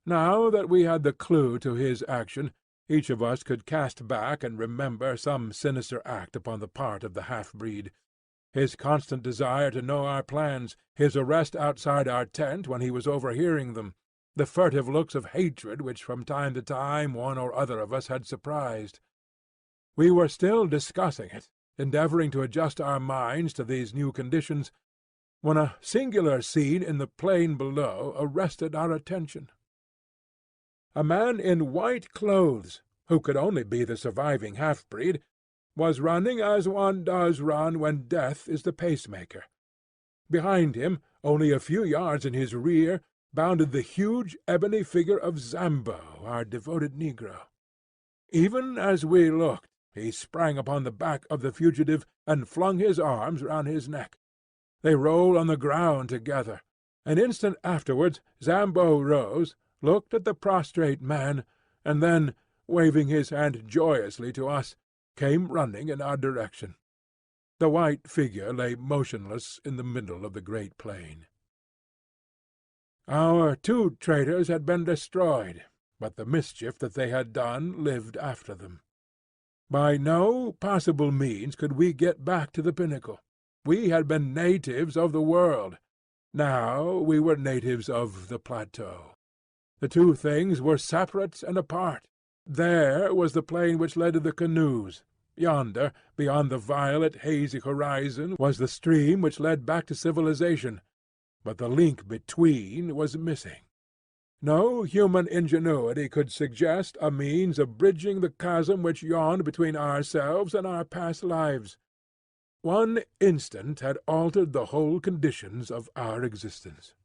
Now that we had the clue to his action, each of us could cast back and remember some sinister act upon the part of the half-breed. His constant desire to know our plans, his arrest outside our tent when he was overhearing them, the furtive looks of hatred which from time to time one or other of us had surprised. We were still discussing it, endeavoring to adjust our minds to these new conditions, when a singular scene in the plain below arrested our attention. A man in white clothes, who could only be the surviving half-breed, was running as one does run when death is the pacemaker. Behind him, only a few yards in his rear, bounded the huge ebony figure of Zambo, our devoted negro. Even as we looked, he sprang upon the back of the fugitive and flung his arms round his neck. They rolled on the ground together. An instant afterwards Zambo rose, looked at the prostrate man, and then, waving his hand joyously to us, came running in our direction. The white figure lay motionless in the middle of the great plain. Our 2 traitors had been destroyed, but the mischief that they had done lived after them. By no possible means could we get back to the pinnacle. We had been natives of the world. Now we were natives of the plateau. The 2 things were separate and apart. There was the plain which led to the canoes. Yonder, beyond the violet, hazy horizon, was the stream which led back to civilization. But the link between was missing. No human ingenuity could suggest a means of bridging the chasm which yawned between ourselves and our past lives. One instant had altered the whole conditions of our existence.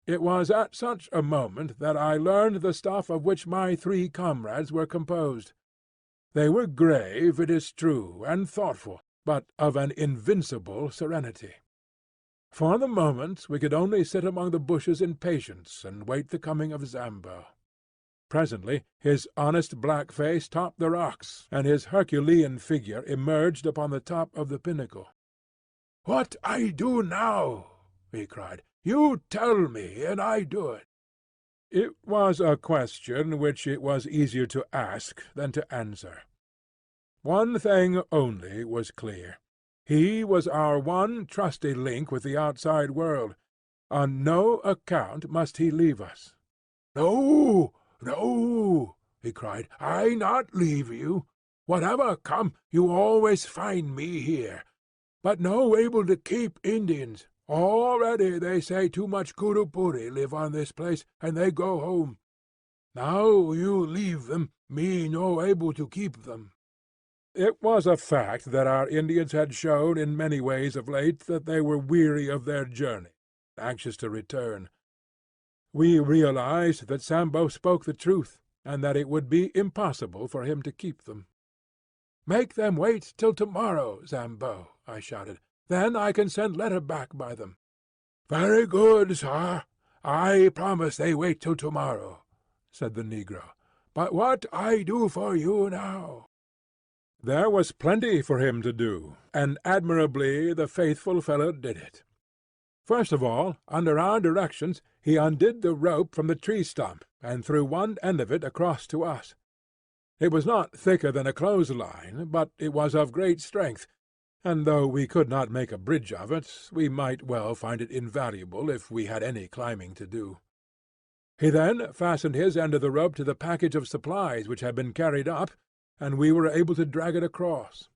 It was at such a moment that I learned the stuff of which my 3 comrades were composed. They were grave, it is true, and thoughtful, but of an invincible serenity. For the moment we could only sit among the bushes in patience and wait the coming of Zambo. Presently his honest black face topped the rocks, and his Herculean figure emerged upon the top of the pinnacle. "What I do now?" he cried. "You tell me, and I do it." It was a question which it was easier to ask than to answer. One thing only was clear. He was our one trusty link with the outside world. On no account must he leave us. "No, no," he cried, "I not leave you. Whatever come, you always find me here. But no able to keep Indians. Already they say too much Curupuri live on this place, and they go home. Now you leave them, me no able to keep them." It was a fact that our Indians had shown in many ways of late that they were weary of their journey, anxious to return. We realized that Zambo spoke the truth, and that it would be impossible for him to keep them. "Make them wait till tomorrow, Zambo," I shouted. "Then I can send letter back by them." "Very good, sir. I promise they wait till tomorrow," said the negro. "But what I do for you now?" There was plenty for him to do, and admirably the faithful fellow did it. First of all, under our directions, he undid the rope from the tree stump, and threw one end of it across to us. It was not thicker than a clothesline, but it was of great strength, and though we could not make a bridge of it, we might well find it invaluable if we had any climbing to do. He then fastened his end of the rope to the package of supplies which had been carried up, and we were able to drag it across.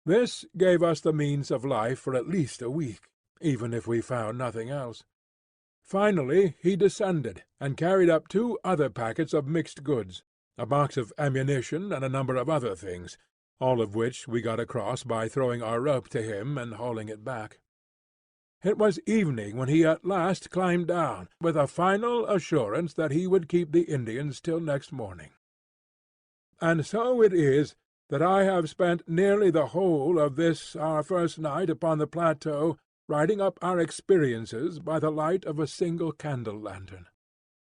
This gave us the means of life for at least a week, even if we found nothing else. Finally he descended, and carried up 2 other packets of mixed goods, a box of ammunition, and a number of other things, all of which we got across by throwing our rope to him and hauling it back. It was evening when he at last climbed down, with a final assurance that he would keep the Indians till next morning. And so it is that I have spent nearly the whole of this our first night upon the plateau writing up our experiences by the light of a single candle-lantern.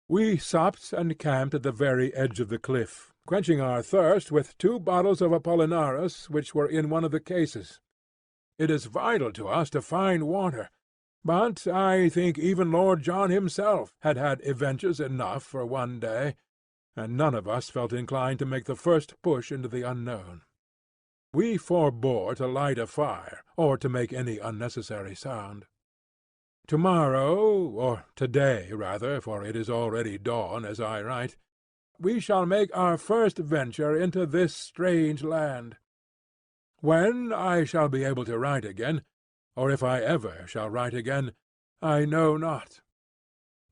We supped and camped at the very edge of the cliff, quenching our thirst with 2 bottles of Apollinaris which were in one of the cases. It is vital to us to find water, but I think even Lord John himself had had adventures enough for one day, and none of us felt inclined to make the first push into the unknown. We forbore to light a fire, or to make any unnecessary sound. To-morrow, or to-day rather, for it is already dawn as I write, we shall make our first venture into this strange land. When I shall be able to write again, or if I ever shall write again, I know not.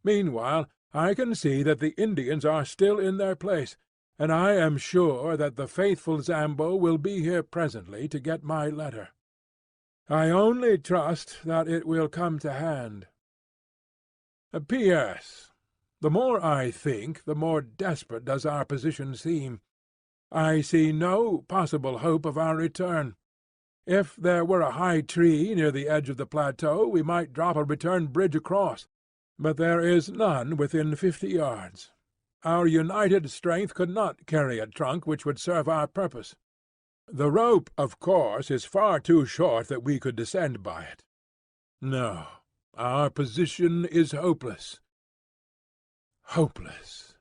Meanwhile I can see that the Indians are still in their place, and I am sure that the faithful Zambo will be here presently to get my letter. I only trust that it will come to hand. P.S. The more I think, the more desperate does our position seem. I see no possible hope of our return. If there were a high tree near the edge of the plateau, we might drop a return bridge across, but there is none within 50 yards. Our united strength could not carry a trunk which would serve our purpose. The rope, of course, is far too short that we could descend by it. No, our position is hopeless. Hopeless.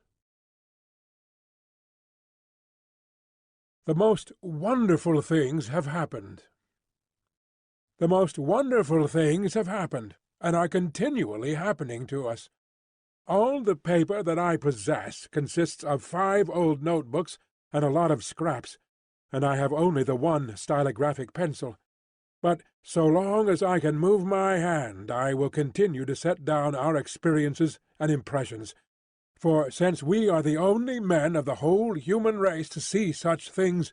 The most wonderful things have happened. The most wonderful things have happened, and are continually happening to us. All the paper that I possess consists of 5 old notebooks and a lot of scraps, and I have only the one stylographic pencil. But so long as I can move my hand, I will continue to set down our experiences and impressions, for since we are the only men of the whole human race to see such things,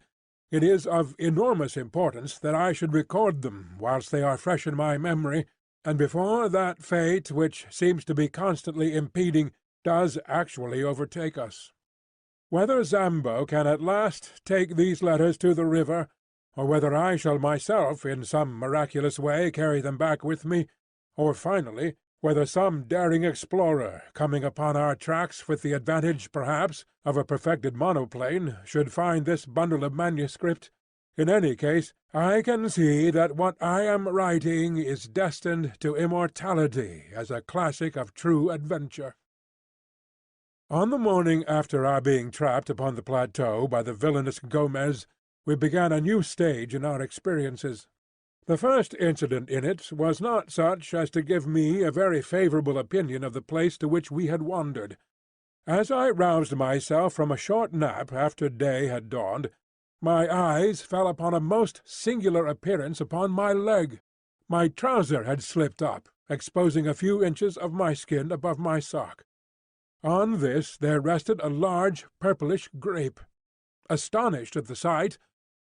it is of enormous importance that I should record them whilst they are fresh in my memory, and before that fate which seems to be constantly impeding does actually overtake us. Whether Zambo can at last take these letters to the river, or whether I shall myself in some miraculous way carry them back with me, or finally whether some daring explorer, coming upon our tracks with the advantage, perhaps, of a perfected monoplane, should find this bundle of manuscript, in any case I can see that what I am writing is destined to immortality as a classic of true adventure. On the morning after our being trapped upon the plateau by the villainous Gomez, we began a new stage in our experiences. The first incident in it was not such as to give me a very favourable opinion of the place to which we had wandered. As I roused myself from a short nap after day had dawned, my eyes fell upon a most singular appearance upon my leg. My trouser had slipped up, exposing a few inches of my skin above my sock. On this there rested a large purplish grape. Astonished at the sight,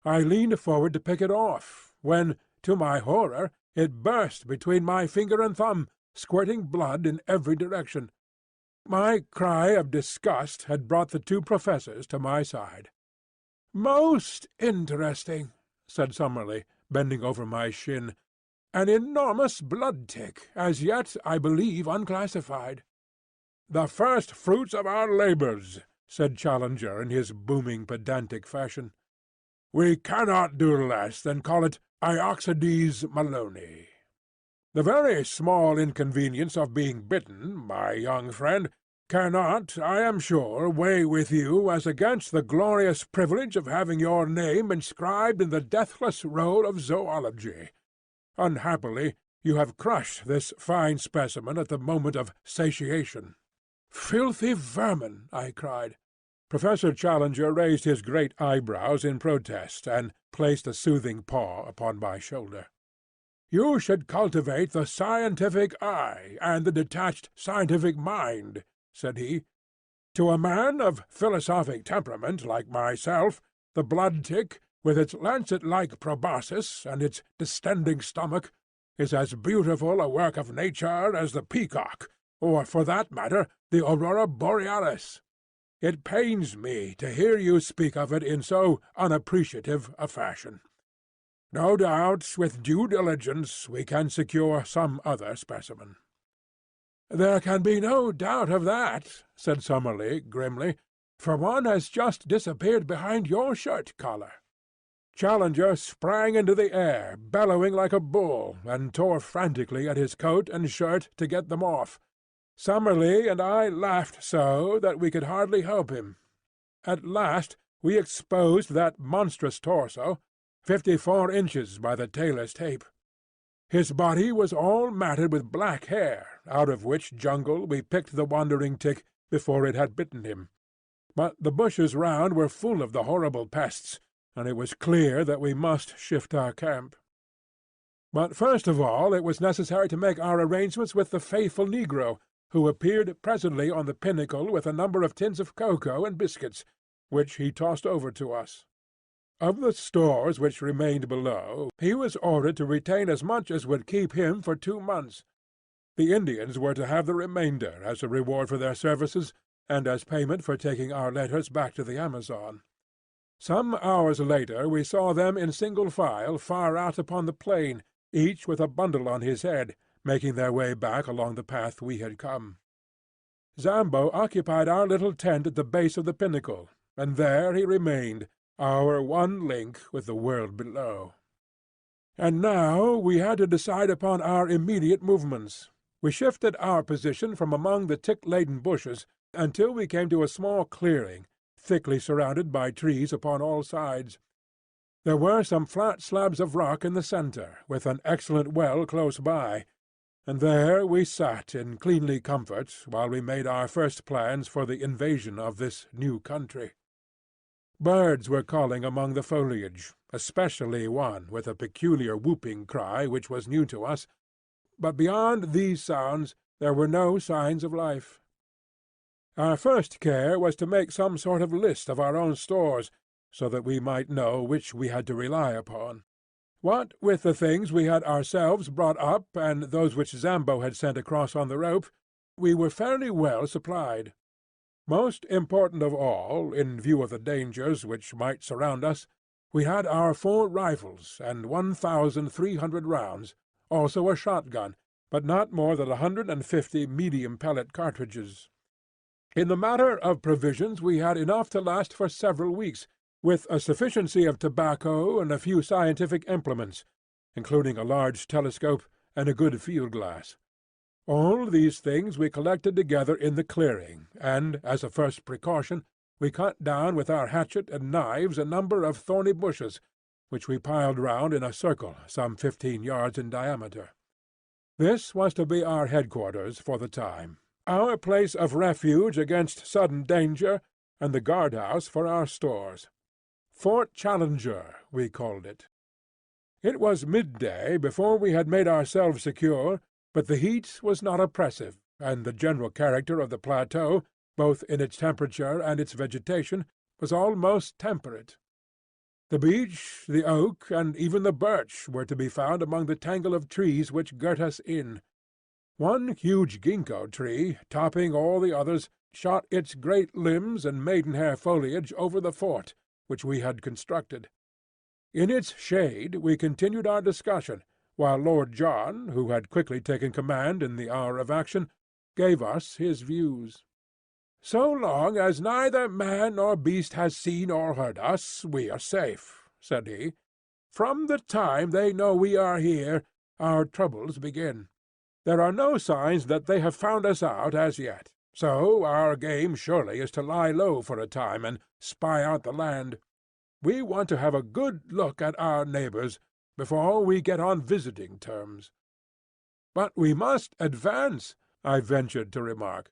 I leaned forward to pick it off, when, to my horror, it burst between my finger and thumb, squirting blood in every direction. My cry of disgust had brought the 2 professors to my side. "Most interesting," said Summerlee, bending over my shin. "An enormous blood-tick, as yet, I believe, unclassified." "The first fruits of our labours," said Challenger in his booming pedantic fashion. "We cannot do less than call it Ioxides Maloney. The very small inconvenience of being bitten, my young friend, cannot, I am sure, weigh with you as against the glorious privilege of having your name inscribed in the deathless roll of zoology. Unhappily, you have crushed this fine specimen at the moment of satiation." "Filthy vermin!" I cried. Professor Challenger raised his great eyebrows in protest, and placed a soothing paw upon my shoulder. "You should cultivate the scientific eye and the detached scientific mind," said he. "To a man of philosophic temperament like myself, the blood-tick, with its lancet-like proboscis and its distending stomach, is as beautiful a work of nature as the peacock, or, for that matter, the aurora borealis. It pains me to hear you speak of it in so unappreciative a fashion. No doubt, with due diligence, we can secure some other specimen." "There can be no doubt of that," said Summerlee grimly, "for one has just disappeared behind your shirt-collar." Challenger sprang into the air, bellowing like a bull, and tore frantically at his coat and shirt to get them off. Summerlee and I laughed so that we could hardly help him. At last we exposed that monstrous torso, 54 inches by the tailor's tape. His body was all matted with black hair, out of which jungle we picked the wandering tick before it had bitten him. But the bushes round were full of the horrible pests, and it was clear that we must shift our camp. But first of all it was necessary to make our arrangements with the faithful negro, who appeared presently on the pinnacle with a number of tins of cocoa and biscuits, which he tossed over to us. Of the stores which remained below, he was ordered to retain as much as would keep him for 2 months. The Indians were to have the remainder as a reward for their services, and as payment for taking our letters back to the Amazon. Some hours later we saw them in single file far out upon the plain, each with a bundle on his head, making their way back along the path we had come. Zambo occupied our little tent at the base of the pinnacle, and there he remained, our one link with the world below. And now we had to decide upon our immediate movements. We shifted our position from among the tick-laden bushes until we came to a small clearing, thickly surrounded by trees upon all sides. There were some flat slabs of rock in the centre, with an excellent well close by, and there we sat in cleanly comfort while we made our first plans for the invasion of this new country. Birds were calling among the foliage, especially one with a peculiar whooping cry which was new to us, but beyond these sounds there were no signs of life. Our first care was to make some sort of list of our own stores, so that we might know which we had to rely upon. What with the things we had ourselves brought up and those which Zambo had sent across on the rope, we were fairly well supplied. Most important of all, in view of the dangers which might surround us, we had our 4 rifles and 1,300 rounds, also a shotgun, but not more than 150 medium-pellet cartridges. In the matter of provisions we had enough to last for several weeks, with a sufficiency of tobacco and a few scientific implements, including a large telescope and a good field-glass. All these things we collected together in the clearing, and, as a first precaution, we cut down with our hatchet and knives a number of thorny bushes, which we piled round in a circle some 15 yards in diameter. This was to be our headquarters for the time, our place of refuge against sudden danger, and the guard-house for our stores. Fort Challenger, we called it. It was midday before we had made ourselves secure, but the heat was not oppressive, and the general character of the plateau, both in its temperature and its vegetation, was almost temperate. The beech, the oak, and even the birch were to be found among the tangle of trees which girt us in. One huge ginkgo tree, topping all the others, shot its great limbs and maidenhair foliage over the fort, which we had constructed. In its shade we continued our discussion, while Lord John, who had quickly taken command in the hour of action, gave us his views. "So long as neither man nor beast has seen or heard us, we are safe," said he. "From the time they know we are here, our troubles begin. There are no signs that they have found us out as yet, So our game surely is to lie low for a time and spy out the land. We want to have a good look at our neighbors before we get on visiting terms." "But we must advance," I ventured to remark.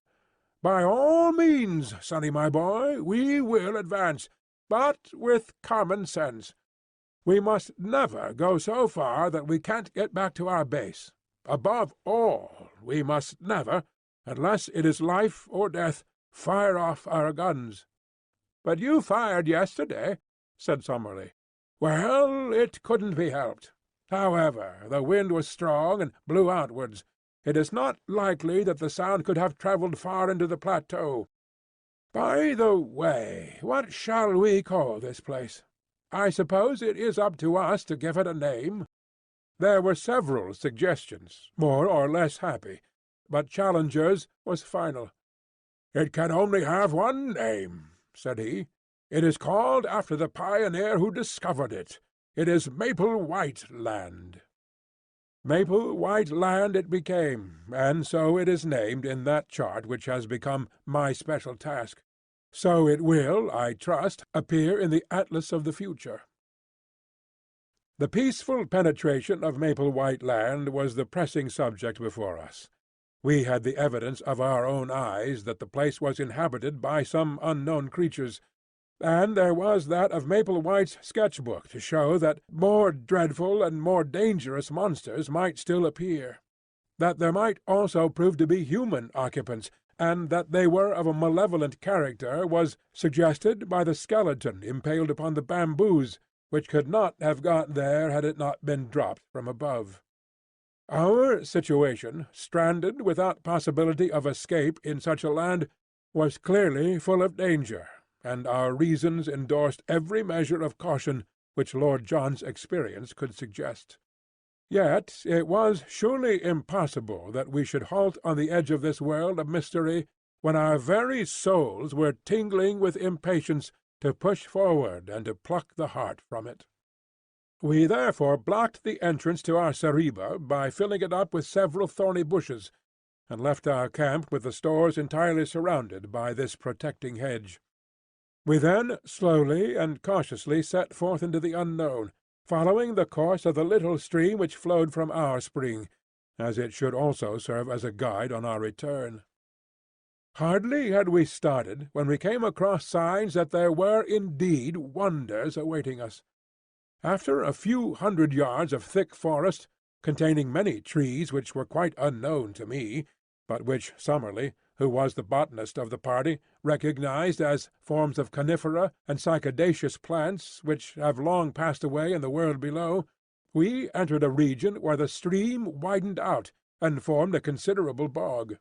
"By all means, Sonny my boy, we will advance, but with common sense. We must never go so far that we can't get back to our base. Above all, we must never, unless it is life or death, fire off our guns." "But you fired yesterday," said Summerlee. "Well, it couldn't be helped. However, the wind was strong and blew outwards. It is not likely that the sound could have travelled far into the plateau. By the way, what shall we call this place? I suppose it is up to us to give it a name." There were several suggestions, more or less happy, but Challenger's was final. "It can only have one name," said he. "It is called after the pioneer who discovered it. It is Maple White Land." Maple White Land it became, and so it is named in that chart which has become my special task. So it will, I trust, appear in the Atlas of the Future. The peaceful penetration of Maple White Land was the pressing subject before us. We had the evidence of our own eyes that the place was inhabited by some unknown creatures, and there was that of Maple White's sketch-book to show that more dreadful and more dangerous monsters might still appear, that there might also prove to be human occupants, and that they were of a malevolent character was suggested by the skeleton impaled upon the bamboos, which could not have got there had it not been dropped from above. Our situation, stranded without possibility of escape in such a land, was clearly full of danger, and our reasons endorsed every measure of caution which Lord John's experience could suggest. Yet it was surely impossible that we should halt on the edge of this world of mystery when our very souls were tingling with impatience to push forward and to pluck the heart from it. We therefore blocked the entrance to our sareba by filling it up with several thorny bushes, and left our camp with the stores entirely surrounded by this protecting hedge. We then slowly and cautiously set forth into the unknown, following the course of the little stream which flowed from our spring, as it should also serve as a guide on our return. Hardly had we started when we came across signs that there were indeed wonders awaiting us. After a few hundred yards of thick forest, containing many trees which were quite unknown to me, but which Summerlee, who was the botanist of the party, recognized as forms of conifera and cycadaceous plants which have long passed away in the world below, we entered a region where the stream widened out and formed a considerable bog.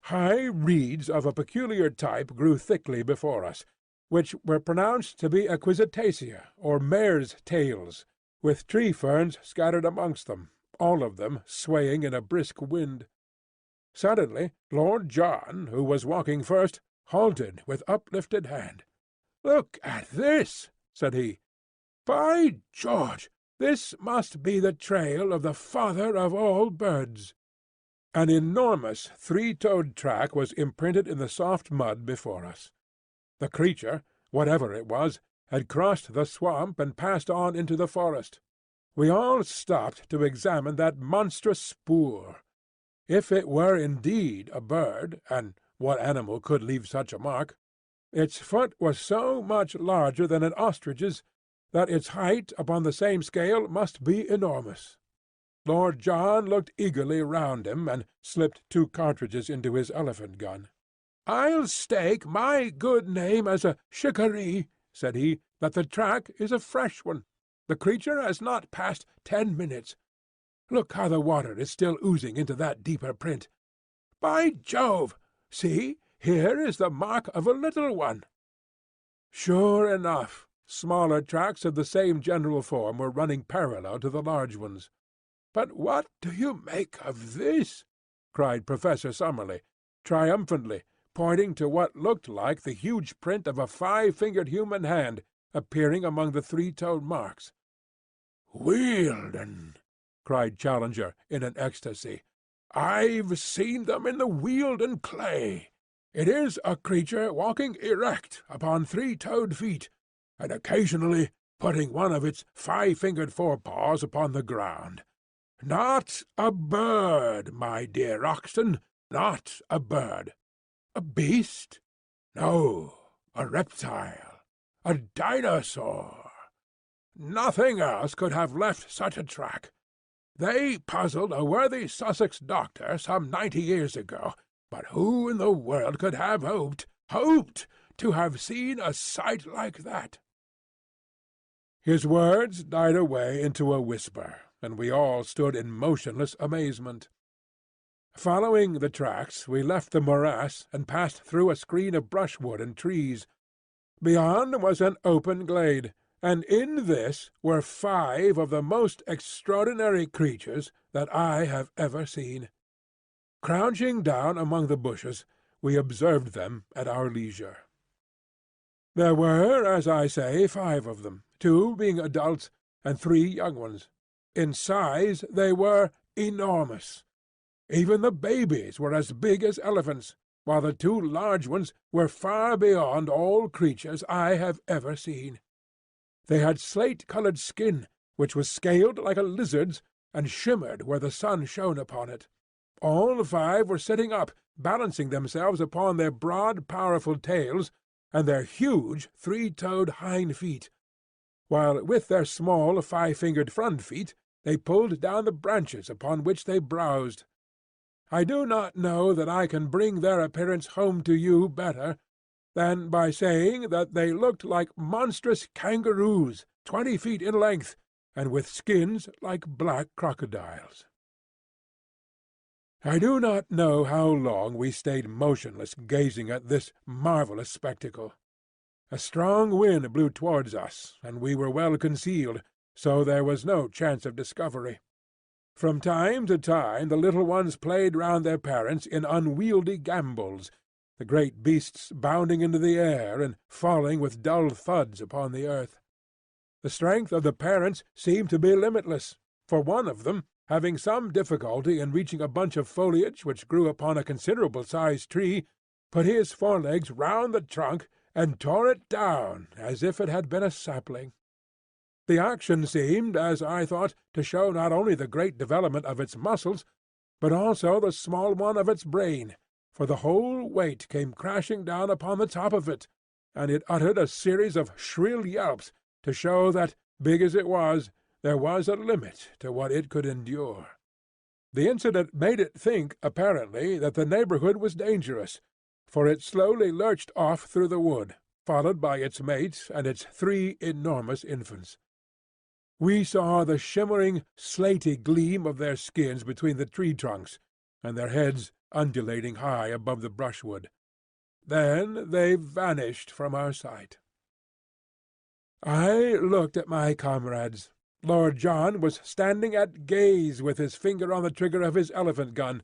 High reeds of a peculiar type grew thickly before us, which were pronounced to be equisitacea, or mare's tails, with tree-ferns scattered amongst them, all of them swaying in a brisk wind. Suddenly Lord John, who was walking first, halted with uplifted hand. "Look at this," said he. "By George, this must be the trail of the father of all birds." An enormous three-toed track was imprinted in the soft mud before us. The creature, whatever it was, had crossed the swamp and passed on into the forest. We all stopped to examine that monstrous spoor. If it were indeed a bird, and what animal could leave such a mark, its foot was so much larger than an ostrich's that its height upon the same scale must be enormous. Lord John looked eagerly round him, and slipped 2 cartridges into his elephant gun. "I'll stake my good name as a shikaree," said he, "that the track is a fresh one. The creature has not passed 10 minutes. Look how the water is still oozing into that deeper print. By Jove! See, here is the mark of a little one." Sure enough, smaller tracks of the same general form were running parallel to the large ones. "But what do you make of this?" cried Professor Summerlee, triumphantly, pointing to what looked like the huge print of a 5-fingered human hand appearing among the 3-toed marks. "Wealden!" cried Challenger in an ecstasy. "I've seen them in the Wealden clay. It is a creature walking erect upon three-toed feet, and occasionally putting one of its five-fingered forepaws upon the ground. Not a bird, my dear Roxton, not a bird. A beast? No, a reptile. A dinosaur. Nothing else could have left such a track. They puzzled a worthy Sussex doctor some 90 years ago, but who in the world could have hoped to have seen a sight like that? His words died away into a whisper, and we all stood in motionless amazement. Following the tracks, we left the morass and passed through a screen of brushwood and trees. Beyond was an open glade, and in this were 5 of the most extraordinary creatures that I have ever seen. Crouching down among the bushes, we observed them at our leisure. There were, as I say, 5 of them, 2 being adults and 3 young ones. In size they were enormous. Even the babies were as big as elephants, while the 2 large ones were far beyond all creatures I have ever seen. They had slate-coloured skin, which was scaled like a lizard's, and shimmered where the sun shone upon it. All 5 were sitting up, balancing themselves upon their broad, powerful tails and their huge 3-toed hind feet, while with their small 5-fingered front feet they pulled down the branches upon which they browsed. I do not know that I can bring their appearance home to you better than by saying that they looked like monstrous kangaroos, 20 feet in length, and with skins like black crocodiles. I do not know how long we stayed motionless gazing at this marvellous spectacle. A strong wind blew towards us, and we were well concealed, so there was no chance of discovery. From time to time the little ones played round their parents in unwieldy gambols, the great beasts bounding into the air and falling with dull thuds upon the earth. The strength of the parents seemed to be limitless, for one of them, having some difficulty in reaching a bunch of foliage which grew upon a considerable-sized tree, put his forelegs round the trunk and tore it down as if it had been a sapling. The action seemed, as I thought, to show not only the great development of its muscles, but also the small one of its brain, for the whole weight came crashing down upon the top of it, and it uttered a series of shrill yelps to show that, big as it was, there was a limit to what it could endure. The incident made it think, apparently, that the neighbourhood was dangerous, for it slowly lurched off through the wood, followed by its mate and its 3 enormous infants. We saw the shimmering, slaty gleam of their skins between the tree trunks, and their heads undulating high above the brushwood. Then they vanished from our sight. I looked at my comrades. Lord John was standing at gaze with his finger on the trigger of his elephant gun,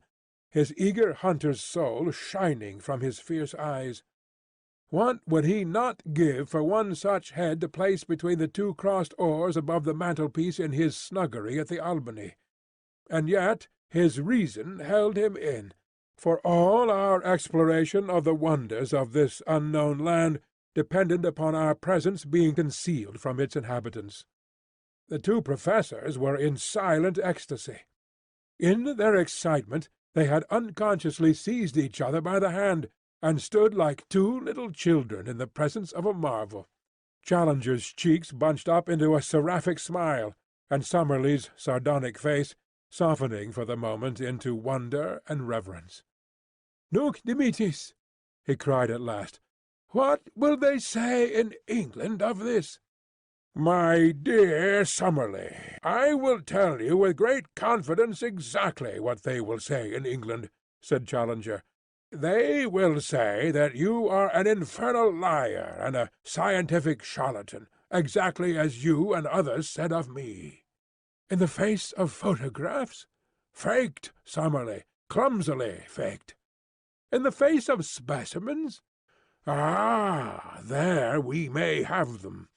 his eager hunter's soul shining from his fierce eyes. What would he not give for one such head to place between the 2 crossed oars above the mantelpiece in his snuggery at the Albany? And yet his reason held him in, for all our exploration of the wonders of this unknown land depended upon our presence being concealed from its inhabitants. The 2 professors were in silent ecstasy. In their excitement they had unconsciously seized each other by the hand, and stood like 2 little children in the presence of a marvel. Challenger's cheeks bunched up into a seraphic smile, and Summerlee's sardonic face softening for the moment into wonder and reverence. "Nunc dimittis," he cried at last. "What will they say in England of this?" "My dear Summerlee, I will tell you with great confidence exactly what they will say in England," said Challenger. "They will say that you are an infernal liar and a scientific charlatan, exactly as you and others said of me." "In the face of photographs?" "Faked, Summerlee, clumsily faked." "In the face of specimens?" "Ah, there we may have them.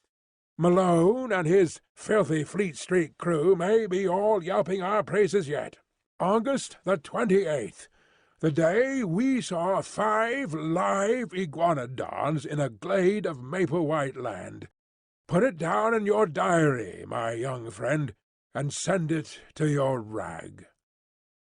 Malone and his filthy Fleet Street crew may be all yelping our praises yet. August the 28th. the day we saw 5 live iguanodons in a glade of maple-white land. Put it down in your diary, my young friend, and send it to your rag.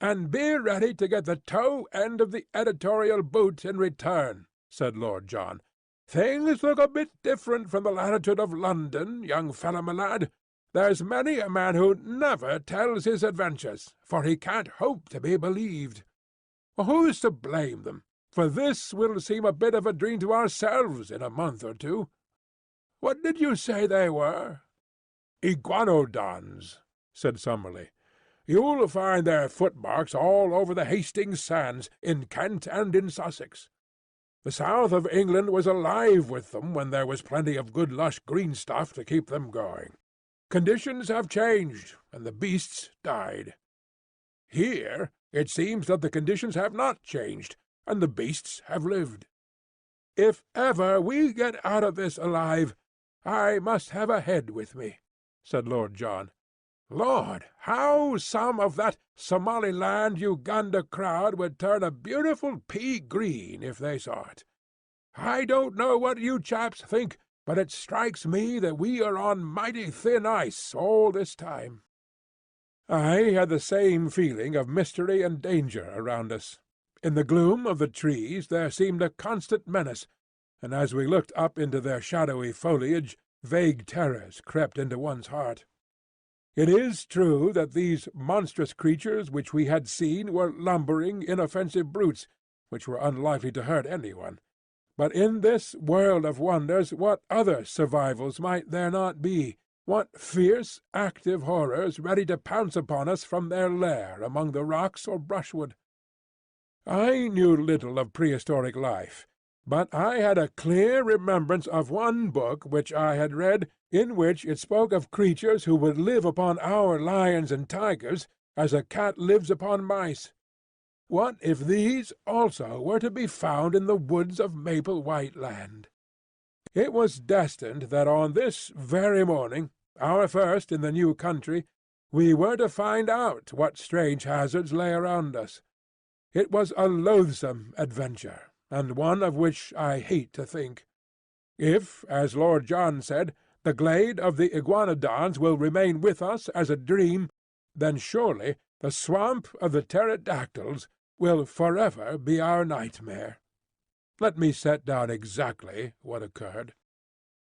And be ready to get the toe end of the editorial boot in return," said Lord John. "Things look a bit different from the latitude of London, young fellow my lad. There's many a man who never tells his adventures, for he can't hope to be believed. Well, who's to blame them? For this will seem a bit of a dream to ourselves in a month or two. What did you say they were?" "Iguanodons," said Summerlee. "You'll find their footmarks all over the Hastings sands, in Kent and in Sussex. The south of England was alive with them when there was plenty of good lush green stuff to keep them going. Conditions have changed, and the beasts died. Here it seems that the conditions have not changed, and the beasts have lived. If ever we get out of this alive, I must have a head with me," said Lord John. "Lord, how some of that Somaliland-Uganda crowd would turn a beautiful pea-green if they saw it! I don't know what you chaps think, but it strikes me that we are on mighty thin ice all this time." I had the same feeling of mystery and danger around us. In the gloom of the trees there seemed a constant menace, and as we looked up into their shadowy foliage, vague terrors crept into one's heart. It is true that these monstrous creatures which we had seen were lumbering, inoffensive brutes, which were unlikely to hurt anyone. But in this world of wonders what other survivals might there not be? What fierce, active horrors ready to pounce upon us from their lair among the rocks or brushwood? I knew little of prehistoric life, but I had a clear remembrance of one book which I had read, in which it spoke of creatures who would live upon our lions and tigers as a cat lives upon mice. What if these also were to be found in the woods of Maple-White Land? It was destined that on this very morning, our first in the new country, we were to find out what strange hazards lay around us. It was a loathsome adventure, and one of which I hate to think. If, as Lord John said, the glade of the iguanodons will remain with us as a dream, then surely the swamp of the pterodactyls will forever be our nightmare. Let me set down exactly what occurred.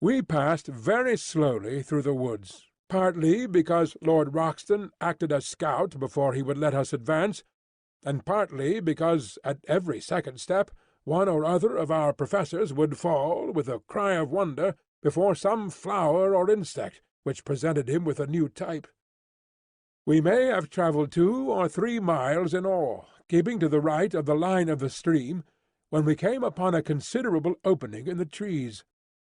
We passed very slowly through the woods, partly because Lord Roxton acted as scout before he would let us advance, and partly because at every second step one or other of our professors would fall, with a cry of wonder, before some flower or insect which presented him with a new type. We may have travelled 2 or 3 miles in all, keeping to the right of the line of the stream, when we came upon a considerable opening in the trees.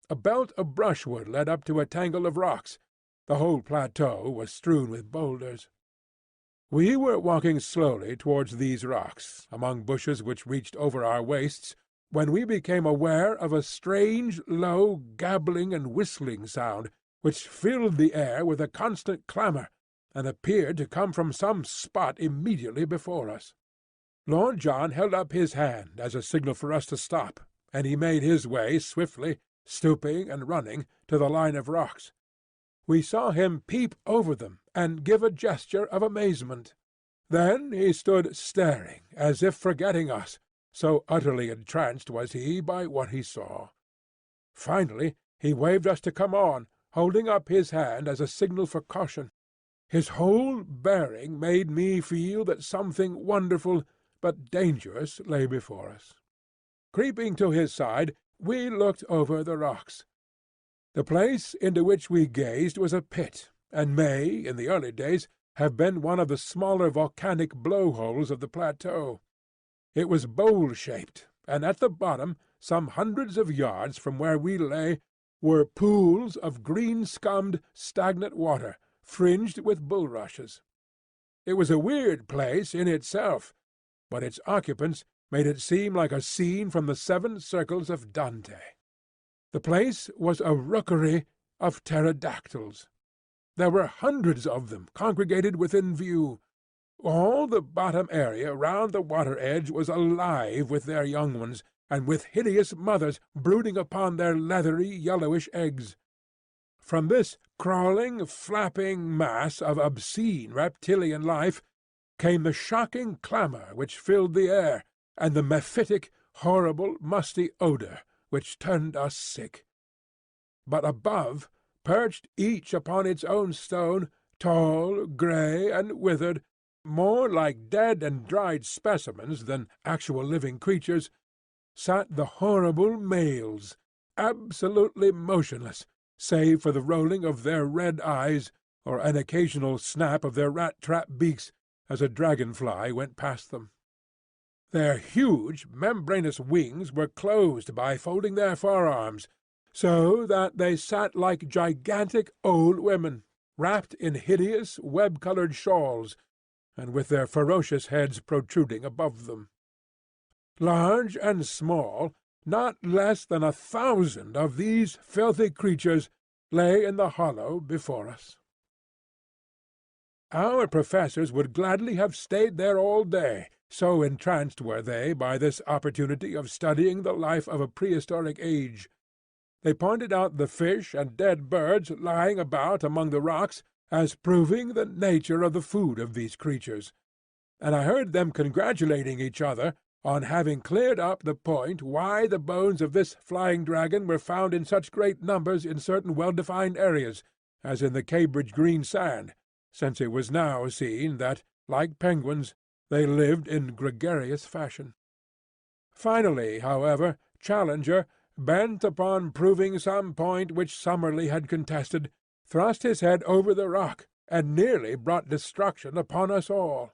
A belt of brushwood led up to a tangle of rocks. The whole plateau was strewn with boulders. We were walking slowly towards these rocks, among bushes which reached over our waists, when we became aware of a strange, low, gabbling and whistling sound, which filled the air with a constant clamour, and appeared to come from some spot immediately before us. Lord John held up his hand as a signal for us to stop, and he made his way swiftly, stooping and running, to the line of rocks. We saw him peep over them and give a gesture of amazement. Then he stood staring, as if forgetting us, so utterly entranced was he by what he saw. Finally he waved us to come on, holding up his hand as a signal for caution. His whole bearing made me feel that something wonderful but dangerous lay before us. Creeping to his side, we looked over the rocks. The place into which we gazed was a pit, and may, in the early days, have been one of the smaller volcanic blow-holes of the plateau. It was bowl-shaped, and at the bottom, some hundreds of yards from where we lay, were pools of green-scummed, stagnant water, fringed with bulrushes. It was a weird place in itself, but its occupants made it seem like a scene from the 7 Circles of Dante. The place was a rookery of pterodactyls. There were hundreds of them congregated within view. All the bottom area round the water edge was alive with their young ones, and with hideous mothers brooding upon their leathery yellowish eggs. From this crawling, flapping mass of obscene reptilian life came the shocking clamour which filled the air, and the mephitic, horrible, musty odour which turned us sick. But above, perched each upon its own stone, tall, grey, and withered, more like dead and dried specimens than actual living creatures, sat the horrible males, absolutely motionless, save for the rolling of their red eyes or an occasional snap of their rat-trap beaks as a dragon-fly went past them. Their huge membranous wings were closed by folding their forearms, so that they sat like gigantic old women, wrapped in hideous web-coloured shawls, and with their ferocious heads protruding above them. Large and small, not less than 1,000 of these filthy creatures lay in the hollow before us. Our professors would gladly have stayed there all day, so entranced were they by this opportunity of studying the life of a prehistoric age. They pointed out the fish and dead birds lying about among the rocks as proving the nature of the food of these creatures, and I heard them congratulating each other on having cleared up the point why the bones of this flying dragon were found in such great numbers in certain well-defined areas, as in the Cambridge green sand, since it was now seen that, like penguins, they lived in gregarious fashion. Finally, however, Challenger, bent upon proving some point which Summerlee had contested, thrust his head over the rock, and nearly brought destruction upon us all.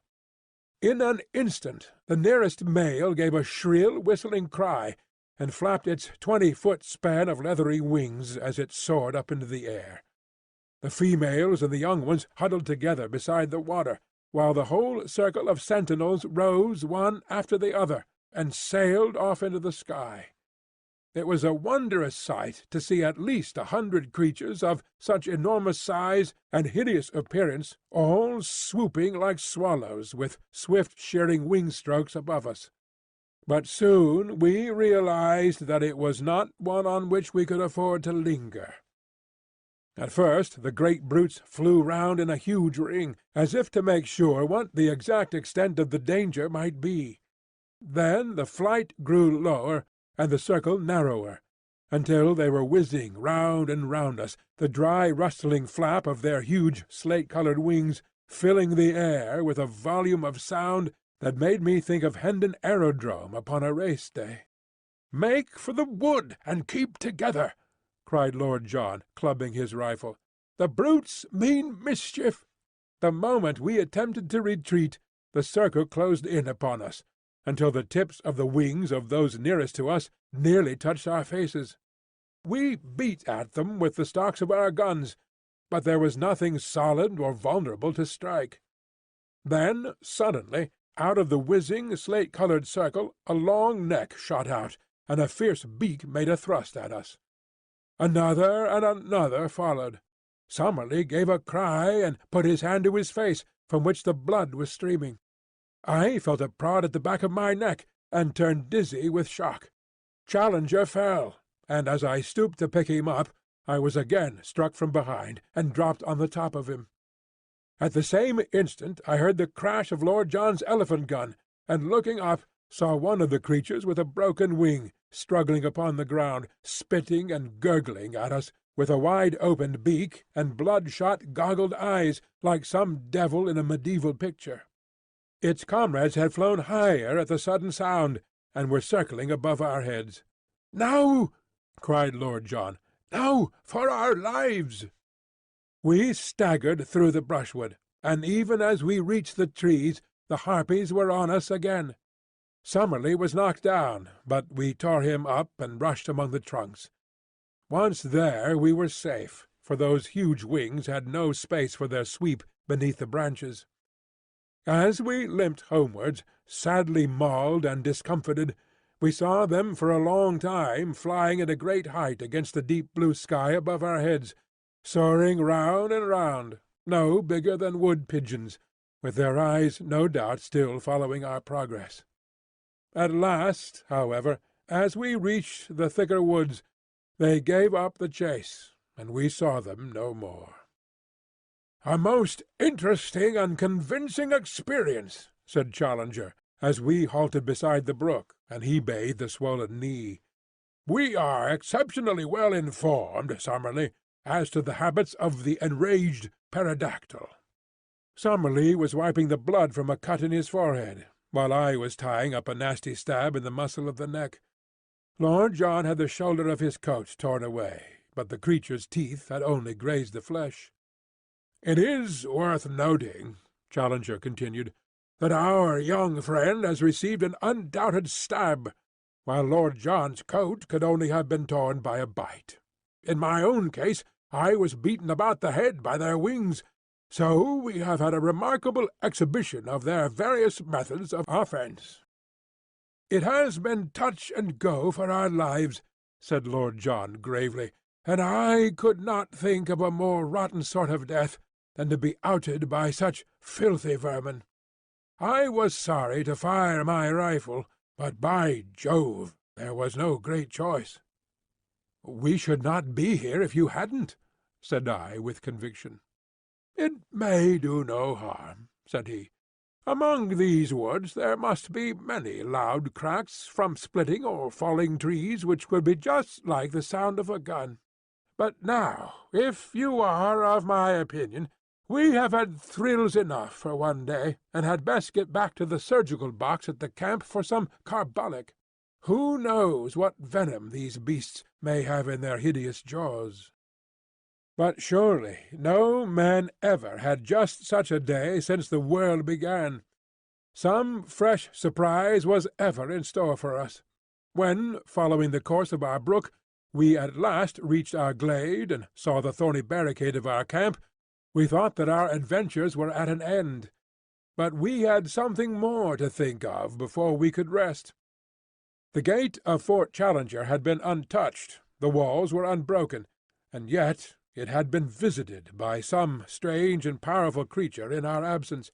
In an instant the nearest male gave a shrill whistling cry, and flapped its 20-foot span of leathery wings as it soared up into the air. The females and the young ones huddled together beside the water, while the whole circle of sentinels rose one after the other, and sailed off into the sky. It was a wondrous sight to see at least 100 creatures of such enormous size and hideous appearance all swooping like swallows with swift shearing wing-strokes above us. But soon we realized that it was not one on which we could afford to linger. At first the great brutes flew round in a huge ring, as if to make sure what the exact extent of the danger might be. Then the flight grew lower, and the circle narrower, until they were whizzing round and round us, the dry rustling flap of their huge slate-coloured wings filling the air with a volume of sound that made me think of Hendon Aerodrome upon a race day. "Make for the wood, and keep together!" cried Lord John, clubbing his rifle. "The brutes mean mischief." The moment we attempted to retreat, the circle closed in upon us, until the tips of the wings of those nearest to us nearly touched our faces. We beat at them with the stocks of our guns, but there was nothing solid or vulnerable to strike. Then, suddenly, out of the whizzing, slate-coloured circle a long neck shot out, and a fierce beak made a thrust at us. Another and another followed. Summerlee gave a cry and put his hand to his face, from which the blood was streaming. I felt a prod at the back of my neck, and turned dizzy with shock. Challenger fell, and as I stooped to pick him up, I was again struck from behind, and dropped on the top of him. At the same instant I heard the crash of Lord John's elephant gun, and looking up, saw one of the creatures with a broken wing, struggling upon the ground, spitting and gurgling at us, with a wide-opened beak and blood-shot goggled eyes, like some devil in a medieval picture. Its comrades had flown higher at the sudden sound, and were circling above our heads. "Now!" cried Lord John. "Now for our lives!" We staggered through the brushwood, and even as we reached the trees the harpies were on us again. Summerlee was knocked down, but we tore him up and rushed among the trunks. Once there we were safe, for those huge wings had no space for their sweep beneath the branches. As we limped homewards, sadly mauled and discomfited, we saw them for a long time flying at a great height against the deep blue sky above our heads, soaring round and round, no bigger than wood-pigeons, with their eyes no doubt still following our progress. At last, however, as we reached the thicker woods, they gave up the chase, and we saw them no more. "A most interesting and convincing experience," said Challenger, as we halted beside the brook, and he bathed the swollen knee. "We are exceptionally well informed, Summerlee, as to the habits of the enraged pterodactyl." Summerlee was wiping the blood from a cut in his forehead, while I was tying up a nasty stab in the muscle of the neck. Lord John had the shoulder of his coat torn away, but the creature's teeth had only grazed the flesh. "It is worth noting," Challenger continued, "that our young friend has received an undoubted stab, while Lord John's coat could only have been torn by a bite. In my own case I was beaten about the head by their wings, so we have had a remarkable exhibition of their various methods of offence." "It has been touch and go for our lives," said Lord John gravely, "and I could not think of a more rotten sort of death than to be outed by such filthy vermin. I was sorry to fire my rifle, but by Jove, there was no great choice." "We should not be here if you hadn't," said I with conviction. "It may do no harm," said he. "Among these woods there must be many loud cracks from splitting or falling trees which would be just like the sound of a gun. But now, if you are of my opinion, we have had thrills enough for one day, and had best get back to the surgical box at the camp for some carbolic. Who knows what venom these beasts may have in their hideous jaws?" But surely no man ever had just such a day since the world began. Some fresh surprise was ever in store for us. When, following the course of our brook, we at last reached our glade and saw the thorny barricade of our camp, we thought that our adventures were at an end. But we had something more to think of before we could rest. The gate of Fort Challenger had been untouched, the walls were unbroken, and yet it had been visited by some strange and powerful creature in our absence.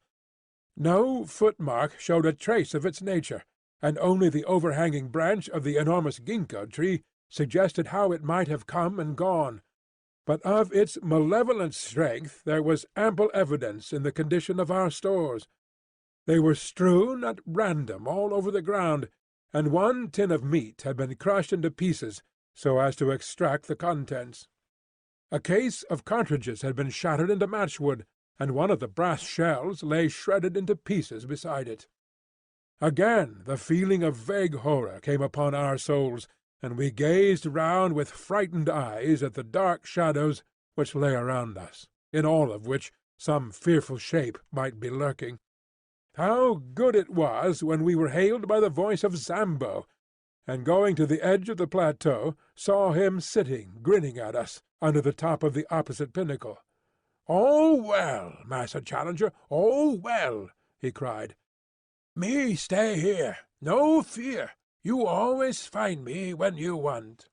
No footmark showed a trace of its nature, and only the overhanging branch of the enormous ginkgo tree suggested how it might have come and gone. But of its malevolent strength there was ample evidence in the condition of our stores. They were strewn at random all over the ground, and one tin of meat had been crushed into pieces so as to extract the contents. A case of cartridges had been shattered into matchwood, and one of the brass shells lay shredded into pieces beside it. Again the feeling of vague horror came upon our souls, and we gazed round with frightened eyes at the dark shadows which lay around us, in all of which some fearful shape might be lurking. How good it was when we were hailed by the voice of Zambo, and going to the edge of the plateau, saw him sitting grinning at us under the top of the opposite pinnacle. "All well, Massa Challenger, all well," he cried. "Me stay here, no fear. You always find me when you want."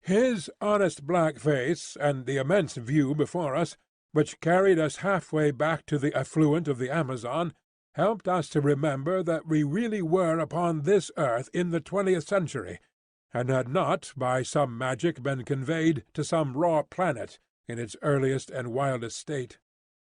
His honest black face, and the immense view before us, which carried us half-way back to the affluent of the Amazon, helped us to remember that we really were upon this earth in the 20th century, and had not by some magic been conveyed to some raw planet in its earliest and wildest state.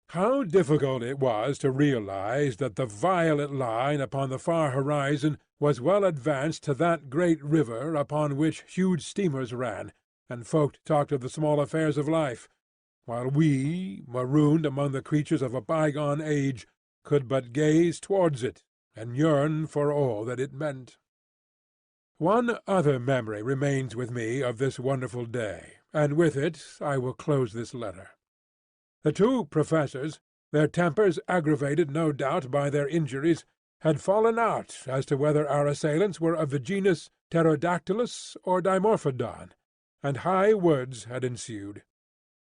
How difficult it was to realize that the violet line upon the far horizon was well advanced to that great river upon which huge steamers ran, and folk talked of the small affairs of life, while we, marooned among the creatures of a bygone age, could but gaze towards it and yearn for all that it meant. One other memory remains with me of this wonderful day, and with it I will close this letter. The two professors, their tempers aggravated no doubt by their injuries, had fallen out as to whether our assailants were of the genus Pterodactylus or Dimorphodon, and high words had ensued.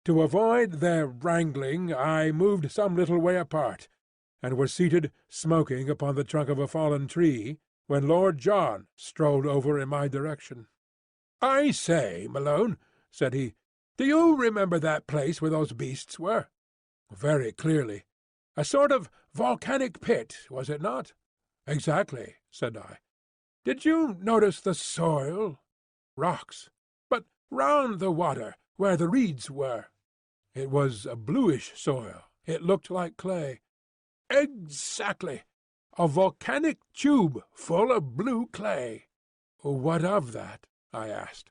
To avoid their wrangling I moved some little way apart, and was seated smoking upon the trunk of a fallen tree, when Lord John strolled over in my direction. "I say, Malone," said he, "do you remember that place where those beasts were?" "Very clearly." A sort of volcanic pit, was it not?" "Exactly," said I. "Did you notice the soil?" "Rocks." "But round the water, where the reeds were?" "It was a bluish soil. It looked like clay." "Exactly. A volcanic tube full of blue clay." "What of that?" I asked.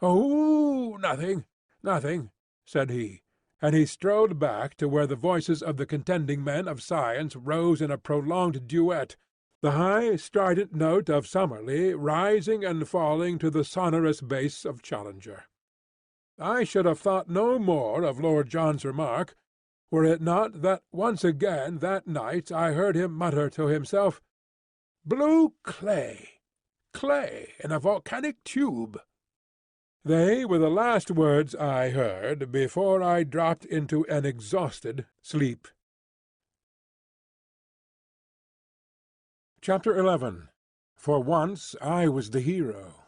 "Oh, nothing, nothing," said he, and he strode back to where the voices of the contending men of science rose in a prolonged duet, the high strident note of Summerlee rising and falling to the sonorous bass of Challenger. I should have thought no more of Lord John's remark, were it not that once again that night I heard him mutter to himself, "Blue clay! Clay in a volcanic tube!" They were the last words I heard before I dropped into an exhausted sleep. Chapter 11. For once I was the hero.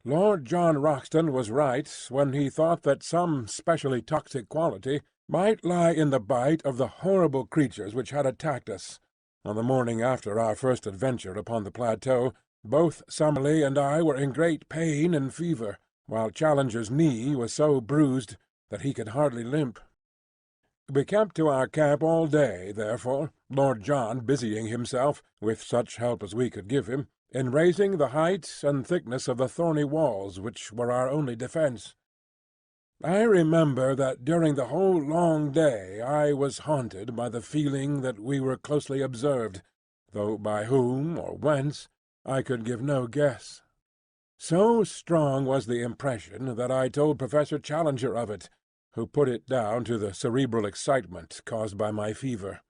Lord John Roxton was right when he thought that some specially toxic quality might lie in the bite of the horrible creatures which had attacked us. On the morning after our first adventure upon the plateau, both Summerlee and I were in great pain and fever, while Challenger's knee was so bruised that he could hardly limp. We kept to our camp all day, therefore, Lord John busying himself, with such help as we could give him, in raising the height and thickness of the thorny walls which were our only defence. I remember that during the whole long day I was haunted by the feeling that we were closely observed, though by whom or whence I could give no guess. So strong was the impression that I told Professor Challenger of it, who put it down to the cerebral excitement caused by my fever.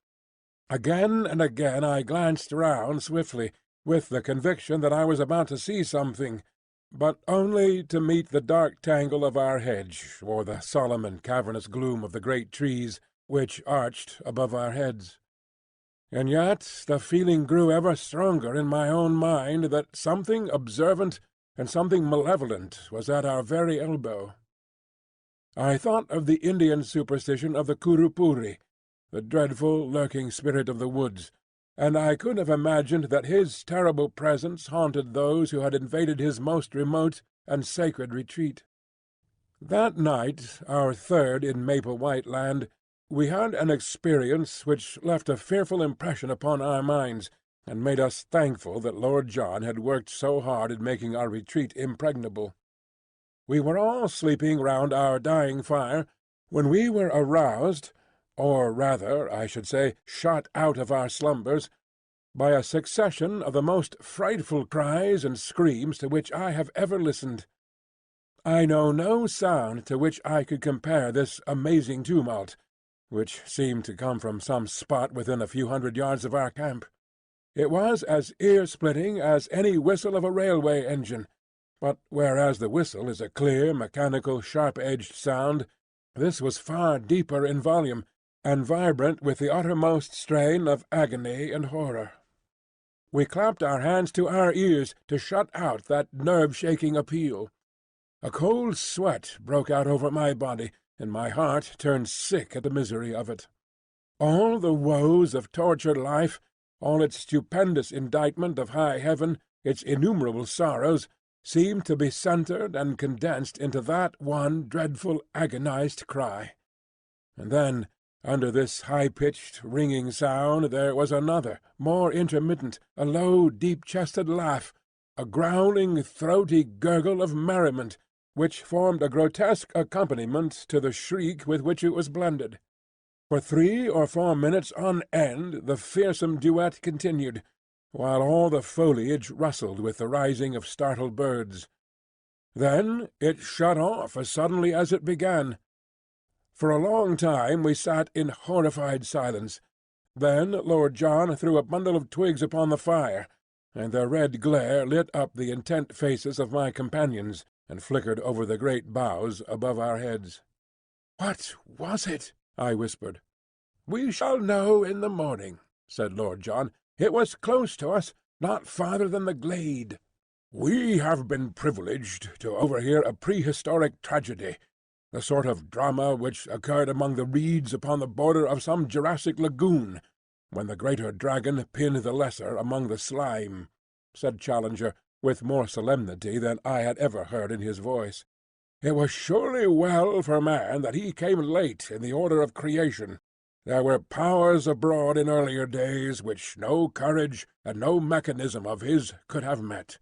Again and again I glanced round swiftly, with the conviction that I was about to see something, but only to meet the dark tangle of our hedge, or the solemn and cavernous gloom of the great trees which arched above our heads. And yet the feeling grew ever stronger in my own mind that something observant and something malevolent was at our very elbow. I thought of the Indian superstition of the Kurupuri, the dreadful lurking spirit of the woods, and I could have imagined that his terrible presence haunted those who had invaded his most remote and sacred retreat. That night, our third in Maple White Land, we had an experience which left a fearful impression upon our minds, and made us thankful that Lord John had worked so hard in making our retreat impregnable. We were all sleeping round our dying fire, when we were aroused, or rather, I should say, shot out of our slumbers, by a succession of the most frightful cries and screams to which I have ever listened. I know no sound to which I could compare this amazing tumult, which seemed to come from some spot within a few hundred yards of our camp. It was as ear-splitting as any whistle of a railway engine, but whereas the whistle is a clear, mechanical, sharp-edged sound, this was far deeper in volume, and vibrant with the uttermost strain of agony and horror. We clapped our hands to our ears to shut out that nerve-shaking appeal. A cold sweat broke out over my body, and my heart turned sick at the misery of it. All the woes of tortured life, all its stupendous indictment of high heaven, its innumerable sorrows, seemed to be centred and condensed into that one dreadful agonized cry. And then, under this high-pitched, ringing sound, there was another, more intermittent, a low, deep-chested laugh, a growling, throaty gurgle of merriment, which formed a grotesque accompaniment to the shriek with which it was blended. For 3 or 4 minutes on end the fearsome duet continued, while all the foliage rustled with the rising of startled birds. Then it shut off as suddenly as it began. For a long time we sat in horrified silence. Then Lord John threw a bundle of twigs upon the fire, and their red glare lit up the intent faces of my companions, and flickered over the great boughs above our heads. "What was it?" I whispered. "We shall know in the morning," said Lord John. "It was close to us, not farther than the glade. We have been privileged to overhear a prehistoric tragedy, the sort of drama which occurred among the reeds upon the border of some Jurassic lagoon, when the greater dragon pinned the lesser among the slime," said Challenger, with more solemnity than I had ever heard in his voice. "It was surely well for man that he came late in the order of creation. There were powers abroad in earlier days which no courage and no mechanism of his could have met.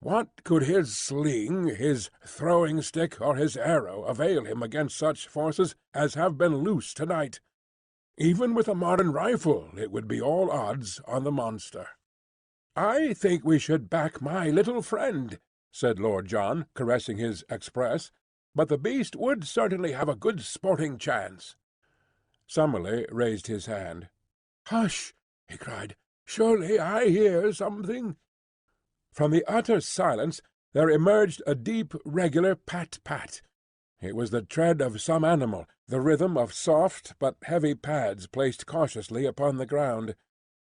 What could his sling, his throwing-stick, or his arrow avail him against such forces as have been loose to-night? Even with a modern rifle it would be all odds on the monster." "I think we should back my little friend," said Lord John, caressing his Express. "But the beast would certainly have a good sporting chance." Summerlee raised his hand. "Hush!" he cried. "Surely I hear something." From the utter silence there emerged a deep, regular pat-pat. It was the tread of some animal, the rhythm of soft but heavy pads placed cautiously upon the ground.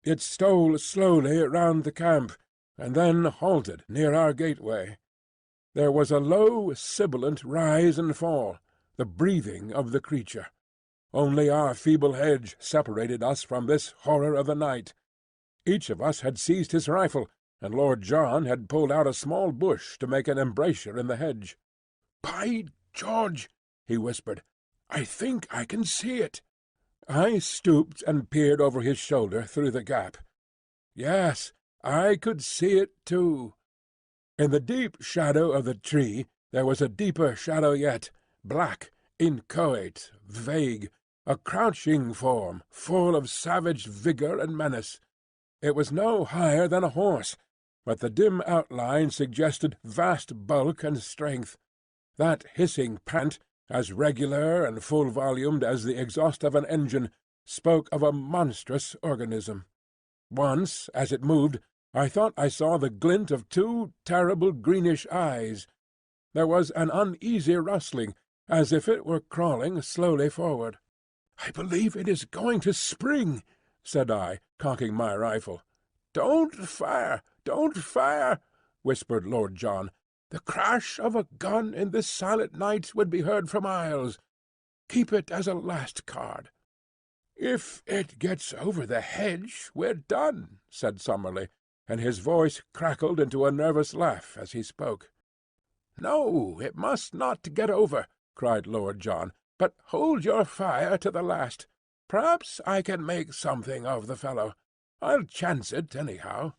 It stole slowly round the camp, and then halted near our gateway. There was a low, sibilant rise and fall, the breathing of the creature. Only our feeble hedge separated us from this horror of the night. Each of us had seized his rifle, and Lord John had pulled out a small bush to make an embrasure in the hedge. "By George!" he whispered, "I think I can see it." I stooped and peered over his shoulder through the gap. Yes, I could see it too. In the deep shadow of the tree there was a deeper shadow yet, black, inchoate, vague, a crouching form, full of savage vigour and menace. It was no higher than a horse, but the dim outline suggested vast bulk and strength. That hissing pant, as regular and full-volumed as the exhaust of an engine, spoke of a monstrous organism. Once, as it moved, I thought I saw the glint of two terrible greenish eyes. There was an uneasy rustling, as if it were crawling slowly forward. "I believe it is going to spring," said I, cocking my rifle. "Don't fire! Don't fire!" whispered Lord John. "The crash of a gun in this silent night would be heard for miles. Keep it as a last card." "If it gets over the hedge, we're done," said Summerlee, and his voice crackled into a nervous laugh as he spoke. "No, it must not get over," cried Lord John. "But hold your fire to the last. Perhaps I can make something of the fellow. I'll chance it, anyhow."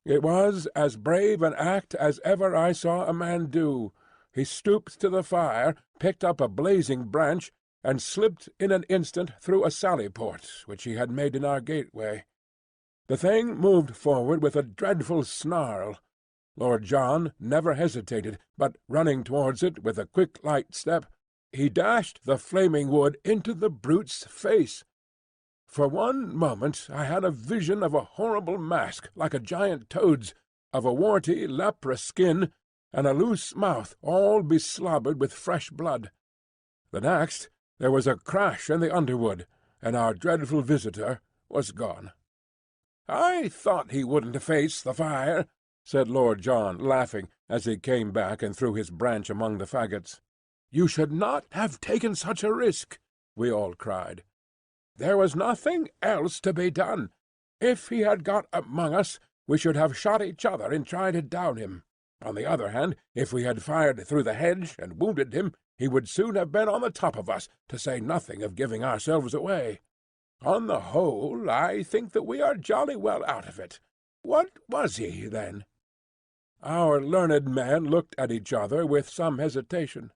It was as brave an act as ever I saw a man do. He stooped to the fire, picked up a blazing branch, and slipped in an instant through a sally-port which he had made in our gateway. The thing moved forward with a dreadful snarl. Lord John never hesitated, but running towards it with a quick light step, he dashed the flaming wood into the brute's face. For one moment I had a vision of a horrible mask like a giant toad's, of a warty, leprous skin, and a loose mouth all beslobbered with fresh blood. The next there was a crash in the underwood, and our dreadful visitor was gone. "I thought he wouldn't face the fire," said Lord John, laughing, as he came back and threw his branch among the faggots. "You should not have taken such a risk," we all cried. "There was nothing else to be done. If he had got among us, we should have shot each other in trying to down him. On the other hand, if we had fired through the hedge and wounded him, he would soon have been on the top of us, to say nothing of giving ourselves away. On the whole, I think that we are jolly well out of it. What was he, then?" Our learned men looked at each other with some hesitation.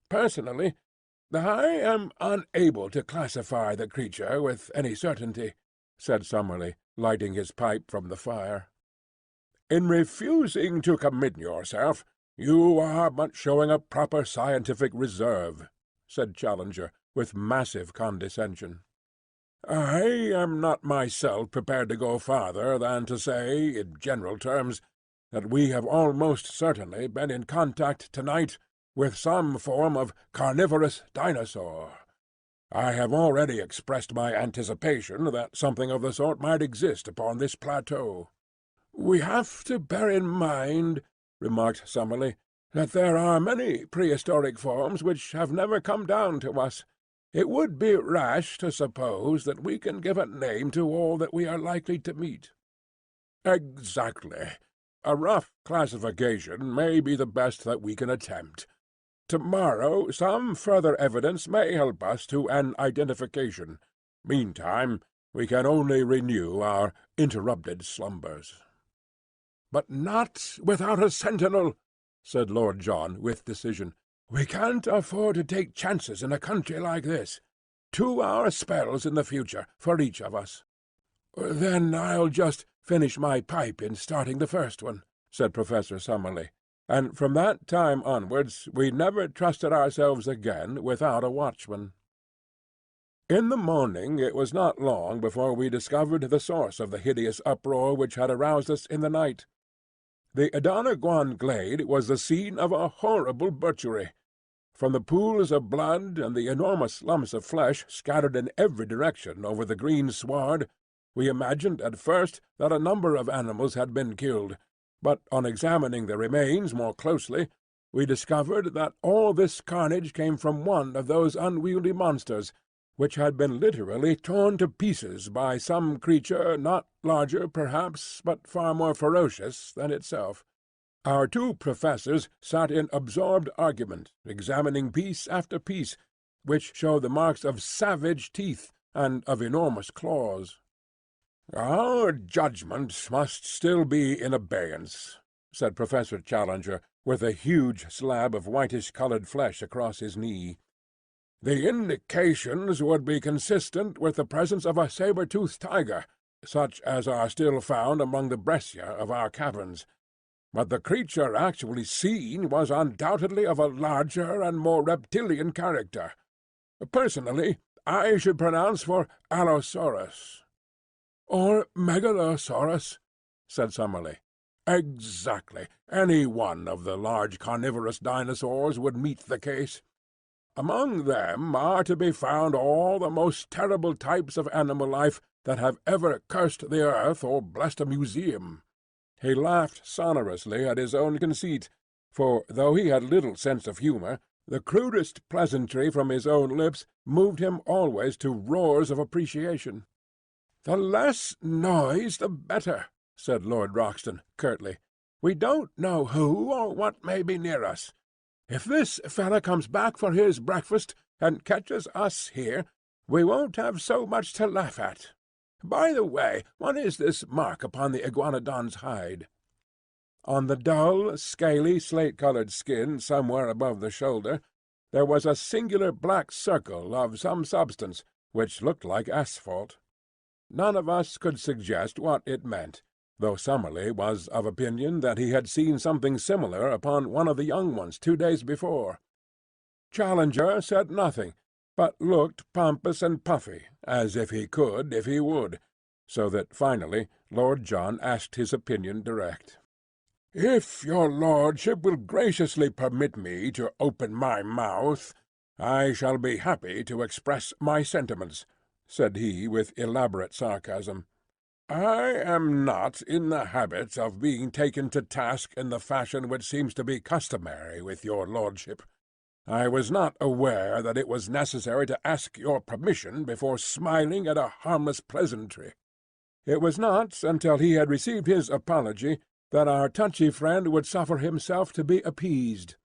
"Personally, I am unable to classify the creature with any certainty," said Summerlee, lighting his pipe from the fire. "In refusing to commit yourself, you are but showing a proper scientific reserve," said Challenger, with massive condescension. "I am not myself prepared to go farther than to say, in general terms, that we have almost certainly been in contact to-night with some form of carnivorous dinosaur. I have already expressed my anticipation that something of the sort might exist upon this plateau." "We have to bear in mind," remarked Summerlee, that there are many prehistoric forms which have never come down to us. It would be rash to suppose that we can give a name to all that we are likely to meet." "Exactly. A rough classification may be the best that we can attempt. Tomorrow some further evidence may help us to an identification. Meantime, we can only renew our interrupted slumbers." "But not without a sentinel," said Lord John with decision. "We can't afford to take chances in a country like this. 2 hour spells in the future for each of us." "Then I'll just finish my pipe in starting the first one," said Professor Summerlee, and from that time onwards we never trusted ourselves again without a watchman. In the morning it was not long before we discovered the source of the hideous uproar which had aroused us in the night. The Adonagwan glade was the scene of a horrible butchery. From the pools of blood and the enormous lumps of flesh scattered in every direction over the green sward, we imagined at first that a number of animals had been killed, but on examining the remains more closely, we discovered that all this carnage came from one of those unwieldy monsters, which had been literally torn to pieces by some creature not larger, perhaps, but far more ferocious than itself. Our two professors sat in absorbed argument, examining piece after piece, which showed the marks of savage teeth and of enormous claws. "Our judgment must still be in abeyance," said Professor Challenger, with a huge slab of whitish-coloured flesh across his knee. "The indications would be consistent with the presence of a saber-toothed tiger, such as are still found among the breccia of our caverns. But the creature actually seen was undoubtedly of a larger and more reptilian character. Personally, I should pronounce for Allosaurus." "Or Megalosaurus," said Summerlee. "Exactly. Any one of the large carnivorous dinosaurs would meet the case. Among them are to be found all the most terrible types of animal life that have ever cursed the earth or blessed a museum." He laughed sonorously at his own conceit, for, though he had little sense of humour, the crudest pleasantry from his own lips moved him always to roars of appreciation. "The less noise the better," said Lord Roxton curtly. "We don't know who or what may be near us. If this fellow comes back for his breakfast and catches us here, we won't have so much to laugh at. By the way, what is this mark upon the iguanodon's hide?" On the dull, scaly, slate-coloured skin somewhere above the shoulder there was a singular black circle of some substance, which looked like asphalt. None of us could suggest what it meant, though Summerlee was of opinion that he had seen something similar upon one of the young ones 2 days before. Challenger said nothing, but looked pompous and puffy, as if he could if he would, so that finally Lord John asked his opinion direct. "If your lordship will graciously permit me to open my mouth, I shall be happy to express my sentiments," said he with elaborate sarcasm. "I am not in the habit of being taken to task in the fashion which seems to be customary with your lordship. I was not aware that it was necessary to ask your permission before smiling at a harmless pleasantry." It was not until he had received his apology that our touchy friend would suffer himself to be appeased.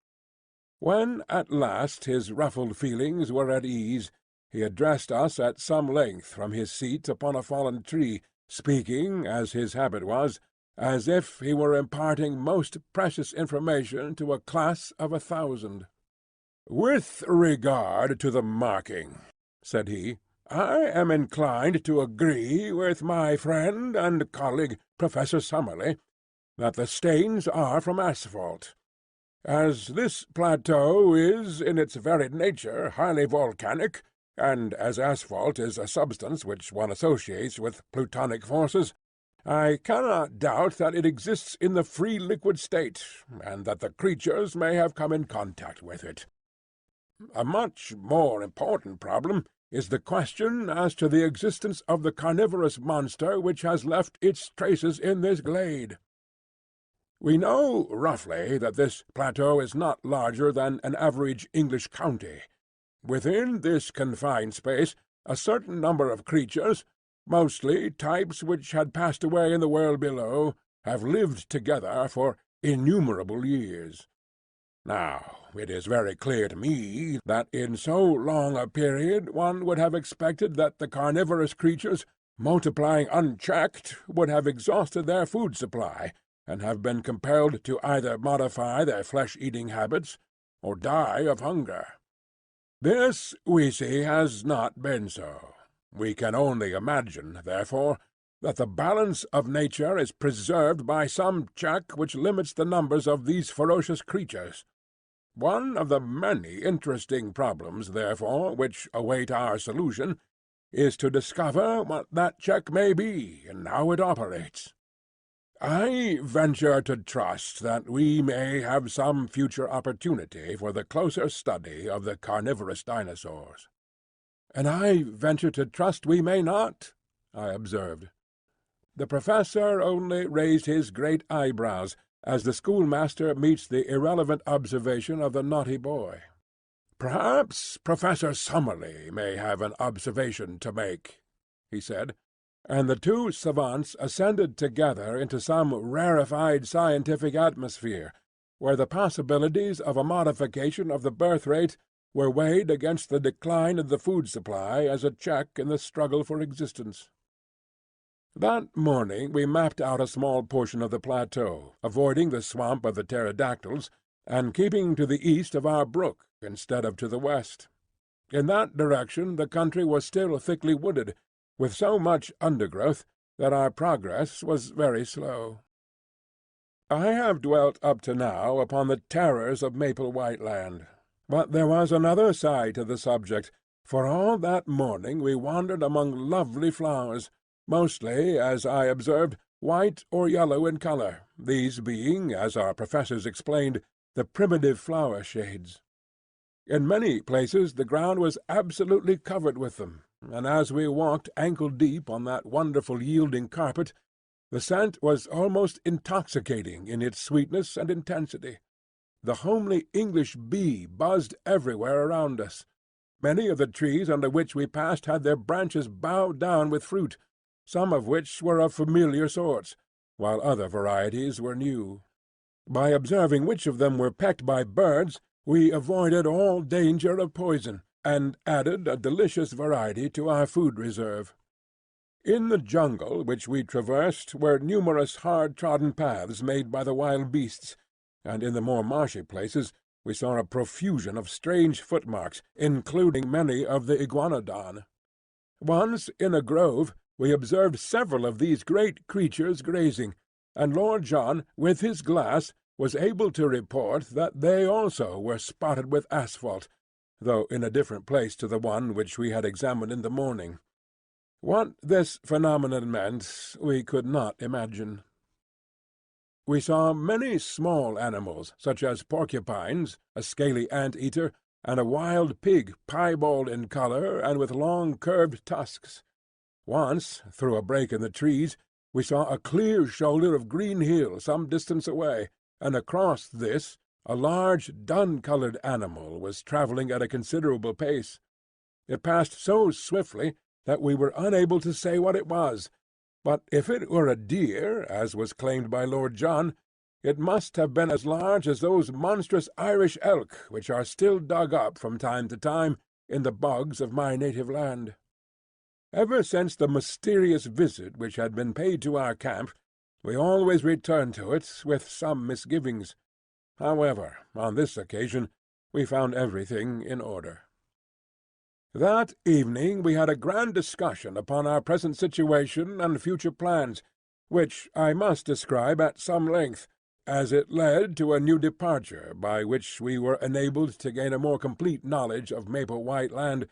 When at last his ruffled feelings were at ease, he addressed us at some length from his seat upon a fallen tree, speaking, as his habit was, as if he were imparting most precious information to a class of 1,000. "With regard to the marking," said he, "I am inclined to agree with my friend and colleague, Professor Summerlee, that the stains are from asphalt. As this plateau is in its very nature highly volcanic, and as asphalt is a substance which one associates with plutonic forces, I cannot doubt that it exists in the free liquid state, and that the creatures may have come in contact with it. A much more important problem is the question as to the existence of the carnivorous monster which has left its traces in this glade." We know roughly that this plateau is not larger than an average English county. Within this confined space, a certain number of creatures, mostly types which had passed away in the world below, have lived together for innumerable years. Now, it is very clear to me that in so long a period one would have expected that the carnivorous creatures, multiplying unchecked, would have exhausted their food supply, and have been compelled to either modify their flesh-eating habits or die of hunger. This, we see, has not been so. We can only imagine, therefore, that the balance of nature is preserved by some check which limits the numbers of these ferocious creatures. One of the many interesting problems, therefore, which await our solution, is to discover what that check may be, and how it operates. I venture to trust that we may have some future opportunity for the closer study of the carnivorous dinosaurs. "And I venture to trust we may not," I observed. The professor only raised his great eyebrows, as the schoolmaster meets the irrelevant observation of the naughty boy. "Perhaps Professor Summerlee may have an observation to make," he said, and the two savants ascended together into some rarefied scientific atmosphere, where the possibilities of a modification of the birth rate were weighed against the decline of the food supply as a check in the struggle for existence. That morning we mapped out a small portion of the plateau, avoiding the swamp of the pterodactyls, and keeping to the east of our brook instead of to the west. In that direction the country was still thickly wooded, with so much undergrowth that our progress was very slow. I have dwelt up to now upon the terrors of Maple White Land, but there was another side to the subject, for all that morning we wandered among lovely flowers, mostly, as I observed, white or yellow in colour, these being, as our professors explained, the primitive flower shades. In many places the ground was absolutely covered with them, and as we walked ankle-deep on that wonderful yielding carpet, the scent was almost intoxicating in its sweetness and intensity. The homely English bee buzzed everywhere around us. Many of the trees under which we passed had their branches bowed down with fruit, some of which were of familiar sorts, while other varieties were new. By observing which of them were pecked by birds, we avoided all danger of poison, and added a delicious variety to our food reserve. In the jungle which we traversed were numerous hard-trodden paths made by the wild beasts, and in the more marshy places we saw a profusion of strange footmarks, including many of the iguanodon. Once, in a grove, we observed several of these great creatures grazing, and Lord John, with his glass, was able to report that they also were spotted with asphalt, though in a different place to the one which we had examined in the morning. What this phenomenon meant we could not imagine. We saw many small animals, such as porcupines, a scaly ant-eater, and a wild pig piebald in colour and with long curved tusks. Once, through a break in the trees, we saw a clear shoulder of green hill some distance away, and across this a large dun-coloured animal was travelling at a considerable pace. It passed so swiftly that we were unable to say what it was, but if it were a deer, as was claimed by Lord John, it must have been as large as those monstrous Irish elk which are still dug up from time to time in the bogs of my native land. Ever since the mysterious visit which had been paid to our camp, we always returned to it with some misgivings. However, on this occasion we found everything in order. That evening we had a grand discussion upon our present situation and future plans, which I must describe at some length, as it led to a new departure by which we were enabled to gain a more complete knowledge of Maple White Land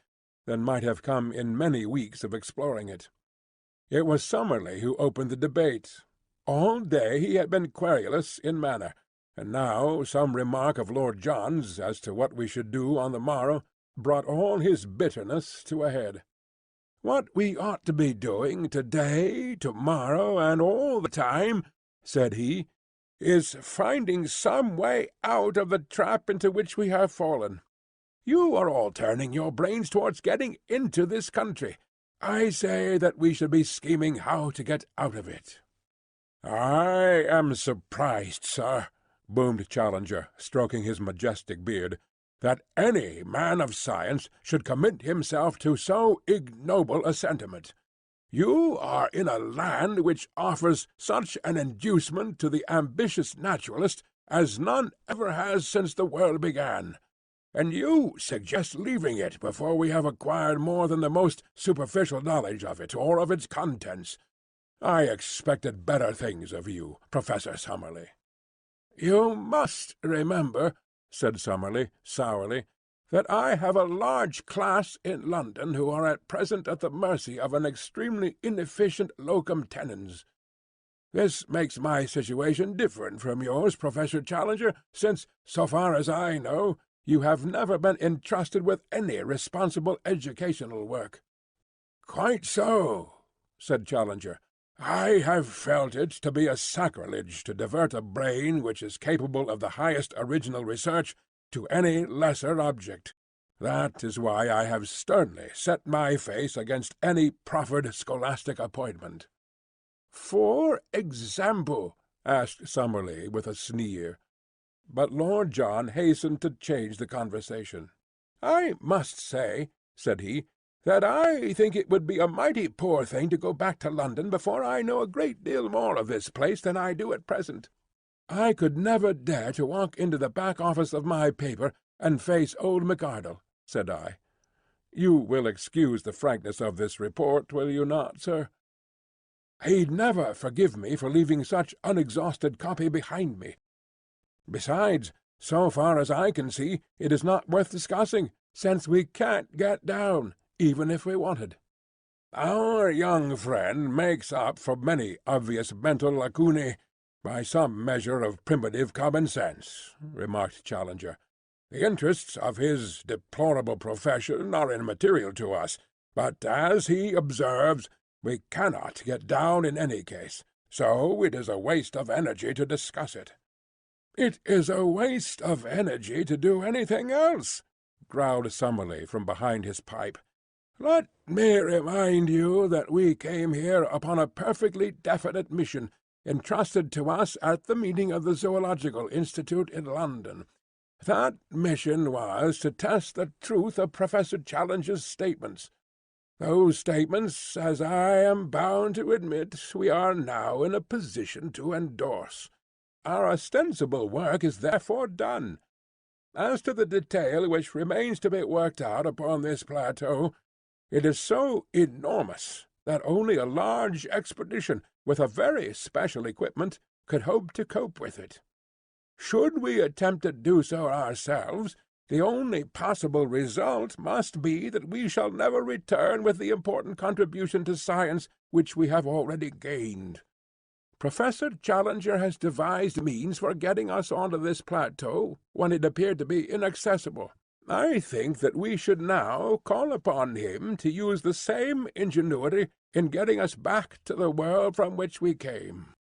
than might have come in many weeks of exploring it. It was Summerlee who opened the debate. All day he had been querulous in manner, and now some remark of Lord John's as to what we should do on the morrow brought all his bitterness to a head. "What we ought to be doing to-day, to-morrow, and all the time," said he, is finding some way out of the trap into which we have fallen. You are all turning your brains towards getting into this country. I say that we should be scheming how to get out of it." "I am surprised, sir," boomed Challenger, stroking his majestic beard, "that any man of science should commit himself to so ignoble a sentiment. You are in a land which offers such an inducement to the ambitious naturalist as none ever has since the world began, and you suggest leaving it before we have acquired more than the most superficial knowledge of it or of its contents. I expected better things of you, Professor Summerlee." "You must remember," said Summerlee sourly, "that I have a large class in London who are at present at the mercy of an extremely inefficient locum tenens. This makes my situation different from yours, Professor Challenger, since, so far as I know, you have never been entrusted with any responsible educational work." "Quite so," said Challenger. "I have felt it to be a sacrilege to divert a brain which is capable of the highest original research to any lesser object. That is why I have sternly set my face against any proffered scholastic appointment." "For example?" asked Summerlee with a sneer. But Lord John hastened to change the conversation. "I must say," said he, "that I think it would be a mighty poor thing to go back to London before I know a great deal more of this place than I do at present. I could never dare to walk into the back office of my paper and face old McArdle," said I. "You will excuse the frankness of this report, will you not, sir?" "He'd never forgive me for leaving such unexhausted copy behind me. Besides, so far as I can see, it is not worth discussing, since we can't get down, even if we wanted." "Our young friend makes up for many obvious mental lacunae by some measure of primitive common sense," remarked Challenger. "The interests of his deplorable profession are immaterial to us, but, as he observes, we cannot get down in any case, so it is a waste of energy to discuss it." "It is a waste of energy to do anything else," growled Summerlee from behind his pipe. "Let me remind you that we came here upon a perfectly definite mission, entrusted to us at the meeting of the Zoological Institute in London. That mission was to test the truth of Professor Challenger's statements. Those statements, as I am bound to admit, we are now in a position to endorse. Our ostensible work is therefore done. As to the detail which remains to be worked out upon this plateau, it is so enormous that only a large expedition, with a very special equipment, could hope to cope with it. Should we attempt to do so ourselves, the only possible result must be that we shall never return with the important contribution to science which we have already gained. Professor Challenger has devised means for getting us onto this plateau when it appeared to be inaccessible. I think that we should now call upon him to use the same ingenuity in getting us back to the world from which we came."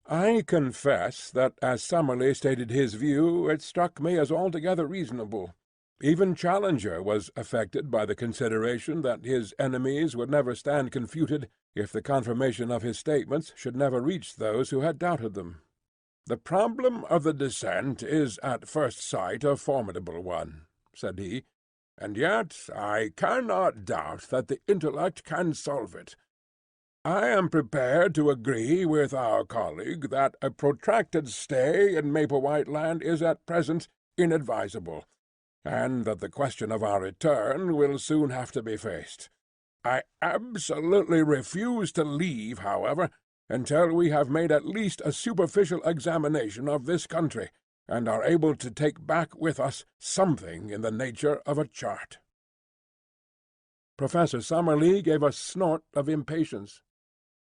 I confess that as Summerlee stated his view, it struck me as altogether reasonable. Even Challenger was affected by the consideration that his enemies would never stand confuted if the confirmation of his statements should never reach those who had doubted them. "The problem of the descent is at first sight a formidable one," said he, "and yet I cannot doubt that the intellect can solve it. I am prepared to agree with our colleague that a protracted stay in Maplewhite Land is at present inadvisable, and that the question of our return will soon have to be faced. I absolutely refuse to leave, however, until we have made at least a superficial examination of this country, and are able to take back with us something in the nature of a chart." Professor Summerlee gave a snort of impatience.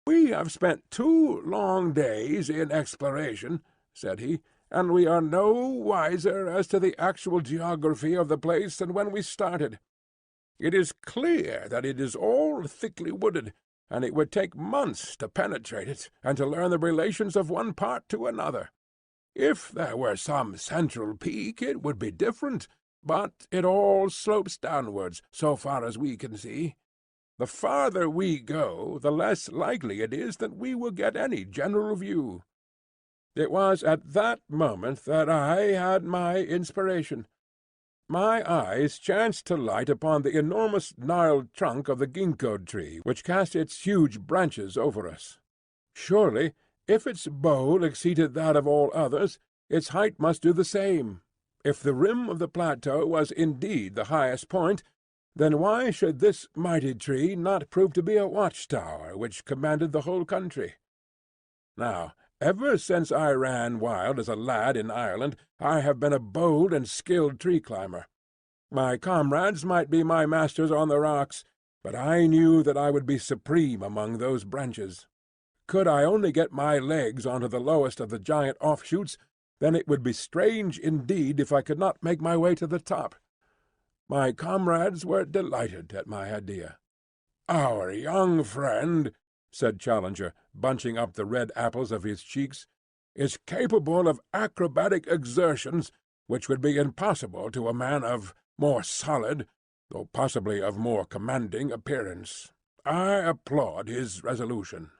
"We have spent 2 long days in exploration," said he, "and we are no wiser as to the actual geography of the place than when we started. It is clear that it is all thickly wooded, and it would take months to penetrate it, and to learn the relations of one part to another. If there were some central peak, it would be different, but it all slopes downwards, so far as we can see. The farther we go, the less likely it is that we will get any general view. It was at that moment that I had my inspiration. My eyes chanced to light upon the enormous gnarled trunk of the ginkgo tree which cast its huge branches over us. Surely, if its bole exceeded that of all others, its height must do the same. If the rim of the plateau was indeed the highest point, then why should this mighty tree not prove to be a watch-tower which commanded the whole country? Now, ever since I ran wild as a lad in Ireland, I have been a bold and skilled tree-climber. My comrades might be my masters on the rocks, but I knew that I would be supreme among those branches. Could I only get my legs onto the lowest of the giant offshoots, then it would be strange indeed if I could not make my way to the top. My comrades were delighted at my idea. "Our young friend," said Challenger, bunching up the red apples of his cheeks, "is capable of acrobatic exertions which would be impossible to a man of more solid, though possibly of more commanding appearance. I applaud his resolution."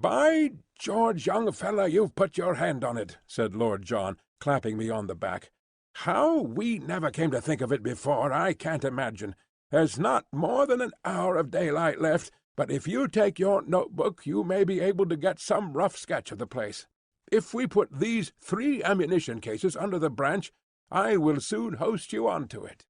"By George, young fellow, you've put your hand on it," said Lord John, clapping me on the back. "How we never came to think of it before, I can't imagine. There's not more than an hour of daylight left, but if you take your notebook you may be able to get some rough sketch of the place. If we put these 3 ammunition cases under the branch, I will soon hoist you on to it."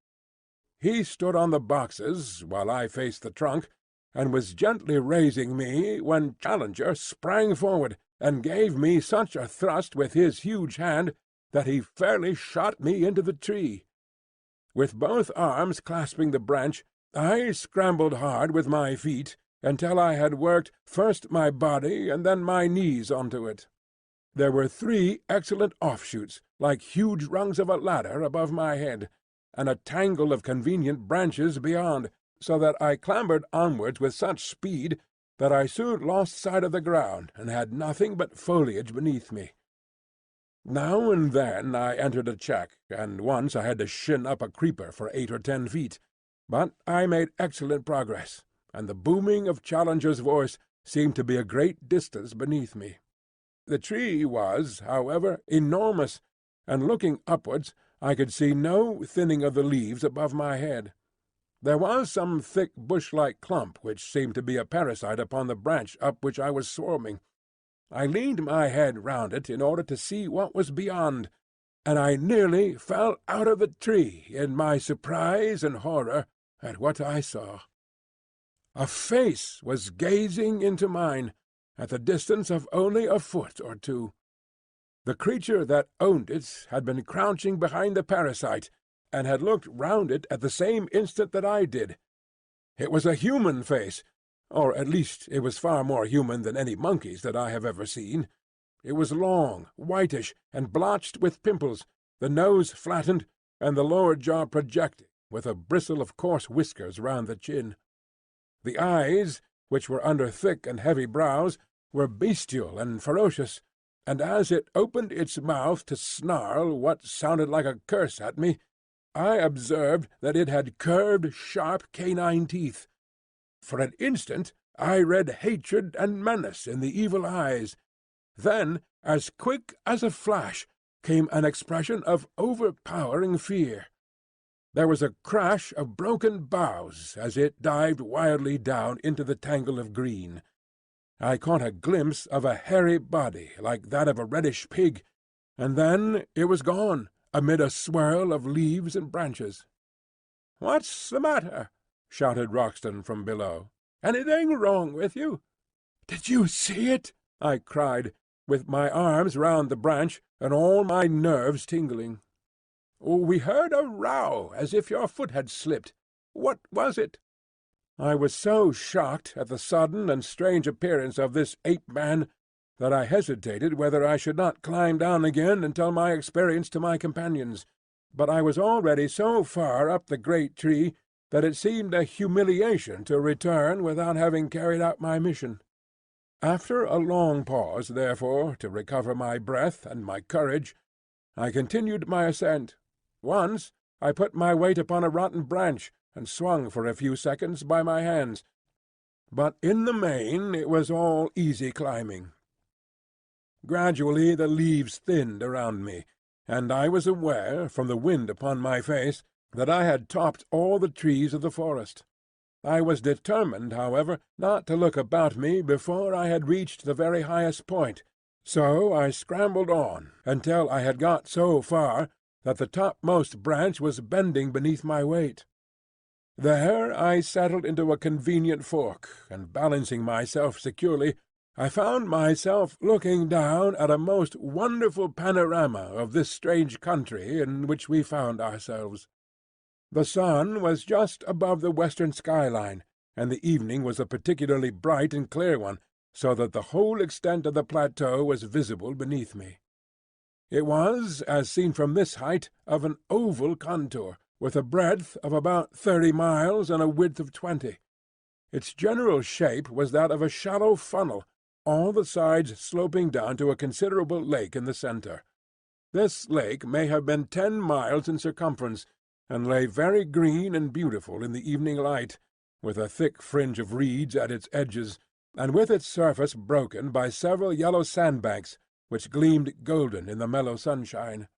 He stood on the boxes, while I faced the trunk, and was gently raising me, when Challenger sprang forward, and gave me such a thrust with his huge hand that he fairly shot me into the tree. With both arms clasping the branch, I scrambled hard with my feet until I had worked first my body and then my knees onto it. There were 3 excellent offshoots, like huge rungs of a ladder, above my head, and a tangle of convenient branches beyond, so that I clambered onwards with such speed that I soon lost sight of the ground and had nothing but foliage beneath me. Now and then I entered a check, and once I had to shin up a creeper for 8 or 10 feet, but I made excellent progress, and the booming of Challenger's voice seemed to be a great distance beneath me. The tree was, however, enormous, and looking upwards I could see no thinning of the leaves above my head. There was some thick bush-like clump which seemed to be a parasite upon the branch up which I was swarming. I leaned my head round it in order to see what was beyond, and I nearly fell out of the tree in my surprise and horror at what I saw. A face was gazing into mine, at the distance of only a foot or 2. The creature that owned it had been crouching behind the parasite, and had looked round it at the same instant that I did. It was a human face, or at least it was far more human than any monkey's that I have ever seen. It was long, whitish, and blotched with pimples, the nose flattened, and the lower jaw projecting, with a bristle of coarse whiskers round the chin. The eyes, which were under thick and heavy brows, were bestial and ferocious, and as it opened its mouth to snarl what sounded like a curse at me, I observed that it had curved, sharp canine teeth. For an instant I read hatred and menace in the evil eyes. Then, as quick as a flash, came an expression of overpowering fear. There was a crash of broken boughs as it dived wildly down into the tangle of green. I caught a glimpse of a hairy body like that of a reddish pig, and then it was gone, amid a swirl of leaves and branches. "What's the matter?" shouted Roxton from below. "Anything wrong with you?" "Did you see it?" I cried, with my arms round the branch and all my nerves tingling. "We heard a row, as if your foot had slipped. What was it?" I was so shocked at the sudden and strange appearance of this ape-man that I hesitated whether I should not climb down again and tell my experience to my companions, but I was already so far up the great tree that it seemed a humiliation to return without having carried out my mission. After a long pause, therefore, to recover my breath and my courage, I continued my ascent. Once I put my weight upon a rotten branch, and swung for a few seconds by my hands, but in the main it was all easy climbing. Gradually the leaves thinned around me, and I was aware, from the wind upon my face, that I had topped all the trees of the forest. I was determined, however, not to look about me before I had reached the very highest point, so I scrambled on until I had got so far that the topmost branch was bending beneath my weight. There I settled into a convenient fork, and balancing myself securely, I found myself looking down at a most wonderful panorama of this strange country in which we found ourselves. The sun was just above the western skyline, and the evening was a particularly bright and clear one, so that the whole extent of the plateau was visible beneath me. It was, as seen from this height, of an oval contour, with a breadth of about 30 miles and a width of 20. Its general shape was that of a shallow funnel, all the sides sloping down to a considerable lake in the centre. This lake may have been 10 miles in circumference, and lay very green and beautiful in the evening light, with a thick fringe of reeds at its edges, and with its surface broken by several yellow sandbanks, which gleamed golden in the mellow sunshine.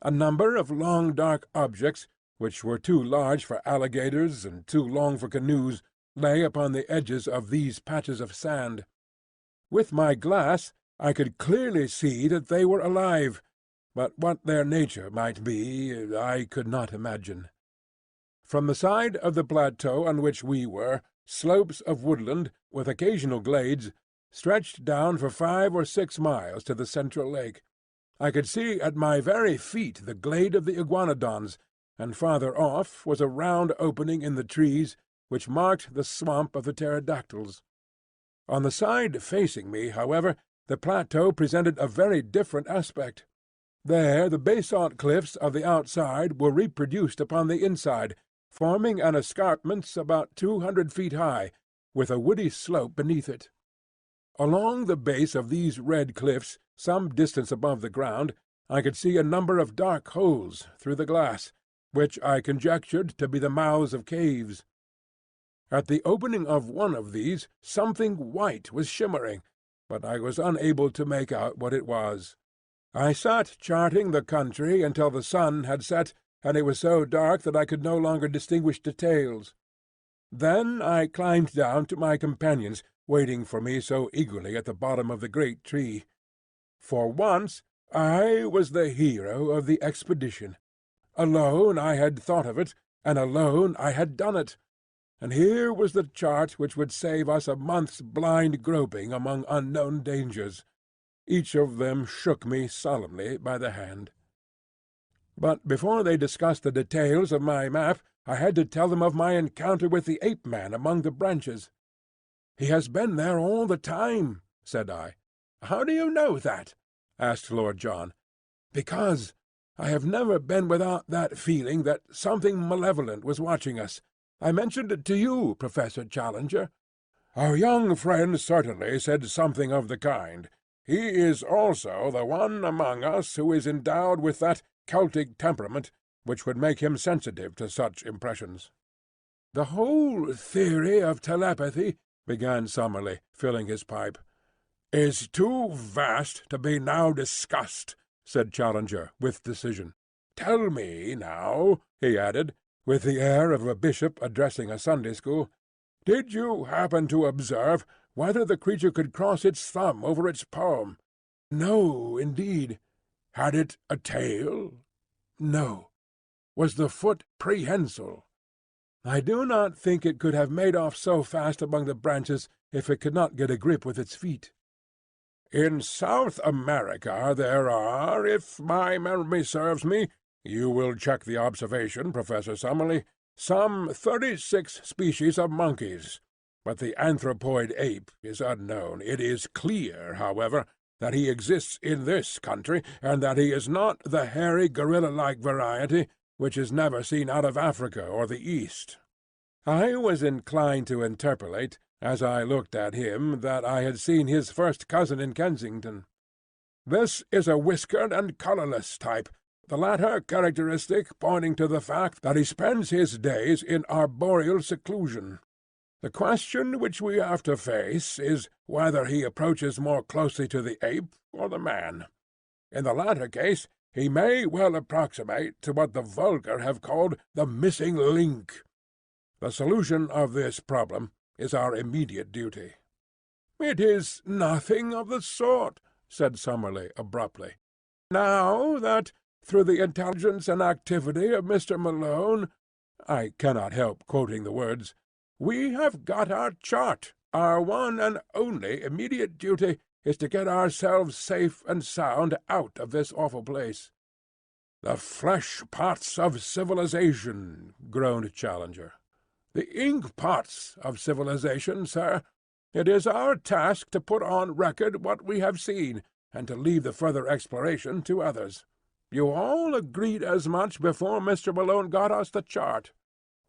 A number of long dark objects, which were too large for alligators and too long for canoes, lay upon the edges of these patches of sand. With my glass I could clearly see that they were alive, but what their nature might be I could not imagine. From the side of the plateau on which we were, slopes of woodland, with occasional glades, stretched down for 5 or 6 miles to the central lake. I could see at my very feet the glade of the iguanodons, and farther off was a round opening in the trees which marked the swamp of the pterodactyls. On the side facing me, however, the plateau presented a very different aspect. There the basalt cliffs of the outside were reproduced upon the inside, forming an escarpment about 200 feet high, with a woody slope beneath it. Along the base of these red cliffs, some distance above the ground, I could see a number of dark holes through the glass, which I conjectured to be the mouths of caves. At the opening of one of these something white was shimmering, but I was unable to make out what it was. I sat charting the country until the sun had set, and it was so dark that I could no longer distinguish details. Then I climbed down to my companions, waiting for me so eagerly at the bottom of the great tree. For once I was the hero of the expedition. Alone I had thought of it, and alone I had done it. And here was the chart which would save us a month's blind groping among unknown dangers. Each of them shook me solemnly by the hand. But before they discussed the details of my map, I had to tell them of my encounter with the ape-man among the branches. "He has been there all the time," said I. "How do you know that?" asked Lord John. "Because I have never been without that feeling that something malevolent was watching us. I mentioned it to you, Professor Challenger." "Our young friend certainly said something of the kind. He is also the one among us who is endowed with that Celtic temperament which would make him sensitive to such impressions." "The whole theory of telepathy," began Summerlee, filling his pipe. "Is too vast to be now discussed," said Challenger, with decision. "Tell me, now," he added, with the air of a bishop addressing a Sunday school, "did you happen to observe whether the creature could cross its thumb over its palm?" "No, indeed." "Had it a tail?" "No." "Was the foot prehensile?" "I do not think it could have made off so fast among the branches if it could not get a grip with its feet." "In South America there are, if my memory serves me, you will check the observation, Professor Summerlee, some 36 species of monkeys, but the anthropoid ape is unknown. It is clear, however, that he exists in this country, and that he is not the hairy gorilla-like variety which is never seen out of Africa or the East." I was inclined to interpolate, as I looked at him, that I had seen his first cousin in Kensington. This is a whiskered and colourless type, the latter characteristic pointing to the fact that he spends his days in arboreal seclusion. The question which we have to face is whether he approaches more closely to the ape or the man. In the latter case, he may well approximate to what the vulgar have called the missing link. The solution of this problem is our immediate duty." "It is nothing of the sort," said Summerlee abruptly. "Now that, through the intelligence and activity of Mr. Malone," I cannot help quoting the words, "we have got our chart, our one and only immediate duty is to get ourselves safe and sound out of this awful place." "The flesh-pots of civilization," groaned Challenger. "The ink-pots of civilization, sir. It is our task to put on record what we have seen, and to leave the further exploration to others. You all agreed as much before Mr. Malone got us the chart."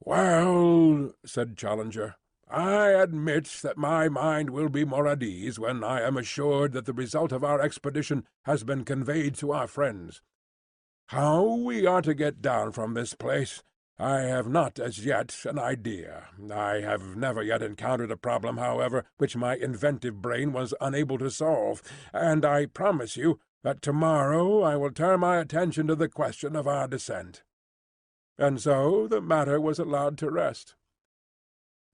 "Well," said Challenger, "I admit that my mind will be more at ease when I am assured that the result of our expedition has been conveyed to our friends. How we are to get down from this place, I have not as yet an idea. I have never yet encountered a problem, however, which my inventive brain was unable to solve, and I promise you that tomorrow I will turn my attention to the question of our descent." And so the matter was allowed to rest.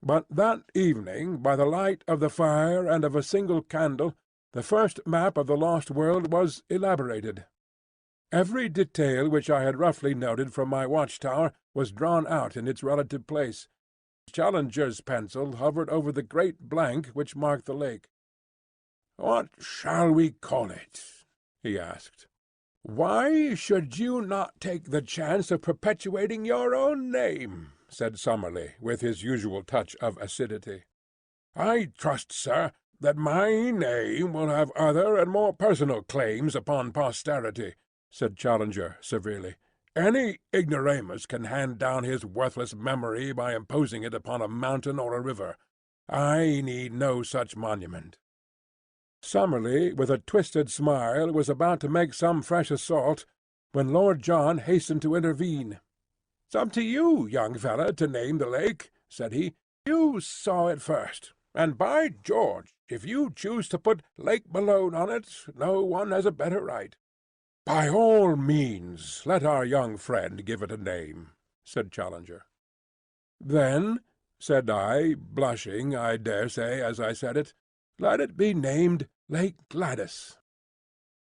But that evening, by the light of the fire and of a single candle, the first map of the lost world was elaborated. Every detail which I had roughly noted from my watch-tower was drawn out in its relative place. Challenger's pencil hovered over the great blank which marked the lake. "What shall we call it?" he asked. "Why should you not take the chance of perpetuating your own name?" said Summerlee, with his usual touch of acidity. "I trust, sir, that my name will have other and more personal claims upon posterity," said Challenger severely. "Any ignoramus can hand down his worthless memory by imposing it upon a mountain or a river. I need no such monument." Summerlee, with a twisted smile, was about to make some fresh assault, when Lord John hastened to intervene. "It's up to you, young fellow, to name the lake," said he. "You saw it first, and by George, if you choose to put Lake Malone on it, no one has a better right." "By all means let our young friend give it a name," said Challenger. "Then," said I, blushing, I dare say, as I said it, "let it be named Lake Gladys."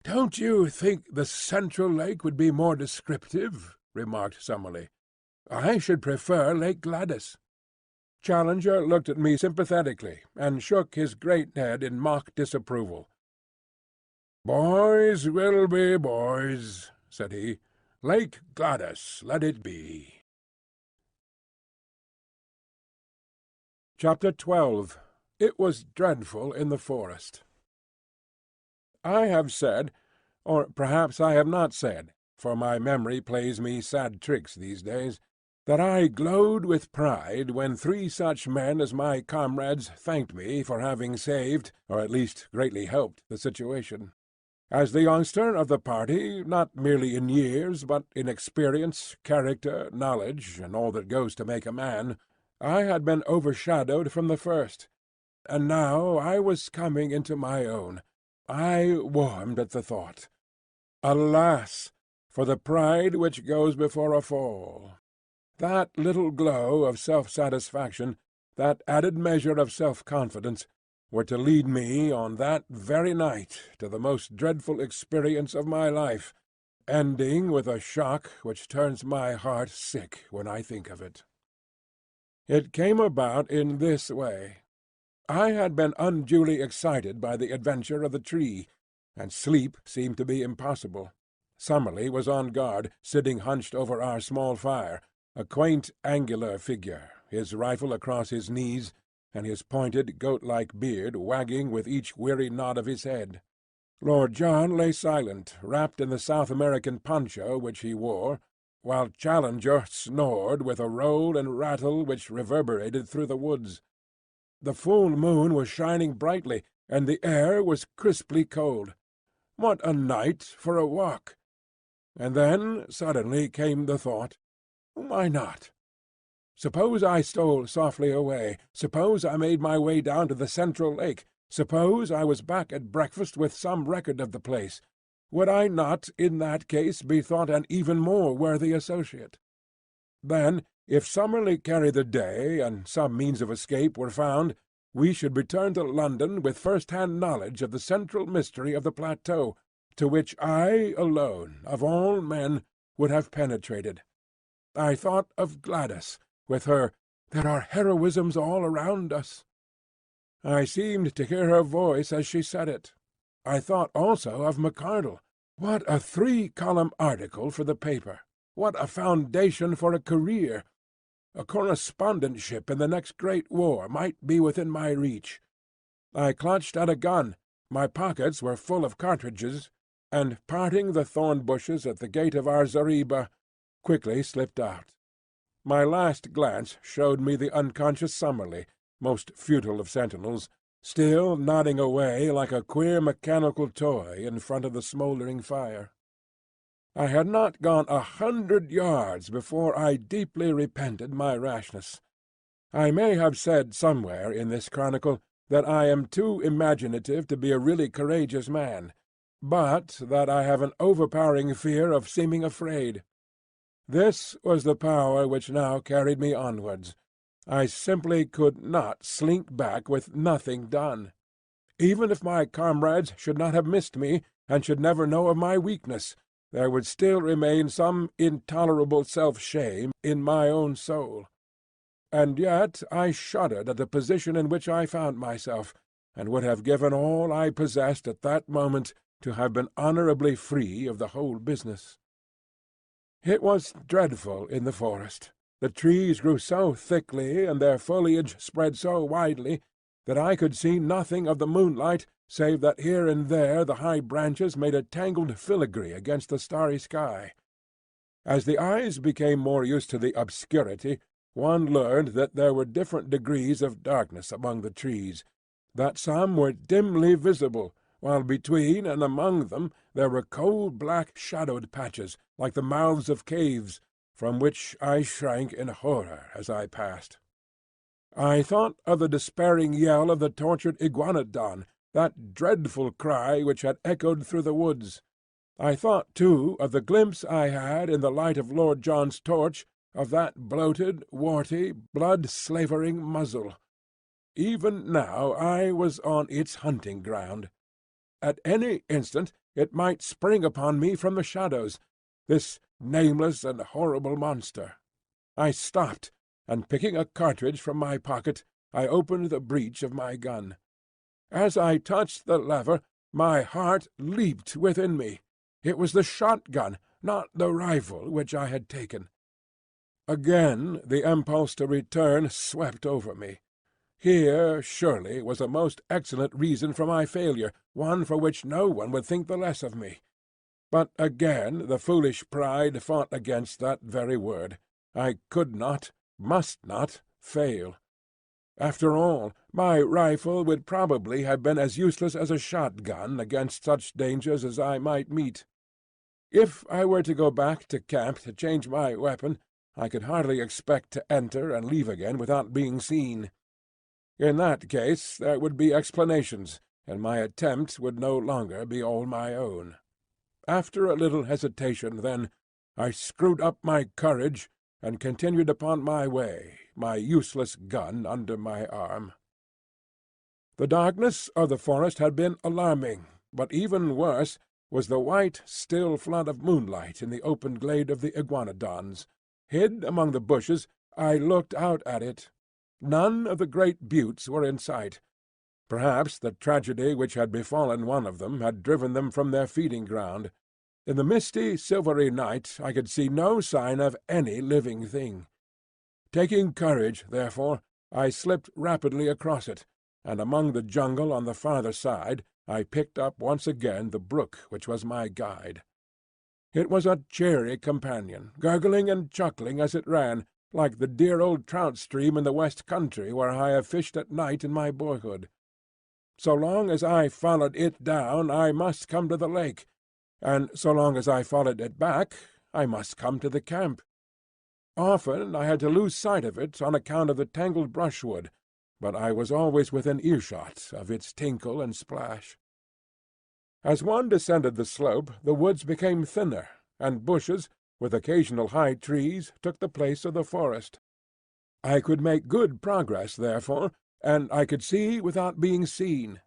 "Don't you think the Central Lake would be more descriptive?" remarked Summerlee. "I should prefer Lake Gladys." Challenger looked at me sympathetically, and shook his great head in mock disapproval. "Boys will be boys," said he. "Lake Gladys let it be." Chapter 12. It was dreadful in the forest. I have said, or perhaps I have not said, for my memory plays me sad tricks these days, that I glowed with pride when 3 such men as my comrades thanked me for having saved, or at least greatly helped, the situation. As the youngster of the party, not merely in years, but in experience, character, knowledge, and all that goes to make a man, I had been overshadowed from the first, and now I was coming into my own. I warmed at the thought. Alas, for the pride which goes before a fall! That little glow of self-satisfaction, that added measure of self-confidence, were to lead me on that very night to the most dreadful experience of my life, ending with a shock which turns my heart sick when I think of it. It came about in this way. I had been unduly excited by the adventure of the tree, and sleep seemed to be impossible. Summerlee was on guard, sitting hunched over our small fire, a quaint angular figure, his rifle across his knees, and his pointed goat-like beard wagging with each weary nod of his head. Lord John lay silent, wrapped in the South American poncho which he wore, while Challenger snored with a roll and rattle which reverberated through the woods. The full moon was shining brightly, and the air was crisply cold. What a night for a walk! And then suddenly came the thought, why not? Suppose I stole softly away. Suppose I made my way down to the central lake. Suppose I was back at breakfast with some record of the place. Would I not, in that case, be thought an even more worthy associate? Then, if Summerlee carried the day, and some means of escape were found, we should return to London with first-hand knowledge of the central mystery of the plateau, to which I alone, of all men, would have penetrated. I thought of Gladys, with her "There are heroisms all around us." I seemed to hear her voice as she said it. I thought also of McArdle. What a 3-column article for the paper! What a foundation for a career! A correspondentship in the next great war might be within my reach. I clutched at a gun. My pockets were full of cartridges, and, parting the thorn bushes at the gate of our zareba, quickly slipped out. My last glance showed me the unconscious Summerlee, most futile of sentinels, still nodding away like a queer mechanical toy in front of the smouldering fire. I had not gone 100 yards before I deeply repented my rashness. I may have said somewhere in this chronicle that I am too imaginative to be a really courageous man, but that I have an overpowering fear of seeming afraid. This was the power which now carried me onwards. I simply could not slink back with nothing done. Even if my comrades should not have missed me, and should never know of my weakness, there would still remain some intolerable self-shame in my own soul. And yet I shuddered at the position in which I found myself, and would have given all I possessed at that moment to have been honourably free of the whole business. It was dreadful in the forest. The trees grew so thickly, and their foliage spread so widely, that I could see nothing of the moonlight save that here and there the high branches made a tangled filigree against the starry sky. As the eyes became more used to the obscurity, one learned that there were different degrees of darkness among the trees, that some were dimly visible, while between and among them there were coal-black shadowed patches, like the mouths of caves, from which I shrank in horror as I passed. I thought of the despairing yell of the tortured iguanodon, that dreadful cry which had echoed through the woods. I thought, too, of the glimpse I had in the light of Lord John's torch of that bloated, warty, blood-slavering muzzle. Even now I was on its hunting ground. At any instant it might spring upon me from the shadows, this nameless and horrible monster. I stopped, and picking a cartridge from my pocket, I opened the breech of my gun. As I touched the lever, my heart leaped within me. It was the shotgun, not the rifle, which I had taken. Again the impulse to return swept over me. Here, surely, was a most excellent reason for my failure, one for which no one would think the less of me. But again the foolish pride fought against that very word. I could not, must not, fail. After all, my rifle would probably have been as useless as a shotgun against such dangers as I might meet. If I were to go back to camp to change my weapon, I could hardly expect to enter and leave again without being seen. In that case there would be explanations, and my attempt would no longer be all my own. After a little hesitation, then, I screwed up my courage and continued upon my way, my useless gun under my arm. The darkness of the forest had been alarming, but even worse was the white, still flood of moonlight in the open glade of the iguanodons. Hid among the bushes, I looked out at it. None of the great buttes were in sight. Perhaps the tragedy which had befallen one of them had driven them from their feeding-ground. In the misty, silvery night I could see no sign of any living thing. Taking courage, therefore, I slipped rapidly across it, and among the jungle on the farther side I picked up once again the brook which was my guide. It was a cheery companion, gurgling and chuckling as it ran, like the dear old trout stream in the West Country where I have fished at night in my boyhood. So long as I followed it down, I must come to the lake, and so long as I followed it back, I must come to the camp. Often I had to lose sight of it on account of the tangled brushwood, but I was always within earshot of its tinkle and splash. As one descended the slope, the woods became thinner, and bushes, with occasional high trees, took the place of the forest. I could make good progress, therefore, and I could see without being seen.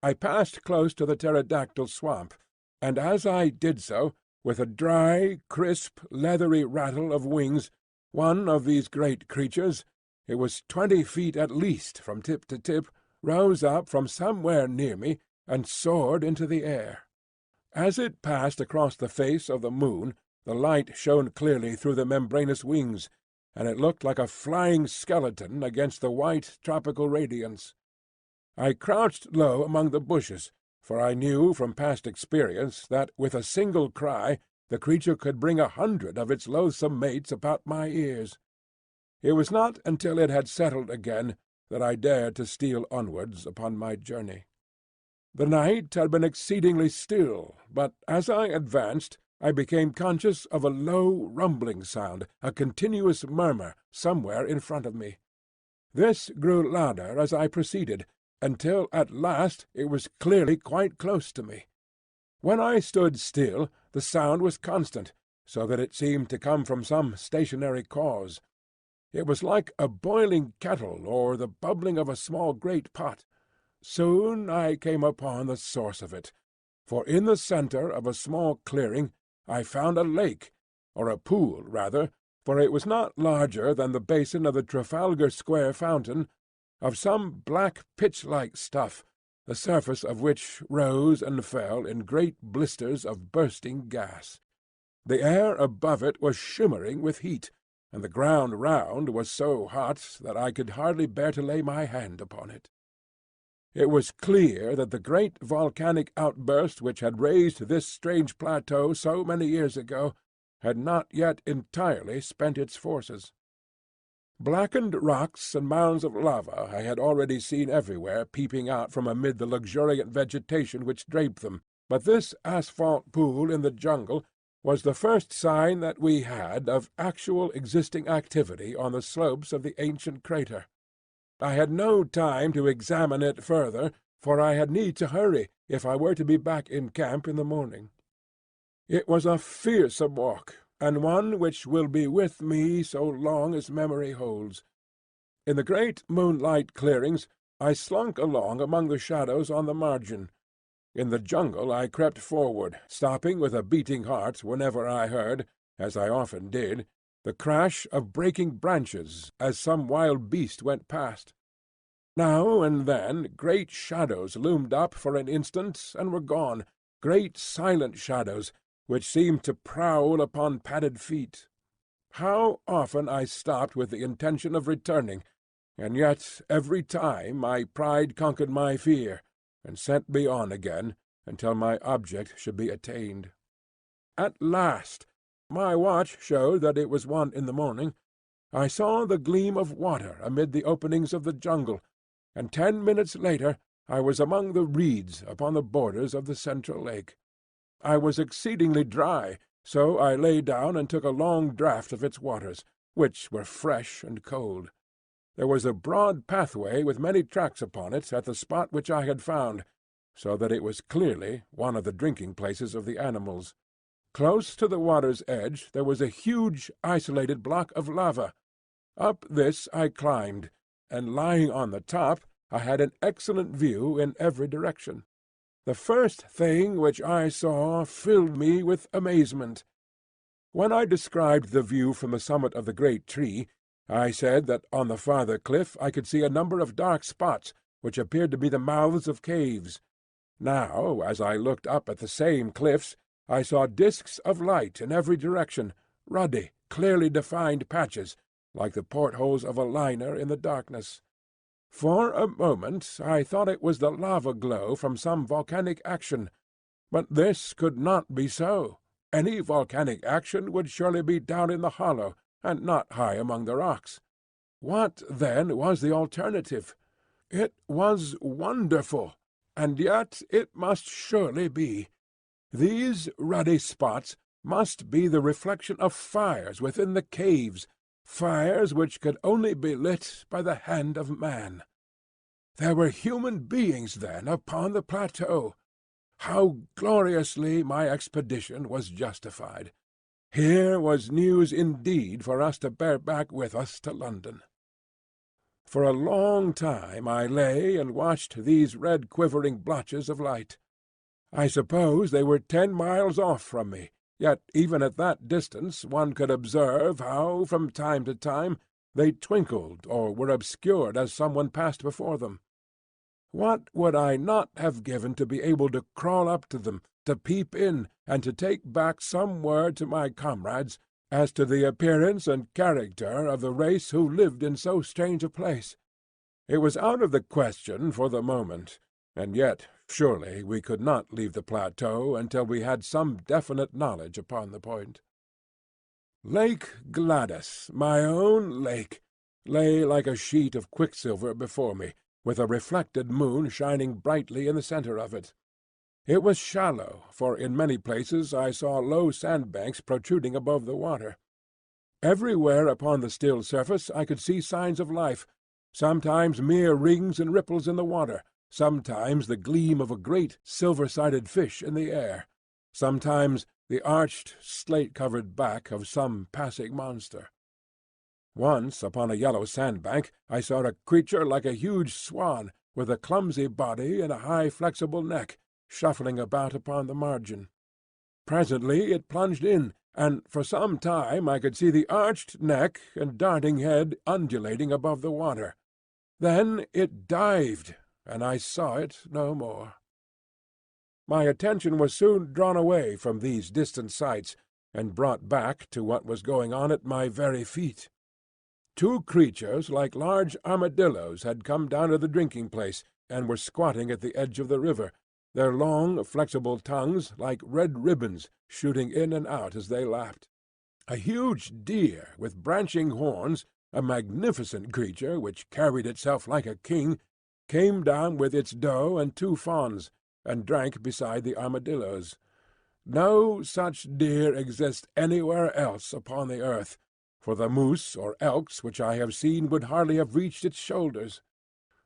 I passed close to the pterodactyl swamp, and as I did so, with a dry, crisp, leathery rattle of wings, one of these great creatures, it was 20 feet at least from tip to tip, rose up from somewhere near me and soared into the air. As it passed across the face of the moon, the light shone clearly through the membranous wings, and it looked like a flying skeleton against the white tropical radiance. I crouched low among the bushes, for I knew from past experience that with a single cry the creature could bring 100 of its loathsome mates about my ears. It was not until it had settled again that I dared to steal onwards upon my journey. The night had been exceedingly still, but as I advanced I became conscious of a low rumbling sound, a continuous murmur, somewhere in front of me. This grew louder as I proceeded, until at last it was clearly quite close to me. When I stood still, the sound was constant, so that it seemed to come from some stationary cause. It was like a boiling kettle or the bubbling of a small great pot. Soon I came upon the source of it, for in the centre of a small clearing I found a lake, or a pool rather, for it was not larger than the basin of the Trafalgar Square fountain, of some black pitch-like stuff, the surface of which rose and fell in great blisters of bursting gas. The air above it was shimmering with heat, and the ground round was so hot that I could hardly bear to lay my hand upon it. It was clear that the great volcanic outburst which had raised this strange plateau so many years ago had not yet entirely spent its forces. Blackened rocks and mounds of lava I had already seen everywhere peeping out from amid the luxuriant vegetation which draped them, but this asphalt pool in the jungle was the first sign that we had of actual existing activity on the slopes of the ancient crater. I had no time to examine it further, for I had need to hurry if I were to be back in camp in the morning. It was a fearsome walk, and one which will be with me so long as memory holds. In the great moonlight clearings I slunk along among the shadows on the margin. In the jungle I crept forward, stopping with a beating heart whenever I heard, as I often did, the crash of breaking branches as some wild beast went past. Now and then great shadows loomed up for an instant and were gone, great silent shadows which seemed to prowl upon padded feet. How often I stopped with the intention of returning, and yet every time my pride conquered my fear, and sent me on again until my object should be attained. At last, my watch showed that it was 1 in the morning, I saw the gleam of water amid the openings of the jungle, and 10 minutes later I was among the reeds upon the borders of the central lake. I was exceedingly dry, so I lay down and took a long draught of its waters, which were fresh and cold. There was a broad pathway with many tracks upon it at the spot which I had found, so that it was clearly one of the drinking-places of the animals. Close to the water's edge there was a huge isolated block of lava. Up this I climbed, and lying on the top I had an excellent view in every direction. The first thing which I saw filled me with amazement. When I described the view from the summit of the great tree, I said that on the farther cliff I could see a number of dark spots, which appeared to be the mouths of caves. Now, as I looked up at the same cliffs, I saw disks of light in every direction, ruddy, clearly defined patches, like the portholes of a liner in the darkness. For a moment I thought it was the lava glow from some volcanic action, but this could not be so. Any volcanic action would surely be down in the hollow, and not high among the rocks. What, then, was the alternative? It was wonderful, and yet it must surely be. These ruddy spots must be the reflection of fires within the caves, fires which could only be lit by the hand of man. There were human beings, then, upon the plateau. How gloriously my expedition was justified! Here was news indeed for us to bear back with us to London. For a long time I lay and watched these red quivering blotches of light. I suppose they were 10 miles off from me, yet even at that distance one could observe how, from time to time, they twinkled or were obscured as some one passed before them. What would I not have given to be able to crawl up to them, to peep in, and to take back some word to my comrades as to the appearance and character of the race who lived in so strange a place? It was out of the question for the moment, and yet surely we could not leave the plateau until we had some definite knowledge upon the point. Lake Gladys, my own lake, lay like a sheet of quicksilver before me, with a reflected moon shining brightly in the centre of it. It was shallow, for in many places I saw low sandbanks protruding above the water. Everywhere upon the still surface I could see signs of life, sometimes mere rings and ripples in the water, sometimes the gleam of a great silver-sided fish in the air, sometimes the arched, slate-covered back of some passing monster. Once upon a yellow sandbank I saw a creature like a huge swan, with a clumsy body and a high flexible neck, shuffling about upon the margin. Presently it plunged in, and for some time I could see the arched neck and darting head undulating above the water. Then it dived, and I saw it no more. My attention was soon drawn away from these distant sights, and brought back to what was going on at my very feet. 2 creatures like large armadillos had come down to the drinking-place, and were squatting at the edge of the river, their long, flexible tongues like red ribbons shooting in and out as they lapped. A huge deer with branching horns, a magnificent creature which carried itself like a king, came down with its doe and 2 fawns, and drank beside the armadillos. No such deer exists anywhere else upon the earth, for the moose or elks which I have seen would hardly have reached its shoulders.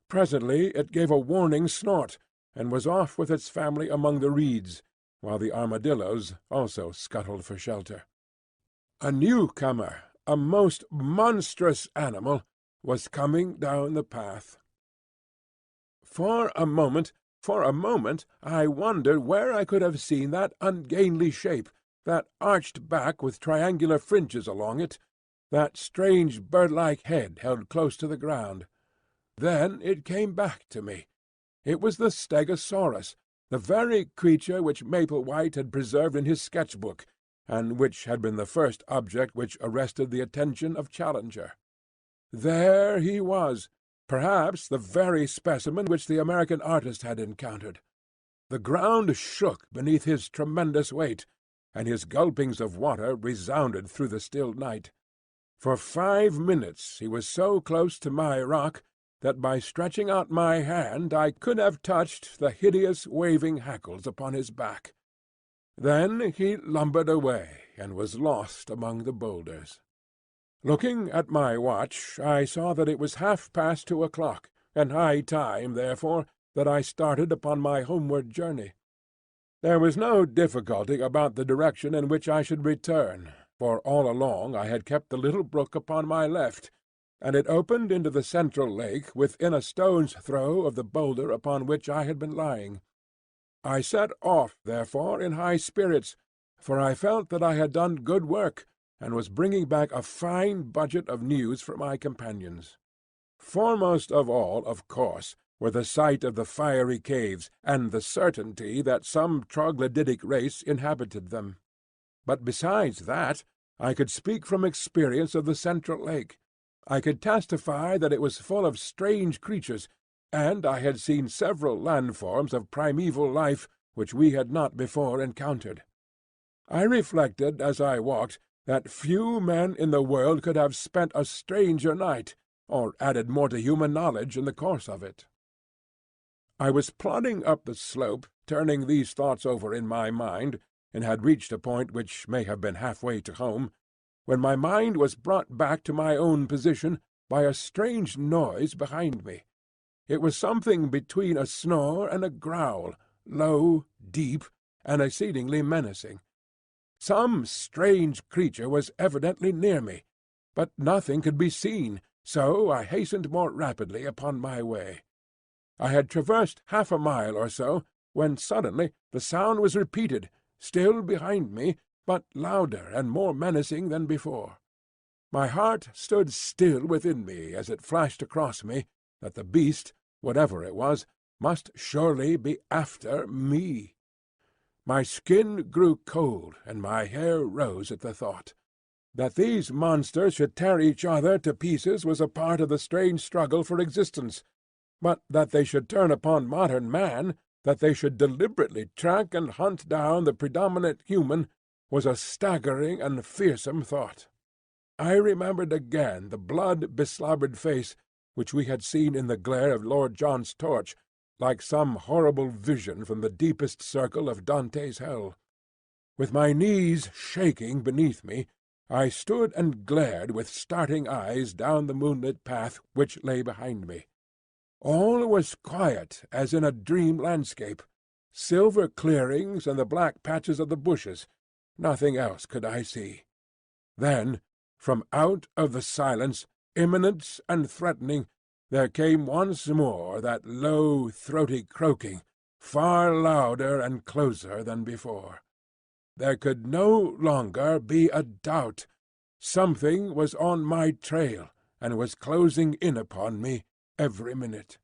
Presently it gave a warning snort, and was off with its family among the reeds, while the armadillos also scuttled for shelter. A newcomer, a most monstrous animal, was coming down the path. For a moment, I wondered where I could have seen that ungainly shape, that arched back with triangular fringes along it, that strange bird-like head held close to the ground. Then it came back to me. It was the Stegosaurus, the very creature which Maplewhite had preserved in his sketch-book, and which had been the first object which arrested the attention of Challenger. There he was, perhaps the very specimen which the American artist had encountered. The ground shook beneath his tremendous weight, and his gulpings of water resounded through the still night. For 5 minutes he was so close to my rock that by stretching out my hand I could have touched the hideous waving hackles upon his back. Then he lumbered away and was lost among the boulders. Looking at my watch, I saw that it was 2:30 o'clock, and high time, therefore, that I started upon my homeward journey. There was no difficulty about the direction in which I should return, for all along I had kept the little brook upon my left, and it opened into the central lake within a stone's throw of the boulder upon which I had been lying. I set off, therefore, in high spirits, for I felt that I had done good work, and was bringing back a fine budget of news for my companions. Foremost of all, of course, were the sight of the fiery caves, and the certainty that some troglodytic race inhabited them. But besides that, I could speak from experience of the central lake. I could testify that it was full of strange creatures, and I had seen several landforms of primeval life which we had not before encountered. I reflected as I walked that few men in the world could have spent a stranger night, or added more to human knowledge in the course of it. I was plodding up the slope, turning these thoughts over in my mind, and had reached a point which may have been half-way to home, when my mind was brought back to my own position by a strange noise behind me. It was something between a snore and a growl, low, deep, and exceedingly menacing. Some strange creature was evidently near me, but nothing could be seen, so I hastened more rapidly upon my way. I had traversed half a mile or so, when suddenly the sound was repeated, still behind me, but louder and more menacing than before. My heart stood still within me as it flashed across me that the beast, whatever it was, must surely be after me. My skin grew cold, and my hair rose at the thought. That these monsters should tear each other to pieces was a part of the strange struggle for existence, but that they should turn upon modern man, that they should deliberately track and hunt down the predominant human, was a staggering and fearsome thought. I remembered again the blood-beslobbered face which we had seen in the glare of Lord John's torch, like some horrible vision from the deepest circle of Dante's hell. With my knees shaking beneath me, I stood and glared with starting eyes down the moonlit path which lay behind me. All was quiet as in a dream landscape. Silver clearings and the black patches of the bushes. Nothing else could I see. Then, from out of the silence, imminent and threatening, there came once more that low, throaty croaking, far louder and closer than before. There could no longer be a doubt. Something was on my trail, and was closing in upon me every minute.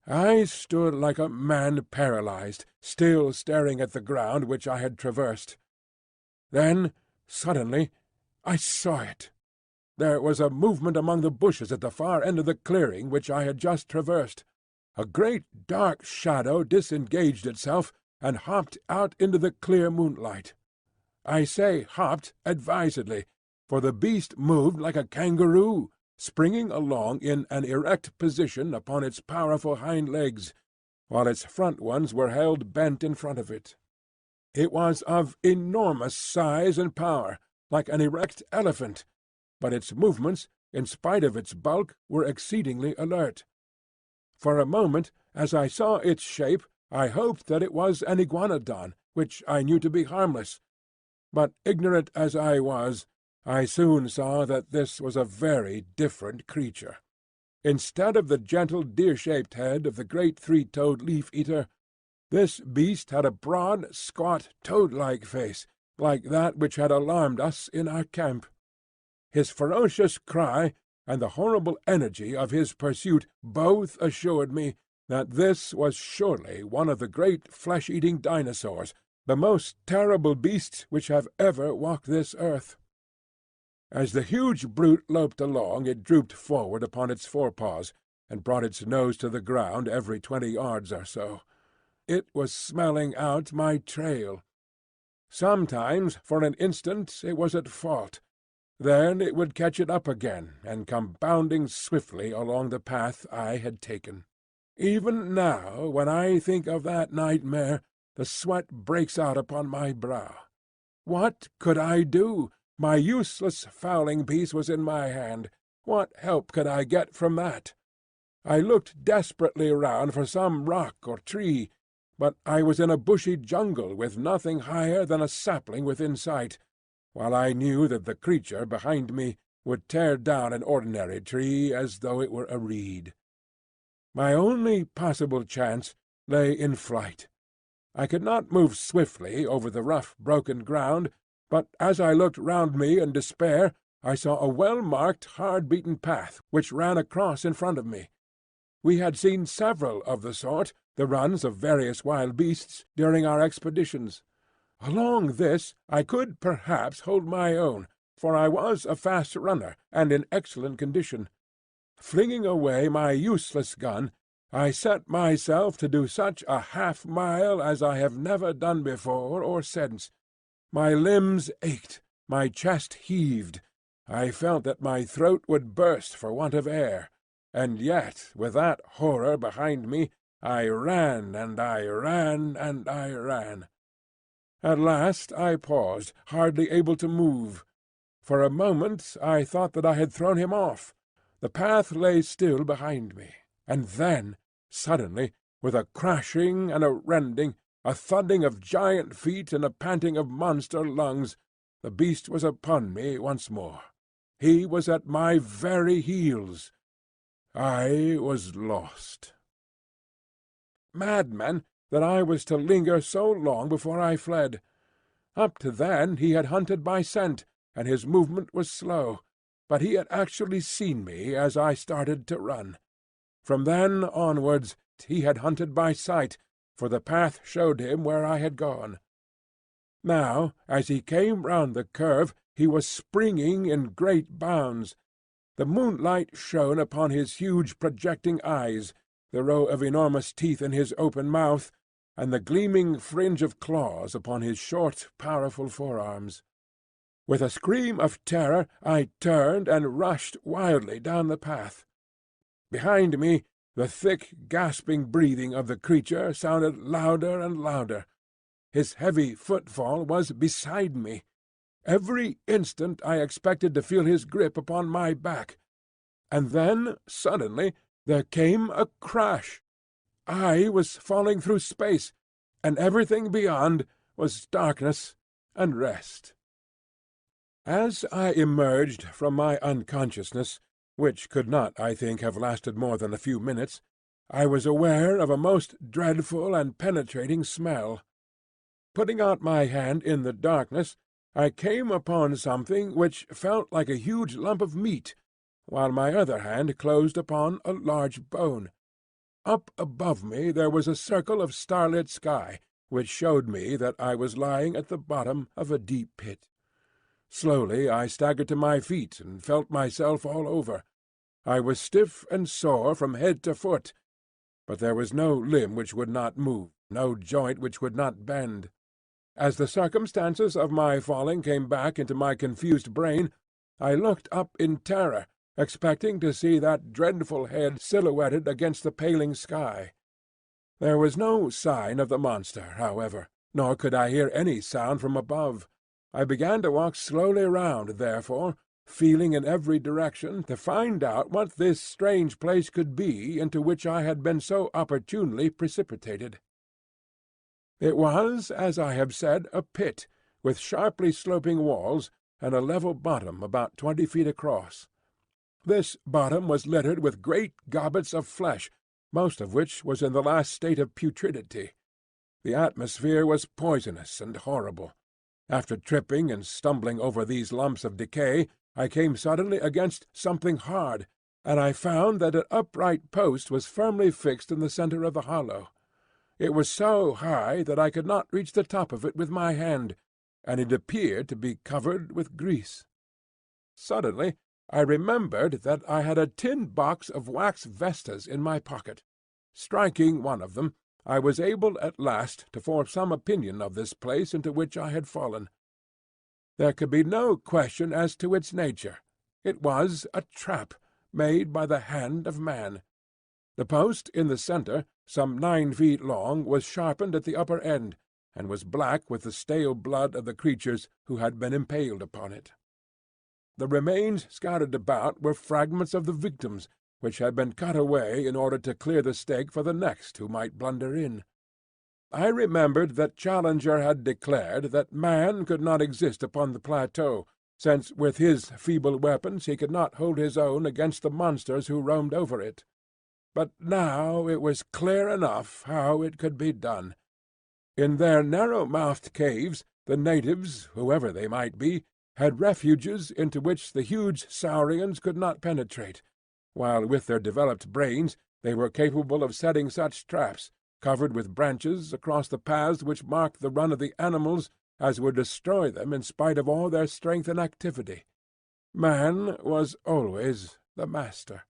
I stood like a man paralyzed, still staring at the ground which I had traversed. Then, suddenly, I saw it. There was a movement among the bushes at the far end of the clearing which I had just traversed. A great dark shadow disengaged itself and hopped out into the clear moonlight. I say hopped advisedly, for the beast moved like a kangaroo, springing along in an erect position upon its powerful hind legs, while its front ones were held bent in front of it. It was of enormous size and power, like an erect elephant, but its movements, in spite of its bulk, were exceedingly alert. For a moment, as I saw its shape, I hoped that it was an iguanodon, which I knew to be harmless. But ignorant as I was, I soon saw that this was a very different creature. Instead of the gentle deer-shaped head of the great three-toed leaf-eater, this beast had a broad, squat, toad-like face, like that which had alarmed us in our camp. His ferocious cry and the horrible energy of his pursuit both assured me that this was surely one of the great flesh-eating dinosaurs, the most terrible beasts which have ever walked this earth. As the huge brute loped along, it drooped forward upon its forepaws, and brought its nose to the ground every 20 yards or so. It was smelling out my trail. Sometimes, for an instant, it was at fault. Then it would catch it up again, and come bounding swiftly along the path I had taken. Even now, when I think of that nightmare, the sweat breaks out upon my brow. What could I do? My useless fowling-piece was in my hand. What help could I get from that? I looked desperately round for some rock or tree, but I was in a bushy jungle with nothing higher than a sapling within sight, while I knew that the creature behind me would tear down an ordinary tree as though it were a reed. My only possible chance lay in flight. I could not move swiftly over the rough, broken ground, but as I looked round me in despair, I saw a well-marked, hard-beaten path which ran across in front of me. We had seen several of the sort, the runs of various wild beasts, during our expeditions. Along this I could perhaps hold my own, for I was a fast runner and in excellent condition. Flinging away my useless gun, I set myself to do such a half-mile as I have never done before or since. My limbs ached, My chest heaved. I felt that my throat would burst for want of air, and yet, with that horror behind me, I ran, and I ran, and I ran. At last I paused, hardly able to move. For a moment I thought that I had thrown him off. The path lay still behind me, and then, suddenly, with a crashing and a rending, a thudding of giant feet and a panting of monster lungs, the beast was upon me once more. He was at my very heels. I was lost. Madman, that I was to linger so long before I fled! Up to then he had hunted by scent, and his movement was slow, but he had actually seen me as I started to run. From then onwards he had hunted by sight, for the path showed him where I had gone. Now, as he came round the curve, he was springing in great bounds. The moonlight shone upon his huge projecting eyes, the row of enormous teeth in his open mouth, and the gleaming fringe of claws upon his short, powerful forearms. With a scream of terror I turned and rushed wildly down the path. Behind me the thick, gasping breathing of the creature sounded louder and louder. His heavy footfall was beside me. Every instant I expected to feel his grip upon my back. And then, suddenly, there came a crash. I was falling through space, and everything beyond was darkness and rest. As I emerged from my unconsciousness, which could not, I think, have lasted more than a few minutes, I was aware of a most dreadful and penetrating smell. Putting out my hand in the darkness, I came upon something which felt like a huge lump of meat, while my other hand closed upon a large bone. Up above me there was a circle of starlit sky, which showed me that I was lying at the bottom of a deep pit. Slowly I staggered to my feet and felt myself all over. I was stiff and sore from head to foot, but there was no limb which would not move, no joint which would not bend. As the circumstances of my falling came back into my confused brain, I looked up in terror, expecting to see that dreadful head silhouetted against the paling sky. There was no sign of the monster, however, nor could I hear any sound from above. I began to walk slowly round, therefore, feeling in every direction to find out what this strange place could be into which I had been so opportunely precipitated. It was, as I have said, a pit, with sharply sloping walls, and a level bottom about 20 feet across. This bottom was littered with great gobbets of flesh, most of which was in the last state of putridity. The atmosphere was poisonous and horrible. After tripping and stumbling over these lumps of decay, I came suddenly against something hard, and I found that an upright post was firmly fixed in the centre of the hollow. It was so high that I could not reach the top of it with my hand, and it appeared to be covered with grease. Suddenly I remembered that I had a tin box of wax vestas in my pocket. Striking one of them, I was able at last to form some opinion of this place into which I had fallen. There could be no question as to its nature. It was a trap, made by the hand of man. The post in the centre, some 9 feet long, was sharpened at the upper end, and was black with the stale blood of the creatures who had been impaled upon it. The remains scattered about were fragments of the victims, which had been cut away in order to clear the stake for the next who might blunder in. I remembered that Challenger had declared that man could not exist upon the plateau, since with his feeble weapons he could not hold his own against the monsters who roamed over it. But now it was clear enough how it could be done. In their narrow-mouthed caves the natives, whoever they might be, had refuges into which the huge saurians could not penetrate, while with their developed brains they were capable of setting such traps, covered with branches, across the paths which marked the run of the animals, as would destroy them in spite of all their strength and activity. Man was always the master.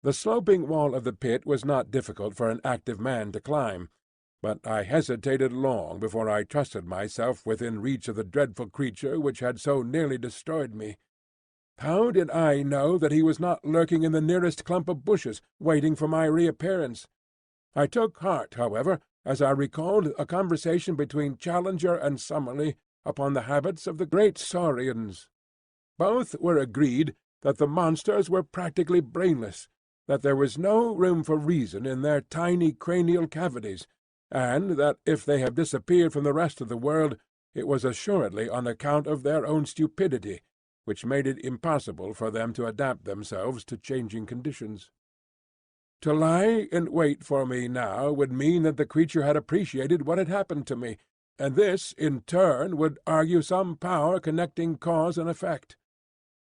The sloping wall of the pit was not difficult for an active man to climb. but I hesitated long before I trusted myself within reach of the dreadful creature which had so nearly destroyed me. How did I know that he was not lurking in the nearest clump of bushes, waiting for my reappearance? I took heart, however, as I recalled a conversation between Challenger and Summerlee upon the habits of the great saurians. Both were agreed that the monsters were practically brainless, that there was no room for reason in their tiny cranial cavities, and that if they have disappeared from the rest of the world, it was assuredly on account of their own stupidity, which made it impossible for them to adapt themselves to changing conditions. To lie in wait for me now would mean that the creature had appreciated what had happened to me, and this in turn would argue some power connecting cause and effect.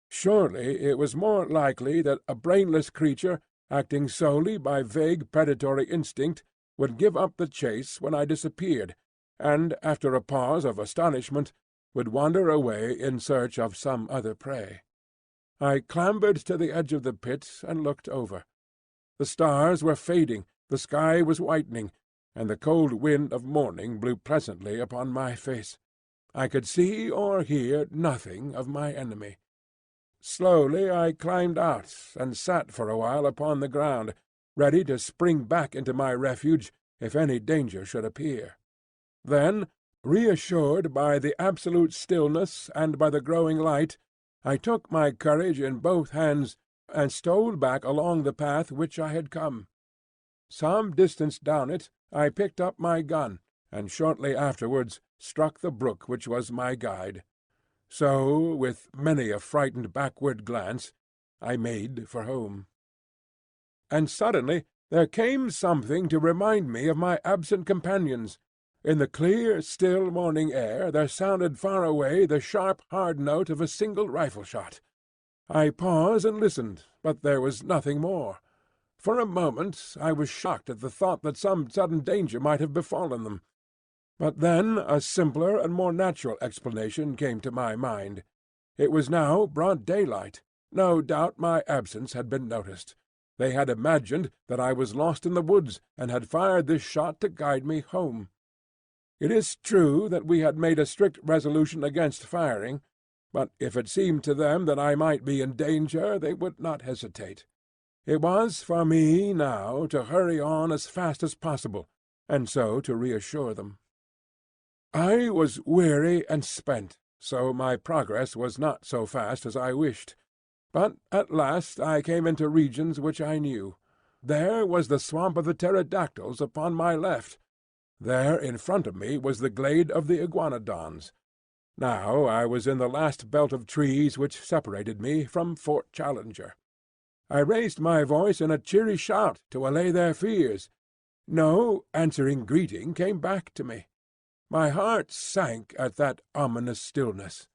Surely it was more likely that a brainless creature, acting solely by vague predatory instinct, would give up the chase when I disappeared, and, after a pause of astonishment, would wander away in search of some other prey. I clambered to the edge of the pit and looked over. The stars were fading, the sky was whitening, and the cold wind of morning blew pleasantly upon my face. I could see or hear nothing of my enemy. Slowly I climbed out and sat for a while upon the ground, ready to spring back into my refuge if any danger should appear. Then, reassured by the absolute stillness and by the growing light, I took my courage in both hands and stole back along the path which I had come. Some distance down it I picked up my gun, and shortly afterwards struck the brook which was my guide. So, with many a frightened backward glance, I made for home. And suddenly there came something to remind me of my absent companions. In the clear, still morning air there sounded far away the sharp, hard note of a single rifle-shot. I paused and listened, but there was nothing more. For a moment I was shocked at the thought that some sudden danger might have befallen them. But then a simpler and more natural explanation came to my mind. It was now broad daylight. No doubt my absence had been noticed. They had imagined that I was lost in the woods, and had fired this shot to guide me home. It is true that we had made a strict resolution against firing, but if it seemed to them that I might be in danger, they would not hesitate. It was for me now to hurry on as fast as possible, and so to reassure them. I was weary and spent, so my progress was not so fast as I wished. But at last I came into regions which I knew. There was the swamp of the pterodactyls upon my left. There in front of me was the glade of the iguanodons. Now I was in the last belt of trees which separated me from Fort Challenger. I raised my voice in a cheery shout to allay their fears. No answering greeting came back to me. My heart sank at that ominous stillness.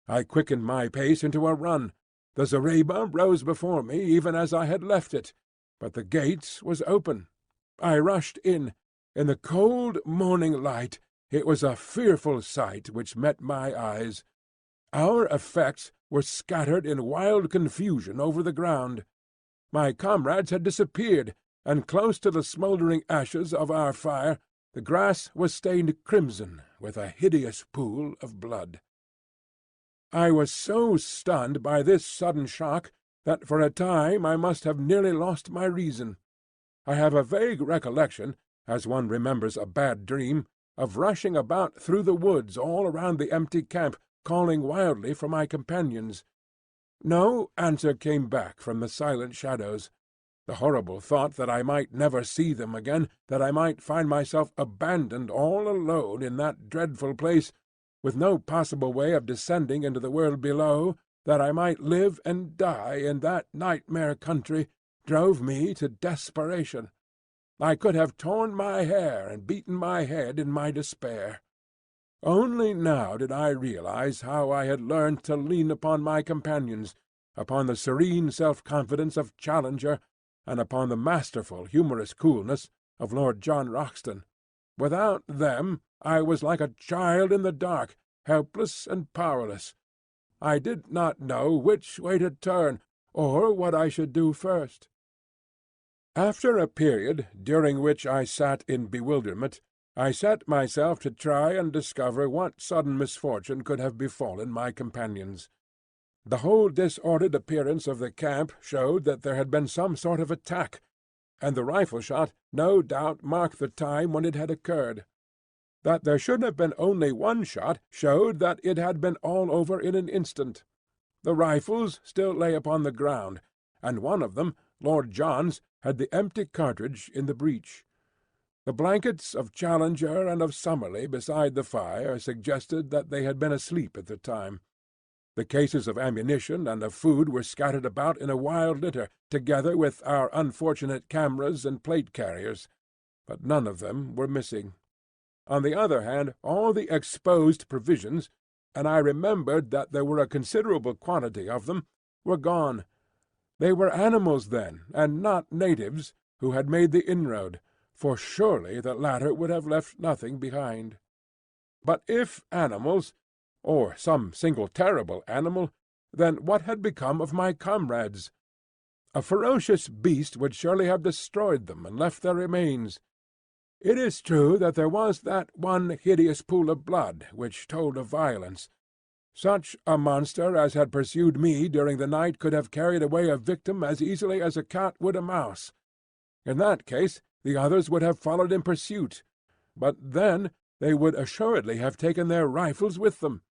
I quickened my pace into a run. The zareba rose before me even as I had left it, but the gate was open. I rushed in. In the cold morning light it was a fearful sight which met my eyes. Our effects were scattered in wild confusion over the ground. My comrades had disappeared, and close to the smouldering ashes of our fire the grass was stained crimson with a hideous pool of blood. I was so stunned by this sudden shock that for a time I must have nearly lost my reason. I have a vague recollection, as one remembers a bad dream, of rushing about through the woods all around the empty camp, calling wildly for my companions. No answer came back from the silent shadows. The horrible thought that I might never see them again, that I might find myself abandoned all alone in that dreadful place, with no possible way of descending into the world below, that I might live and die in that nightmare country, drove me to desperation. I could have torn my hair and beaten my head in my despair. Only now did I realize how I had learned to lean upon my companions, upon the serene self-confidence of Challenger, and upon the masterful, humorous coolness of Lord John Roxton. Without them I was like a child in the dark, helpless and powerless. I did not know which way to turn, or what I should do first. After a period during which I sat in bewilderment, I set myself to try and discover what sudden misfortune could have befallen my companions. The whole disordered appearance of the camp showed that there had been some sort of attack, and the rifle-shot no doubt marked the time when it had occurred. That there should have been only one shot showed that it had been all over in an instant. The rifles still lay upon the ground, and one of them, Lord John's, had the empty cartridge in the breech. The blankets of Challenger and of Summerlee beside the fire suggested that they had been asleep at the time. The cases of ammunition and of food were scattered about in a wild litter, together with our unfortunate cameras and plate-carriers, but none of them were missing. On the other hand, all the exposed provisions, and I remembered that there were a considerable quantity of them, were gone. They were animals, then, and not natives, who had made the inroad, for surely the latter would have left nothing behind. But if animals, or some single terrible animal, then what had become of my comrades? A ferocious beast would surely have destroyed them and left their remains. It is true that there was that one hideous pool of blood which told of violence. Such a monster as had pursued me during the night could have carried away a victim as easily as a cat would a mouse. In that case the others would have followed in pursuit, but then they would assuredly have taken their rifles with them.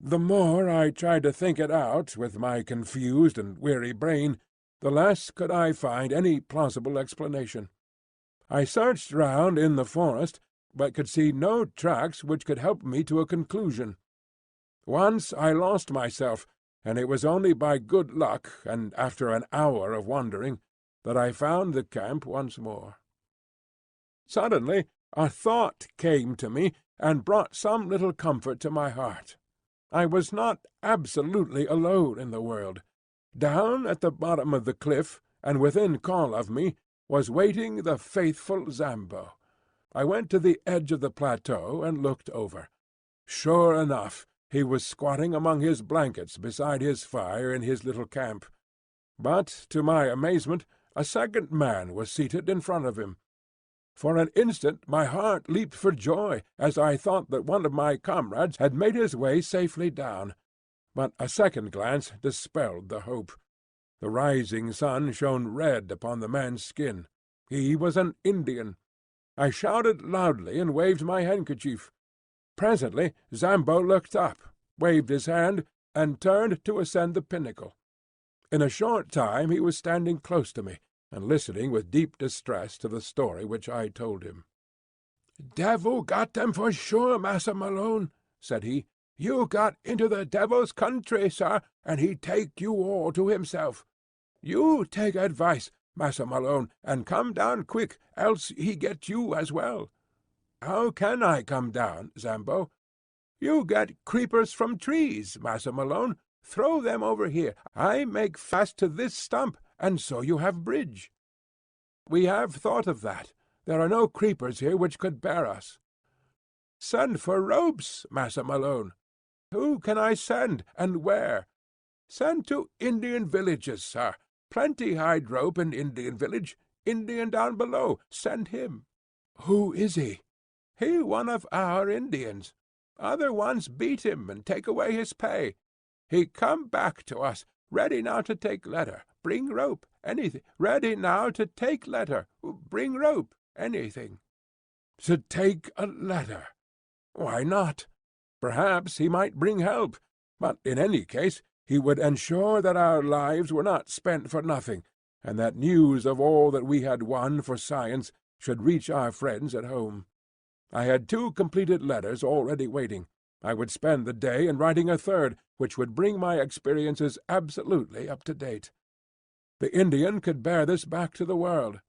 The more I tried to think it out with my confused and weary brain, the less could I find any plausible explanation. I searched round in the forest, but could see no tracks which could help me to a conclusion. Once I lost myself, and it was only by good luck, and after an hour of wandering, that I found the camp once more. Suddenly a thought came to me, and brought some little comfort to my heart. I was not absolutely alone in the world. Down at the bottom of the cliff, and within call of me, was waiting the faithful Zambo. I went to the edge of the plateau and looked over. Sure enough, he was squatting among his blankets beside his fire in his little camp. But, to my amazement, a second man was seated in front of him. For an instant my heart leaped for joy, as I thought that one of my comrades had made his way safely down. But a second glance dispelled the hope. The rising sun shone red upon the man's skin. He was an Indian. I shouted loudly and waved my handkerchief. Presently Zambo looked up, waved his hand, and turned to ascend the pinnacle. In a short time he was standing close to me, and listening with deep distress to the story which I told him. "Devil got them for sure, Massa Malone," said he. "You got into the devil's country, sir, and he take you all to himself. You take advice, Massa Malone, and come down quick, else he get you as well." "How can I come down, Zambo?" "You get creepers from trees, Massa Malone. Throw them over here. I make fast to this stump, and so you have bridge." "We have thought of that. There are no creepers here which could bear us." "Send for ropes, Massa Malone." "Who can I send, and where?" "Send to Indian villages, sir. Plenty hide rope in Indian village. Indian down below. Send him." "Who is he?" "He one of our Indians. Other ones beat him and take away his pay. He come back to us, ready now to take letter. Bring rope, anything. Ready now to take letter. Bring rope, anything." To take a letter? Why not? Perhaps he might bring help, but in any case he would ensure that our lives were not spent for nothing, and that news of all that we had won for science should reach our friends at home. I had 2 completed letters already waiting. I would spend the day in writing a third, which would bring my experiences absolutely up to date. The Indian could bear this back to the world.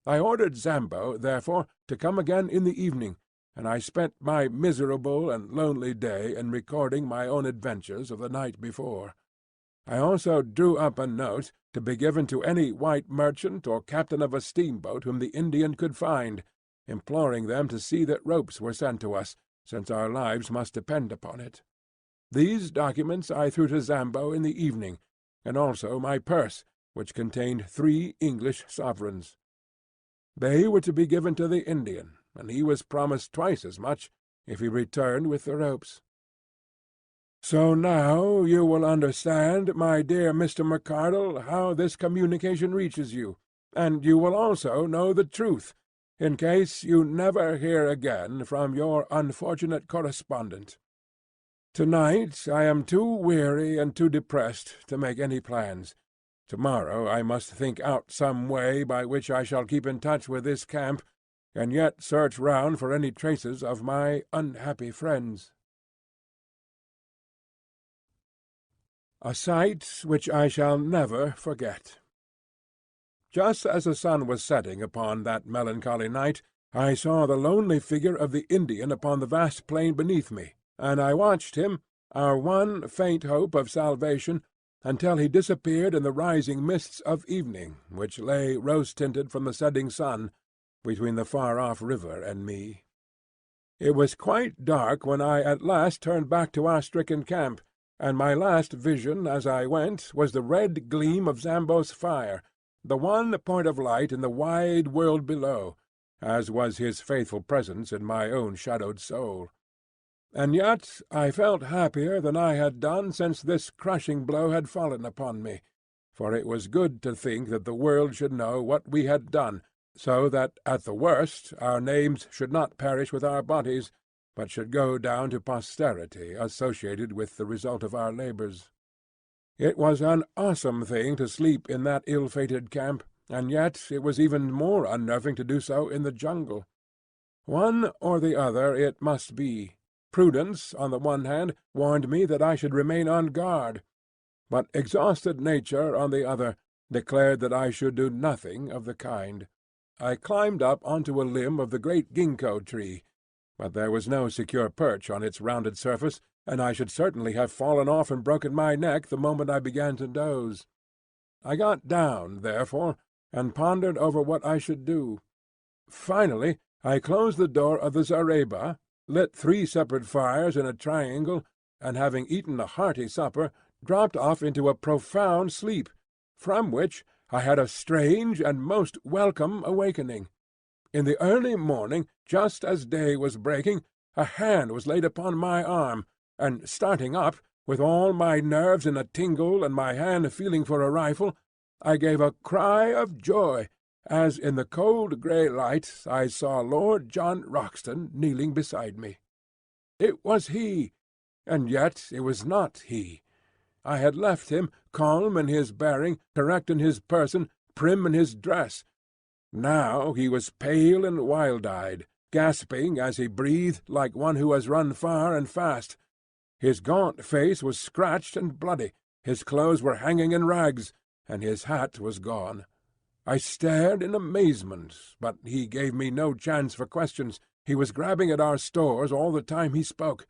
I ordered Zambo, therefore, to come again in the evening, and I spent my miserable and lonely day in recording my own adventures of the night before. I also drew up a note to be given to any white merchant or captain of a steamboat whom the Indian could find, imploring them to see that ropes were sent to us, since our lives must depend upon it. These documents I threw to Zambo in the evening, and also my purse, which contained 3 English sovereigns. They were to be given to the Indian, and he was promised twice as much if he returned with the ropes. So now you will understand, my dear Mr. McArdle, how this communication reaches you, and you will also know the truth, in case you never hear again from your unfortunate correspondent. Tonight I am too weary and too depressed to make any plans. Tomorrow I must think out some way by which I shall keep in touch with this camp, and yet search round for any traces of my unhappy friends. A sight which I shall never forget. Just as the sun was setting upon that melancholy night, I saw the lonely figure of the Indian upon the vast plain beneath me, and I watched him, our one faint hope of salvation, until he disappeared in the rising mists of evening, which lay rose-tinted from the setting sun between the far-off river and me. It was quite dark when I at last turned back to our stricken camp, and my last vision as I went was the red gleam of Zambo's fire, the one point of light in the wide world below, as was his faithful presence in my own shadowed soul. And yet I felt happier than I had done since this crushing blow had fallen upon me, for it was good to think that the world should know what we had done, so that at the worst our names should not perish with our bodies, but should go down to posterity associated with the result of our labours. It was an awesome thing to sleep in that ill-fated camp, and yet it was even more unnerving to do so in the jungle. One or the other it must be. Prudence, on the one hand, warned me that I should remain on guard, but exhausted nature, on the other, declared that I should do nothing of the kind. I climbed up onto a limb of the great ginkgo tree, but there was no secure perch on its rounded surface, and I should certainly have fallen off and broken my neck the moment I began to doze. I got down, therefore, and pondered over what I should do. Finally I closed the door of the zareba, lit 3 separate fires in a triangle, and having eaten a hearty supper, dropped off into a profound sleep, from which I had a strange and most welcome awakening. In the early morning, just as day was breaking, a hand was laid upon my arm, and starting up, with all my nerves in a tingle and my hand feeling for a rifle, I gave a cry of joy, as in the cold grey light I saw Lord John Roxton kneeling beside me. It was he, and yet it was not he. I had left him, calm in his bearing, correct in his person, prim in his dress. Now he was pale and wild-eyed, gasping as he breathed like one who has run far and fast. His gaunt face was scratched and bloody, his clothes were hanging in rags, and his hat was gone. I stared in amazement, but he gave me no chance for questions. He was grabbing at our stores all the time he spoke.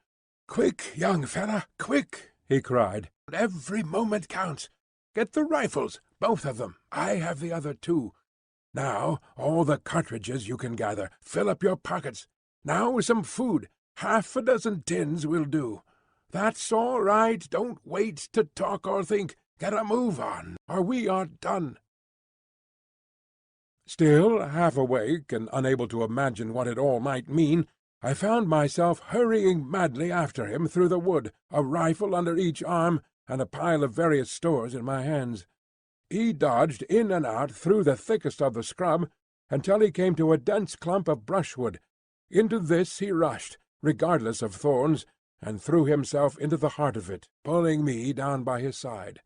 "Quick, young fella, quick!" he cried. "Every moment counts. Get the rifles, both of them. I have the other 2. Now, all the cartridges you can gather. Fill up your pockets. Now some food. 6 tins will do. That's all right. Don't wait to talk or think. Get a move on, or we are done." Still half awake and unable to imagine what it all might mean, I found myself hurrying madly after him through the wood, a rifle under each arm, and a pile of various stores in my hands. He dodged in and out through the thickest of the scrub, until he came to a dense clump of brushwood. Into this he rushed, regardless of thorns, and threw himself into the heart of it, pulling me down by his side.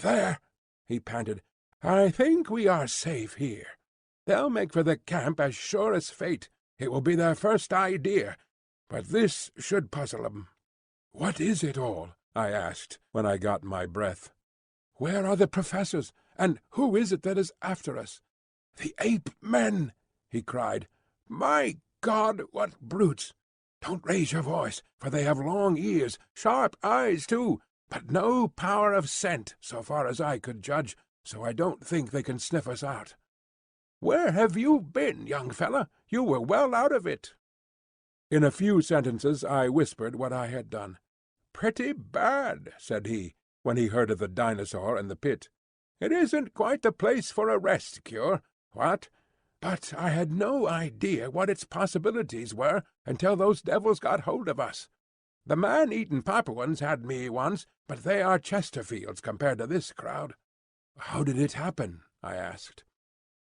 "There," he panted, "I think we are safe here. They'll make for the camp as sure as fate. It will be their first idea, but this should puzzle 'em." "What is it all?" I asked, when I got my breath. "Where are the professors, and who is it that is after us?" "The ape-men!" he cried. "My God, what brutes! Don't raise your voice, for they have long ears, sharp eyes too, but no power of scent, so far as I could judge, so I don't think they can sniff us out. Where have you been, young fella? You were well out of it." In a few sentences I whispered what I had done. "Pretty bad," said he, when he heard of the dinosaur and the pit. "It isn't quite the place for a rest cure. What? But I had no idea what its possibilities were until those devils got hold of us. The man-eating Papuans had me once, but they are Chesterfields compared to this crowd." "How did it happen?" I asked.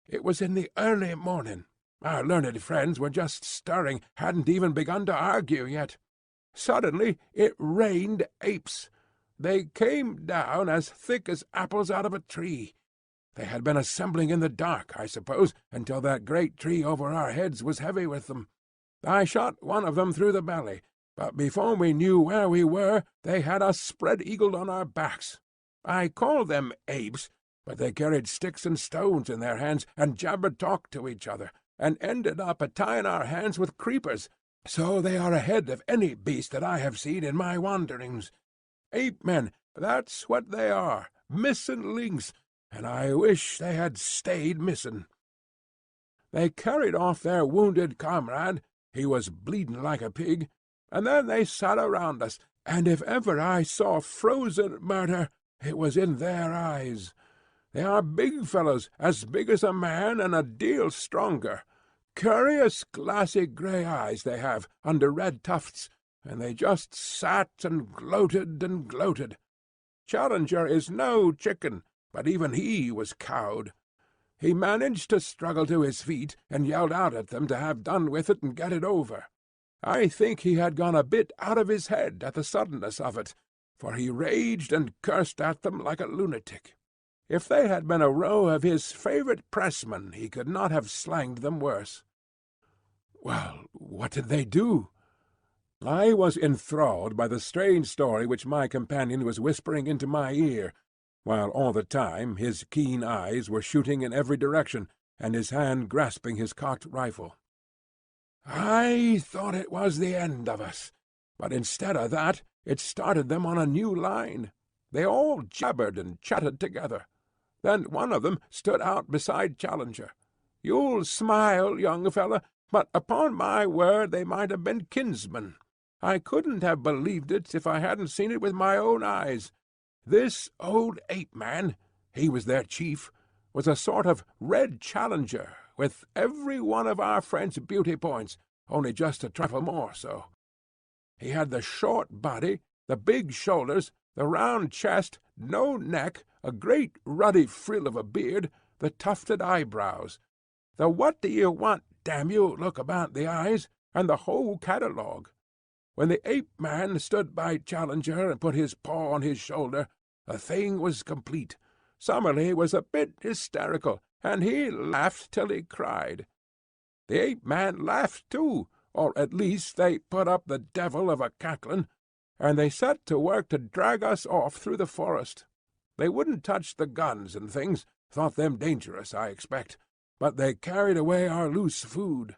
"It was in the early morning. Our learned friends were just stirring, hadn't even begun to argue yet. Suddenly it rained apes. They came down as thick as apples out of a tree. They had been assembling in the dark, I suppose, until that great tree over our heads was heavy with them. I shot one of them through the belly, but before we knew where we were, they had us spread-eagled on our backs. I called them apes, but they carried sticks and stones in their hands and jabber-talked to each other, and ended up a-tying our hands with creepers. So they are ahead of any beast that I have seen in my wanderings. Ape-men, that's what they are, missing links, and I wish they had stayed missing. They carried off their wounded comrade, he was bleeding like a pig, and then they sat around us, and if ever I saw frozen murder, it was in their eyes. They are big fellows, as big as a man and a deal stronger. Curious glassy grey eyes they have, under red tufts, and they just sat and gloated and gloated. Challenger is no chicken, but even he was cowed. He managed to struggle to his feet, and yelled out at them to have done with it and get it over. I think he had gone a bit out of his head at the suddenness of it, for he raged and cursed at them like a lunatic. If they had been a row of his favourite pressmen, he could not have slanged them worse." "Well, what did they do?" I was enthralled by the strange story which my companion was whispering into my ear, while all the time his keen eyes were shooting in every direction, and his hand grasping his cocked rifle. "I thought it was the end of us, but instead of that, it started them on a new line. They all jabbered and chatted together. Then one of them stood out beside Challenger. You'll smile, young fellow, but upon my word they might have been kinsmen. I couldn't have believed it if I hadn't seen it with my own eyes. This old ape-man, he was their chief, was a sort of red Challenger, with every one of our friend's beauty points, only just a trifle more so. He had the short body, the big shoulders, the round chest, no neck, a great ruddy frill of a beard, the tufted eyebrows, the what-do-you-want-damn-you look about the eyes, and the whole catalogue. When the ape-man stood by Challenger and put his paw on his shoulder, the thing was complete. Summerlee was a bit hysterical, and he laughed till he cried. The ape-man laughed too, or at least they put up the devil of a cackling, and they set to work to drag us off through the forest. They wouldn't touch the guns and things, thought them dangerous, I expect, but they carried away our loose food.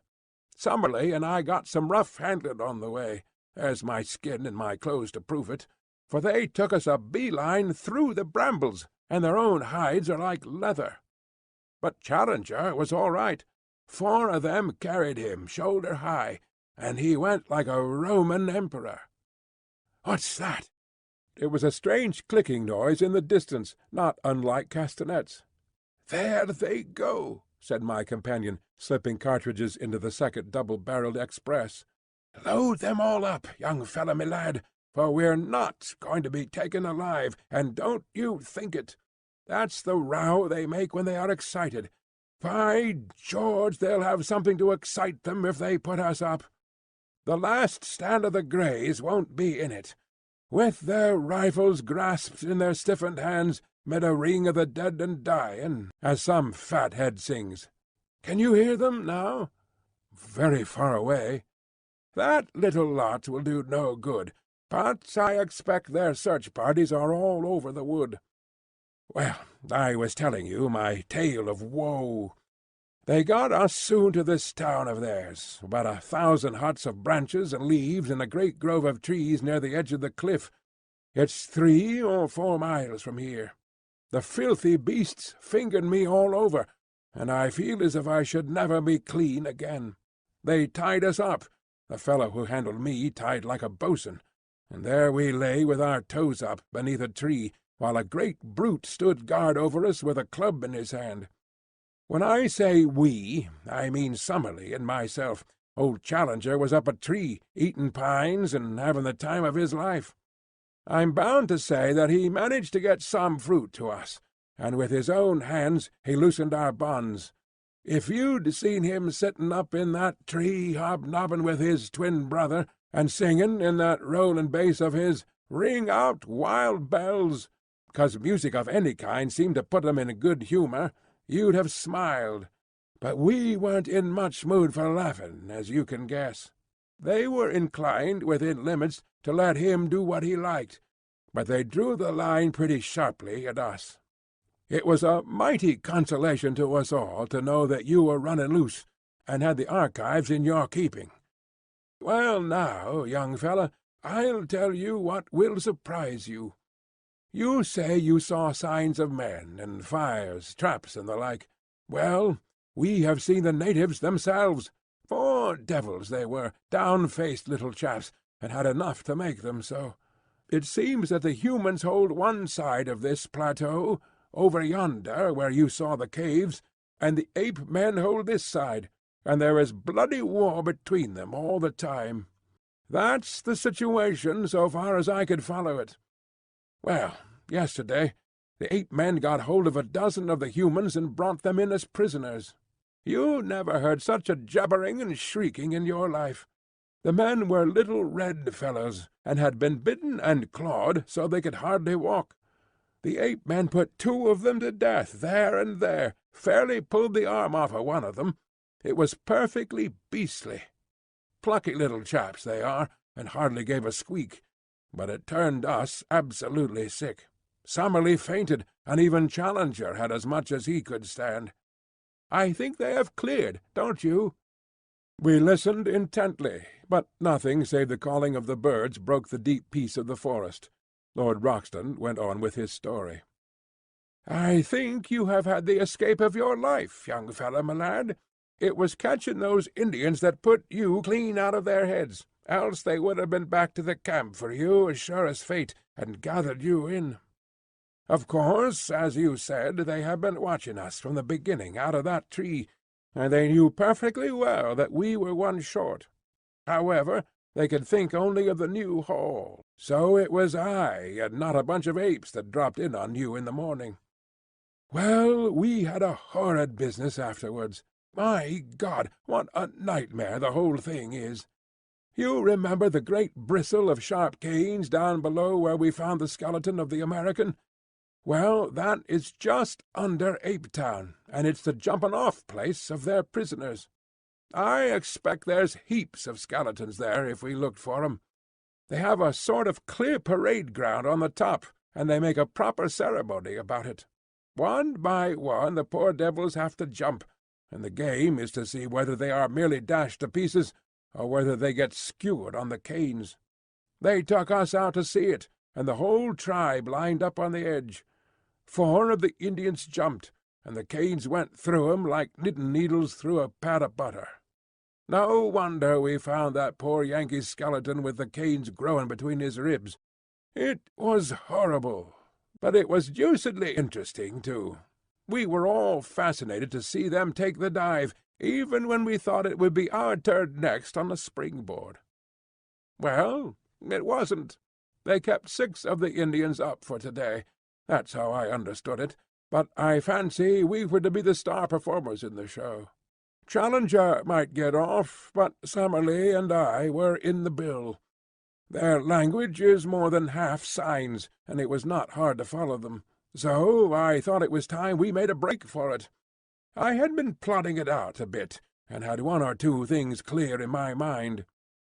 Summerlee and I got some rough handling on the way. There's my skin and my clothes to prove it, for they took us a bee-line through the brambles, and their own hides are like leather. But Challenger was all right. 4 of them carried him shoulder high, and he went like a Roman emperor. What's that?" It was a strange clicking noise in the distance, not unlike castanets. "There they go," said my companion, slipping cartridges into the second double-barrelled express. "Load them all up, young fellow me lad, for we're not going to be taken alive, and don't you think it. That's the row they make when they are excited. By George, they'll have something to excite them if they put us up. The last stand of the Greys won't be in it. With their rifles grasped in their stiffened hands, mid a ring of the dead and dying, as some fathead sings. Can you hear them now?" "Very far away." "That little lot will do no good, but I expect their search parties are all over the wood. Well, I was telling you my tale of woe. They got us soon to this town of theirs, about 1,000 huts of branches and leaves in a great grove of trees near the edge of the cliff. It's 3 or 4 miles from here. The filthy beasts fingered me all over, and I feel as if I should never be clean again. They tied us up. The fellow who handled me tied like a bo'sun, and there we lay with our toes up beneath a tree, while a great brute stood guard over us with a club in his hand. When I say we, I mean Summerlee and myself. Old Challenger was up a tree, eating pines and having the time of his life. I'm bound to say that he managed to get some fruit to us, and with his own hands he loosened our bonds. If you'd seen him sitting up in that tree hobnobbing with his twin brother, and singing in that rolling bass of his, 'Ring out, wild bells,' 'cause music of any kind seemed to put 'em in good humour, you'd have smiled. But we weren't in much mood for laughing, as you can guess. They were inclined, within limits, to let him do what he liked, but they drew the line pretty sharply at us. It was a mighty consolation to us all to know that you were running loose, and had the archives in your keeping. Well, now, young fella, I'll tell you what will surprise you. You say you saw signs of men, and fires, traps, and the like. Well, we have seen the natives themselves. 4 devils they were, down-faced little chaps, and had enough to make them so. It seems that the humans hold one side of this plateau, over yonder where you saw the caves, and the ape-men hold this side, and there is bloody war between them all the time. That's the situation, so far as I could follow it. Well, yesterday the ape-men got hold of a dozen of the humans and brought them in as prisoners. You never heard such a jabbering and shrieking in your life. The men were little red fellows, and had been bitten and clawed so they could hardly walk. The ape-men put 2 of them to death there and there, fairly pulled the arm off of one of them. It was perfectly beastly. Plucky little chaps they are, and hardly gave a squeak, but it turned us absolutely sick. Summerlee fainted, and even Challenger had as much as he could stand. I think they have cleared, don't you?" We listened intently, but nothing save the calling of the birds broke the deep peace of the forest. Lord Roxton went on with his story. "I think you have had the escape of your life, young fellow, my lad. It was catching those Indians that put you clean out of their heads, else they would have been back to the camp for you as sure as fate, and gathered you in. Of course, as you said, they have been watching us from the beginning out of that tree, and they knew perfectly well that we were one short. However, they could think only of the new haul, so it was I, and not a bunch of apes, that dropped in on you in the morning. Well, we had a horrid business afterwards. My God, what a nightmare the whole thing is! You remember the great bristle of sharp canes down below where we found the skeleton of the American? Well, that is just under Apetown, and it's the jumping-off place of their prisoners. I expect there's heaps of skeletons there if we looked for 'em. They have a sort of clear parade ground on the top, and they make a proper ceremony about it. One by one the poor devils have to jump, and the game is to see whether they are merely dashed to pieces, or whether they get skewered on the canes. They took us out to see it, and the whole tribe lined up on the edge. 4 of the Indians jumped, and the canes went through 'em like knitting needles through a pat of butter. No wonder we found that poor Yankee's skeleton with the canes growing between his ribs. It was horrible, but it was deucedly interesting, too. We were all fascinated to see them take the dive, even when we thought it would be our turn next on the springboard. Well, it wasn't. They kept 6 of the Indians up for today. That's how I understood it, but I fancy we were to be the star performers in the show. Challenger might get off, but Summerlee and I were in the bill. Their language is more than half signs, and it was not hard to follow them, so I thought it was time we made a break for it. I had been plotting it out a bit, and had 1 or 2 things clear in my mind.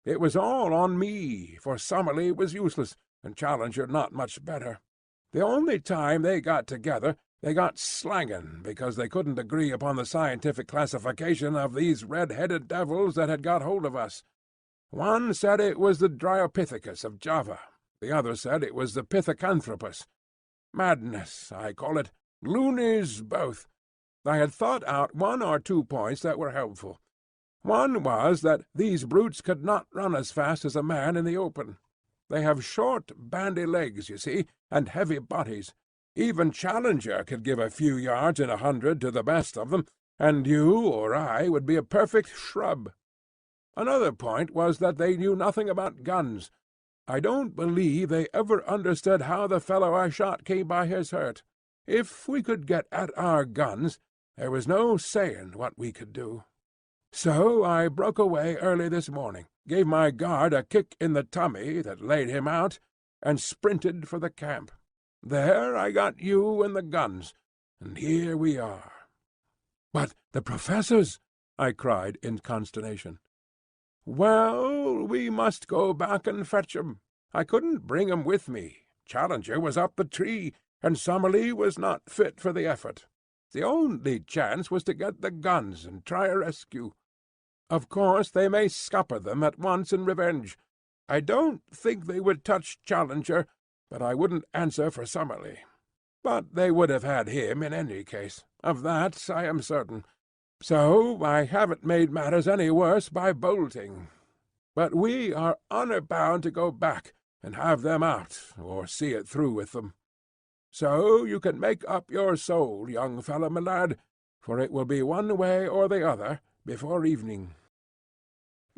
It was all on me, for Summerlee was useless, and Challenger not much better. The only time they got together, they got slanging because they couldn't agree upon the scientific classification of these red-headed devils that had got hold of us. One said it was the Dryopithecus of Java. The other said it was the Pithecanthropus. Madness, I call it. Loonies both. I had thought out 1 or 2 points that were helpful. One was that these brutes could not run as fast as a man in the open. They have short, bandy legs, you see, and heavy bodies. Even Challenger could give a few yards in 100 to the best of them, and you or I would be a perfect shrub. Another point was that they knew nothing about guns. I don't believe they ever understood how the fellow I shot came by his hurt. If we could get at our guns, there was no saying what we could do. So I broke away early this morning, gave my guard a kick in the tummy that laid him out, and sprinted for the camp. There I got you and the guns, and here we are." "But the professors!" I cried in consternation. "Well, we must go back and fetch 'em. I couldn't bring 'em with me. Challenger was up the tree, and Summerlee was not fit for the effort. The only chance was to get the guns and try a rescue. Of course they may scupper them at once in revenge. I don't think they would touch Challenger, but I wouldn't answer for Summerlee. But they would have had him in any case. Of that I am certain. So I haven't made matters any worse by bolting. But we are honour-bound to go back and have them out, or see it through with them. So you can make up your soul, young fellow, my lad, for it will be one way or the other before evening."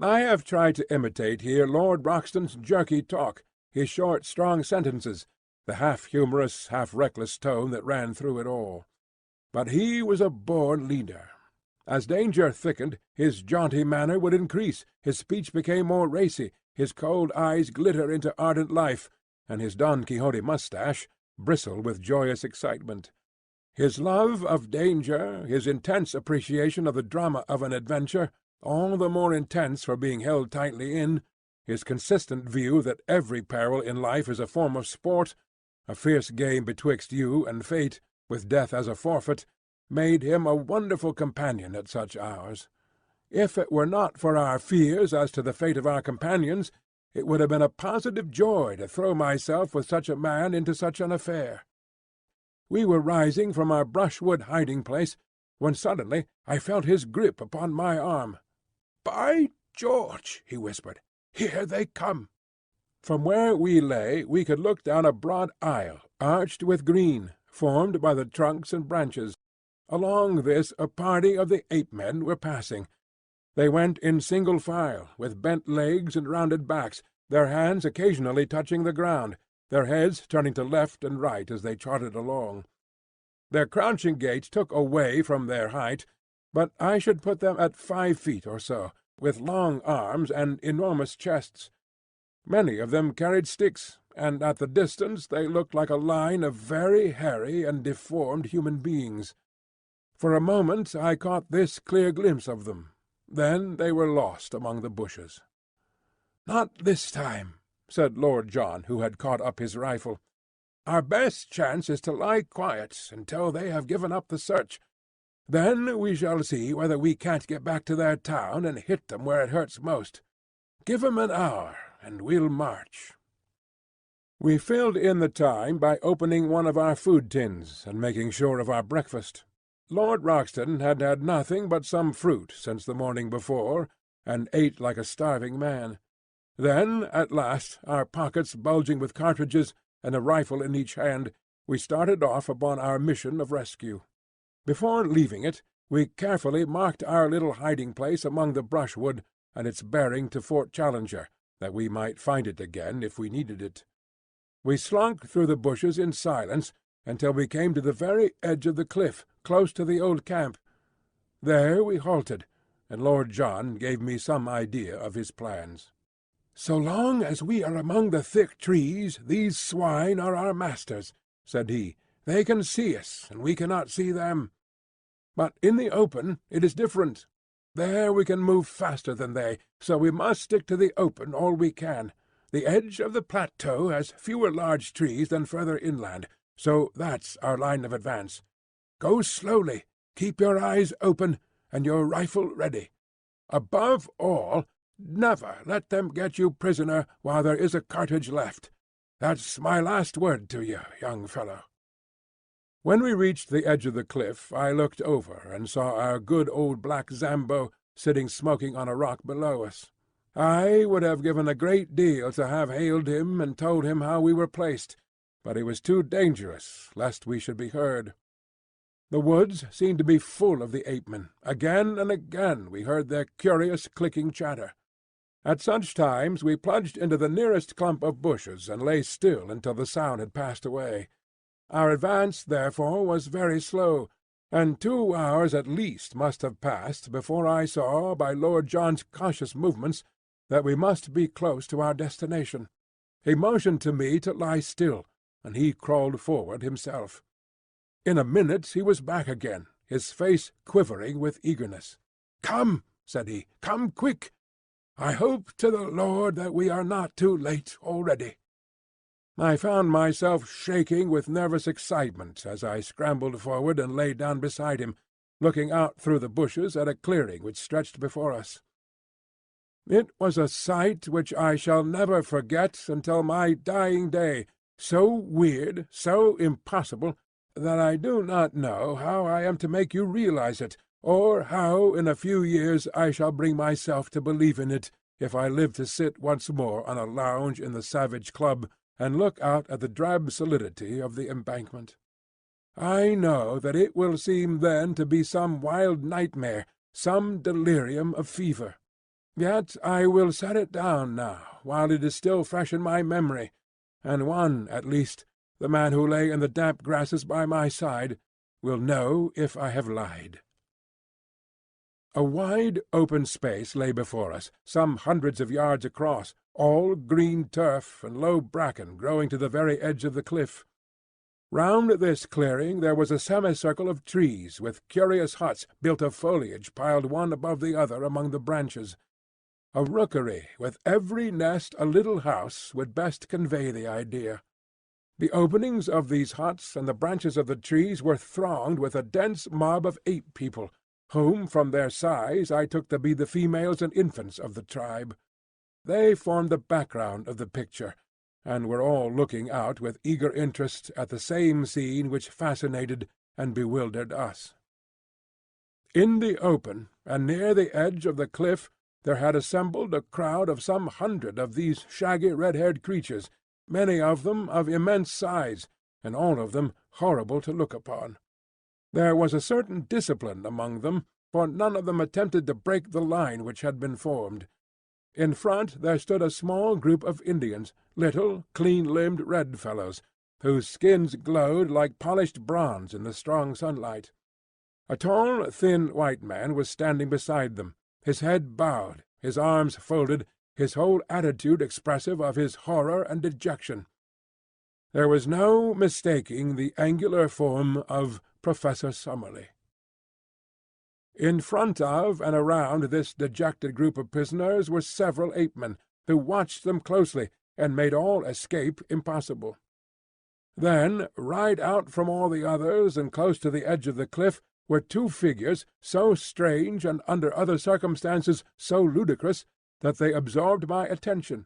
I have tried to imitate here Lord Roxton's jerky talk, his short, strong sentences, the half-humorous, half-reckless tone that ran through it all. But he was a born leader. As danger thickened, his jaunty manner would increase, his speech became more racy, his cold eyes glitter into ardent life, and his Don Quixote moustache bristle with joyous excitement. His love of danger, his intense appreciation of the drama of an adventure, all the more intense for being held tightly in, his consistent view that every peril in life is a form of sport, a fierce game betwixt you and fate, with death as a forfeit, made him a wonderful companion at such hours. If it were not for our fears as to the fate of our companions, it would have been a positive joy to throw myself with such a man into such an affair. We were rising from our brushwood hiding-place, when suddenly I felt his grip upon my arm. "By George!" he whispered. "Here they come!" From where we lay we could look down a broad aisle, arched with green, formed by the trunks and branches. Along this a party of the ape-men were passing. They went in single file, with bent legs and rounded backs, their hands occasionally touching the ground, their heads turning to left and right as they trotted along. Their crouching gait took away from their height, but I should put them at 5 feet or so, with long arms and enormous chests. Many of them carried sticks, and at the distance they looked like a line of very hairy and deformed human beings. For a moment I caught this clear glimpse of them. Then they were lost among the bushes. "Not this time," said Lord John, who had caught up his rifle. "Our best chance is to lie quiet until they have given up the search. Then we shall see whether we can't get back to their town and hit them where it hurts most. Give 'em an hour, and we'll march." We filled in the time by opening one of our food tins and making sure of our breakfast. Lord Roxton had had nothing but some fruit since the morning before, and ate like a starving man. Then, at last, our pockets bulging with cartridges, and a rifle in each hand, we started off upon our mission of rescue. Before leaving it, we carefully marked our little hiding-place among the brushwood, and its bearing to Fort Challenger, that we might find it again if we needed it. We slunk through the bushes in silence until we came to the very edge of the cliff, close to the old camp. There we halted, and Lord John gave me some idea of his plans. "So long as we are among the thick trees, these swine are our masters," said he. "They can see us, and we cannot see them. But in the open it is different. There we can move faster than they, so we must stick to the open all we can. The edge of the plateau has fewer large trees than further inland, so that's our line of advance. Go slowly, keep your eyes open, and your rifle ready. Above all, never let them get you prisoner while there is a cartridge left. That's my last word to you, young fellow." When we reached the edge of the cliff, I looked over and saw our good old black Zambo sitting smoking on a rock below us. I would have given a great deal to have hailed him and told him how we were placed, but it was too dangerous, lest we should be heard. The woods seemed to be full of the ape-men. Again and again we heard their curious clicking chatter. At such times we plunged into the nearest clump of bushes and lay still until the sound had passed away. Our advance, therefore, was very slow, and 2 hours at least must have passed before I saw, by Lord John's cautious movements, that we must be close to our destination. He motioned to me to lie still, and he crawled forward himself. In a minute he was back again, his face quivering with eagerness. "Come," said he, "come quick! I hope to the Lord that we are not too late already." I found myself shaking with nervous excitement as I scrambled forward and lay down beside him, looking out through the bushes at a clearing which stretched before us. It was a sight which I shall never forget until my dying day, so weird, so impossible, that I do not know how I am to make you realize it, or how in a few years I shall bring myself to believe in it, if I live to sit once more on a lounge in the Savage Club and look out at the drab solidity of the embankment. I know that it will seem then to be some wild nightmare, some delirium of fever. Yet I will set it down now, while it is still fresh in my memory, and one, at least, the man who lay in the damp grasses by my side, will know if I have lied. A wide open space lay before us, some hundreds of yards across, all green turf and low bracken growing to the very edge of the cliff. Round this clearing there was a semicircle of trees, with curious huts built of foliage piled one above the other among the branches. A rookery with every nest a little house would best convey the idea. The openings of these huts and the branches of the trees were thronged with a dense mob of ape people, whom from their size I took to be the females and infants of the tribe. They formed the background of the picture, and were all looking out with eager interest at the same scene which fascinated and bewildered us. In the open, and near the edge of the cliff, there had assembled a crowd of some 100 of these shaggy red-haired creatures, many of them of immense size, and all of them horrible to look upon. There was a certain discipline among them, for none of them attempted to break the line which had been formed. In front there stood a small group of Indians, little, clean-limbed red fellows, whose skins glowed like polished bronze in the strong sunlight. A tall, thin white man was standing beside them, his head bowed, his arms folded, his whole attitude expressive of his horror and dejection. There was no mistaking the angular form of Professor Summerlee. In front of and around this dejected group of prisoners were several ape-men, who watched them closely and made all escape impossible. Then, right out from all the others and close to the edge of the cliff, were 2 figures so strange and under other circumstances so ludicrous that they absorbed my attention.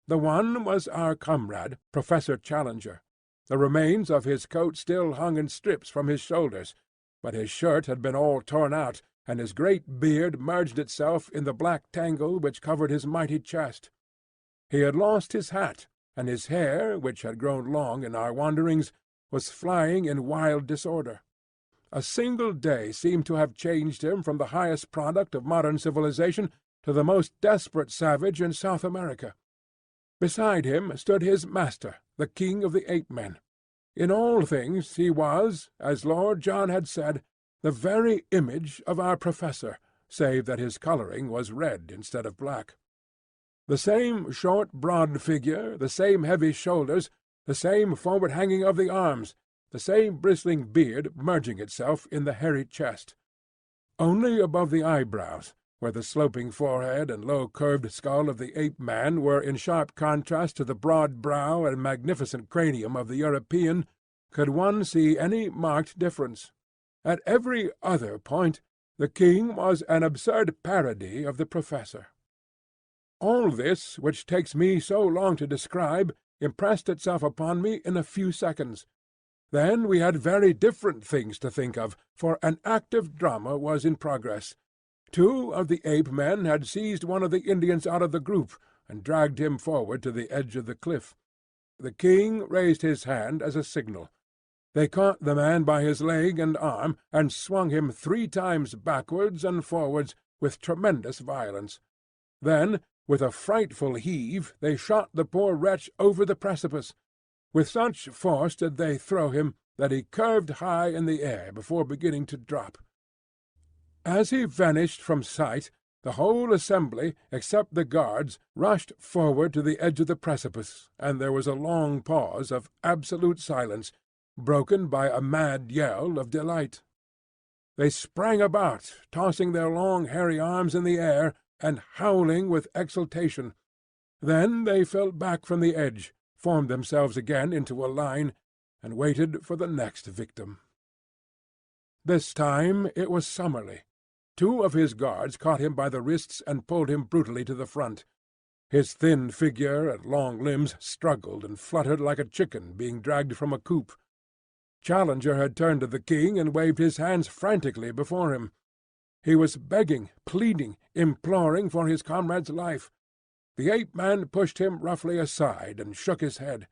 The one was our comrade, Professor Challenger. The remains of his coat still hung in strips from his shoulders, but his shirt had been all torn out, and his great beard merged itself in the black tangle which covered his mighty chest. He had lost his hat, and his hair, which had grown long in our wanderings, was flying in wild disorder. A single day seemed to have changed him from the highest product of modern civilization to the most desperate savage in South America. Beside him stood his master, the king of the ape-men. In all things he was, as Lord John had said, the very image of our professor, save that his colouring was red instead of black. The same short, broad figure, the same heavy shoulders, the same forward hanging of the arms, the same bristling beard merging itself in the hairy chest. Only above the eyebrows, where the sloping forehead and low curved skull of the ape-man were in sharp contrast to the broad brow and magnificent cranium of the European, could one see any marked difference. At every other point the king was an absurd parody of the professor. All this, which takes me so long to describe, impressed itself upon me in a few seconds. Then we had very different things to think of, for an active drama was in progress. 2 of the ape-men had seized one of the Indians out of the group and dragged him forward to the edge of the cliff. The king raised his hand as a signal. They caught the man by his leg and arm, and swung him 3 times backwards and forwards with tremendous violence. Then, with a frightful heave, they shot the poor wretch over the precipice. With such force did they throw him that he curved high in the air before beginning to drop. As he vanished from sight, the whole assembly, except the guards, rushed forward to the edge of the precipice, and there was a long pause of absolute silence, broken by a mad yell of delight. They sprang about, tossing their long hairy arms in the air, and howling with exultation. Then they fell back from the edge, formed themselves again into a line, and waited for the next victim. This time it was Summerlee. 2 of his guards caught him by the wrists and pulled him brutally to the front. His thin figure and long limbs struggled and fluttered like a chicken being dragged from a coop. Challenger had turned to the king and waved his hands frantically before him. He was begging, pleading, imploring for his comrade's life. The ape-man pushed him roughly aside and shook his head.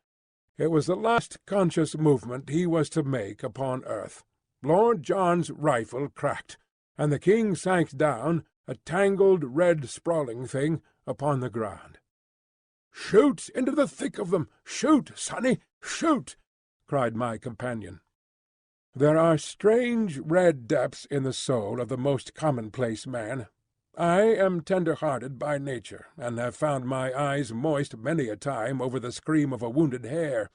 It was the last conscious movement he was to make upon earth. Lord John's rifle cracked, and the king sank down, a tangled, red, sprawling thing, upon the ground. "Shoot into the thick of them! Shoot, sonny, shoot!" cried my companion. There are strange red depths in the soul of the most commonplace man. I am tender-hearted by nature, and have found my eyes moist many a time over the scream of a wounded hare.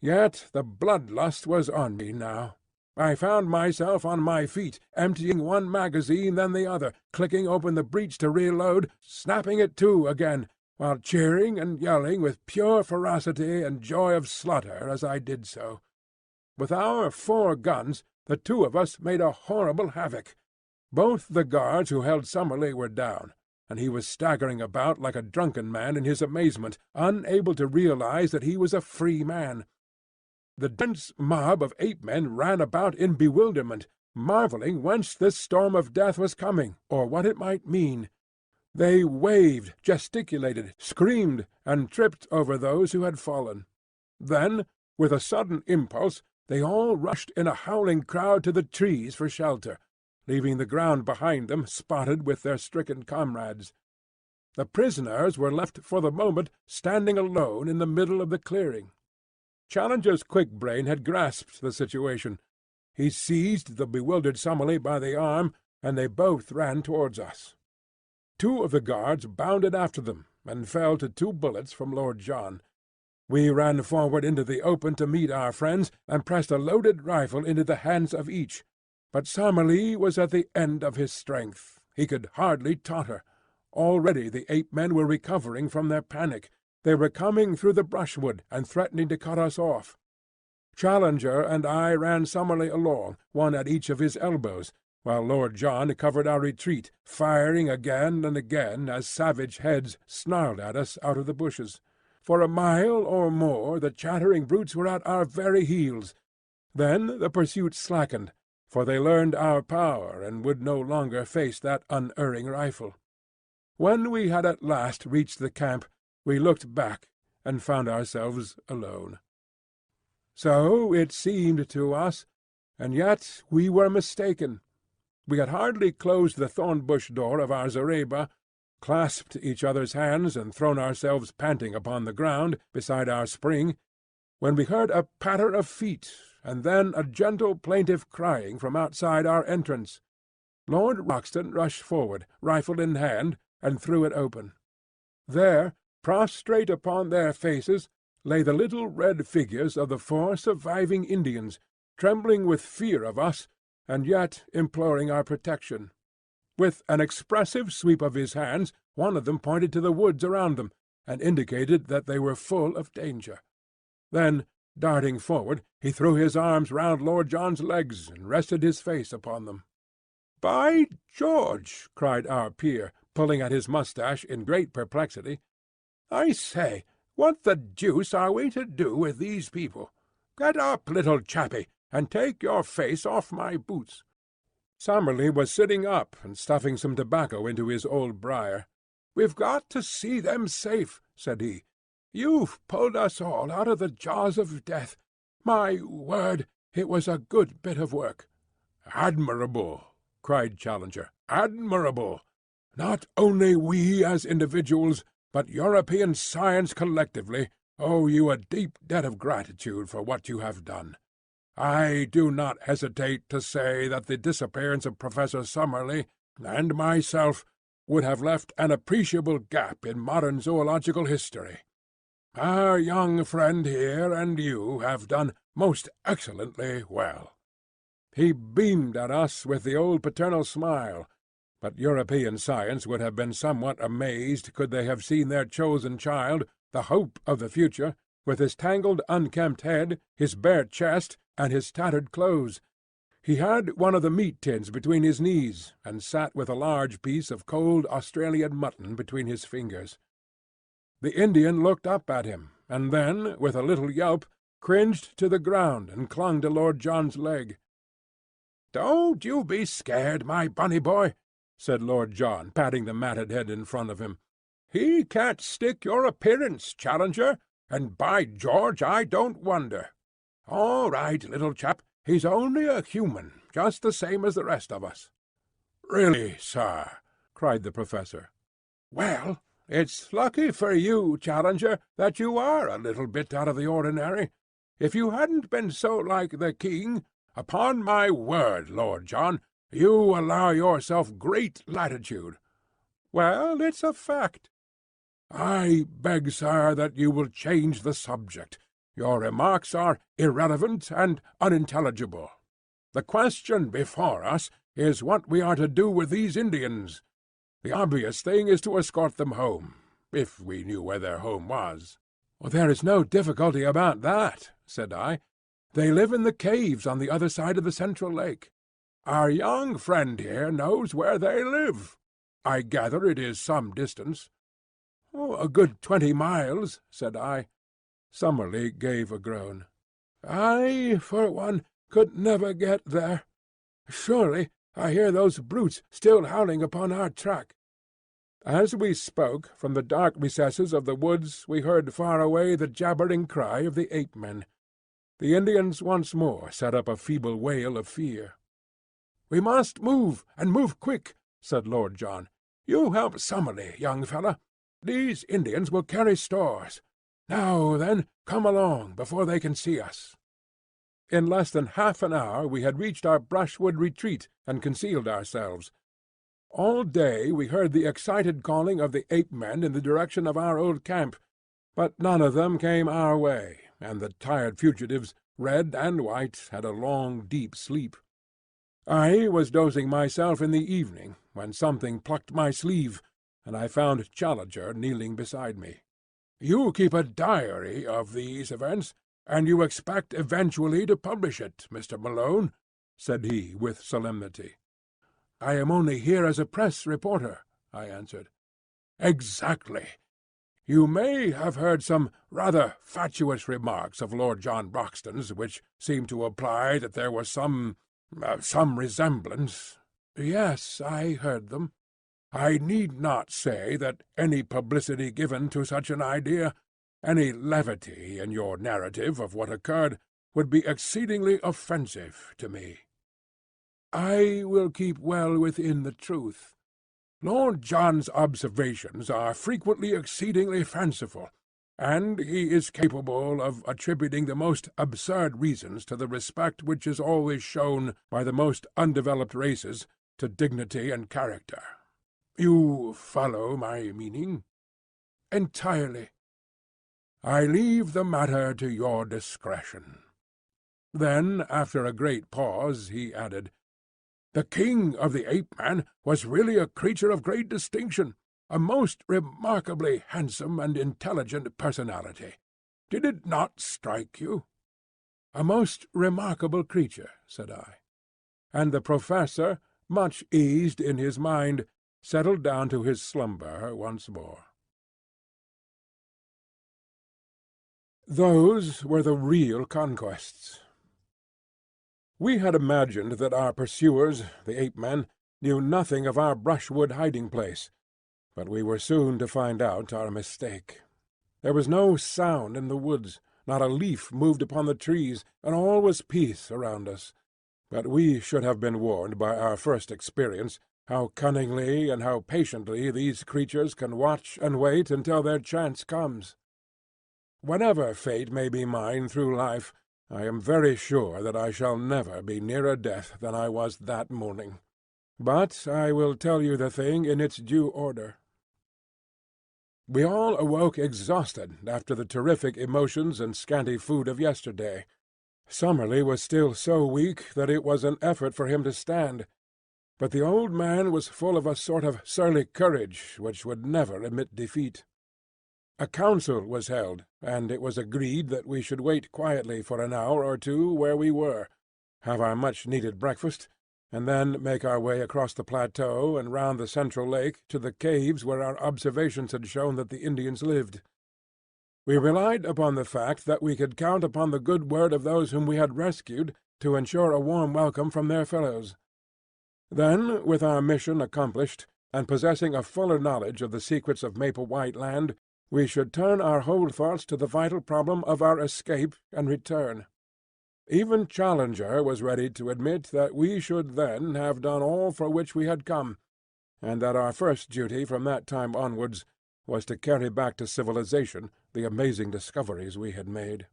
Yet the blood-lust was on me now. I found myself on my feet, emptying one magazine then the other, clicking open the breech to reload, snapping it to again, while cheering and yelling with pure ferocity and joy of slaughter as I did so. With our 4 guns, the 2 of us made a horrible havoc. Both the guards who held Summerlee were down, and he was staggering about like a drunken man in his amazement, unable to realize that he was a free man. The dense mob of ape-men ran about in bewilderment, marvelling whence this storm of death was coming, or what it might mean. They waved, gesticulated, screamed, and tripped over those who had fallen. Then, with a sudden impulse, they all rushed in a howling crowd to the trees for shelter, leaving the ground behind them spotted with their stricken comrades. The prisoners were left for the moment standing alone in the middle of the clearing. Challenger's quick brain had grasped the situation. He seized the bewildered Summerlee by the arm, and they both ran towards us. 2 of the guards bounded after them, and fell to 2 bullets from Lord John. We ran forward into the open to meet our friends, and pressed a loaded rifle into the hands of each. But Summerlee was at the end of his strength. He could hardly totter. Already the ape-men were recovering from their panic. They were coming through the brushwood and threatening to cut us off. Challenger and I ran Summerlee along, one at each of his elbows, while Lord John covered our retreat, firing again and again as savage heads snarled at us out of the bushes. For a mile or more the chattering brutes were at our very heels. Then the pursuit slackened, for they learned our power and would no longer face that unerring rifle. When we had at last reached the camp, we looked back and found ourselves alone. So it seemed to us, and yet we were mistaken. We had hardly closed the thorn-bush door of our zareba, clasped each other's hands, and thrown ourselves panting upon the ground beside our spring, when we heard a patter of feet, and then a gentle plaintive crying from outside our entrance. Lord Roxton rushed forward, rifle in hand, and threw it open. There, prostrate upon their faces, lay the little red figures of the 4 surviving Indians, trembling with fear of us, and yet imploring our protection. With an expressive sweep of his hands, one of them pointed to the woods around them, and indicated that they were full of danger. Then, darting forward, he threw his arms round Lord John's legs, and rested his face upon them. "By George!" cried our peer, pulling at his moustache in great perplexity. "I say, what the deuce are we to do with these people? Get up, little chappie, and take your face off my boots." Summerlee was sitting up and stuffing some tobacco into his old briar. "We've got to see them safe," said he. "You've pulled us all out of the jaws of death. My word, It was a good bit of work." "Admirable!" cried Challenger. "Admirable! Not only we as individuals, but European science collectively, owe you a deep debt of gratitude for what you have done. I do not hesitate to say that the disappearance of Professor Summerlee and myself would have left an appreciable gap in modern zoological history. Our young friend here and you have done most excellently well." He beamed at us with the old paternal smile, but European science would have been somewhat amazed could they have seen their chosen child, the hope of the future, with his tangled unkempt head, his bare chest, and his tattered clothes. He had one of the meat tins between his knees, and sat with a large piece of cold Australian mutton between his fingers. The Indian looked up at him, and then, with a little yelp, cringed to the ground and clung to Lord John's leg. "Don't you be scared, my bunny boy," said Lord John, patting the matted head in front of him. "He can't stick your appearance, Challenger, and by George I don't wonder. All right, little chap, he's only a human, just the same as the rest of us." "Really, sir," cried the Professor. "Well, it's lucky for you, Challenger, that you are a little bit out of the ordinary. If you hadn't been so like the king, upon my word, Lord John, you allow yourself great latitude." "Well, it's a fact." "I beg, sir, that you will change the subject. Your remarks are irrelevant and unintelligible. The question before us is what we are to do with these Indians. The obvious thing is to escort them home, if we knew where their home was." "Well, there is no difficulty about that," said I. "They live in the caves on the other side of the central lake. Our young friend here knows where they live. I gather it is some distance." "Oh, a good 20 miles," said I. Summerlee gave a groan. "I, for one, could never get there. Surely I hear those brutes still howling upon our track." As we spoke, from the dark recesses of the woods we heard far away the jabbering cry of the ape-men. The Indians once more set up a feeble wail of fear. "We must move, and move quick," said Lord John. "You help Summerlee, young fellow. These Indians will carry stores. Now then, come along, before they can see us." In less than half an hour we had reached our brushwood retreat and concealed ourselves. All day we heard the excited calling of the ape-men in the direction of our old camp, but none of them came our way, and the tired fugitives, red and white, had a long, deep sleep. I was dozing myself in the evening, when something plucked my sleeve, and I found Challenger kneeling beside me. "You keep a diary of these events, and you expect eventually to publish it, Mr. Malone?" said he with solemnity. "I am only here as a press reporter," I answered. "Exactly. You may have heard some rather fatuous remarks of Lord John Roxton's which seem to imply that there was some resemblance." "Yes, I heard them." "I need not say that any publicity given to such an idea, any levity in your narrative of what occurred, would be exceedingly offensive to me." "I will keep well within the truth. Lord John's observations are frequently exceedingly fanciful, and he is capable of attributing the most absurd reasons to the respect which is always shown by the most undeveloped races to dignity and character. You follow my meaning?" "Entirely." "I leave the matter to your discretion." Then, after a great pause, he added, "The king of the ape-man was really a creature of great distinction, a most remarkably handsome and intelligent personality. Did it not strike you?" "A most remarkable creature," said I. And the Professor, much eased in his mind, settled down to his slumber once more. Those were the real conquests. We had imagined that our pursuers, the ape-men, knew nothing of our brushwood hiding-place, but we were soon to find out our mistake. There was no sound in the woods, not a leaf moved upon the trees, and all was peace around us. But we should have been warned by our first experience how cunningly and how patiently these creatures can watch and wait until their chance comes. Whatever fate may be mine through life, I am very sure that I shall never be nearer death than I was that morning. But I will tell you the thing in its due order. We all awoke exhausted after the terrific emotions and scanty food of yesterday. Summerlee was still so weak that it was an effort for him to stand, but the old man was full of a sort of surly courage which would never admit defeat. A council was held, and it was agreed that we should wait quietly for an hour or two where we were, have our much-needed breakfast, and then make our way across the plateau and round the central lake to the caves where our observations had shown that the Indians lived. We relied upon the fact that we could count upon the good word of those whom we had rescued to ensure a warm welcome from their fellows. Then, with our mission accomplished, and possessing a fuller knowledge of the secrets of Maple White Land, we should turn our whole thoughts to the vital problem of our escape and return. Even Challenger was ready to admit that we should then have done all for which we had come, and that our first duty from that time onwards was to carry back to civilization the amazing discoveries we had made.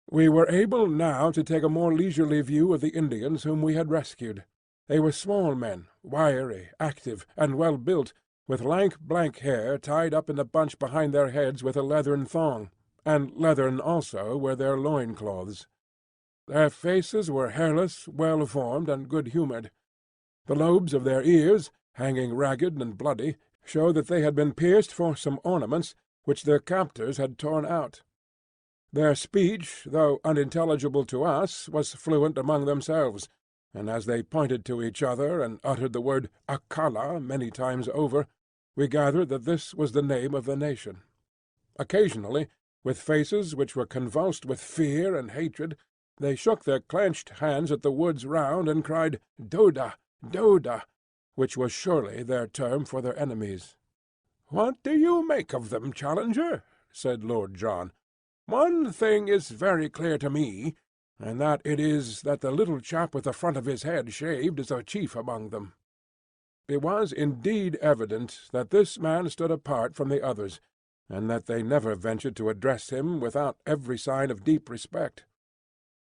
We were able now to take a more leisurely view of the Indians whom we had rescued. They were small men, wiry, active, and well-built, with lank black hair tied up in a bunch behind their heads with a leathern thong, and leathern also were their loin-cloths. Their faces were hairless, well-formed, and good-humoured. The lobes of their ears, hanging ragged and bloody, showed that they had been pierced for some ornaments which their captors had torn out. Their speech, though unintelligible to us, was fluent among themselves, and as they pointed to each other and uttered the word Akala many times over, we gathered that this was the name of the nation. Occasionally, with faces which were convulsed with fear and hatred, they shook their clenched hands at the woods round and cried, "Doda! Doda!" which was surely their term for their enemies. "What do you make of them, Challenger?" said Lord John. "One thing is very clear to me, and that it is that the little chap with the front of his head shaved is a chief among them." It was indeed evident that this man stood apart from the others, and that they never ventured to address him without every sign of deep respect.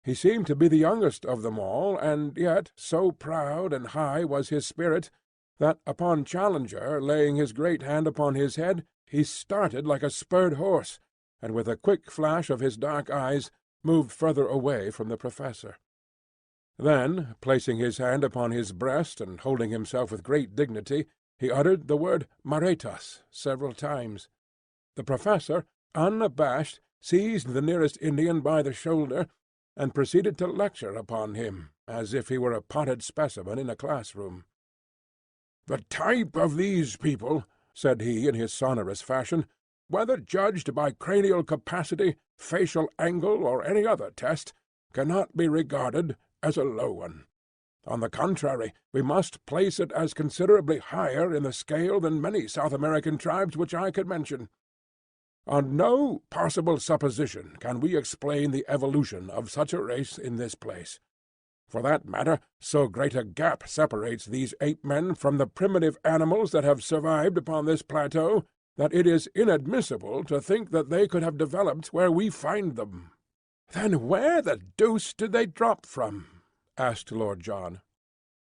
He seemed to be the youngest of them all, and yet so proud and high was his spirit that, upon Challenger laying his great hand upon his head, he started like a spurred horse, and with a quick flash of his dark eyes moved further away from the professor. Then, placing his hand upon his breast and holding himself with great dignity, he uttered the word Maretas several times. The professor, unabashed, seized the nearest Indian by the shoulder, and proceeded to lecture upon him, as if he were a potted specimen in a class-room. "The type of these people," said he in his sonorous fashion, "whether judged by cranial capacity, facial angle, or any other test, cannot be regarded as a low one. On the contrary, we must place it as considerably higher in the scale than many South American tribes which I could mention. On no possible supposition can we explain the evolution of such a race in this place. For that matter, so great a gap separates these ape-men from the primitive animals that have survived upon this plateau, that it is inadmissible to think that they could have developed where we find them." "Then where the deuce did they drop from?" asked Lord John.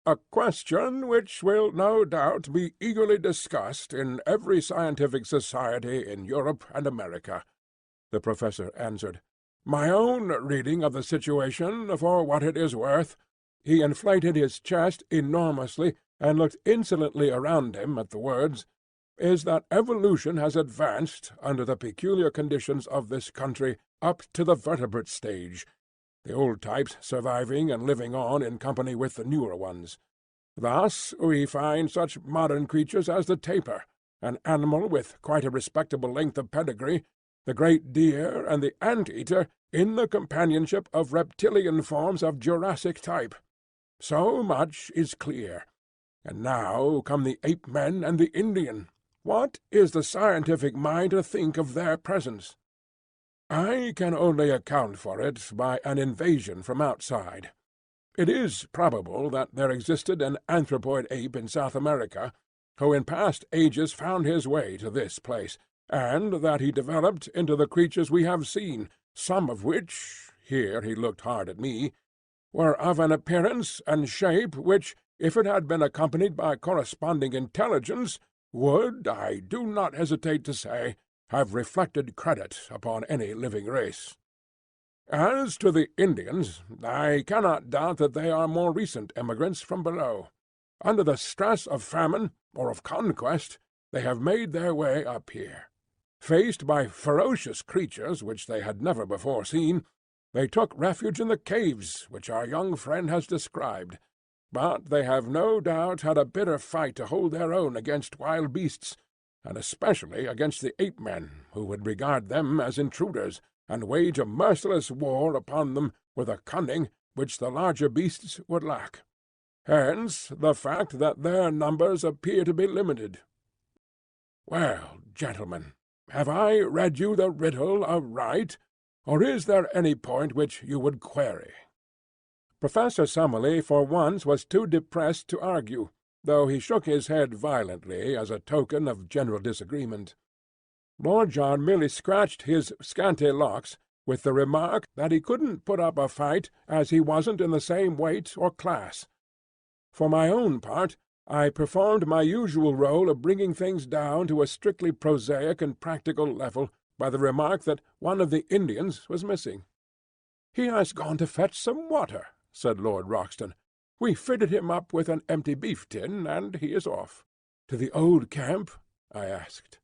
"A question which will no doubt be eagerly discussed in every scientific society in Europe and America," the professor answered. "My own reading of the situation, for what it is worth," he inflated his chest enormously and looked insolently around him at the words, "is that evolution has advanced, under the peculiar conditions of this country, up to the vertebrate stage, the old types surviving and living on in company with the newer ones. Thus we find such modern creatures as the tapir, an animal with quite a respectable length of pedigree, the great deer, and the ant-eater in the companionship of reptilian forms of Jurassic type. So much is clear. And now come the ape-men and the Indian. What is the scientific mind to think of their presence?" I can only account for it by an invasion from outside. It is probable that there existed an anthropoid ape in South America, who in past ages found his way to this place, and that he developed into the creatures we have seen, some of which"—here he looked hard at me—"were of an appearance and shape which, if it had been accompanied by corresponding intelligence, would, I do not hesitate to say, have reflected credit upon any living race. As to the Indians, I cannot doubt that they are more recent emigrants from below. Under the stress of famine or of conquest, they have made their way up here. Faced by ferocious creatures which they had never before seen, they took refuge in the caves which our young friend has described. But they have no doubt had a bitter fight to hold their own against wild beasts, and especially against the ape-men, who would regard them as intruders, and wage a merciless war upon them with a cunning which the larger beasts would lack. Hence the fact that their numbers appear to be limited. Well, gentlemen, have I read you the riddle aright, or is there any point which you would query?" Professor Summerlee for once was too depressed to argue, though he shook his head violently as a token of general disagreement. Lord John merely scratched his scanty locks with the remark that he couldn't put up a fight as he wasn't in the same weight or class. For my own part, I performed my usual role of bringing things down to a strictly prosaic and practical level by the remark that one of the Indians was missing. "He has gone to fetch some water," said Lord Roxton. "We fitted him up with an empty beef-tin, and he is off." "To the old camp?" I asked.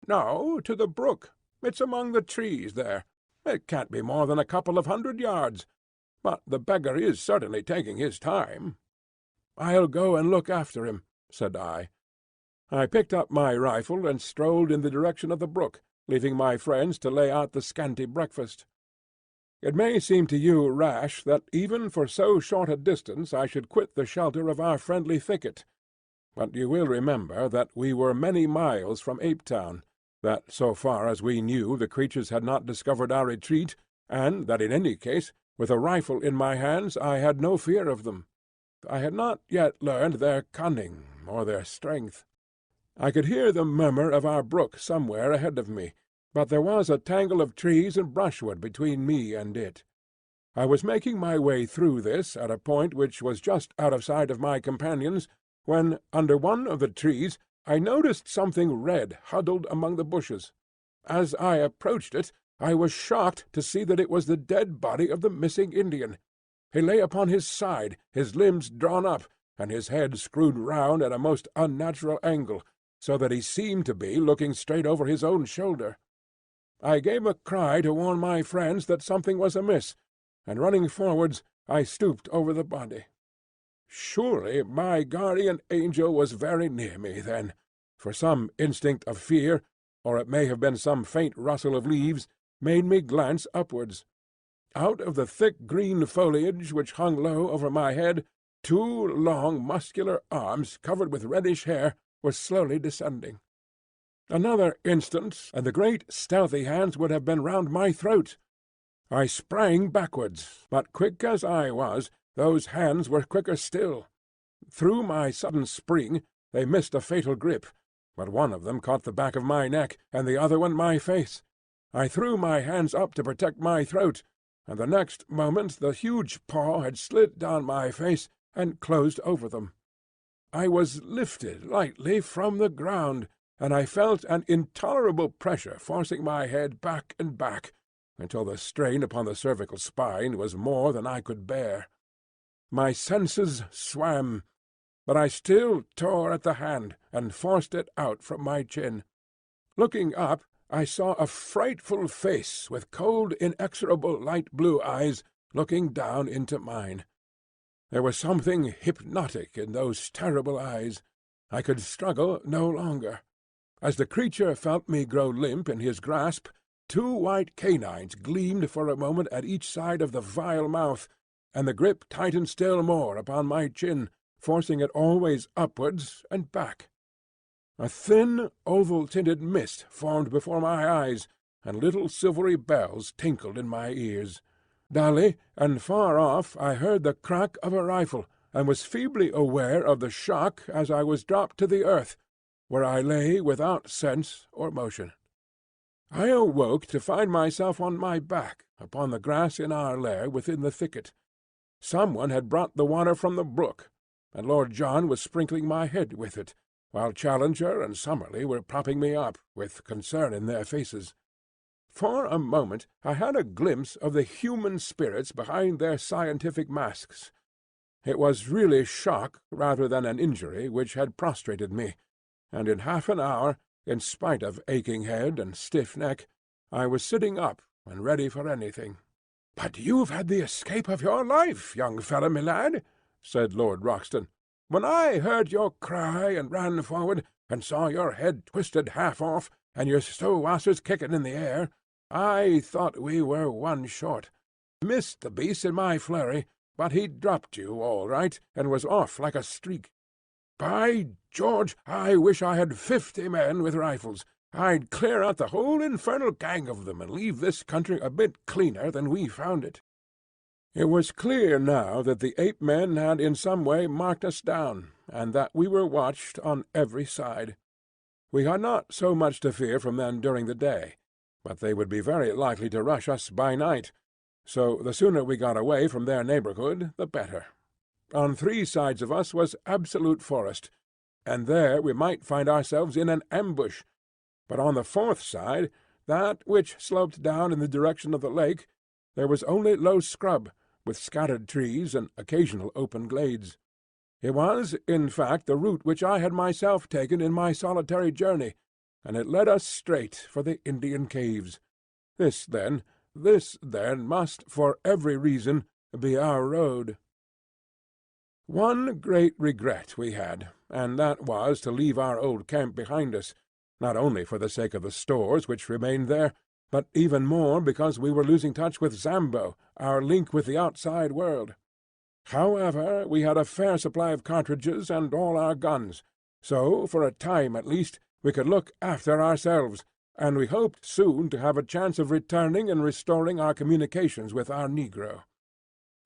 "No, to the brook. It's among the trees there. It can't be more than a couple of 100 yards. But the beggar is certainly taking his time." "I'll go and look after him," said I. I picked up my rifle and strolled in the direction of the brook, leaving my friends to lay out the scanty breakfast. It may seem to you rash that even for so short a distance I should quit the shelter of our friendly thicket, but you will remember that we were many miles from Apetown, that so far as we knew the creatures had not discovered our retreat, and that in any case, with a rifle in my hands, I had no fear of them. I had not yet learned their cunning or their strength. I could hear the murmur of our brook somewhere ahead of me, but there was a tangle of trees and brushwood between me and it. I was making my way through this at a point which was just out of sight of my companions, when, under one of the trees, I noticed something red huddled among the bushes. As I approached it, I was shocked to see that it was the dead body of the missing Indian. He lay upon his side, his limbs drawn up, and his head screwed round at a most unnatural angle, so that he seemed to be looking straight over his own shoulder. I gave a cry to warn my friends that something was amiss, and running forwards, I stooped over the body. Surely my guardian angel was very near me then, for some instinct of fear, or it may have been some faint rustle of leaves, made me glance upwards. Out of the thick green foliage which hung low over my head, 2 long muscular arms covered with reddish hair were slowly descending. Another instant, and the great stealthy hands would have been round my throat. I sprang backwards, but quick as I was, those hands were quicker still. Through my sudden spring they missed a fatal grip, but one of them caught the back of my neck, and the other one my face. I threw my hands up to protect my throat, and the next moment the huge paw had slid down my face and closed over them. I was lifted lightly from the ground, and I felt an intolerable pressure forcing my head back and back, until the strain upon the cervical spine was more than I could bear. My senses swam, but I still tore at the hand and forced it out from my chin. Looking up, I saw a frightful face with cold, inexorable light blue eyes looking down into mine. There was something hypnotic in those terrible eyes. I could struggle no longer. As the creature felt me grow limp in his grasp, 2 white canines gleamed for a moment at each side of the vile mouth, and the grip tightened still more upon my chin, forcing it always upwards and back. A thin, oval-tinted mist formed before my eyes, and little silvery bells tinkled in my ears. Dully and far off I heard the crack of a rifle, and was feebly aware of the shock as I was dropped to the earth, where I lay without sense or motion. I awoke to find myself on my back upon the grass in our lair within the thicket. Some one had brought the water from the brook, and Lord John was sprinkling my head with it, while Challenger and Summerlee were propping me up, with concern in their faces. For a moment I had a glimpse of the human spirits behind their scientific masks. It was really shock rather than an injury which had prostrated me, and in half an hour, in spite of aching head and stiff neck, I was sitting up and ready for anything. "But you've had the escape of your life, young fellow, my lad," said Lord Roxton. "When I heard your cry and ran forward, and saw your head twisted half off, and your stowwassers kicking in the air, I thought we were one short. Missed the beast in my flurry, but he dropped you all right, and was off like a streak. By George, I wish I had 50 men with rifles. I'd clear out the whole infernal gang of them and leave this country a bit cleaner than we found it." It was clear now that the ape-men had in some way marked us down, and that we were watched on every side. We had not so much to fear from them during the day, but they would be very likely to rush us by night, so the sooner we got away from their neighborhood the better. On 3 sides of us was absolute forest, and there we might find ourselves in an ambush. But on the 4th side, that which sloped down in the direction of the lake, there was only low scrub, with scattered trees and occasional open glades. It was, in fact, the route which I had myself taken in my solitary journey, and it led us straight for the Indian caves. This, then, must, for every reason, be our road. One great regret we had, and that was to leave our old camp behind us, not only for the sake of the stores which remained there, but even more because we were losing touch with Zambo, our link with the outside world. However, we had a fair supply of cartridges and all our guns, so, for a time at least, we could look after ourselves, and we hoped soon to have a chance of returning and restoring our communications with our negro.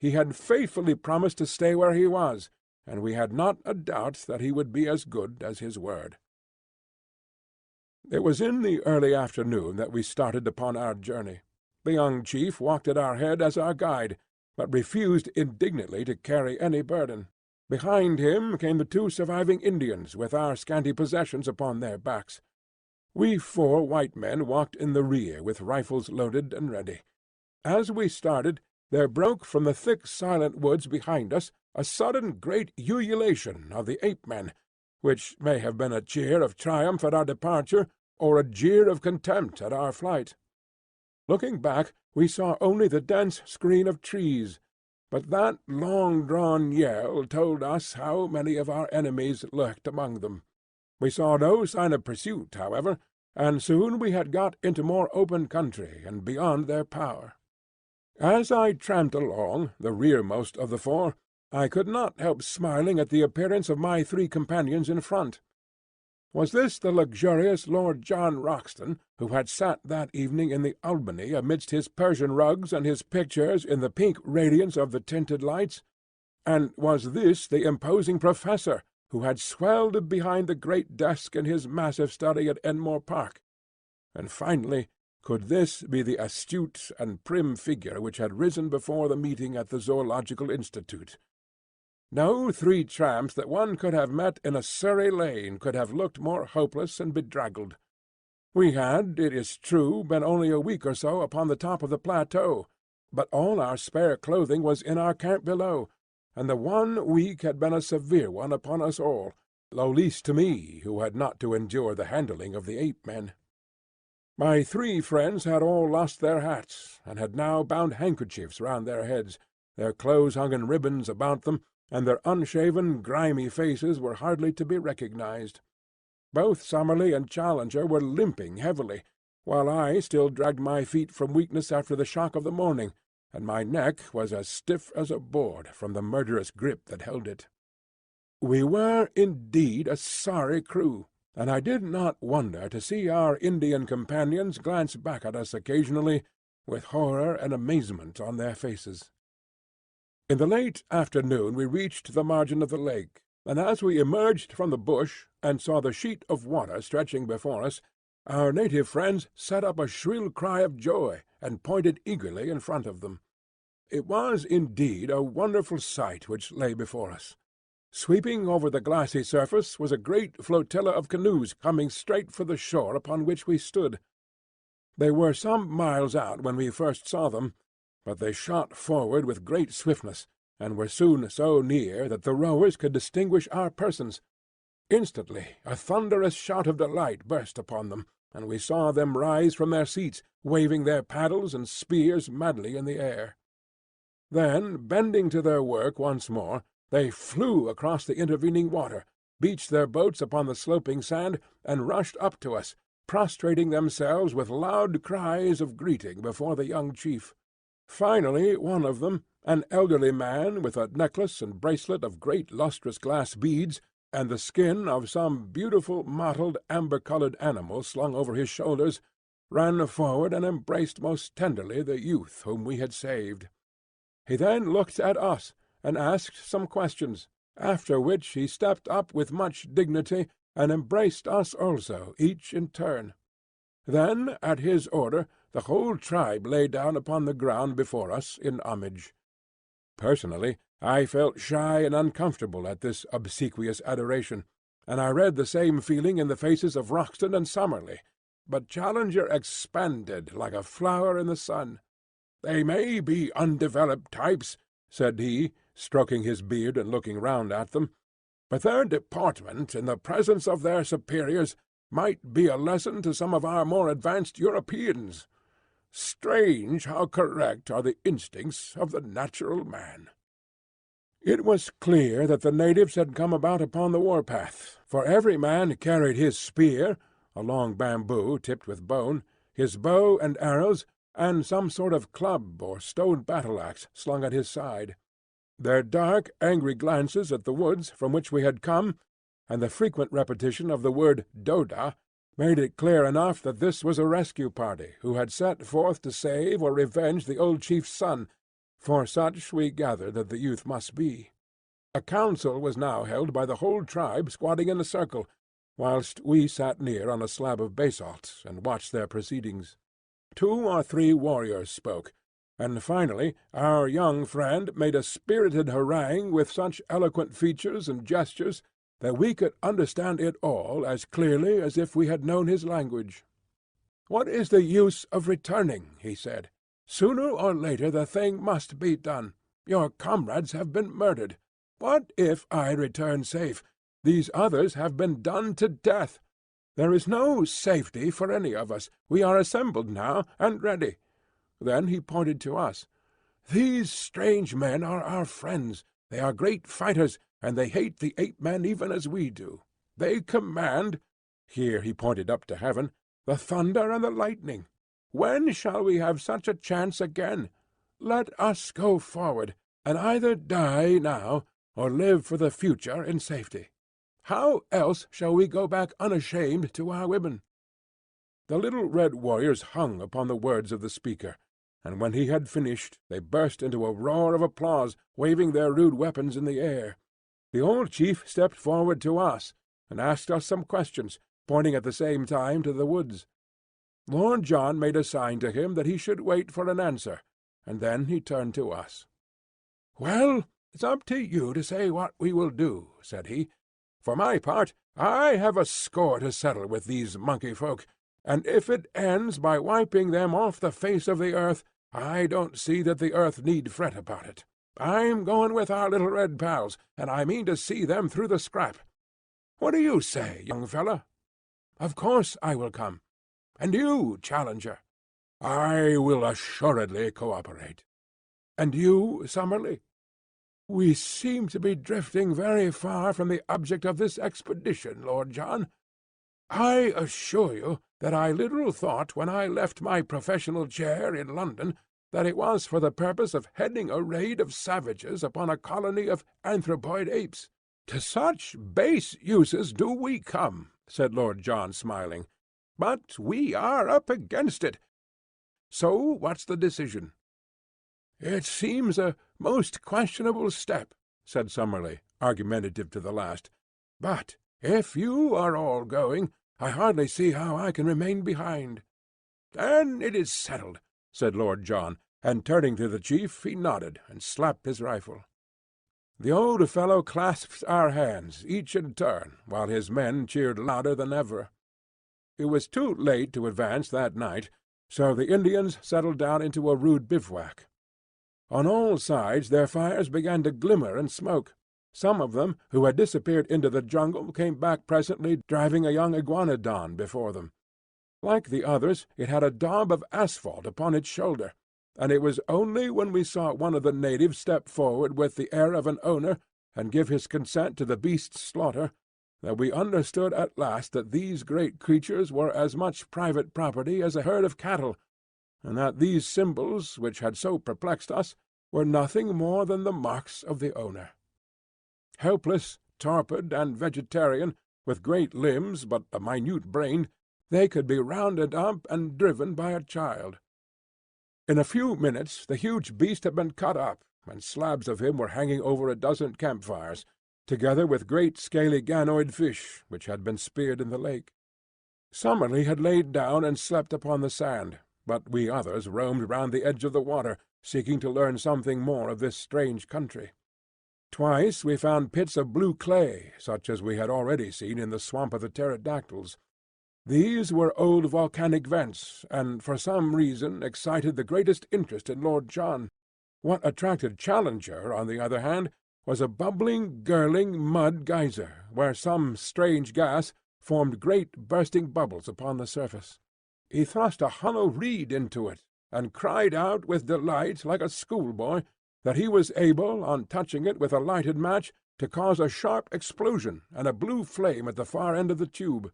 He had faithfully promised to stay where he was, and we had not a doubt that he would be as good as his word. It was in the early afternoon that we started upon our journey. The young chief walked at our head as our guide, but refused indignantly to carry any burden. Behind him came the 2 surviving Indians with our scanty possessions upon their backs. We 4 white men walked in the rear with rifles loaded and ready. As we started, there broke from the thick silent woods behind us a sudden great ululation of the ape-men, which may have been a cheer of triumph at our departure, or a jeer of contempt at our flight. Looking back, we saw only the dense screen of trees, but that long-drawn yell told us how many of our enemies lurked among them. We saw no sign of pursuit, however, and soon we had got into more open country and beyond their power. As I tramped along, the rearmost of the 4, I could not help smiling at the appearance of my 3 companions in front. Was this the luxurious Lord John Roxton, who had sat that evening in the Albany amidst his Persian rugs and his pictures in the pink radiance of the tinted lights? And was this the imposing professor, who had swelled behind the great desk in his massive study at Enmore Park? And finally, could this be the astute and prim figure which had risen before the meeting at the Zoological Institute? No 3 tramps that one could have met in a Surrey lane could have looked more hopeless and bedraggled. We had, it is true, been only a week or so upon the top of the plateau, but all our spare clothing was in our camp below, and the 1 week had been a severe one upon us all, though least to me, who had not to endure the handling of the ape-men. My 3 friends had all lost their hats, and had now bound handkerchiefs round their heads. Their clothes hung in ribbons about them, and their unshaven, grimy faces were hardly to be recognized. Both Summerlee and Challenger were limping heavily, while I still dragged my feet from weakness after the shock of the morning, and my neck was as stiff as a board from the murderous grip that held it. We were indeed a sorry crew, and I did not wonder to see our Indian companions glance back at us occasionally with horror and amazement on their faces. In the late afternoon we reached the margin of the lake, and as we emerged from the bush and saw the sheet of water stretching before us, our native friends set up a shrill cry of joy and pointed eagerly in front of them. It was indeed a wonderful sight which lay before us. Sweeping over the glassy surface was a great flotilla of canoes coming straight for the shore upon which we stood. They were some miles out when we first saw them, but they shot forward with great swiftness, and were soon so near that the rowers could distinguish our persons. Instantly a thunderous shout of delight burst upon them, and we saw them rise from their seats, waving their paddles and spears madly in the air. Then, bending to their work once more, they flew across the intervening water, beached their boats upon the sloping sand, and rushed up to us, prostrating themselves with loud cries of greeting before the young chief. Finally one of them, an elderly man with a necklace and bracelet of great lustrous glass beads, and the skin of some beautiful mottled amber-coloured animal slung over his shoulders, ran forward and embraced most tenderly the youth whom we had saved. He then looked at us, and asked some questions, after which he stepped up with much dignity, and embraced us also, each in turn. Then, at his order, the whole tribe lay down upon the ground before us in homage. Personally, I felt shy and uncomfortable at this obsequious adoration, and I read the same feeling in the faces of Roxton and Summerlee, but Challenger expanded like a flower in the sun. "They may be undeveloped types," said he, stroking his beard and looking round at them, "but their deportment in the presence of their superiors might be a lesson to some of our more advanced Europeans. Strange how correct are the instincts of the natural man." It was clear that the natives had come about upon the war-path, for every man carried his spear, a long bamboo tipped with bone, his bow and arrows, and some sort of club or stone battle-axe slung at his side. Their dark, angry glances at the woods from which we had come, and the frequent repetition of the word "Doda," made it clear enough that this was a rescue party who had set forth to save or revenge the old chief's son, for such we gathered that the youth must be. A council was now held by the whole tribe squatting in a circle, whilst we sat near on a slab of basalt and watched their proceedings. 2 or 3 warriors spoke, and finally our young friend made a spirited harangue with such eloquent features and gestures that we could understand it all as clearly as if we had known his language. "What is the use of returning?" he said. "Sooner or later the thing must be done. Your comrades have been murdered. What if I return safe? These others have been done to death. There is no safety for any of us. We are assembled now, and ready." Then he pointed to us. "These strange men are our friends. They are great fighters, and they hate the ape-men even as we do. They command," here he pointed up to heaven, "the thunder and the lightning. When shall we have such a chance again? Let us go forward, and either die now, or live for the future in safety. How else shall we go back unashamed to our women?" The little red warriors hung upon the words of the speaker, and when he had finished they burst into a roar of applause, waving their rude weapons in the air. The old chief stepped forward to us, and asked us some questions, pointing at the same time to the woods. Lord John made a sign to him that he should wait for an answer, and then he turned to us. "Well, it's up to you to say what we will do," said he. "For my part, I have a score to settle with these monkey folk, and if it ends by wiping them off the face of the earth, I don't see that the earth need fret about it. I'm going with our little red pals, and I mean to see them through the scrap. What do you say, young fellow?" "Of course I will come." "And you, Challenger?" "I will assuredly cooperate." "And you, Summerlee?" "We seem to be drifting very far from the object of this expedition, Lord John. I assure you that I little thought when I left my professional chair in London that it was for the purpose of heading a raid of savages upon a colony of anthropoid apes. To such base uses do we come, said Lord John, smiling. "But we are up against it. So what's the decision?" "It seems a most questionable step," said Summerlee, argumentative to the last. "But if you are all going, I hardly see how I can remain behind." "Then it is settled," said Lord John, and turning to the chief he nodded and slapped his rifle. The old fellow clasped our hands, each in turn, while his men cheered louder than ever. It was too late to advance that night, so the Indians settled down into a rude bivouac. On all sides their fires began to glimmer and smoke. Some of them, who had disappeared into the jungle, came back presently driving a young iguanodon before them. Like the others, it had a daub of asphalt upon its shoulder, and it was only when we saw one of the natives step forward with the air of an owner and give his consent to the beast's slaughter that we understood at last that these great creatures were as much private property as a herd of cattle, and that these symbols, which had so perplexed us, were nothing more than the marks of the owner. Helpless, torpid, and vegetarian, with great limbs but a minute brain, they could be rounded up and driven by a child. In a few minutes the huge beast had been cut up, and slabs of him were hanging over a dozen campfires, together with great scaly ganoid fish which had been speared in the lake. Summerlee had laid down and slept upon the sand, but we others roamed round the edge of the water, seeking to learn something more of this strange country. Twice we found pits of blue clay, such as we had already seen in the swamp of the pterodactyls. These were old volcanic vents, and for some reason excited the greatest interest in Lord John. What attracted Challenger, on the other hand, was a bubbling, gurgling mud geyser, where some strange gas formed great bursting bubbles upon the surface. He thrust a hollow reed into it, and cried out with delight, like a schoolboy, that he was able, on touching it with a lighted match, to cause a sharp explosion and a blue flame at the far end of the tube.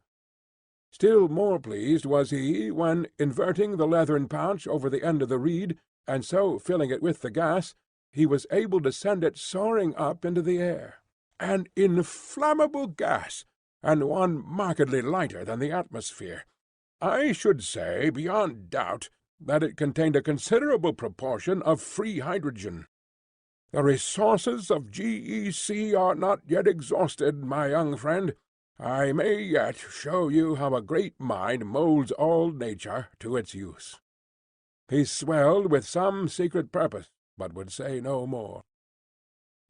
Still more pleased was he when, inverting the leathern pouch over the end of the reed, and so filling it with the gas, he was able to send it soaring up into the air. An inflammable gas, and one markedly lighter than the atmosphere. I should say, beyond doubt, that it contained a considerable proportion of free hydrogen. The resources of GEC are not yet exhausted, my young friend. I may yet show you how a great mind moulds all nature to its use." He swelled with some secret purpose, but would say no more.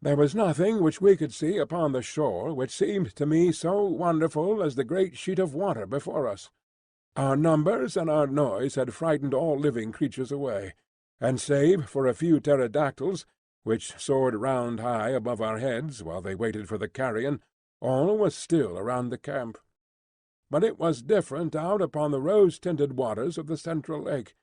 There was nothing which we could see upon the shore which seemed to me so wonderful as the great sheet of water before us. Our numbers and our noise had frightened all living creatures away, and save for a few pterodactyls, which soared round high above our heads while they waited for the carrion, all was still around the camp. But it was different out upon the rose-tinted waters of the central lake.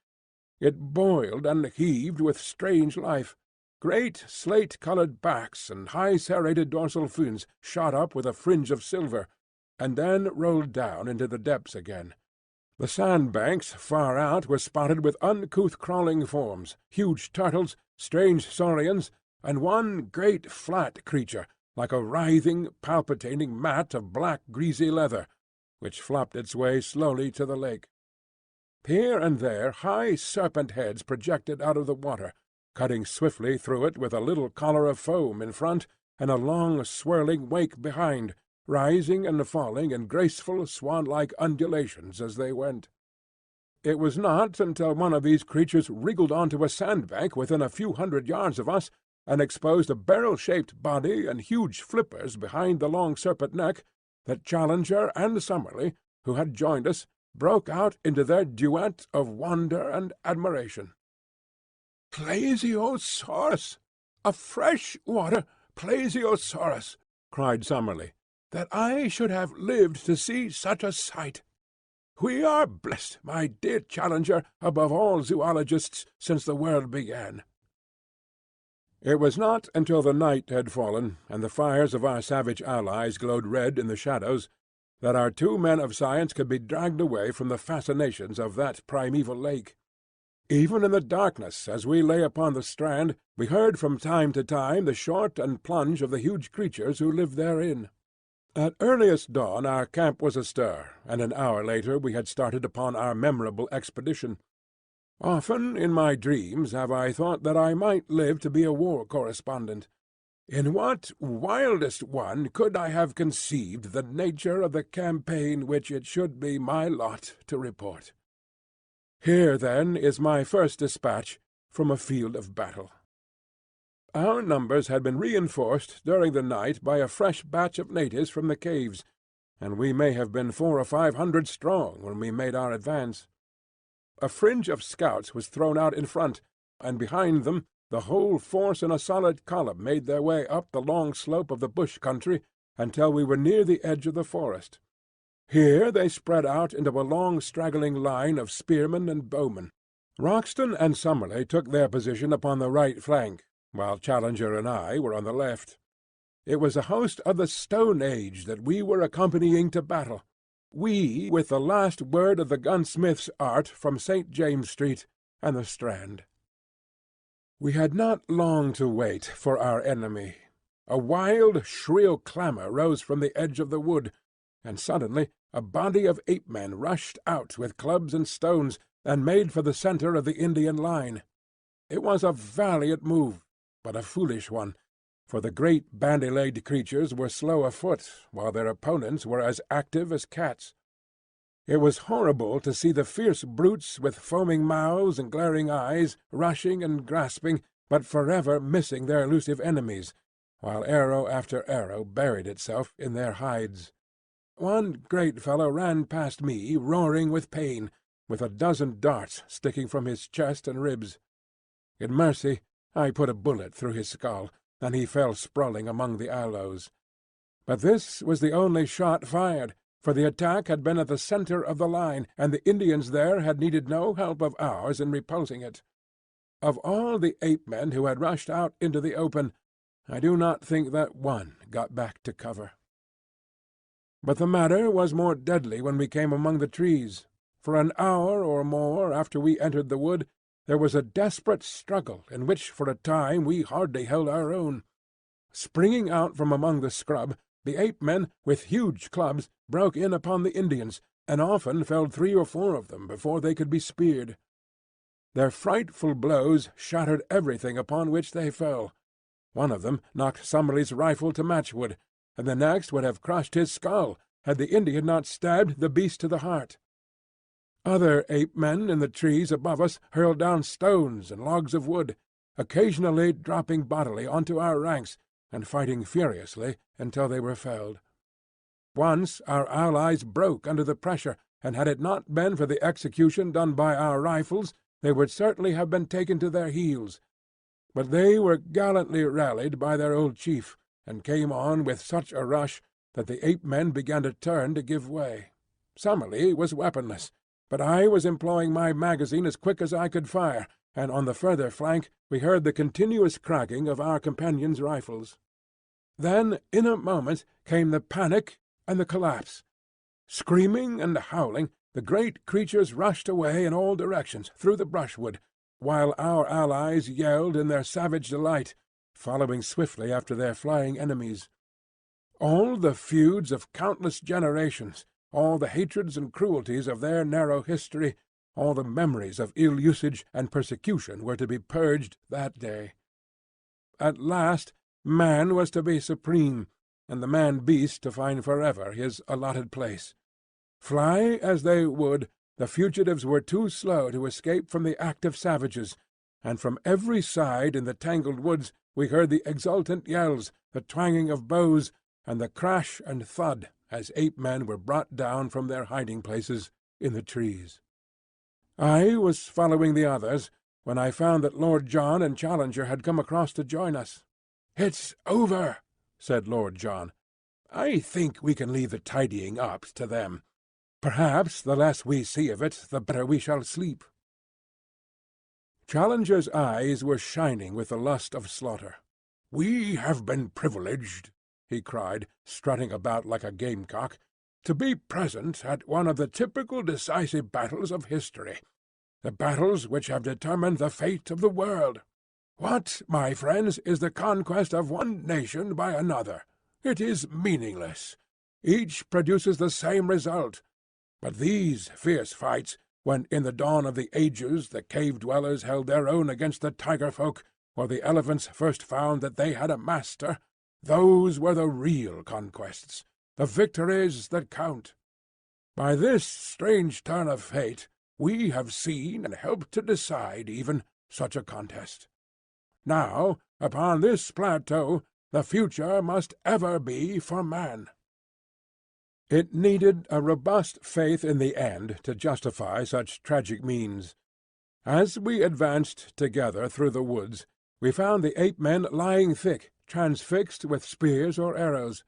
It boiled and heaved with strange life. Great slate-coloured backs and high serrated dorsal fins shot up with a fringe of silver, and then rolled down into the depths again. The sandbanks far out were spotted with uncouth crawling forms, huge turtles, strange saurians, and one great flat creature, like a writhing, palpitating mat of black greasy leather, which flopped its way slowly to the lake. Here and there high serpent heads projected out of the water, cutting swiftly through it with a little collar of foam in front and a long swirling wake behind, rising and falling in graceful swan-like undulations as they went. It was not until one of these creatures wriggled onto a sandbank within a few hundred yards of us, and exposed a barrel-shaped body and huge flippers behind the long serpent neck, that Challenger and Summerlee, who had joined us, broke out into their duet of wonder and admiration. "Plesiosaurus! A fresh-water plesiosaurus!" cried Summerlee. "That I should have lived to see such a sight! We are blessed, my dear Challenger, above all zoologists, since the world began." It was not until the night had fallen, and the fires of our savage allies glowed red in the shadows, that our two men of science could be dragged away from the fascinations of that primeval lake. Even in the darkness, as we lay upon the strand, we heard from time to time the short and plunge of the huge creatures who lived therein. At earliest dawn our camp was astir, and an hour later we had started upon our memorable expedition. Often in my dreams have I thought that I might live to be a war correspondent. In what wildest one could I have conceived the nature of the campaign which it should be my lot to report? Here, then, is my first dispatch from a field of battle. Our numbers had been reinforced during the night by a fresh batch of natives from the caves, and we may have been 400 or 500 strong when we made our advance. A fringe of scouts was thrown out in front, and behind them the whole force in a solid column made their way up the long slope of the bush country until we were near the edge of the forest. Here they spread out into a long straggling line of spearmen and bowmen. Roxton and Summerlee took their position upon the right flank, while Challenger and I were on the left. It was a host of the Stone Age that we were accompanying to battle, we with the last word of the gunsmith's art from St. James Street and the Strand. We had not long to wait for our enemy. A wild, shrill clamour rose from the edge of the wood, and suddenly a body of ape-men rushed out with clubs and stones, and made for the centre of the Indian line. It was a valiant move, but a foolish one, for the great bandy-legged creatures were slow of foot, while their opponents were as active as cats. It was horrible to see the fierce brutes with foaming mouths and glaring eyes, rushing and grasping, but forever missing their elusive enemies, while arrow after arrow buried itself in their hides. One great fellow ran past me, roaring with pain, with a dozen darts sticking from his chest and ribs. In mercy I put a bullet through his skull, and he fell sprawling among the aloes. But this was the only shot fired, for the attack had been at the centre of the line, and the Indians there had needed no help of ours in repulsing it. Of all the ape-men who had rushed out into the open, I do not think that one got back to cover. But the matter was more deadly when we came among the trees. For an hour or more after we entered the wood, there was a desperate struggle in which for a time we hardly held our own. Springing out from among the scrub, the ape-men with huge clubs broke in upon the Indians, and often felled 3 or 4 of them before they could be speared. Their frightful blows shattered everything upon which they fell. One of them knocked Summerlee's rifle to matchwood, and the next would have crushed his skull had the Indian not stabbed the beast to the heart. Other ape-men in the trees above us hurled down stones and logs of wood, occasionally dropping bodily onto our ranks, and fighting furiously until they were felled. Once our allies broke under the pressure, and had it not been for the execution done by our rifles, they would certainly have been taken to their heels. But they were gallantly rallied by their old chief, and came on with such a rush that the ape-men began to turn to give way. Summerlee was weaponless, but I was employing my magazine as quick as I could fire, and on the further flank we heard the continuous cracking of our companions' rifles. Then in a moment came the panic and the collapse. Screaming and howling, the great creatures rushed away in all directions through the brushwood, while our allies yelled in their savage delight, following swiftly after their flying enemies. All the feuds of countless generations, all the hatreds and cruelties of their narrow history, all the memories of ill-usage and persecution were to be purged that day. At last man was to be supreme, and the man-beast to find forever his allotted place. Fly as they would, the fugitives were too slow to escape from the active savages, and from every side in the tangled woods we heard the exultant yells, the twanging of bows, and the crash and thud as ape-men were brought down from their hiding-places in the trees. I was following the others when I found that Lord John and Challenger had come across to join us. "It's over," said Lord John. "I think we can leave the tidying up to them. Perhaps the less we see of it, the better we shall sleep." Challenger's eyes were shining with the lust of slaughter. "We have been privileged," he cried, strutting about like a gamecock, "to be present at one of the typical decisive battles of history, the battles which have determined the fate of the world. What, my friends, is the conquest of one nation by another? It is meaningless. Each produces the same result. But these fierce fights, when in the dawn of the ages the cave-dwellers held their own against the tiger-folk, or the elephants first found that they had a master, those were the real conquests, the victories that count. By this strange turn of fate we have seen and helped to decide even such a contest. Now, upon this plateau, the future must ever be for man. It needed a robust faith in the end to justify such tragic means. As we advanced together through the woods, we found the ape-men lying thick, transfixed with spears or arrows.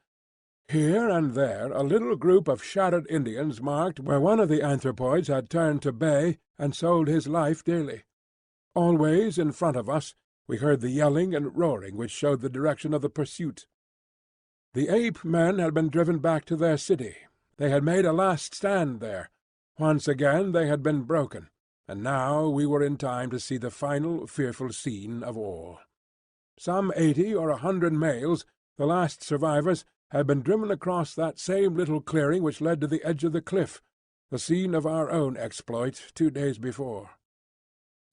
Here and there a little group of shattered Indians marked where one of the anthropoids had turned to bay and sold his life dearly. Always in front of us we heard the yelling and roaring which showed the direction of the pursuit. The ape-men had been driven back to their city. They had made a last stand there. Once again they had been broken, and now we were in time to see the final fearful scene of all. Some 80 or 100 males, the last survivors, had been driven across that same little clearing which led to the edge of the cliff, the scene of our own exploit 2 days before.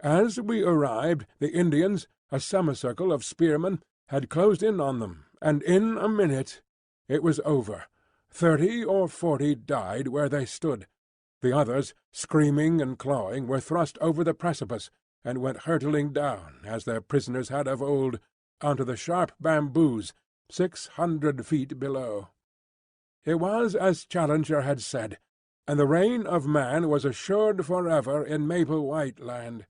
As we arrived, the Indians, a semicircle of spearmen, had closed in on them, and in a minute it was over. 30 or 40 died where they stood. The others, screaming and clawing, were thrust over the precipice, and went hurtling down, as their prisoners had of old, onto the sharp bamboos 600 feet below. It was as Challenger had said, and the reign of man was assured forever in Maple White Land.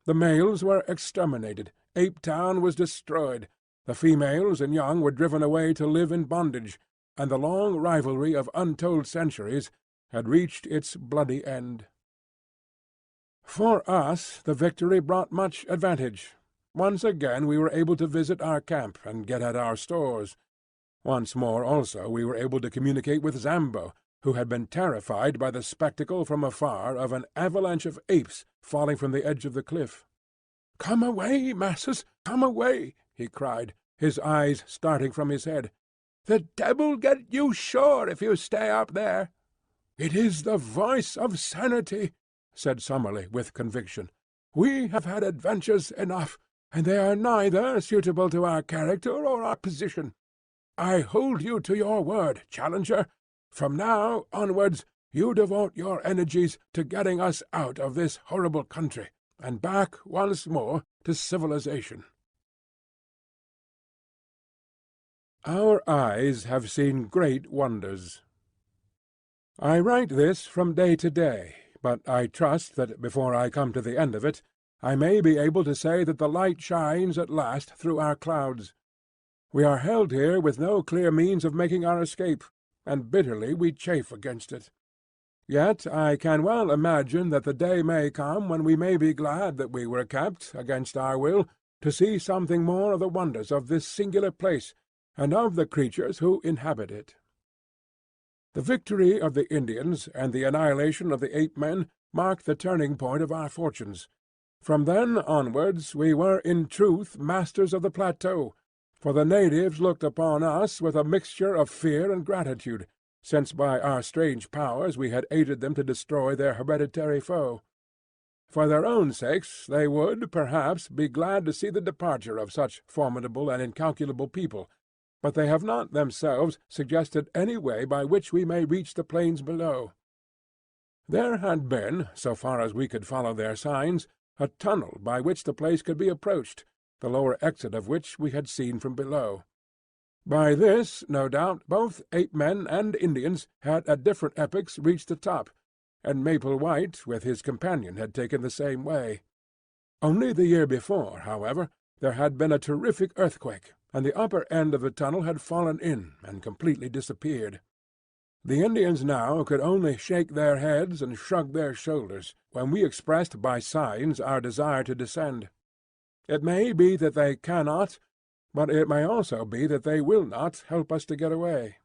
The males were exterminated. Ape Town was destroyed. The females and young were driven away to live in bondage, and the long rivalry of untold centuries had reached its bloody end. For us the victory brought much advantage. Once again we were able to visit our camp and get at our stores. Once more also we were able to communicate with Zambo, who had been terrified by the spectacle from afar of an avalanche of apes falling from the edge of the cliff. "Come away, masses, come away!" he cried, his eyes starting from his head. "The devil get you sure if you stay up there." "It is the voice of sanity," said Summerlee with conviction. "We have had adventures enough, and they are neither suitable to our character or our position. I hold you to your word, Challenger. From now onwards you devote your energies to getting us out of this horrible country, and back once more to civilization." Our eyes have seen great wonders. I write this from day to day, but I trust that before I come to the end of it, I may be able to say that the light shines at last through our clouds. We are held here with no clear means of making our escape, and bitterly we chafe against it. Yet I can well imagine that the day may come when we may be glad that we were kept, against our will, to see something more of the wonders of this singular place, and of the creatures who inhabit it. The victory of the Indians and the annihilation of the ape-men marked the turning point of our fortunes. From then onwards we were in truth masters of the plateau, for the natives looked upon us with a mixture of fear and gratitude, since by our strange powers we had aided them to destroy their hereditary foe. For their own sakes they would, perhaps, be glad to see the departure of such formidable and incalculable people, but they have not themselves suggested any way by which we may reach the plains below. There had been, so far as we could follow their signs, a tunnel by which the place could be approached, the lower exit of which we had seen from below. By this, no doubt, both ape-men and Indians had at different epochs reached the top, and Maple White with his companion had taken the same way. Only the year before, however, there had been a terrific earthquake, and the upper end of the tunnel had fallen in and completely disappeared. The Indians now could only shake their heads and shrug their shoulders when we expressed by signs our desire to descend. It may be that they cannot, but it may also be that they will not help us to get away.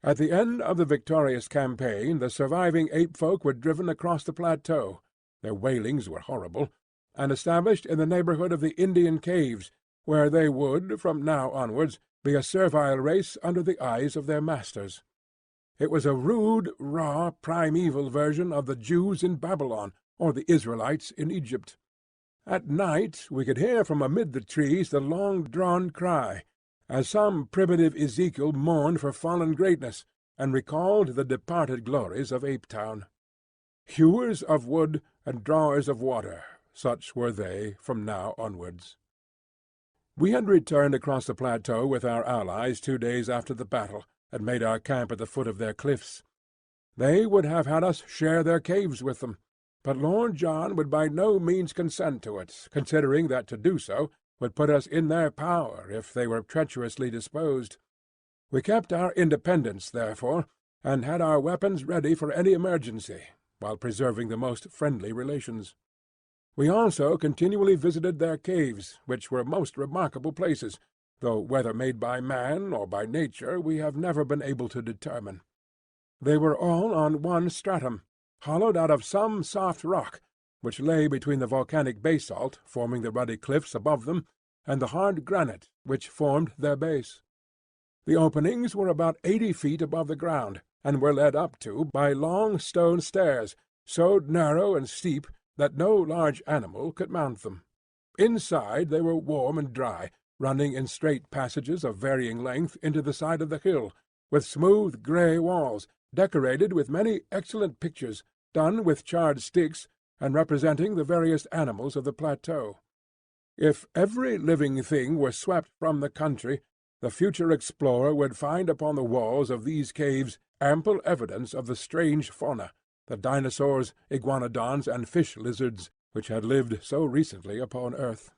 At the end of the victorious campaign the surviving ape-folk were driven across the plateau, their wailings were horrible, and established in the neighborhood of the Indian caves, where they would, from now onwards, be a servile race under the eyes of their masters. It was a rude, raw, primeval version of the Jews in Babylon, or the Israelites in Egypt. At night we could hear from amid the trees the long-drawn cry, as some primitive Ezekiel mourned for fallen greatness, and recalled the departed glories of Apetown. Hewers of wood and drawers of water, such were they from now onwards. We had returned across the plateau with our allies 2 days after the battle, and made our camp at the foot of their cliffs. They would have had us share their caves with them, but Lord John would by no means consent to it, considering that to do so would put us in their power if they were treacherously disposed. We kept our independence, therefore, and had our weapons ready for any emergency, while preserving the most friendly relations. We also continually visited their caves, which were most remarkable places, though whether made by man or by nature we have never been able to determine. They were all on one stratum, hollowed out of some soft rock, which lay between the volcanic basalt forming the ruddy cliffs above them and the hard granite which formed their base. The openings were about 80 feet above the ground, and were led up to by long stone stairs, so narrow and steep that no large animal could mount them. Inside they were warm and dry, running in straight passages of varying length into the side of the hill, with smooth grey walls, decorated with many excellent pictures, done with charred sticks, and representing the various animals of the plateau. If every living thing were swept from the country, the future explorer would find upon the walls of these caves ample evidence of the strange fauna, the dinosaurs, iguanodons, and fish-lizards, which had lived so recently upon earth.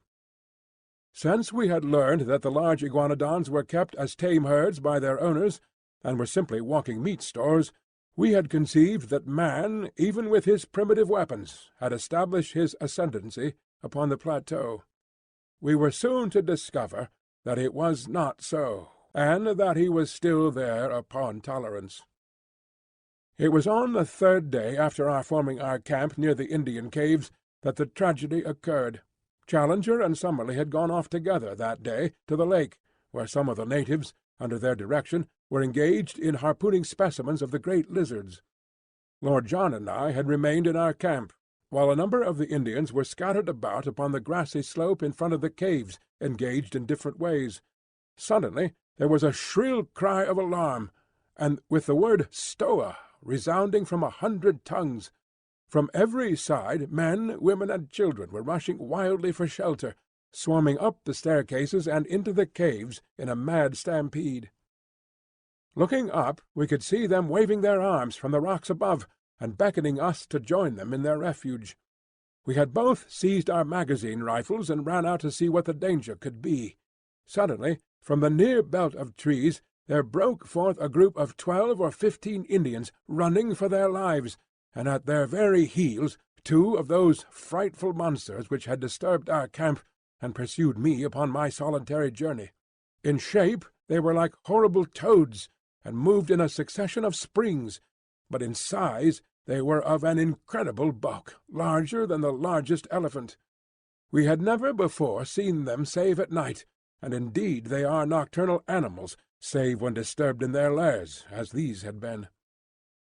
Since we had learned that the large iguanodons were kept as tame herds by their owners, and were simply walking meat stores, we had conceived that man, even with his primitive weapons, had established his ascendancy upon the plateau. We were soon to discover that it was not so, and that he was still there upon tolerance. It was on the 3rd day after our forming our camp near the Indian caves that the tragedy occurred. Challenger and Summerlee had gone off together that day to the lake, where some of the natives, under their direction, were engaged in harpooning specimens of the great lizards. Lord John and I had remained in our camp, while a number of the Indians were scattered about upon the grassy slope in front of the caves, engaged in different ways. Suddenly there was a shrill cry of alarm, and with the word "Stoa" resounding from 100 tongues. From every side men, women, and children were rushing wildly for shelter, swarming up the staircases and into the caves in a mad stampede. Looking up, we could see them waving their arms from the rocks above, and beckoning us to join them in their refuge. We had both seized our magazine rifles and ran out to see what the danger could be. Suddenly, from the near belt of trees, there broke forth a group of 12 or 15 Indians running for their lives, and at their very heels 2 of those frightful monsters which had disturbed our camp and pursued me upon my solitary journey. In shape they were like horrible toads, and moved in a succession of springs, but in size they were of an incredible bulk, larger than the largest elephant. We had never before seen them save at night, and indeed they are nocturnal animals, save when disturbed in their lairs, as these had been.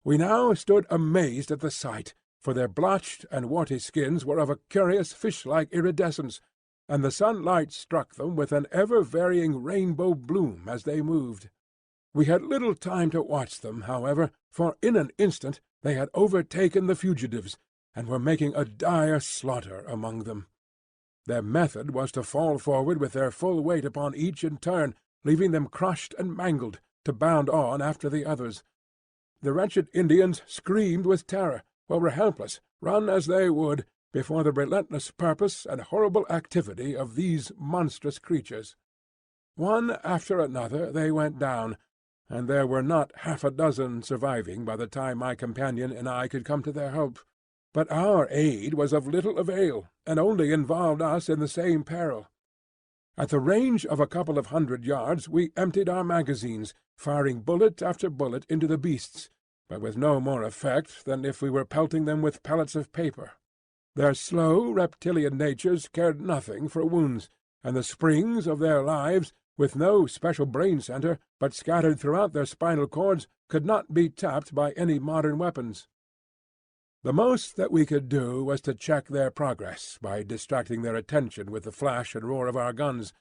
We now stood amazed at the sight, for their blotched and warty skins were of a curious fish-like iridescence, and the sunlight struck them with an ever-varying rainbow bloom as they moved. We had little time to watch them, however, for in an instant they had overtaken the fugitives, and were making a dire slaughter among them. Their method was to fall forward with their full weight upon each in turn, leaving them crushed and mangled, to bound on after the others. The wretched Indians screamed with terror, or were helpless, run as they would, before the relentless purpose and horrible activity of these monstrous creatures. One after another they went down, and there were not 6 surviving by the time my companion and I could come to their help. But our aid was of little avail, and only involved us in the same peril. At the range of a couple of 100 yards we emptied our magazines, firing bullet after bullet into the beasts, but with no more effect than if we were pelting them with pellets of paper. Their slow reptilian natures cared nothing for wounds, and the springs of their lives with no special brain centre, but scattered throughout their spinal cords, could not be tapped by any modern weapons. The most that we could do was to check their progress by distracting their attention with the flash and roar of our guns,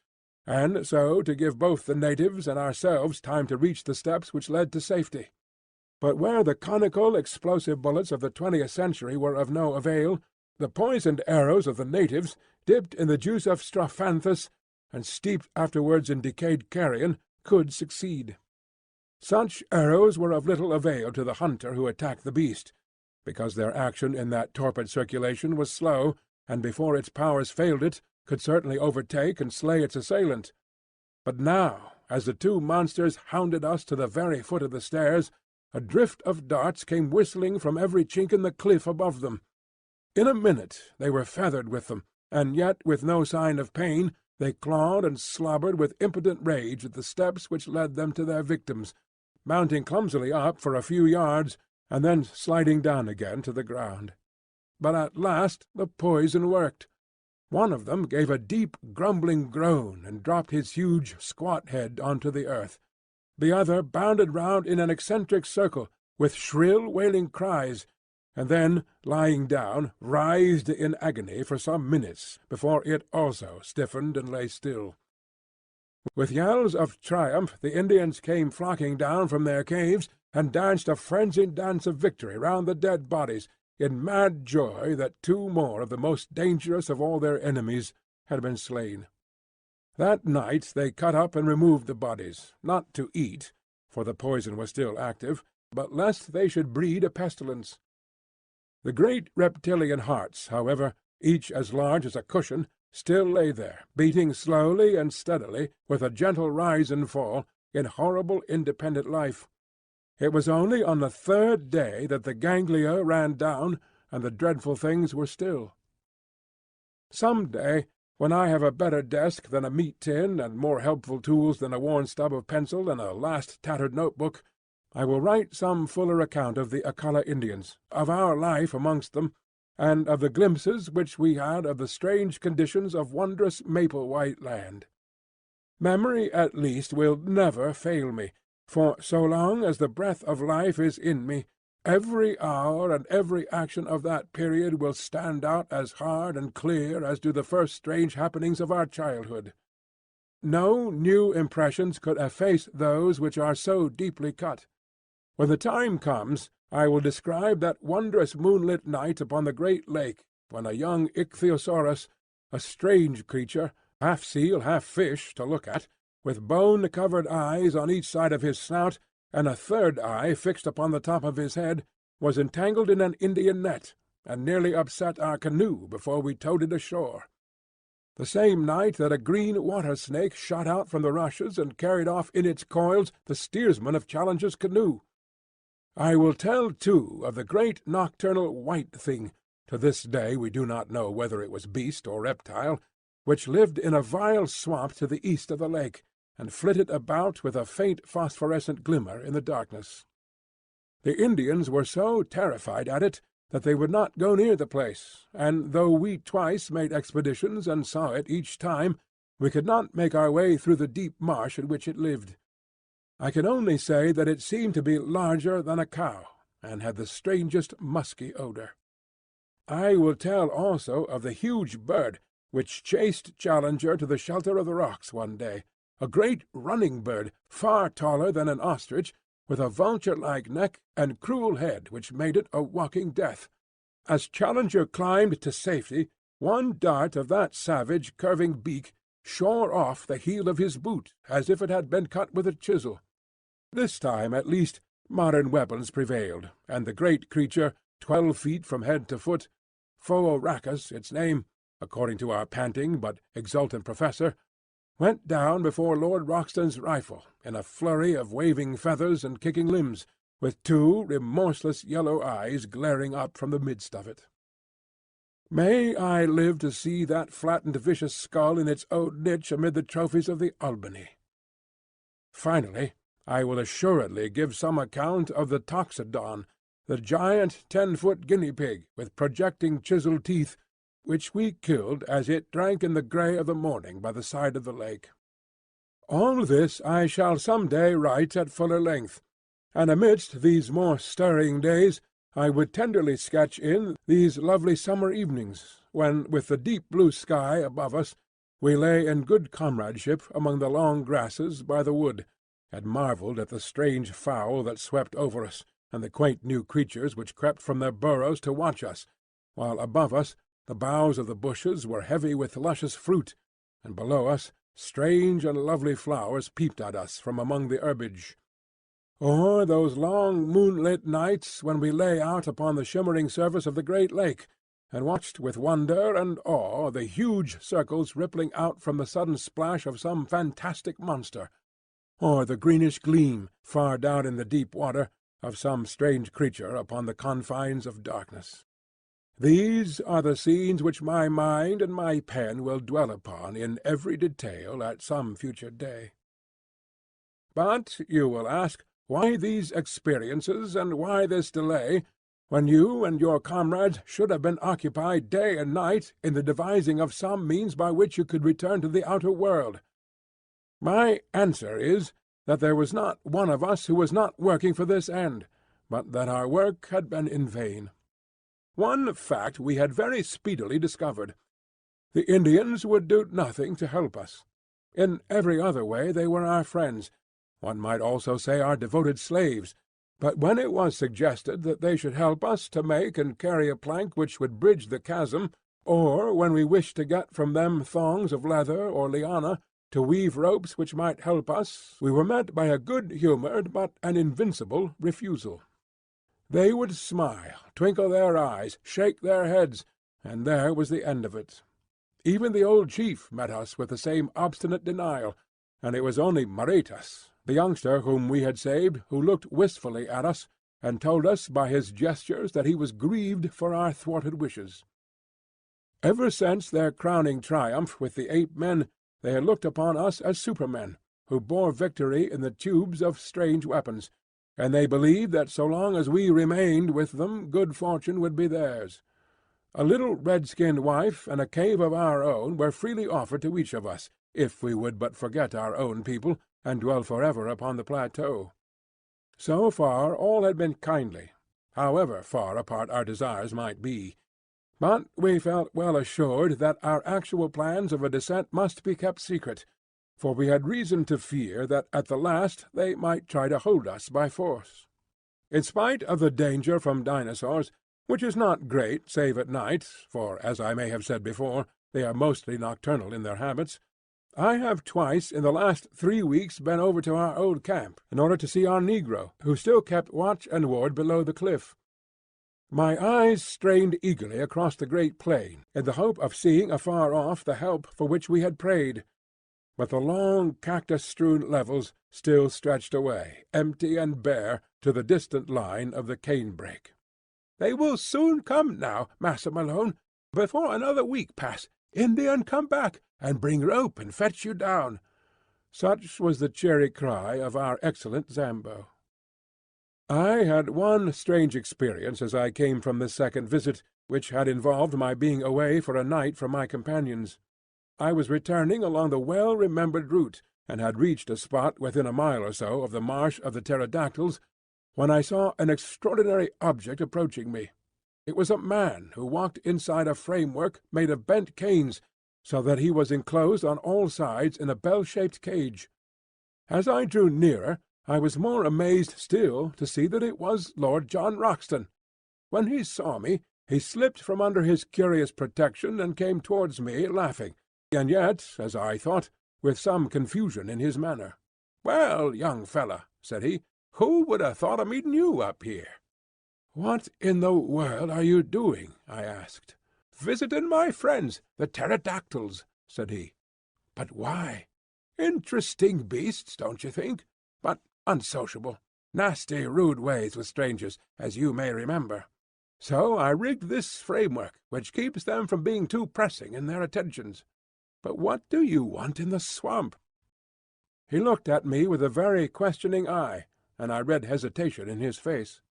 and so to give both the natives and ourselves time to reach the steps which led to safety. But where the conical explosive bullets of the 20th century were of no avail, the poisoned arrows of the natives, dipped in the juice of strophanthus and steeped afterwards in decayed carrion, could succeed. Such arrows were of little avail to the hunter who attacked the beast, because their action in that torpid circulation was slow, and before its powers failed it, could certainly overtake and slay its assailant. But now, as the two monsters hounded us to the very foot of the stairs, a drift of darts came whistling from every chink in the cliff above them. In a minute they were feathered with them, and yet with no sign of pain they clawed and slobbered with impotent rage at the steps which led them to their victims, mounting clumsily up for a few yards, and then sliding down again to the ground. But at last the poison worked. One of them gave a deep grumbling groan and dropped his huge squat head onto the earth. The other bounded round in an eccentric circle, with shrill wailing cries, and then, lying down, writhed in agony for some minutes before it also stiffened and lay still. With yells of triumph the Indians came flocking down from their caves, and danced a frenzied dance of victory round the dead bodies, in mad joy that two more of the most dangerous of all their enemies had been slain. That night they cut up and removed the bodies, not to eat, for the poison was still active, but lest they should breed a pestilence. The great reptilian hearts, however, each as large as a cushion, still lay there, beating slowly and steadily, with a gentle rise and fall, in horrible independent life. It was only on the third day that the ganglia ran down, and the dreadful things were still. Some day, when I have a better desk than a meat tin, and more helpful tools than a worn stub of pencil and a last tattered notebook, I will write some fuller account of the Akala Indians, of our life amongst them, and of the glimpses which we had of the strange conditions of wondrous maple-white land. Memory at least will never fail me, for so long as the breath of life is in me, every hour and every action of that period will stand out as hard and clear as do the first strange happenings of our childhood. No new impressions could efface those which are so deeply cut. When the time comes, I will describe that wondrous moonlit night upon the great lake, when a young ichthyosaurus, a strange creature, half seal, half fish to look at, with bone-covered eyes on each side of his snout, and a third eye fixed upon the top of his head, was entangled in an Indian net, and nearly upset our canoe before we towed it ashore. The same night that a green water-snake shot out from the rushes and carried off in its coils the steersman of Challenger's canoe. I will tell, too, of the great nocturnal white thing, to this day we do not know whether it was beast or reptile, which lived in a vile swamp to the east of the lake, and flitted about with a faint phosphorescent glimmer in the darkness. The Indians were so terrified at it that they would not go near the place, and though we twice made expeditions and saw it each time, we could not make our way through the deep marsh in which it lived. I can only say that it seemed to be larger than a cow, and had the strangest musky odour. I will tell also of the huge bird which chased Challenger to the shelter of the rocks one day, a great running bird, far taller than an ostrich, with a vulture-like neck and cruel head which made it a walking death. As Challenger climbed to safety, one dart of that savage curving beak shore off the heel of his boot as if it had been cut with a chisel. This time, at least, modern weapons prevailed, and the great creature, 12 feet from head to foot, Phooracus its name, according to our panting but exultant professor, went down before Lord Roxton's rifle in a flurry of waving feathers and kicking limbs, with two remorseless yellow eyes glaring up from the midst of it. May I live to see that flattened vicious skull in its own niche amid the trophies of the Albany. Finally, I will assuredly give some account of the Toxodon, the giant 10-foot guinea pig with projecting chiselled teeth, which we killed as it drank in the grey of the morning by the side of the lake. All this I shall some day write at fuller length, and amidst these more stirring days I would tenderly sketch in these lovely summer evenings, when, with the deep blue sky above us, we lay in good comradeship among the long grasses by the wood, and marvelled at the strange fowl that swept over us, and the quaint new creatures which crept from their burrows to watch us, while above us the boughs of the bushes were heavy with luscious fruit, and below us strange and lovely flowers peeped at us from among the herbage. Or those long moonlit nights when we lay out upon the shimmering surface of the great lake, and watched with wonder and awe the huge circles rippling out from the sudden splash of some fantastic monster, or the greenish gleam, far down in the deep water, of some strange creature upon the confines of darkness. These are the scenes which my mind and my pen will dwell upon in every detail at some future day. But, you will ask, why these experiences, and why this delay, when you and your comrades should have been occupied day and night in the devising of some means by which you could return to the outer world? My answer is that there was not one of us who was not working for this end, but that our work had been in vain. One fact we had very speedily discovered. The Indians would do nothing to help us. In every other way they were our friends, one might also say our devoted slaves, but when it was suggested that they should help us to make and carry a plank which would bridge the chasm, or when we wished to get from them thongs of leather or liana, to weave ropes which might help us, we were met by a good-humoured but an invincible refusal. They would smile, twinkle their eyes, shake their heads, and there was the end of it. Even the old chief met us with the same obstinate denial, and it was only Maretas, the youngster whom we had saved, who looked wistfully at us, and told us by his gestures that he was grieved for our thwarted wishes. Ever since their crowning triumph with the ape-men, they had looked upon us as supermen, who bore victory in the tubes of strange weapons, and they believed that so long as we remained with them good fortune would be theirs. A little red-skinned wife and a cave of our own were freely offered to each of us, if we would but forget our own people, and dwell forever upon the plateau. So far all had been kindly, however far apart our desires might be. But we felt well assured that our actual plans of a descent must be kept secret, for we had reason to fear that at the last they might try to hold us by force. In spite of the danger from dinosaurs, which is not great save at night, for, as I may have said before, they are mostly nocturnal in their habits, I have twice in the last 3 weeks been over to our old camp in order to see our negro, who still kept watch and ward below the cliff. My eyes strained eagerly across the great plain in the hope of seeing afar off the help for which we had prayed. But the long cactus-strewn levels still stretched away, empty and bare, to the distant line of the cane-brake. "They will soon come now, Massa Malone. Before another week pass, Indian come back, and bring rope and fetch you down." Such was the cheery cry of our excellent Zambo. I had one strange experience as I came from this second visit, which had involved my being away for a night from my companions. I was returning along the well-remembered route, and had reached a spot within a mile or so of the marsh of the pterodactyls, when I saw an extraordinary object approaching me. It was a man who walked inside a framework made of bent canes, so that he was enclosed on all sides in a bell-shaped cage. As I drew nearer, I was more amazed still to see that it was Lord John Roxton. When he saw me, he slipped from under his curious protection and came towards me laughing, and yet, as I thought, with some confusion in his manner. "Well, young fellow," said he, "who would have thought of meeting you up here?" "What in the world are you doing?" I asked. "Visiting my friends, the pterodactyls," said he. "But why?" "Interesting beasts, don't you think? But unsociable. Nasty, rude ways with strangers, as you may remember. So I rigged this framework, which keeps them from being too pressing in their attentions. But what do you want in the swamp?" He looked at me with a very questioning eye, and I read hesitation in his face.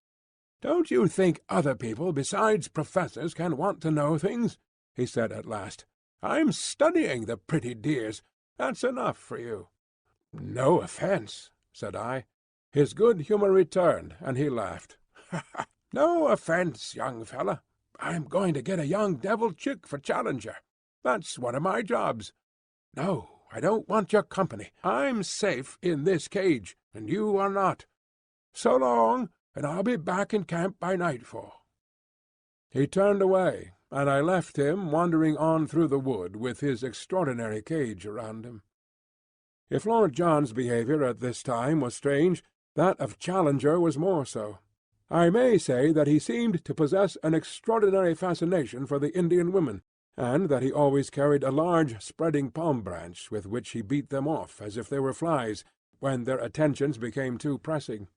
"Don't you think other people besides professors can want to know things?" he said at last. "I'm studying the pretty dears. That's enough for you." "No offence," said I. His good humour returned, and he laughed. "No offence, young fellow. I'm going to get a young devil chick for Challenger. That's one of my jobs. No, I don't want your company. I'm safe in this cage, and you are not. So long, and I'll be back in camp by nightfall." He turned away, and I left him wandering on through the wood with his extraordinary cage around him. If Lord John's behaviour at this time was strange, that of Challenger was more so. I may say that he seemed to possess an extraordinary fascination for the Indian women, and that he always carried a large spreading palm branch with which he beat them off as if they were flies, when their attentions became too pressing.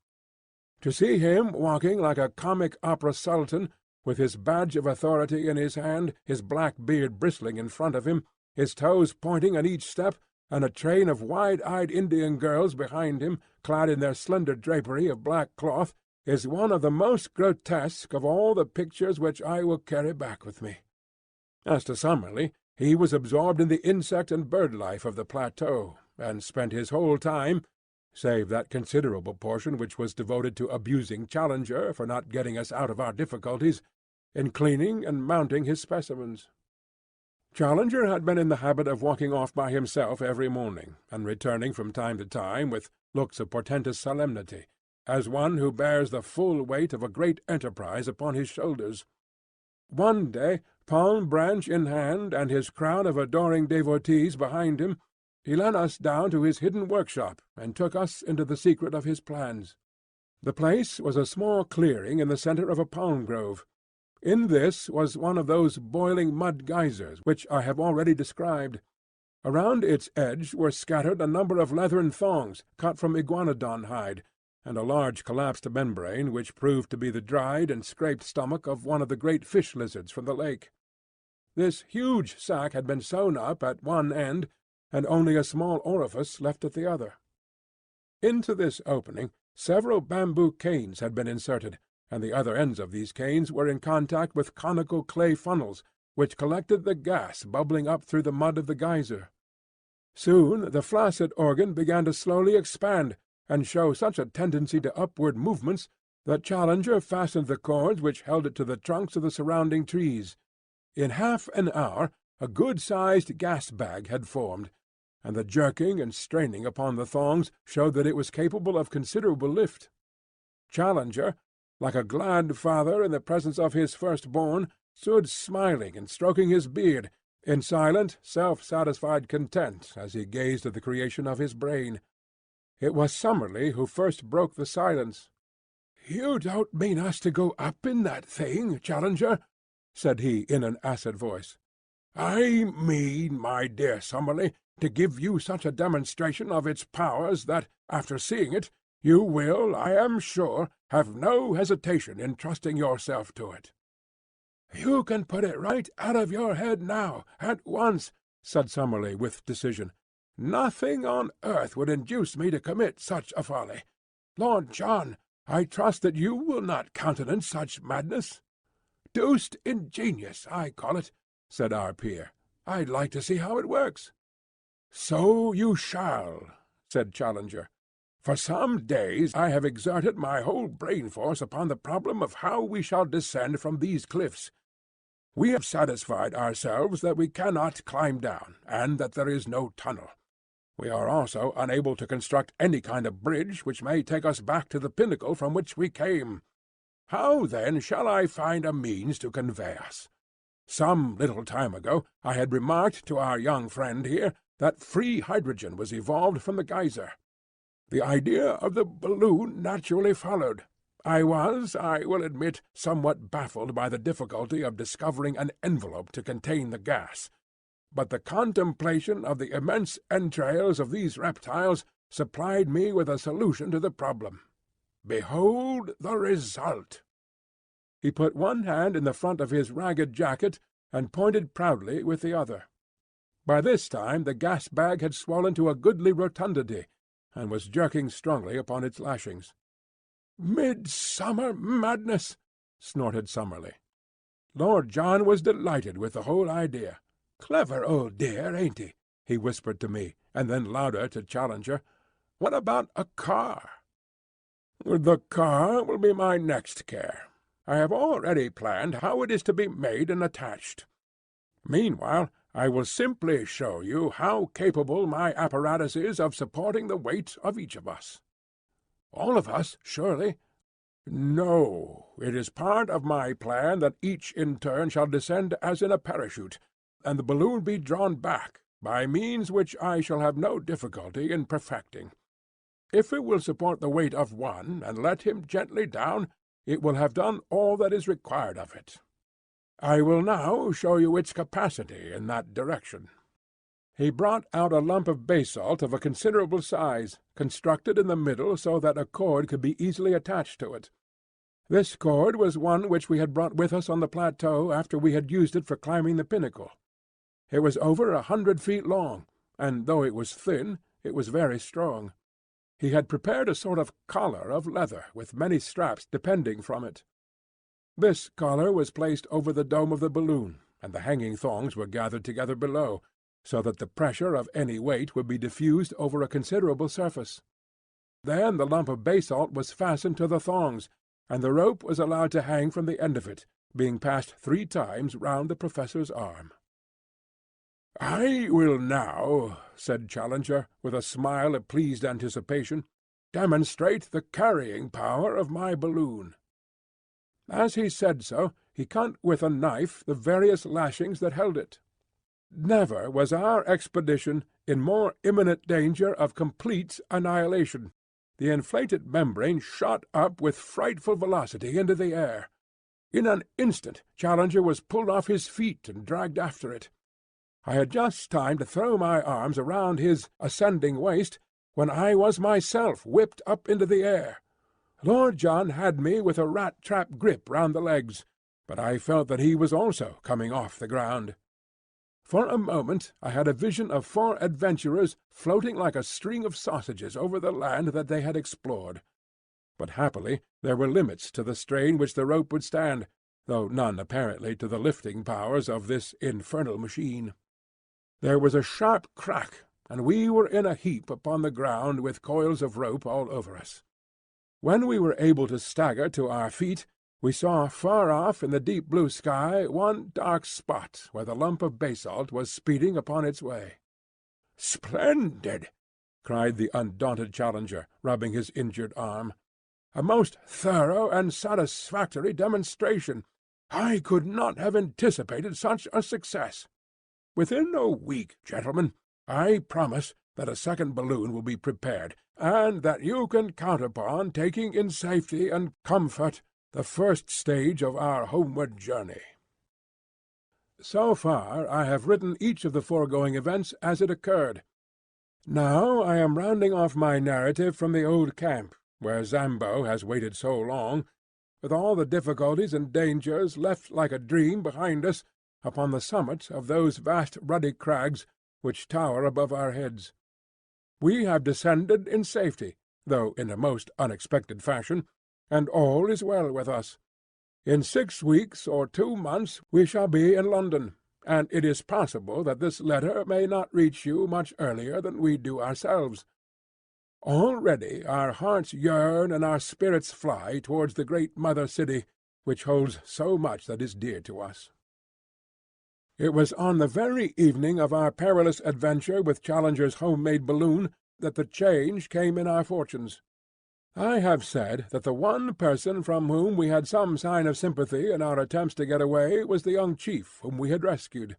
To see him walking like a comic opera sultan, with his badge of authority in his hand, his black beard bristling in front of him, his toes pointing at each step, and a train of wide-eyed Indian girls behind him, clad in their slender drapery of black cloth, is one of the most grotesque of all the pictures which I will carry back with me. As to Summerlee, he was absorbed in the insect and bird life of the plateau, and spent his whole time, save that considerable portion which was devoted to abusing Challenger for not getting us out of our difficulties, in cleaning and mounting his specimens. Challenger had been in the habit of walking off by himself every morning, and returning from time to time with looks of portentous solemnity, as one who bears the full weight of a great enterprise upon his shoulders. One day, palm branch in hand, and his crowd of adoring devotees behind him, he led us down to his hidden workshop, and took us into the secret of his plans. The place was a small clearing in the centre of a palm grove. In this was one of those boiling mud geysers which I have already described. Around its edge were scattered a number of leathern thongs cut from iguanodon hide, and a large collapsed membrane which proved to be the dried and scraped stomach of one of the great fish-lizards from the lake. This huge sack had been sewn up at one end, and only a small orifice left at the other. Into this opening several bamboo canes had been inserted, and the other ends of these canes were in contact with conical clay funnels, which collected the gas bubbling up through the mud of the geyser. Soon the flaccid organ began to slowly expand, and show such a tendency to upward movements that Challenger fastened the cords which held it to the trunks of the surrounding trees. In half an hour a good-sized gas-bag had formed, and the jerking and straining upon the thongs showed that it was capable of considerable lift. Challenger, like a glad father in the presence of his firstborn, stood smiling and stroking his beard, in silent, self-satisfied content as he gazed at the creation of his brain. It was Summerlee who first broke the silence. "You don't mean us to go up in that thing, Challenger?" said he in an acid voice. "I mean, my dear Summerlee, to give you such a demonstration of its powers that, after seeing it, you will, I am sure, have no hesitation in trusting yourself to it." "You can put it right out of your head now, at once," said Summerlee with decision. "Nothing on earth would induce me to commit such a folly. Lord John, I trust that you will not countenance such madness." "Deuced ingenious, I call it," said our peer. "I'd like to see how it works." "So you shall," said Challenger. "For some days I have exerted my whole brain-force upon the problem of how we shall descend from these cliffs. We have satisfied ourselves that we cannot climb down, and that there is no tunnel. We are also unable to construct any kind of bridge which may take us back to the pinnacle from which we came. How, then, shall I find a means to convey us? Some little time ago I had remarked to our young friend here that free hydrogen was evolved from the geyser. The idea of the balloon naturally followed. I was, I will admit, somewhat baffled by the difficulty of discovering an envelope to contain the gas, but the contemplation of the immense entrails of these reptiles supplied me with a solution to the problem. Behold the result!" He put one hand in the front of his ragged jacket and pointed proudly with the other. By this time the gas-bag had swollen to a goodly rotundity, and was jerking strongly upon its lashings. "Midsummer madness!" snorted Summerlee. Lord John was delighted with the whole idea. "Clever old dear, ain't he?" he whispered to me, and then louder to Challenger. What about a car?" "The car will be my next care. I have already planned how it is to be made and attached. Meanwhile, I will simply show you how capable my apparatus is of supporting the weight of each of us." "All of us, surely?" "No. It is part of my plan that each in turn shall descend as in a parachute, and the balloon be drawn back, by means which I shall have no difficulty in perfecting. If it will support the weight of one, and let him gently down, it will have done all that is required of it. I will now show you its capacity in that direction." He brought out a lump of basalt of a considerable size, constructed in the middle so that a cord could be easily attached to it. This cord was one which we had brought with us on the plateau after we had used it for climbing the pinnacle. It was over 100 feet long, and though it was thin, it was very strong. He had prepared a sort of collar of leather with many straps depending from it. This collar was placed over the dome of the balloon, and the hanging thongs were gathered together below, so that the pressure of any weight would be diffused over a considerable surface. Then the lump of basalt was fastened to the thongs, and the rope was allowed to hang from the end of it, being passed 3 times round the professor's arm. "I will now," said Challenger, with a smile of pleased anticipation, "demonstrate the carrying power of my balloon." As he said so, he cut with a knife the various lashings that held it. Never was our expedition in more imminent danger of complete annihilation. The inflated membrane shot up with frightful velocity into the air. In an instant Challenger was pulled off his feet and dragged after it. I had just time to throw my arms around his ascending waist, when I was myself whipped up into the air. Lord John had me with a rat-trap grip round the legs, but I felt that he was also coming off the ground. For a moment I had a vision of 4 adventurers floating like a string of sausages over the land that they had explored. But happily there were limits to the strain which the rope would stand, though none apparently to the lifting powers of this infernal machine. There was a sharp crack, and we were in a heap upon the ground with coils of rope all over us. When we were able to stagger to our feet, we saw far off in the deep blue sky one dark spot where the lump of basalt was speeding upon its way. "Splendid!" cried the undaunted Challenger, rubbing his injured arm. "A most thorough and satisfactory demonstration. I could not have anticipated such a success. Within a week, gentlemen, I promise that a second balloon will be prepared, and that you can count upon taking in safety and comfort the first stage of our homeward journey." So far I have written each of the foregoing events as it occurred. Now I am rounding off my narrative from the old camp, where Zambo has waited so long, with all the difficulties and dangers left like a dream behind us upon the summit of those vast ruddy crags which tower above our heads. We have descended in safety, though in a most unexpected fashion, and all is well with us. In 6 weeks or 2 months we shall be in London, and it is possible that this letter may not reach you much earlier than we do ourselves. Already our hearts yearn and our spirits fly towards the great mother city, which holds so much that is dear to us. It was on the very evening of our perilous adventure with Challenger's home-made balloon that the change came in our fortunes. I have said that the one person from whom we had some sign of sympathy in our attempts to get away was the young chief whom we had rescued.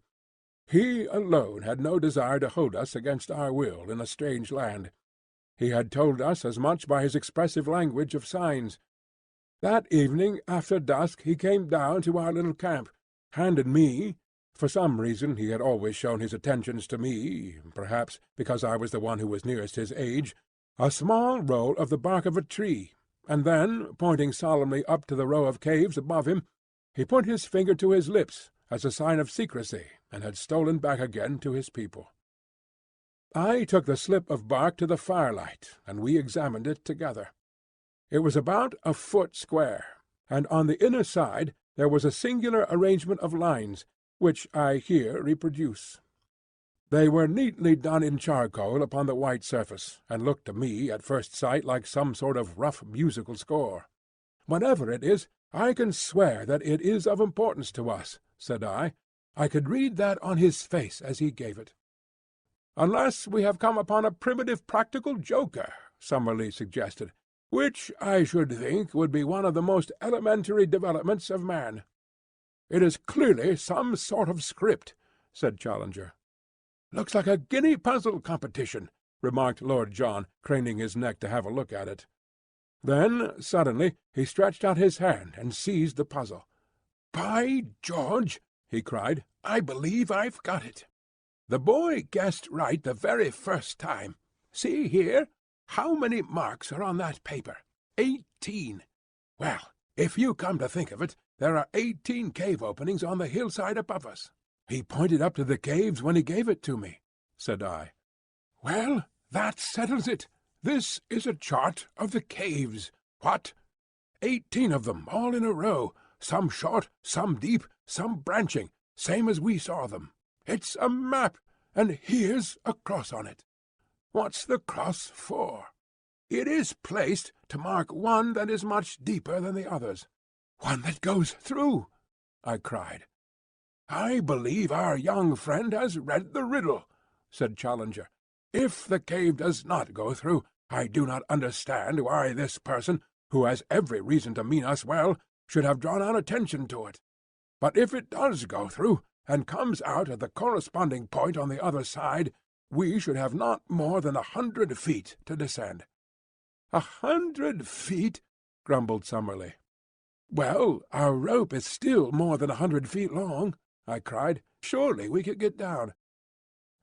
He alone had no desire to hold us against our will in a strange land. He had told us as much by his expressive language of signs. That evening after dusk he came down to our little camp, handed me— for some reason he had always shown his attentions to me, perhaps because I was the one who was nearest his age— a small roll of the bark of a tree, and then, pointing solemnly up to the row of caves above him, he put his finger to his lips as a sign of secrecy, and had stolen back again to his people. I took the slip of bark to the firelight, and we examined it together. It was about a foot square, and on the inner side there was a singular arrangement of lines, which I here reproduce. They were neatly done in charcoal upon the white surface, and looked to me at first sight like some sort of rough musical score. "Whatever it is, I can swear that it is of importance to us," said I. "I could read that on his face as he gave it." "Unless we have come upon a primitive practical joker," Summerlee suggested, "which I should think would be one of the most elementary developments of man." "It is clearly some sort of script," said Challenger. "Looks like a guinea puzzle competition," remarked Lord John, craning his neck to have a look at it. Then suddenly he stretched out his hand and seized the puzzle. "By George!" he cried, "I believe I've got it. The boy guessed right the very first time. See here, how many marks are on that paper? 18. Well, if you come to think of it, there are 18 cave openings on the hillside above us. He pointed up to the caves when he gave it to me," said I. "Well, that settles it. This is a chart of the caves. What? 18 of them, all in a row, some short, some deep, some branching, same as we saw them. It's a map, and here's a cross on it. What's the cross for? It is placed to mark one that is much deeper than the others. One that goes through," I cried. "I believe our young friend has read the riddle," said Challenger. "If the cave does not go through, I do not understand why this person, who has every reason to mean us well, should have drawn our attention to it. But if it does go through, and comes out at the corresponding point on the other side, we should have not more than 100 feet to descend." "100 feet?" grumbled Summerlee. "Well, our rope is still more than 100 feet long," I cried. "Surely we could get down."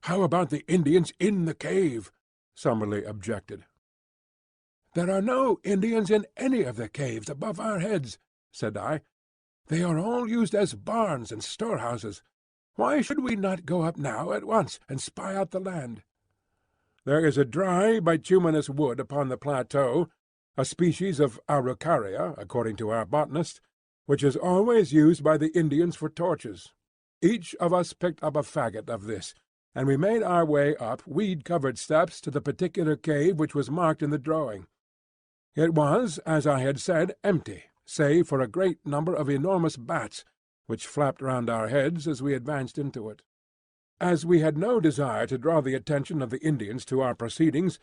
"How about the Indians in the cave?" Summerlee objected. "There are no Indians in any of the caves above our heads," said I. "They are all used as barns and storehouses. Why should we not go up now at once and spy out the land?" "There is a dry bituminous wood upon the plateau, a species of araucaria, according to our botanist, which is always used by the Indians for torches. Each of us picked up a faggot of this, and we made our way up weed-covered steps to the particular cave which was marked in the drawing. It was, as I had said, empty, save for a great number of enormous bats, which flapped round our heads as we advanced into it. As we had no desire to draw the attention of the Indians to our proceedings,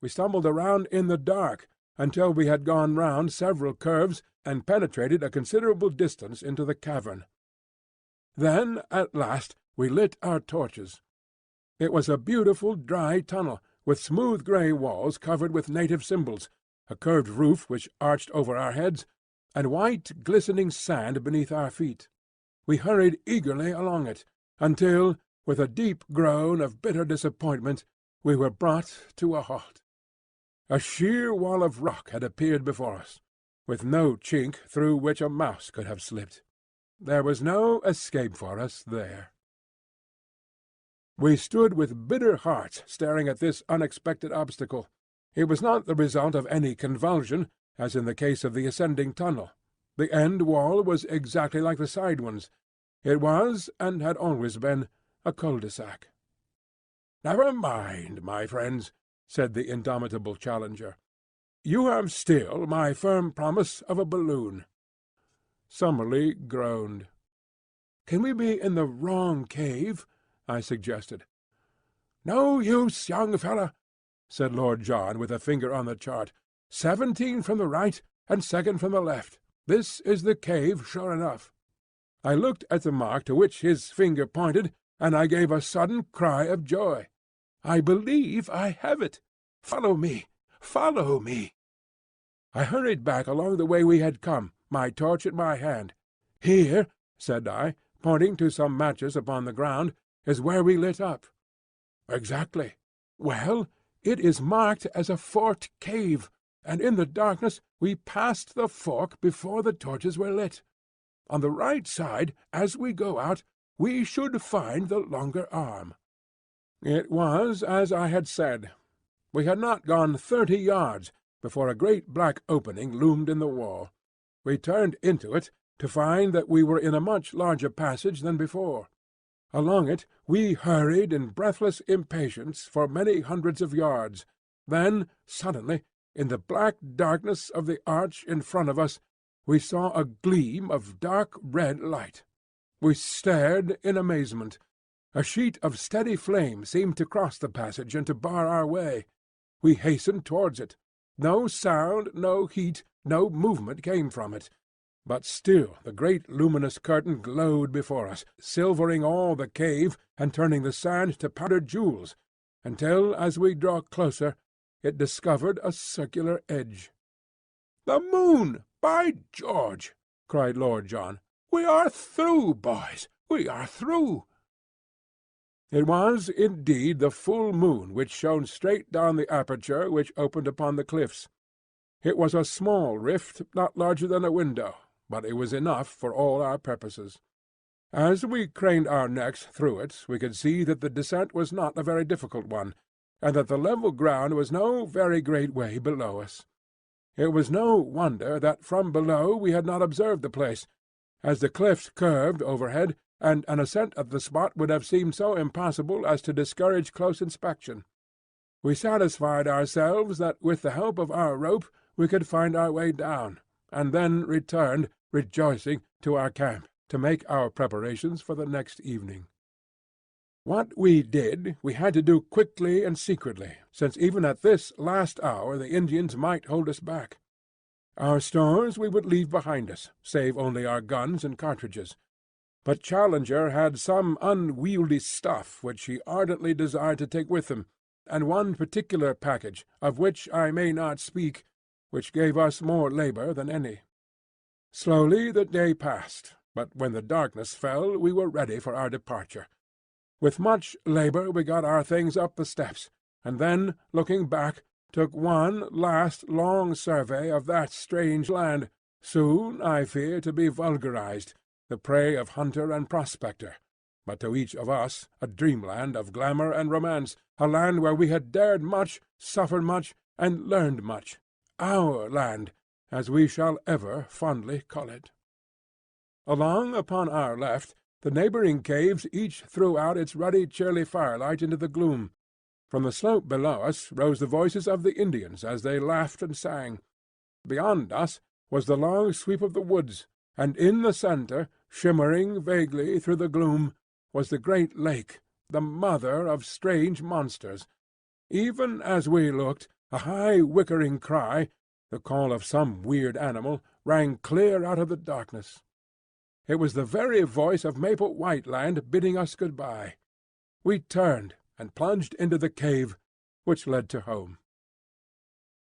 we stumbled around in the dark until we had gone round several curves and penetrated a considerable distance into the cavern. Then, at last, we lit our torches. It was a beautiful dry tunnel, with smooth grey walls covered with native symbols, a curved roof which arched over our heads, and white glistening sand beneath our feet. We hurried eagerly along it, until, with a deep groan of bitter disappointment, we were brought to a halt. A sheer wall of rock had appeared before us, with no chink through which a mouse could have slipped. There was no escape for us there. We stood with bitter hearts staring at this unexpected obstacle. It was not the result of any convulsion, as in the case of the ascending tunnel. The end wall was exactly like the side ones. It was, and had always been, a cul-de-sac. "Never mind, my friends," said the indomitable Challenger. "You have still my firm promise of a balloon." Summerlee groaned. "Can we be in the wrong cave?" I suggested. "No use, young fellow," said Lord John with a finger on the chart. 17 from the right and 2nd from the left. This is the cave, sure enough." I looked at the mark to which his finger pointed, and I gave a sudden cry of joy. "I believe I have it. Follow me! Follow me!" I hurried back along the way we had come, my torch in my hand. "Here," said I, pointing to some matches upon the ground, "is where we lit up." "Exactly. Well, it is marked as a forked cave, and in the darkness we passed the fork before the torches were lit. On the right side, as we go out, we should find the longer arm." It was as I had said. We had not gone 30 yards before a great black opening loomed in the wall. We turned into it to find that we were in a much larger passage than before. Along it we hurried in breathless impatience for many hundreds of yards. Then, suddenly, in the black darkness of the arch in front of us, we saw a gleam of dark red light. We stared in amazement. A sheet of steady flame seemed to cross the passage and to bar our way. We hastened towards it. No sound, no heat, no movement came from it. But still the great luminous curtain glowed before us, silvering all the cave and turning the sand to powdered jewels, until, as we drew closer, it discovered a circular edge. "The moon! By George!" cried Lord John. "We are through, boys! We are through!" It was indeed the full moon which shone straight down the aperture which opened upon the cliffs. It was a small rift, not larger than a window, but it was enough for all our purposes. As we craned our necks through it, we could see that the descent was not a very difficult one, and that the level ground was no very great way below us. It was no wonder that from below we had not observed the place, as the cliffs curved overhead, and an ascent at the spot would have seemed so impossible as to discourage close inspection. We satisfied ourselves that with the help of our rope we could find our way down, and then returned, rejoicing, to our camp to make our preparations for the next evening. What we did we had to do quickly and secretly, since even at this last hour the Indians might hold us back. Our stores we would leave behind us, save only our guns and cartridges. But Challenger had some unwieldy stuff which he ardently desired to take with him, and one particular package, of which I may not speak, which gave us more labour than any. Slowly the day passed, but when the darkness fell we were ready for our departure. With much labour we got our things up the steps, and then, looking back, took one last long survey of that strange land, soon, I fear, to be vulgarized, the prey of hunter and prospector, but to each of us a dreamland of glamour and romance, a land where we had dared much, suffered much, and learned much. Our land, as we shall ever fondly call it. Along upon our left, the neighbouring caves each threw out its ruddy cheery firelight into the gloom. From the slope below us rose the voices of the Indians as they laughed and sang. Beyond us was the long sweep of the woods, and in the centre, shimmering vaguely through the gloom, was the great lake, the mother of strange monsters. Even as we looked, a high whickering cry, the call of some weird animal, rang clear out of the darkness. It was the very voice of Maple White Land bidding us good-bye. We turned and plunged into the cave which led to home.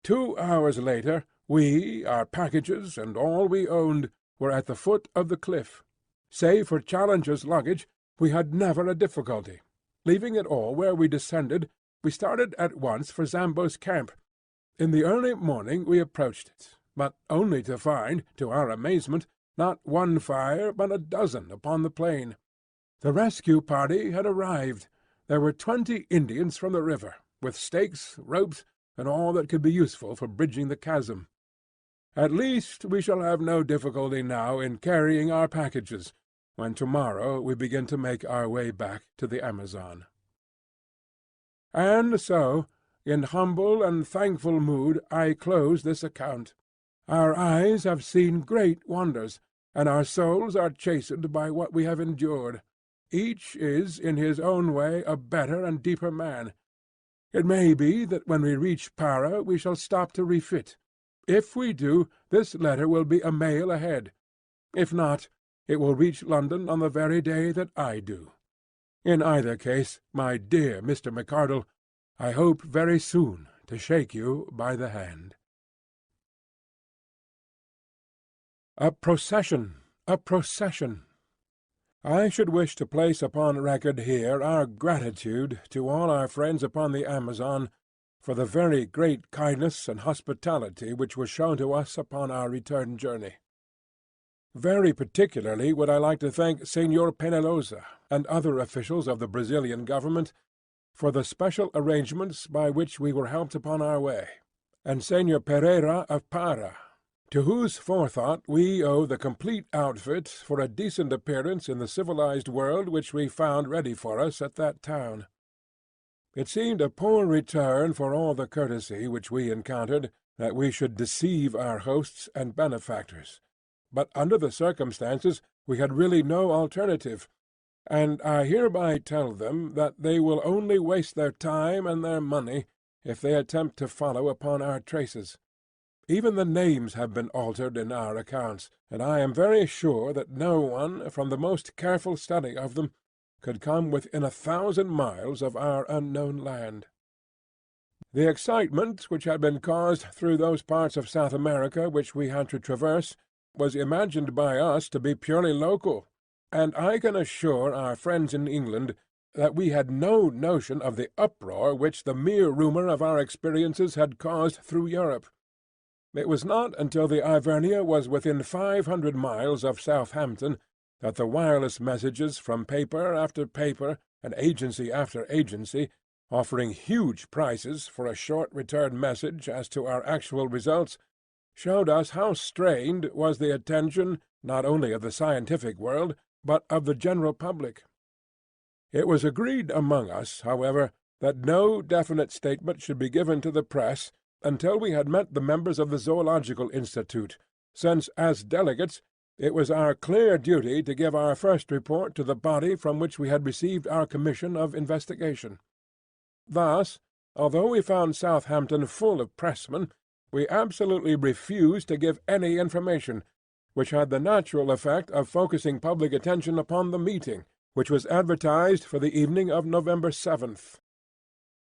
2 hours later we, our packages, and all we owned, were at the foot of the cliff. Save for Challenger's luggage, we had never a difficulty. Leaving it all where we descended, we started at once for Zambo's camp. In the early morning we approached it, but only to find, to our amazement, not one fire but a dozen upon the plain. The rescue party had arrived. There were 20 Indians from the river, with stakes, ropes, and all that could be useful for bridging the chasm. At least we shall have no difficulty now in carrying our packages, when tomorrow we begin to make our way back to the Amazon. And so, in humble and thankful mood, I close this account. Our eyes have seen great wonders, and our souls are chastened by what we have endured. Each is, in his own way, a better and deeper man. It may be that when we reach Para we shall stop to refit. If we do, this letter will be a mail ahead. If not, it will reach London on the very day that I do. In either case, my dear Mr. McArdle, I hope very soon to shake you by the hand. A procession! A procession! I should wish to place upon record here our gratitude to all our friends upon the Amazon for the very great kindness and hospitality which was shown to us upon our return journey. Very particularly would I like to thank Senor Penalosa and other officials of the Brazilian government for the special arrangements by which we were helped upon our way, and Senor Pereira of Para, to whose forethought we owe the complete outfit for a decent appearance in the civilized world which we found ready for us at that town. It seemed a poor return for all the courtesy which we encountered that we should deceive our hosts and benefactors, but under the circumstances we had really no alternative, and I hereby tell them that they will only waste their time and their money if they attempt to follow upon our traces. Even the names have been altered in our accounts, and I am very sure that no one, from the most careful study of them, could come within 1,000 miles of our unknown land. The excitement which had been caused through those parts of South America which we had to traverse was imagined by us to be purely local, and I can assure our friends in England that we had no notion of the uproar which the mere rumour of our experiences had caused through Europe. It was not until the Ivernia was within 500 miles of Southampton that the wireless messages from paper after paper and agency after agency, offering huge prices for a short return message as to our actual results, showed us how strained was the attention not only of the scientific world, but of the general public. It was agreed among us, however, that no definite statement should be given to the press until we had met the members of the Zoological Institute, since, as delegates, it was our clear duty to give our first report to the body from which we had received our commission of investigation. Thus, although we found Southampton full of pressmen, we absolutely refused to give any information, which had the natural effect of focusing public attention upon the meeting, which was advertised for the evening of November 7th.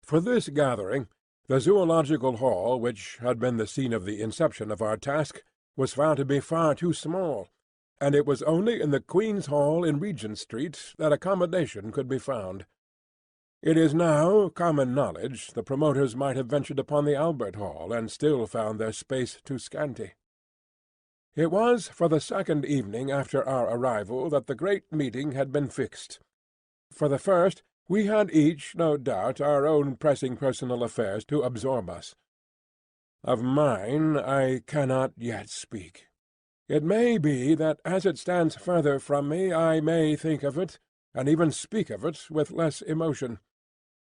For this gathering, the Zoological Hall, which had been the scene of the inception of our task, was found to be far too small, and it was only in the Queen's Hall in Regent Street that accommodation could be found. It is now common knowledge the promoters might have ventured upon the Albert Hall, and still found their space too scanty. It was for the second evening after our arrival that the great meeting had been fixed. For the first, we had each, no doubt, our own pressing personal affairs to absorb us. Of mine I cannot yet speak. It may be that as it stands further from me I may think of it, and even speak of it, with less emotion.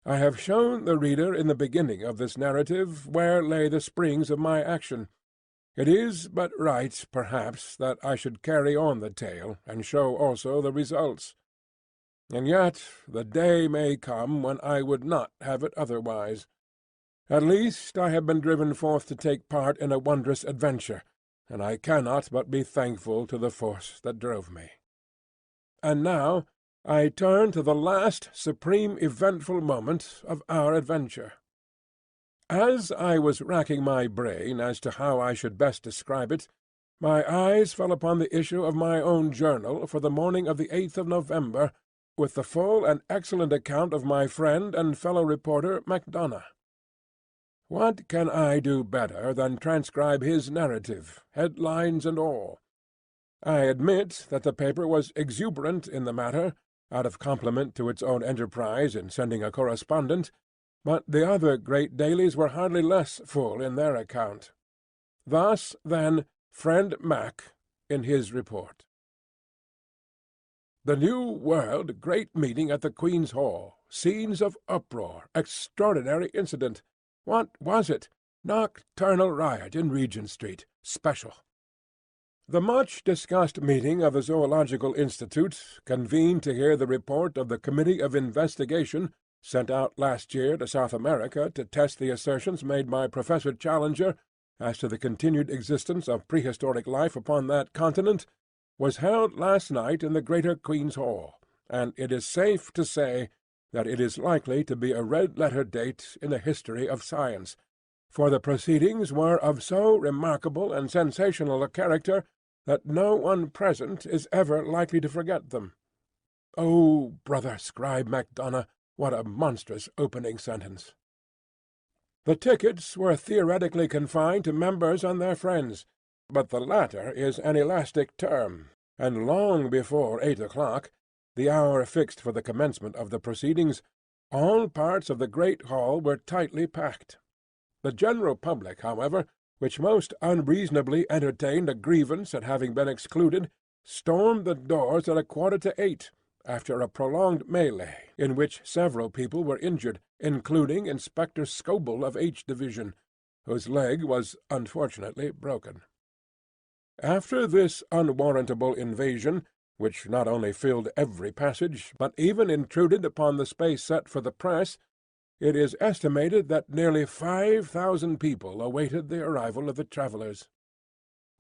I have shown the reader in the beginning of this narrative where lay the springs of my action. It is but right, perhaps, that I should carry on the tale, and show also the results. And yet the day may come when I would not have it otherwise. At least I have been driven forth to take part in a wondrous adventure, and I cannot but be thankful to the force that drove me. And now I turn to the last supreme eventful moment of our adventure. As I was racking my brain as to how I should best describe it, my eyes fell upon the issue of my own journal for the morning of the 8th of November, with the full and excellent account of my friend and fellow reporter Macdonough. What can I do better than transcribe his narrative, headlines and all? I admit that the paper was exuberant in the matter, out of compliment to its own enterprise in sending a correspondent, but the other great dailies were hardly less full in their account. Thus, then, friend Mac in his report. The New World great meeting at the Queen's Hall. Scenes of uproar. Extraordinary incident. What was it? Nocturnal riot in Regent Street. Special. The much-discussed meeting of the Zoological Institute, convened to hear the report of the Committee of Investigation, sent out last year to South America to test the assertions made by Professor Challenger as to the continued existence of prehistoric life upon that continent, was held last night in the Greater Queen's Hall, and it is safe to say that it is likely to be a red-letter date in the history of science, for the proceedings were of so remarkable and sensational a character that no one present is ever likely to forget them. Oh, brother Scribe Macdonough, what a monstrous opening sentence! The tickets were theoretically confined to members and their friends, but the latter is an elastic term, and long before 8 o'clock, the hour fixed for the commencement of the proceedings, all parts of the great hall were tightly packed. The general public, however, which most unreasonably entertained a grievance at having been excluded, stormed the doors at 7:45, after a prolonged mêlée in which several people were injured, including Inspector Scoble of H Division, whose leg was unfortunately broken. After this unwarrantable invasion, which not only filled every passage, but even intruded upon the space set for the press, it is estimated that nearly 5,000 people awaited the arrival of the travellers.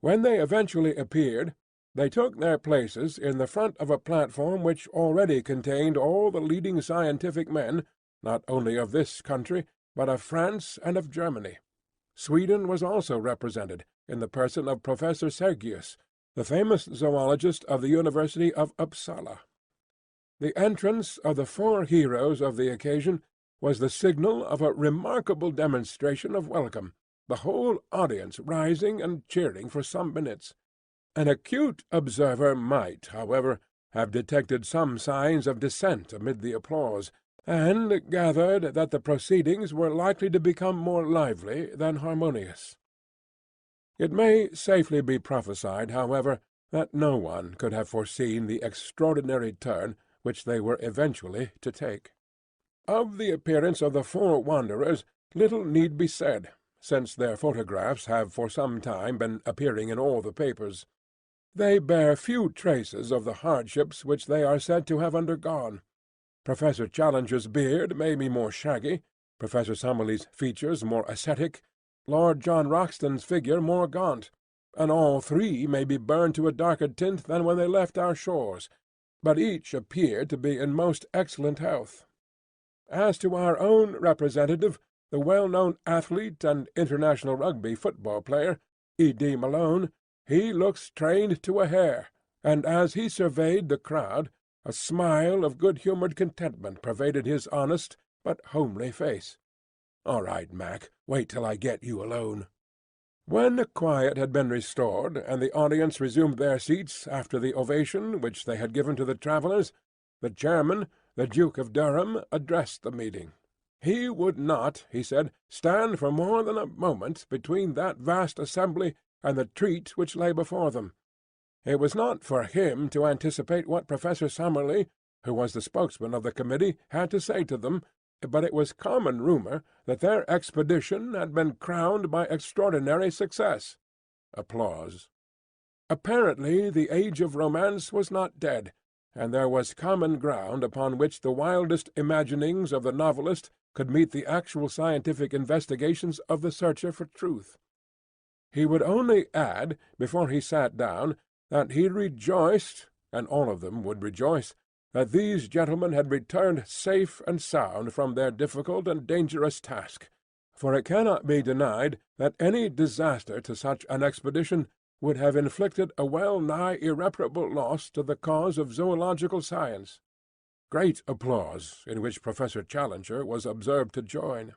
When they eventually appeared, they took their places in the front of a platform which already contained all the leading scientific men, not only of this country, but of France and of Germany. Sweden was also represented, in the person of Professor Sergius, the famous zoologist of the University of Uppsala. The entrance of the four heroes of the occasion was the signal of a remarkable demonstration of welcome, the whole audience rising and cheering for some minutes. An acute observer might, however, have detected some signs of dissent amid the applause, and gathered that the proceedings were likely to become more lively than harmonious. It may safely be prophesied, however, that no one could have foreseen the extraordinary turn which they were eventually to take. Of the appearance of the four wanderers little need be said, since their photographs have for some time been appearing in all the papers. They bear few traces of the hardships which they are said to have undergone. Professor Challenger's beard may be more shaggy, Professor Summerlee's features more ascetic, Lord John Roxton's figure more gaunt, and all three may be burned to a darker tint than when they left our shores, but each appeared to be in most excellent health. As to our own representative, the well-known athlete and international rugby football player, E.D. Malone, he looks trained to a hair, and as he surveyed the crowd, a smile of good-humoured contentment pervaded his honest but homely face. "All right, Mac, wait till I get you alone." When quiet had been restored, and the audience resumed their seats after the ovation which they had given to the travellers, the chairman, the Duke of Durham, addressed the meeting. He would not, he said, stand for more than a moment between that vast assembly and the treat which lay before them. It was not for him to anticipate what Professor Summerlee, who was the spokesman of the committee, had to say to them, but it was common rumour that their expedition had been crowned by extraordinary success. Applause. Apparently the age of romance was not dead, and there was common ground upon which the wildest imaginings of the novelist could meet the actual scientific investigations of the searcher for truth. He would only add, before he sat down, that he rejoiced, and all of them would rejoice, that these gentlemen had returned safe and sound from their difficult and dangerous task, for it cannot be denied that any disaster to such an expedition would have inflicted a well-nigh irreparable loss to the cause of zoological science. Great applause, in which Professor Challenger was observed to join.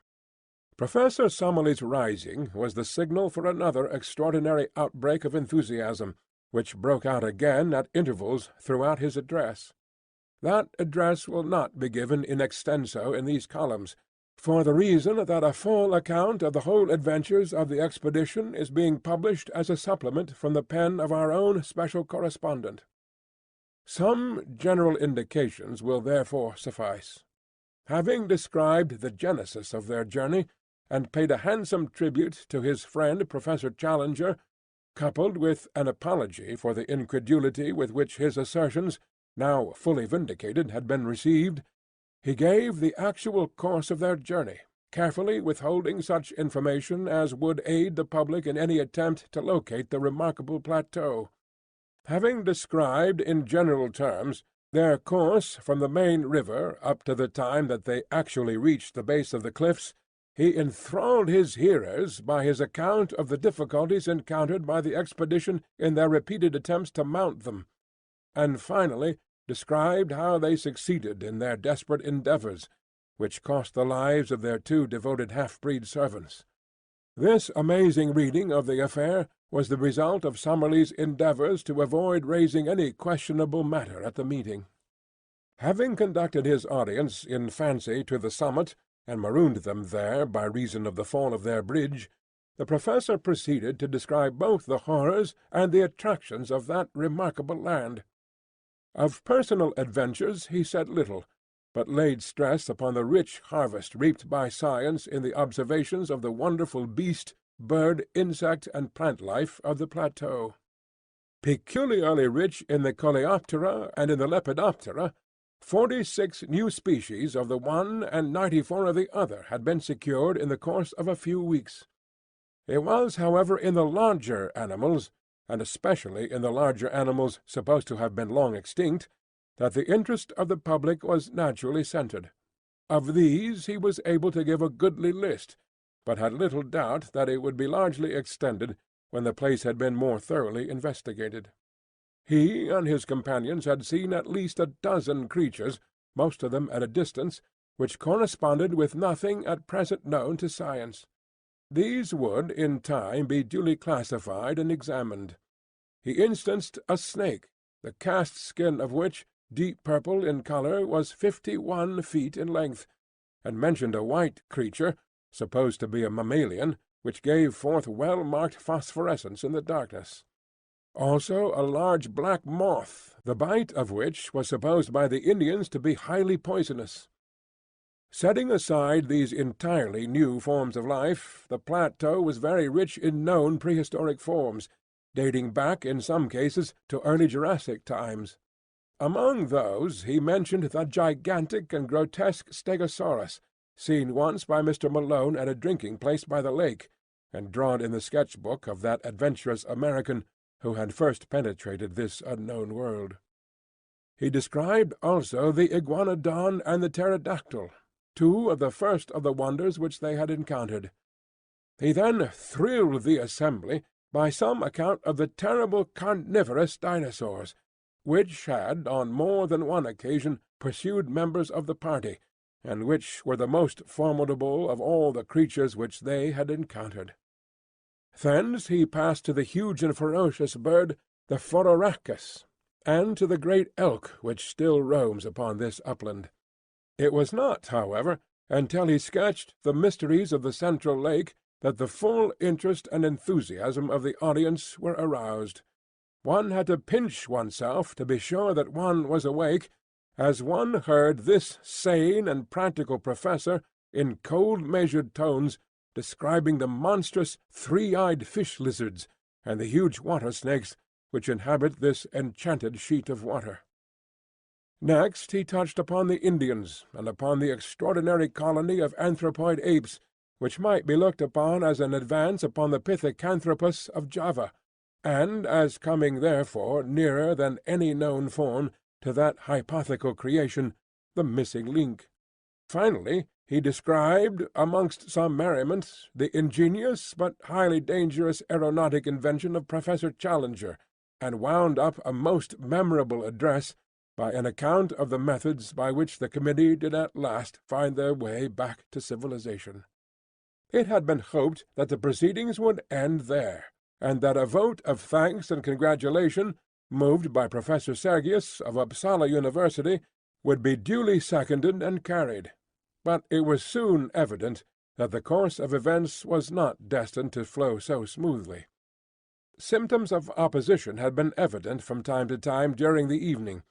Professor Summerlee's rising was the signal for another extraordinary outbreak of enthusiasm, which broke out again at intervals throughout his address. That address will not be given in extenso in these columns, for the reason that a full account of the whole adventures of the expedition is being published as a supplement from the pen of our own special correspondent. Some general indications will therefore suffice. Having described the genesis of their journey, and paid a handsome tribute to his friend Professor Challenger, coupled with an apology for the incredulity with which his assertions, now fully vindicated, had been received, he gave the actual course of their journey, carefully withholding such information as would aid the public in any attempt to locate the remarkable plateau. Having described in general terms their course from the main river up to the time that they actually reached the base of the cliffs, he enthralled his hearers by his account of the difficulties encountered by the expedition in their repeated attempts to mount them, and finally described how they succeeded in their desperate endeavours, which cost the lives of their two devoted half-breed servants. This amazing reading of the affair was the result of Summerlee's endeavours to avoid raising any questionable matter at the meeting. Having conducted his audience in fancy to the summit, and marooned them there by reason of the fall of their bridge, the professor proceeded to describe both the horrors and the attractions of that remarkable land. Of personal adventures he said little, but laid stress upon the rich harvest reaped by science in the observations of the wonderful beast, bird, insect, and plant life of the plateau. Peculiarly rich in the Coleoptera and in the Lepidoptera, 46 new species of the one and 94 of the other had been secured in the course of a few weeks. It was, however, in the larger animals, and especially in the larger animals supposed to have been long extinct, that the interest of the public was naturally centred. Of these he was able to give a goodly list, but had little doubt that it would be largely extended when the place had been more thoroughly investigated. He and his companions had seen at least a dozen creatures, most of them at a distance, which corresponded with nothing at present known to science. These would, in time, be duly classified and examined. He instanced a snake, the cast skin of which, deep purple in colour, was 51 feet in length, and mentioned a white creature, supposed to be a mammalian, which gave forth well-marked phosphorescence in the darkness. Also a large black moth, the bite of which was supposed by the Indians to be highly poisonous. Setting aside these entirely new forms of life, the plateau was very rich in known prehistoric forms, dating back in some cases to early Jurassic times. Among those he mentioned the gigantic and grotesque Stegosaurus, seen once by Mr. Malone at a drinking-place by the lake, and drawn in the sketch-book of that adventurous American who had first penetrated this unknown world. He described also the iguanodon and the pterodactyl, two of the first of the wonders which they had encountered. He then thrilled the assembly by some account of the terrible carnivorous dinosaurs, which had on more than one occasion pursued members of the party, and which were the most formidable of all the creatures which they had encountered. Thence he passed to the huge and ferocious bird, the phororhacus, and to the great elk which still roams upon this upland. It was not, however, until he sketched the mysteries of the central lake that the full interest and enthusiasm of the audience were aroused. One had to pinch oneself to be sure that one was awake, as one heard this sane and practical professor, in cold measured tones, describing the monstrous three-eyed fish-lizards and the huge water-snakes which inhabit this enchanted sheet of water. Next he touched upon the Indians, and upon the extraordinary colony of anthropoid apes, which might be looked upon as an advance upon the Pithecanthropus of Java, and as coming therefore nearer than any known form to that hypothetical creation, the missing link. Finally he described, amongst some merriment, the ingenious but highly dangerous aeronautic invention of Professor Challenger, and wound up a most memorable address by an account of the methods by which the committee did at last find their way back to civilization. It had been hoped that the proceedings would end there, and that a vote of thanks and congratulation, moved by Professor Sergius of Uppsala University, would be duly seconded and carried. But it was soon evident that the course of events was not destined to flow so smoothly. Symptoms of opposition had been evident from time to time during the evening,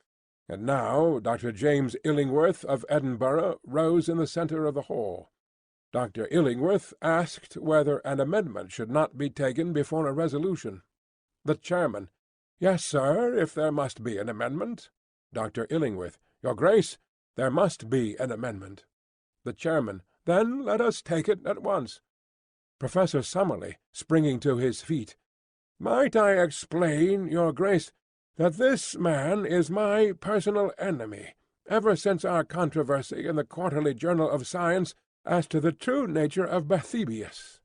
and now Dr. James Illingworth of Edinburgh rose in the centre of the hall. Dr. Illingworth asked whether an amendment should not be taken before a resolution. The chairman: "Yes, sir, if there must be an amendment." Dr. Illingworth: "Your Grace, there must be an amendment." The chairman: "Then let us take it at once." Professor Summerlee, springing to his feet: "Might I explain, Your Grace, that this man is my personal enemy, ever since our controversy in the Quarterly Journal of Science as to the true nature of Bathybius."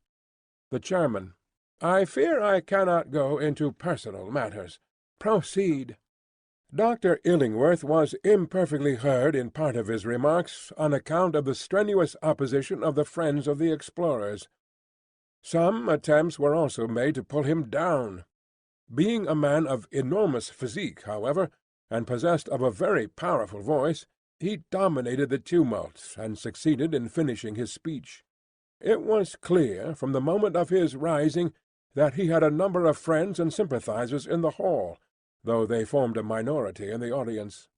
The chairman: "I fear I cannot go into personal matters. Proceed." Dr. Illingworth was imperfectly heard in part of his remarks on account of the strenuous opposition of the friends of the explorers. Some attempts were also made to pull him down. Being a man of enormous physique, however, and possessed of a very powerful voice, he dominated the tumult and succeeded in finishing his speech. It was clear from the moment of his rising that he had a number of friends and sympathizers in the hall, though they formed a minority in the audience.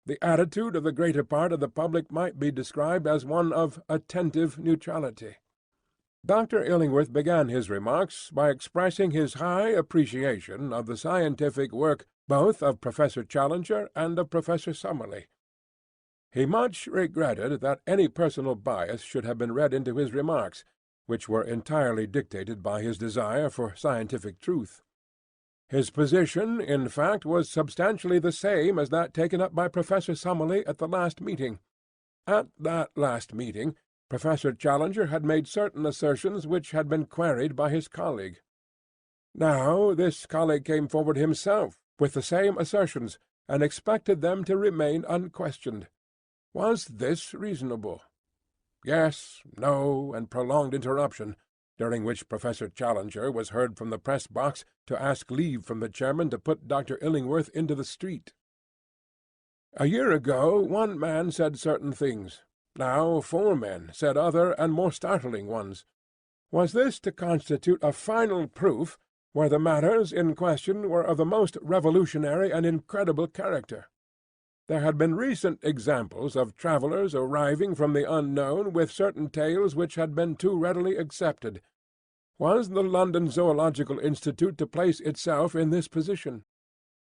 The attitude of the greater part of the public might be described as one of attentive neutrality. Dr. Illingworth began his remarks by expressing his high appreciation of the scientific work both of Professor Challenger and of Professor Summerlee. He much regretted that any personal bias should have been read into his remarks, which were entirely dictated by his desire for scientific truth. His position, in fact, was substantially the same as that taken up by Professor Summerlee at the last meeting. At that last meeting, Professor Challenger had made certain assertions which had been queried by his colleague. Now this colleague came forward himself with the same assertions, and expected them to remain unquestioned. Was this reasonable? Yes, no, and prolonged interruption, during which Professor Challenger was heard from the press-box to ask leave from the chairman to put Dr. Illingworth into the street. A year ago one man said certain things. Now 4 men said other and more startling ones. Was this to constitute a final proof where the matters in question were of the most revolutionary and incredible character? There had been recent examples of travellers arriving from the unknown with certain tales which had been too readily accepted. Was the London Zoological Institute to place itself in this position?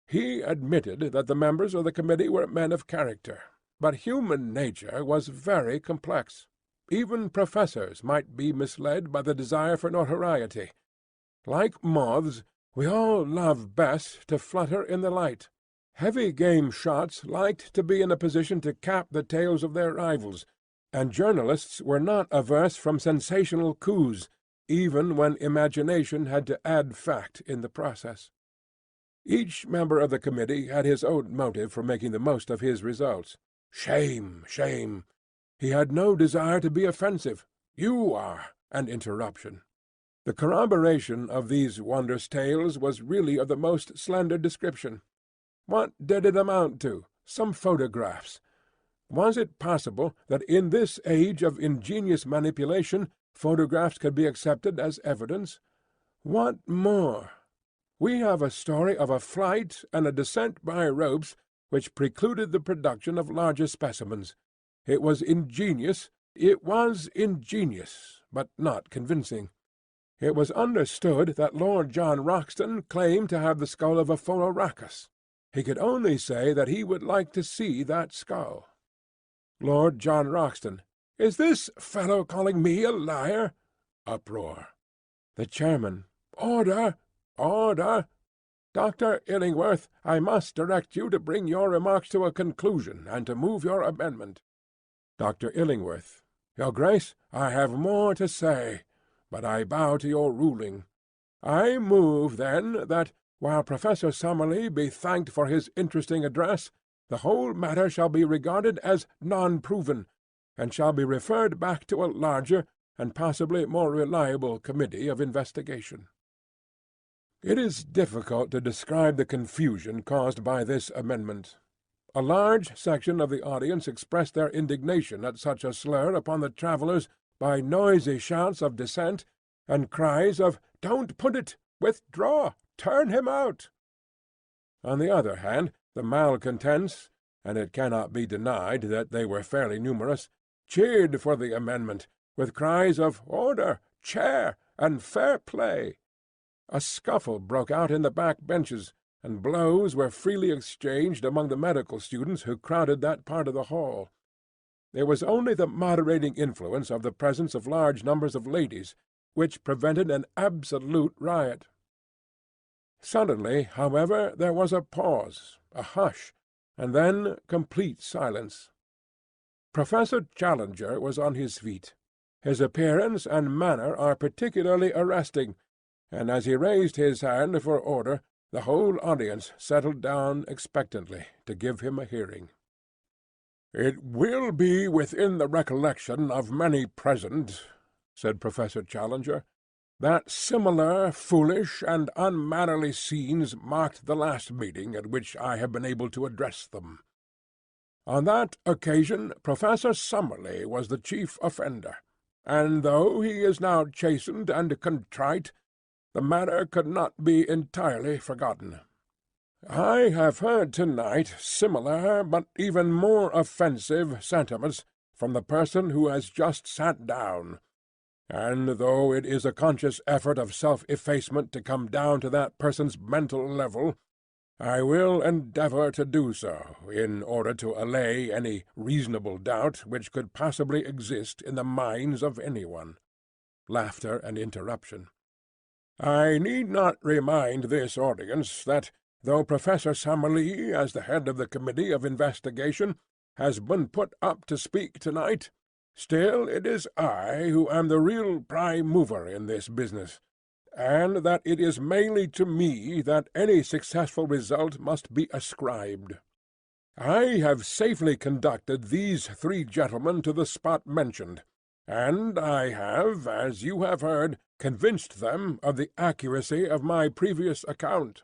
He admitted that the members of the committee were men of character, but human nature was very complex. Even professors might be misled by the desire for notoriety. Like moths, we all love best to flutter in the light. Heavy game shots liked to be in a position to cap the tails of their rivals, and journalists were not averse from sensational coups, even when imagination had to add fact in the process. Each member of the committee had his own motive for making the most of his results. Shame, shame! He had no desire to be offensive. You are an interruption. The corroboration of these wondrous tales was really of the most slender description. What did it amount to? Some photographs. Was it possible that in this age of ingenious manipulation photographs could be accepted as evidence? What more? We have a story of a flight and a descent by ropes which precluded the production of larger specimens. It was ingenious, but not convincing. It was understood that Lord John Roxton claimed to have the skull of a Phororhacus. He could only say that he would like to see that skull. Lord John Roxton. Is this fellow calling me a liar? Uproar. The chairman. Order! Order! Dr. Illingworth, I must direct you to bring your remarks to a conclusion, and to move your amendment. Dr. Illingworth. Your Grace, I have more to say, but I bow to your ruling. I move, then, that, while Professor Summerlee be thanked for his interesting address, the whole matter shall be regarded as non-proven, and shall be referred back to a larger and possibly more reliable committee of investigation. It is difficult to describe the confusion caused by this amendment. A large section of the audience expressed their indignation at such a slur upon the travellers by noisy shouts of dissent, and cries of "Don't put it! Withdraw! Turn him out!" On the other hand, the malcontents, and it cannot be denied that they were fairly numerous, cheered for the amendment, with cries of "Order! Chair! and fair play!" A scuffle broke out in the back benches, and blows were freely exchanged among the medical students who crowded that part of the hall. It was only the moderating influence of the presence of large numbers of ladies which prevented an absolute riot. Suddenly, however, there was a pause, a hush, and then complete silence. Professor Challenger was on his feet. His appearance and manner are particularly arresting, and as he raised his hand for order, the whole audience settled down expectantly to give him a hearing. "It will be within the recollection of many present," said Professor Challenger, "that similar foolish and unmannerly scenes marked the last meeting at which I have been able to address them. On that occasion Professor Summerlee was the chief offender. and though he is now chastened and contrite, the matter could not be entirely forgotten. I have heard to-night similar, but even more offensive, sentiments from the person who has just sat down, and though it is a conscious effort of self-effacement to come down to that person's mental level, I will endeavour to do so, in order to allay any reasonable doubt which could possibly exist in the minds of anyone. Laughter and interruption. I need not remind this audience that, though Professor Summerlee, as the head of the Committee of Investigation, has been put up to speak to-night, still it is I who am the real prime mover in this business, and that it is mainly to me that any successful result must be ascribed. I have safely conducted these 3 gentlemen to the spot mentioned, and I have, as you have heard, convinced them of the accuracy of my previous account.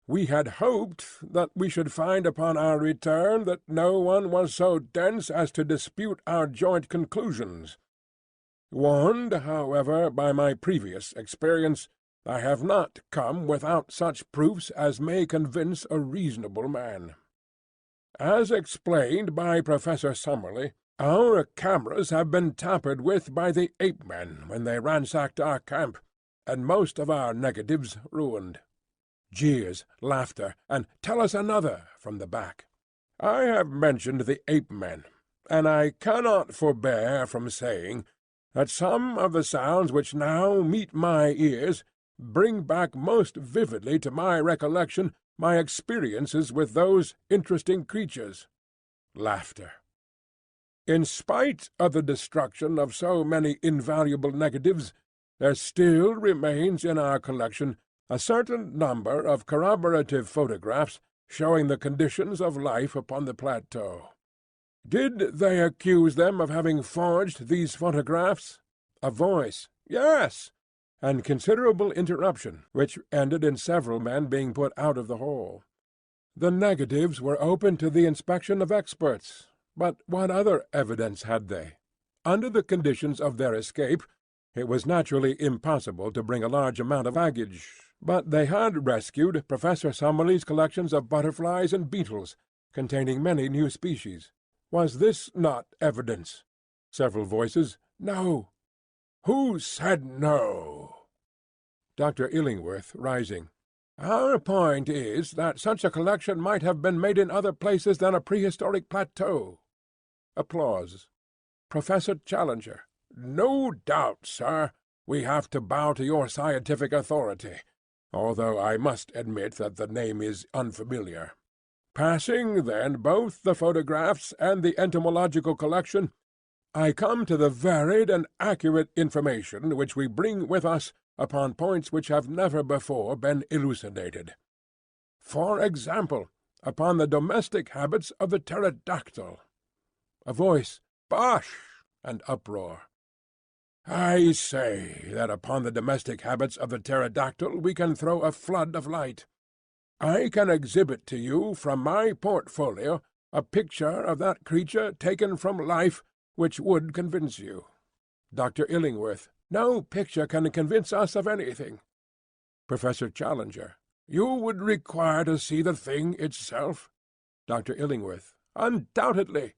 We had hoped that we should find upon our return that no one was so dense as to dispute our joint conclusions. Warned, however, by my previous experience, I have not come without such proofs as may convince a reasonable man. As explained by Professor Summerlee, our cameras have been tampered with by the ape-men when they ransacked our camp, and most of our negatives ruined. Jeers, laughter, and "Tell us another" from the back. I have mentioned the ape-men, and I cannot forbear from saying that some of the sounds which now meet my ears bring back most vividly to my recollection my experiences with those interesting creatures. Laughter. In spite of the destruction of so many invaluable negatives, there still remains in our collection a certain number of corroborative photographs showing the conditions of life upon the plateau. Did they accuse them of having forged these photographs? A voice, "Yes," and considerable interruption, which ended in several men being put out of the hall. The negatives were open to the inspection of experts, but what other evidence had they? Under the conditions of their escape, it was naturally impossible to bring a large amount of baggage, but they had rescued Professor Summerlee's collections of butterflies and beetles, containing many new species. Was this not evidence? Several voices, "No." Who said no? Dr. Illingworth, rising. Our point is that such a collection might have been made in other places than a prehistoric plateau. Applause. Professor Challenger. No doubt, sir. We have to bow to your scientific authority, although I must admit that the name is unfamiliar. Passing, then, both the photographs and the entomological collection, I come to the varied and accurate information which we bring with us upon points which have never before been elucidated. For example, upon the domestic habits of the pterodactyl. A voice, "Bosh!" and uproar. I say that upon the domestic habits of the pterodactyl we can throw a flood of light. I can exhibit to you from my portfolio a picture of that creature taken from life which would convince you. Dr. Illingworth. No picture can convince us of anything. Professor Challenger. You would require to see the thing itself? Dr. Illingworth. Undoubtedly.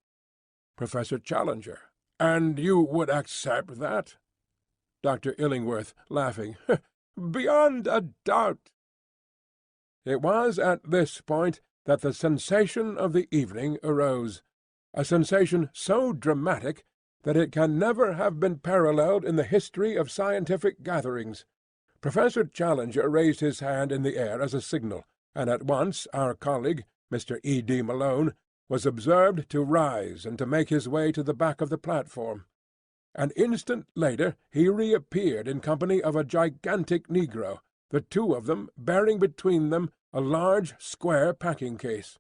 Professor Challenger. And you would accept that? Dr. Illingworth, laughing. Beyond a doubt. It was at this point that the sensation of the evening arose, a sensation so dramatic that it can never have been paralleled in the history of scientific gatherings. Professor Challenger raised his hand in the air as a signal, and at once our colleague, Mr. E.D. Malone, was observed to rise and to make his way to the back of the platform. An instant later he reappeared in company of a gigantic negro, the two of them bearing between them a large square packing-case.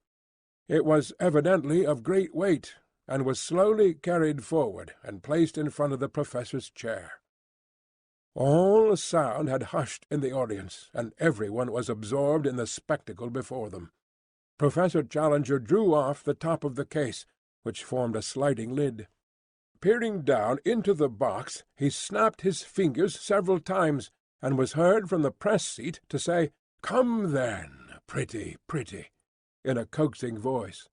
It was evidently of great weight, and was slowly carried forward and placed in front of the professor's chair. All sound had hushed in the audience, and everyone was absorbed in the spectacle before them. Professor Challenger drew off the top of the case, which formed a sliding lid. peering down into the box, he snapped his fingers several times, and was heard from the press seat to say, "Come then, pretty, pretty," in a coaxing voice.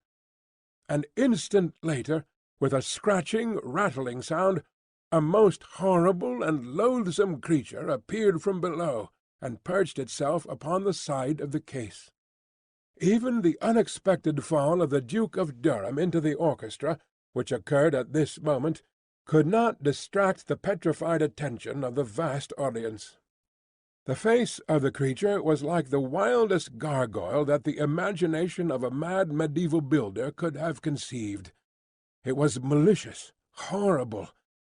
An instant later, with a scratching, rattling sound, a most horrible and loathsome creature appeared from below, and perched itself upon the side of the case. Even the unexpected fall of the Duke of Durham into the orchestra, which occurred at this moment, could not distract the petrified attention of the vast audience. The face of the creature was like the wildest gargoyle that the imagination of a mad medieval builder could have conceived. It was malicious, horrible,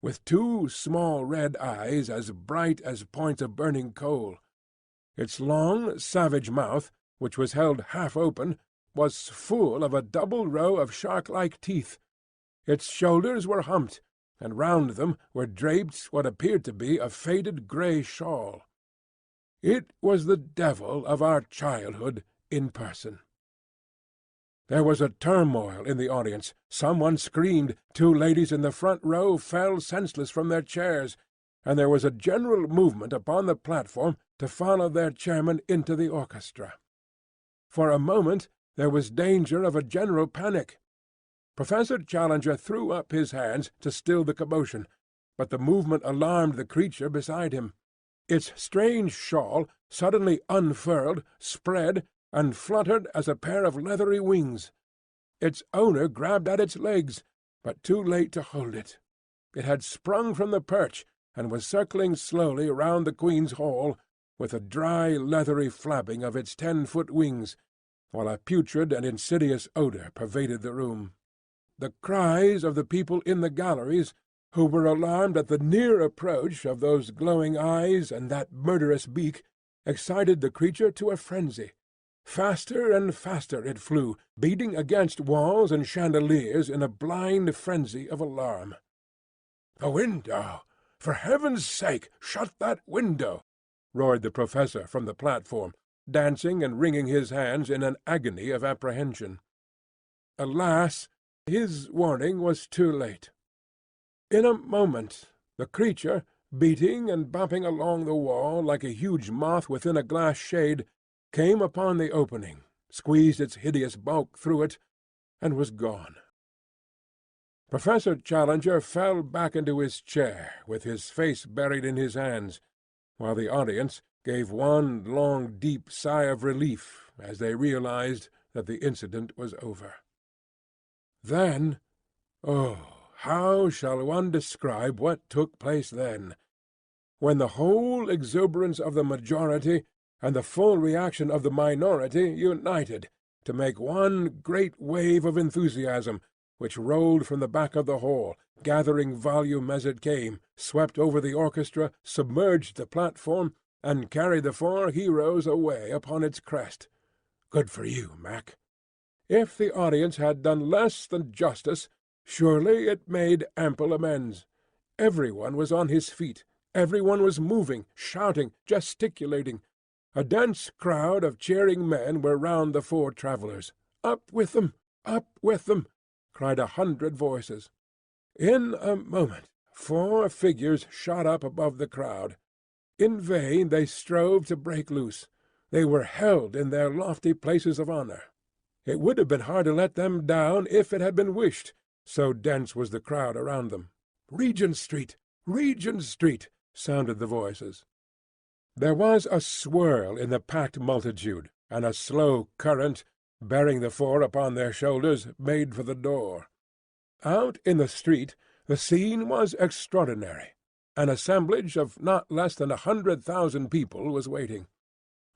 with two small red eyes as bright as points of burning coal. Its long, savage mouth, which was held half open, was full of a double row of shark-like teeth. Its shoulders were humped, and round them were draped what appeared to be a faded grey shawl. It was the devil of our childhood in person. There was a turmoil in the audience. Someone screamed, two ladies in the front row fell senseless from their chairs, and there was a general movement upon the platform to follow their chairman into the orchestra. For a moment there was danger of a general panic. Professor Challenger threw up his hands to still the commotion, but the movement alarmed the creature beside him. Its strange shawl suddenly unfurled, spread, and fluttered as a pair of leathery wings. Its owner grabbed at its legs, but too late to hold it. It had sprung from the perch, and was circling slowly round the Queen's Hall, with a dry, leathery flapping of its 10-foot wings, while a putrid and insidious odour pervaded the room. The cries of the people in the galleries, who were alarmed at the near approach of those glowing eyes and that murderous beak, excited the creature to a frenzy. Faster and faster it flew, beating against walls and chandeliers in a blind frenzy of alarm. "The window! For heaven's sake, shut that window!" roared the professor from the platform, dancing and wringing his hands in an agony of apprehension. Alas, his warning was too late. In a moment the creature, beating and bumping along the wall like a huge moth within a glass shade, came upon the opening, squeezed its hideous bulk through it, and was gone. Professor Challenger fell back into his chair with his face buried in his hands, while the audience gave one long deep sigh of relief as they realized that the incident was over. Then, oh, how shall one describe what took place then? When the whole exuberance of the majority and the full reaction of the minority united to make one great wave of enthusiasm, which rolled from the back of the hall, gathering volume as it came, swept over the orchestra, submerged the platform, and carried the four heroes away upon its crest. Good for you, Mac. If the audience had done less than justice, surely it made ample amends. Every one was on his feet. Every one was moving, shouting, gesticulating. A dense crowd of cheering men were round the four travellers. "Up with them! Up with them!" cried 100 voices. In a moment 4 figures shot up above the crowd. In vain they strove to break loose. They were held in their lofty places of honour. It would have been hard to let them down if it had been wished, so dense was the crowd around them. "Regent Street! Regent Street!" sounded the voices. There was a swirl in the packed multitude, and a slow current, bearing the four upon their shoulders, made for the door. Out in the street the scene was extraordinary. An assemblage of not less than 100,000 people was waiting.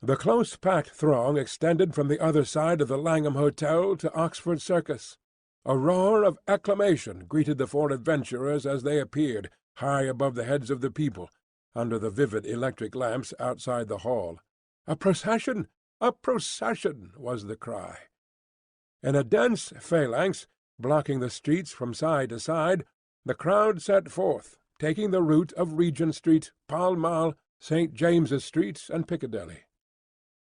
The close-packed throng extended from the other side of the Langham Hotel to Oxford Circus. A roar of acclamation greeted the four adventurers as they appeared, high above the heads of the people, under the vivid electric lamps outside the hall. "A procession! A procession!" was the cry. In a dense phalanx, blocking the streets from side to side, the crowd set forth, taking the route of Regent Street, Pall Mall, St. James's Street, and Piccadilly.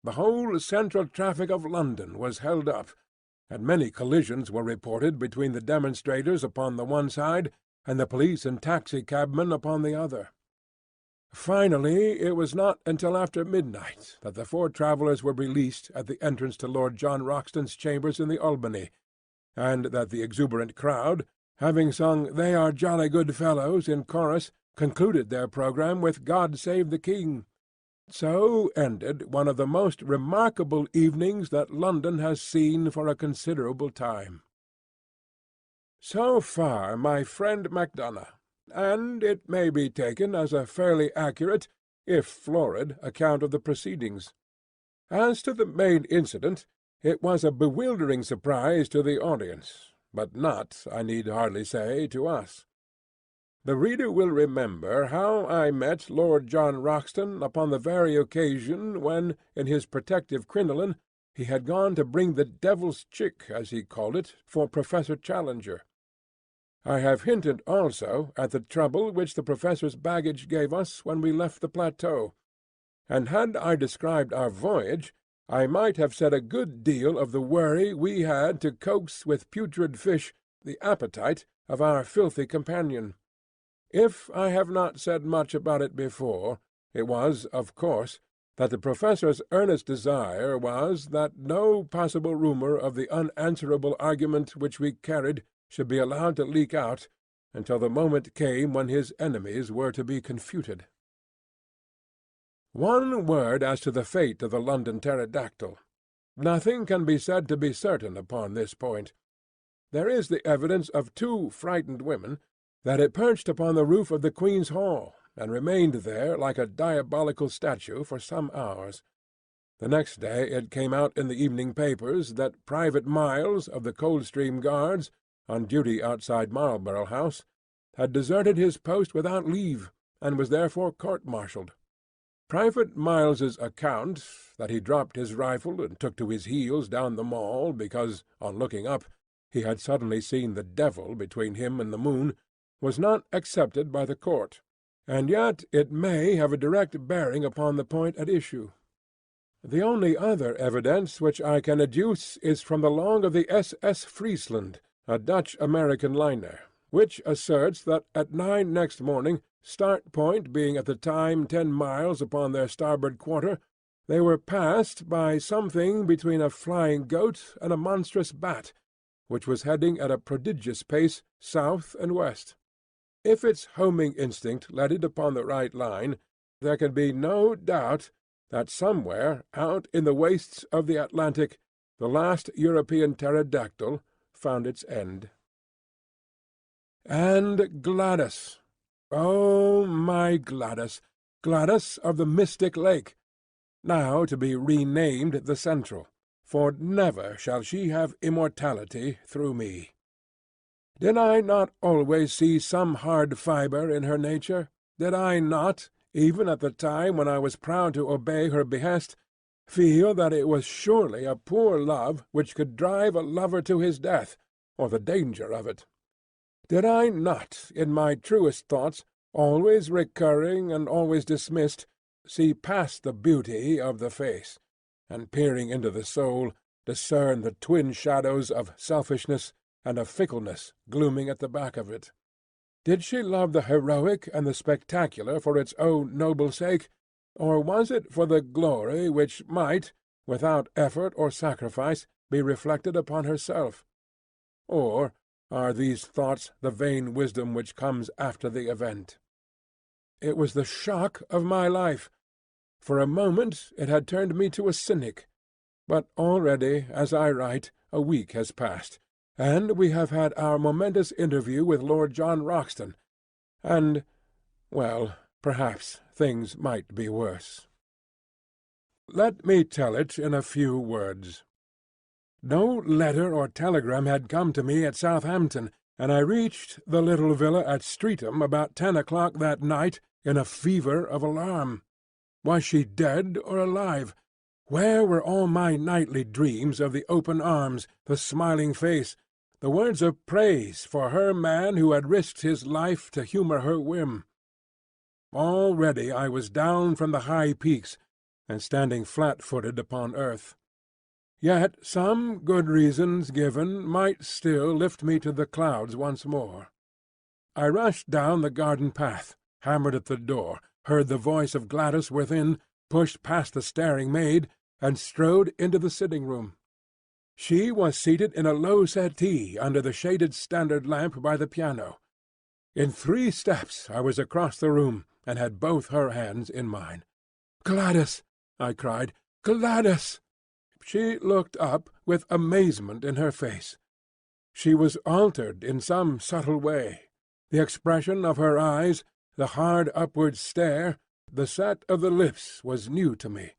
The whole central traffic of London was held up, and many collisions were reported between the demonstrators upon the one side and the police and taxi-cabmen upon the other. Finally, it was not until after midnight that the four travellers were released at the entrance to Lord John Roxton's chambers in the Albany, and that the exuberant crowd, having sung "They are jolly good fellows" in chorus, concluded their programme with "God save the King." So ended one of the most remarkable evenings that London has seen for a considerable time. So far my friend Macdonough, and it may be taken as a fairly accurate, if florid, account of the proceedings. As to the main incident, it was a bewildering surprise to the audience, but not, I need hardly say, to us. The reader will remember how I met Lord John Roxton upon the very occasion when, in his protective crinoline, he had gone to bring the devil's chick, as he called it, for Professor Challenger. I have hinted also at the trouble which the Professor's baggage gave us when we left the plateau, and had I described our voyage, I might have said a good deal of the worry we had to coax with putrid fish the appetite of our filthy companion. If I have not said much about it before, it was, of course, that the Professor's earnest desire was that no possible rumour of the unanswerable argument which we carried should be allowed to leak out until the moment came when his enemies were to be confuted. One word as to the fate of the London pterodactyl. Nothing can be said to be certain upon this point. There is the evidence of two frightened women that it perched upon the roof of the Queen's Hall, and remained there like a diabolical statue for some hours. The next day it came out in the evening papers that Private Miles, of the Coldstream Guards, on duty outside Marlborough House, had deserted his post without leave, and was therefore court-martialed. Private Miles's account, that he dropped his rifle and took to his heels down the Mall because, on looking up, he had suddenly seen the devil between him and the moon, was not accepted by the court, and yet it may have a direct bearing upon the point at issue. The only other evidence which I can adduce is from the log of the S.S. Friesland, a Dutch-American liner, which asserts that at 9 next morning, start point being at the time 10 miles upon their starboard quarter, they were passed by something between a flying goat and a monstrous bat, which was heading at a prodigious pace south and west. If its homing instinct led it upon the right line, there can be no doubt that somewhere out in the wastes of the Atlantic the last European pterodactyl found its end. And Gladys! Oh, my Gladys! Gladys of the Mystic Lake! Now to be renamed the Central, for never shall she have immortality through me. Did I not always see some hard fibre in her nature? Did I not, even at the time when I was proud to obey her behest, feel that it was surely a poor love which could drive a lover to his death, or the danger of it? Did I not, in my truest thoughts, always recurring and always dismissed, see past the beauty of the face, and peering into the soul, discern the twin shadows of selfishness and of fickleness glooming at the back of it? Did she love the heroic and the spectacular for its own noble sake, or was it for the glory which might, without effort or sacrifice, be reflected upon herself? Or are these thoughts the vain wisdom which comes after the event? It was the shock of my life. For a moment it had turned me to a cynic. But already, as I write, a week has passed, and we have had our momentous interview with Lord John Roxton, and, well, perhaps things might be worse. Let me tell it in a few words. No letter or telegram had come to me at Southampton, and I reached the little villa at Streatham about 10 o'clock that night in a fever of alarm. Was she dead or alive? Where were all my nightly dreams of the open arms, the smiling face, the words of praise for her man who had risked his life to humour her whim? Already I was down from the high peaks, and standing flat-footed upon earth. Yet some good reasons given might still lift me to the clouds once more. I rushed down the garden path, hammered at the door, heard the voice of Gladys within, pushed past the staring maid, and strode into the sitting-room. She was seated in a low settee under the shaded standard lamp by the piano. In 3 steps I was across the room, and had both her hands in mine. "Gladys!" I cried. "Gladys!" She looked up with amazement in her face. She was altered in some subtle way. The expression of her eyes, the hard upward stare, the set of the lips was new to me.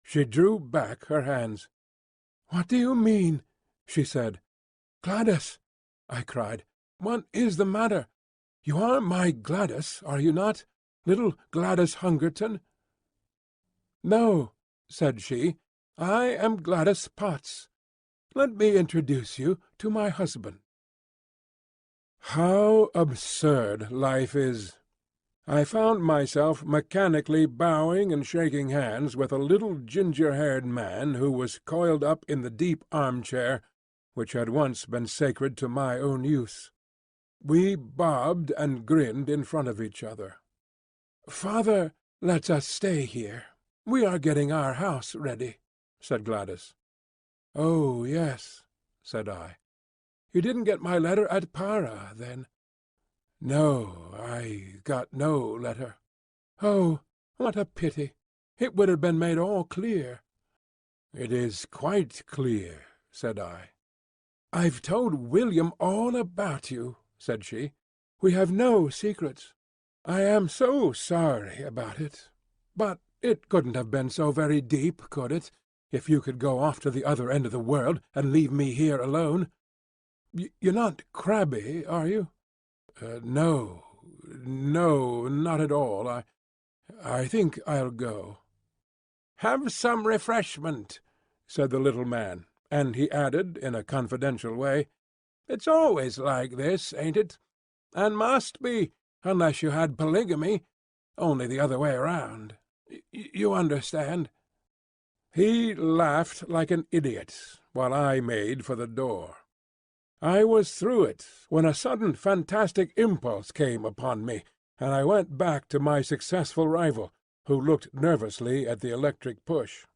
She drew back her hands. "What do you mean?" she said. "Gladys!" I cried. "What is the matter? You are my Gladys, are you not? Little Gladys Hungerton?" "No," said she. "I am Gladys Potts. Let me introduce you to my husband." How absurd life is! I found myself mechanically bowing and shaking hands with a little ginger-haired man who was coiled up in the deep arm-chair which had once been sacred to my own use. We bobbed and grinned in front of each other. "Father lets us stay here. We are getting our house ready," said Gladys. "Oh, yes," said I. "You didn't get my letter at Para, then?" "No, I got no letter." "Oh, what a pity! It would have been made all clear." "It is quite clear," said I. "I've told William all about you," said she. "We have no secrets. I am so sorry about it. But it couldn't have been so very deep, could it, if you could go off to the other end of the world and leave me here alone? You're not crabby, are you?" No, not at all. I think I'll go." "Have some refreshment," said the little man, and he added, in a confidential way, "It's always like this, ain't it? And must be, unless you had polygamy, only the other way round. You understand?" He laughed like an idiot, while I made for the door. I was through it, when a sudden fantastic impulse came upon me, and I went back to my successful rival, who looked nervously at the electric push.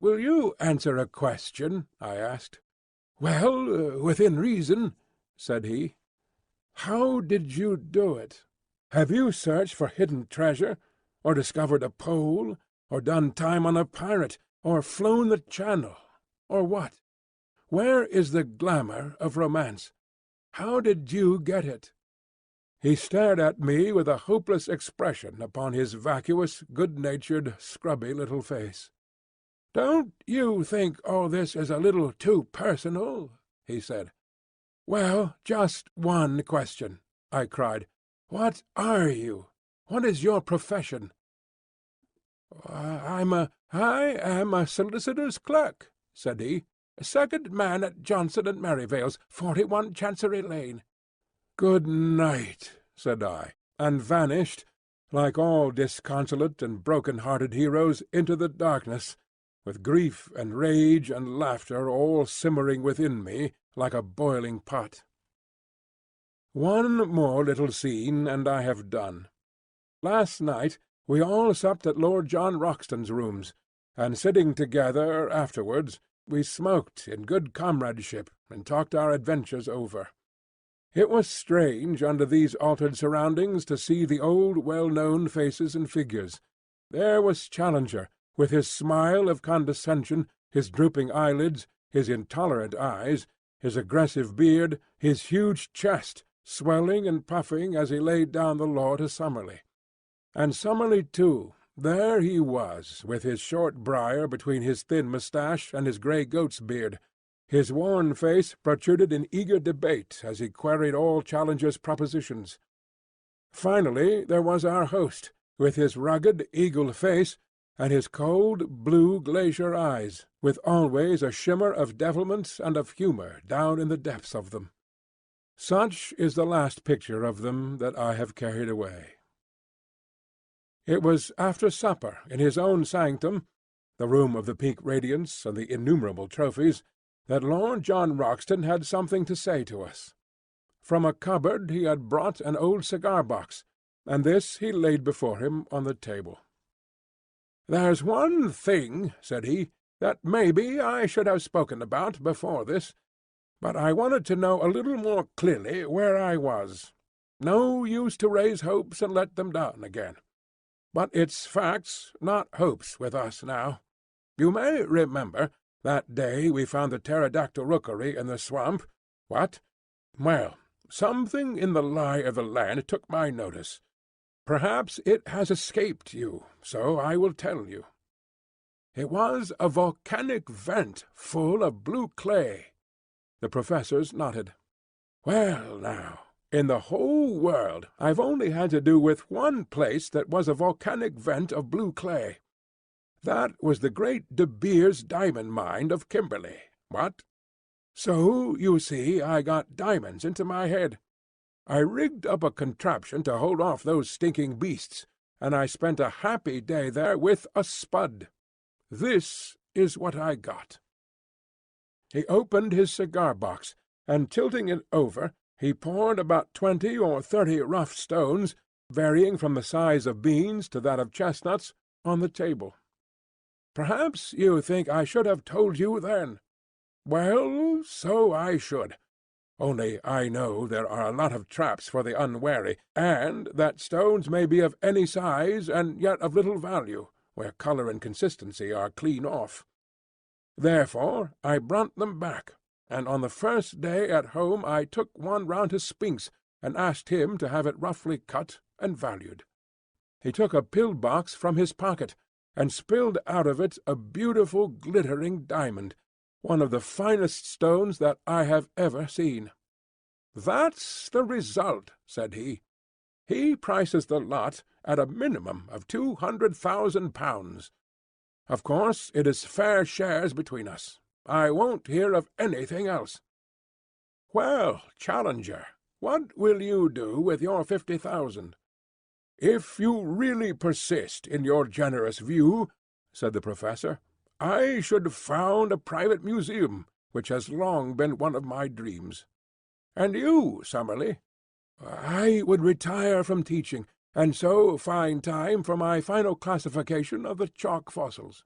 "Will you answer a question?" I asked. "Well, within reason," said he. "How did you do it? Have you searched for hidden treasure, or discovered a pole, or done time on a pirate, or flown the Channel, or what? Where is the glamour of romance? How did you get it?" He stared at me with a hopeless expression upon his vacuous, good-natured, scrubby little face. "Don't you think all this is a little too personal?" he said. "Well, just one question," I cried. "What are you? What is your profession?" I am a solicitor's clerk," said he. "Second man at Johnson and Merivale's, 41 Chancery Lane." "Good night," said I, and vanished, like all disconsolate and broken-hearted heroes, into the darkness, with grief and rage and laughter all simmering within me like a boiling pot. One more little scene, and I have done. Last night we all supped at Lord John Roxton's rooms, and sitting together afterwards, we smoked in good comradeship and talked our adventures over. It was strange under these altered surroundings to see the old well-known faces and figures. There was Challenger, with his smile of condescension, his drooping eyelids, his intolerant eyes, his aggressive beard, his huge chest, swelling and puffing as he laid down the law to Summerlee. And Summerlee, too, there he was, with his short briar between his thin moustache and his grey goat's beard. His worn face protruded in eager debate as he queried all Challenger's propositions. Finally there was our host, with his rugged eagle face and his cold blue glacier eyes, with always a shimmer of devilment and of humour down in the depths of them. Such is the last picture of them that I have carried away. It was after supper in his own sanctum, the room of the pink radiance and the innumerable trophies, that Lord John Roxton had something to say to us. From a cupboard he had brought an old cigar-box, and this he laid before him on the table. "There's one thing," said he, "that maybe I should have spoken about before this, but I wanted to know a little more clearly where I was. No use to raise hopes and let them down again. But it's facts, not hopes, with us now. You may remember that day we found the pterodactyl rookery in the swamp. What? Well, something in the lie of the land took my notice. Perhaps it has escaped you, so I will tell you. It was a volcanic vent full of blue clay." The professors nodded. "Well, now, in the whole world I've only had to do with one place that was a volcanic vent of blue clay. That was the great De Beers diamond mine of Kimberley. What? So, you see, I got diamonds into my head. I rigged up a contraption to hold off those stinking beasts, and I spent a happy day there with a spud. This is what I got." He opened his cigar-box, and tilting it over, he poured about 20 or 30 rough stones, varying from the size of beans to that of chestnuts, on the table. "Perhaps you think I should have told you then. Well, so I should. Only I know there are a lot of traps for the unwary, and that stones may be of any size and yet of little value, where colour and consistency are clean off. Therefore I brought them back, and on the first day at home I took one round to Spinks, and asked him to have it roughly cut and valued. He took a pill-box from his pocket, and spilled out of it a beautiful glittering diamond, one of the finest stones that I have ever seen. 'That's the result,' said he. He prices the lot at a minimum of £200,000. Of course it is fair shares between us. I won't hear of anything else. Well, Challenger, what will you do with your 50,000? "If you really persist in your generous view," said the professor, "I should found a private museum, which has long been one of my dreams. And you, Summerlee?" "I would retire from teaching, and so find time for my final classification of the chalk fossils."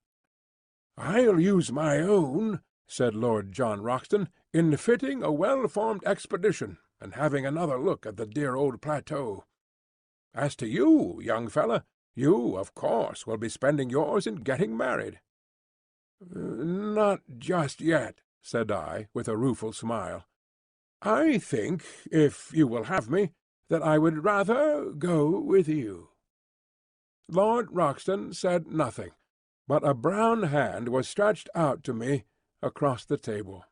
"I'll use my own," said Lord John Roxton, "in fitting a well-formed expedition, and having another look at the dear old plateau. As to you, young fellow, you, of course, will be spending yours in getting married." "Not just yet," said I, with a rueful smile. "I think, if you will have me, that I would rather go with you." Lord Roxton said nothing, but a brown hand was stretched out to me across the table.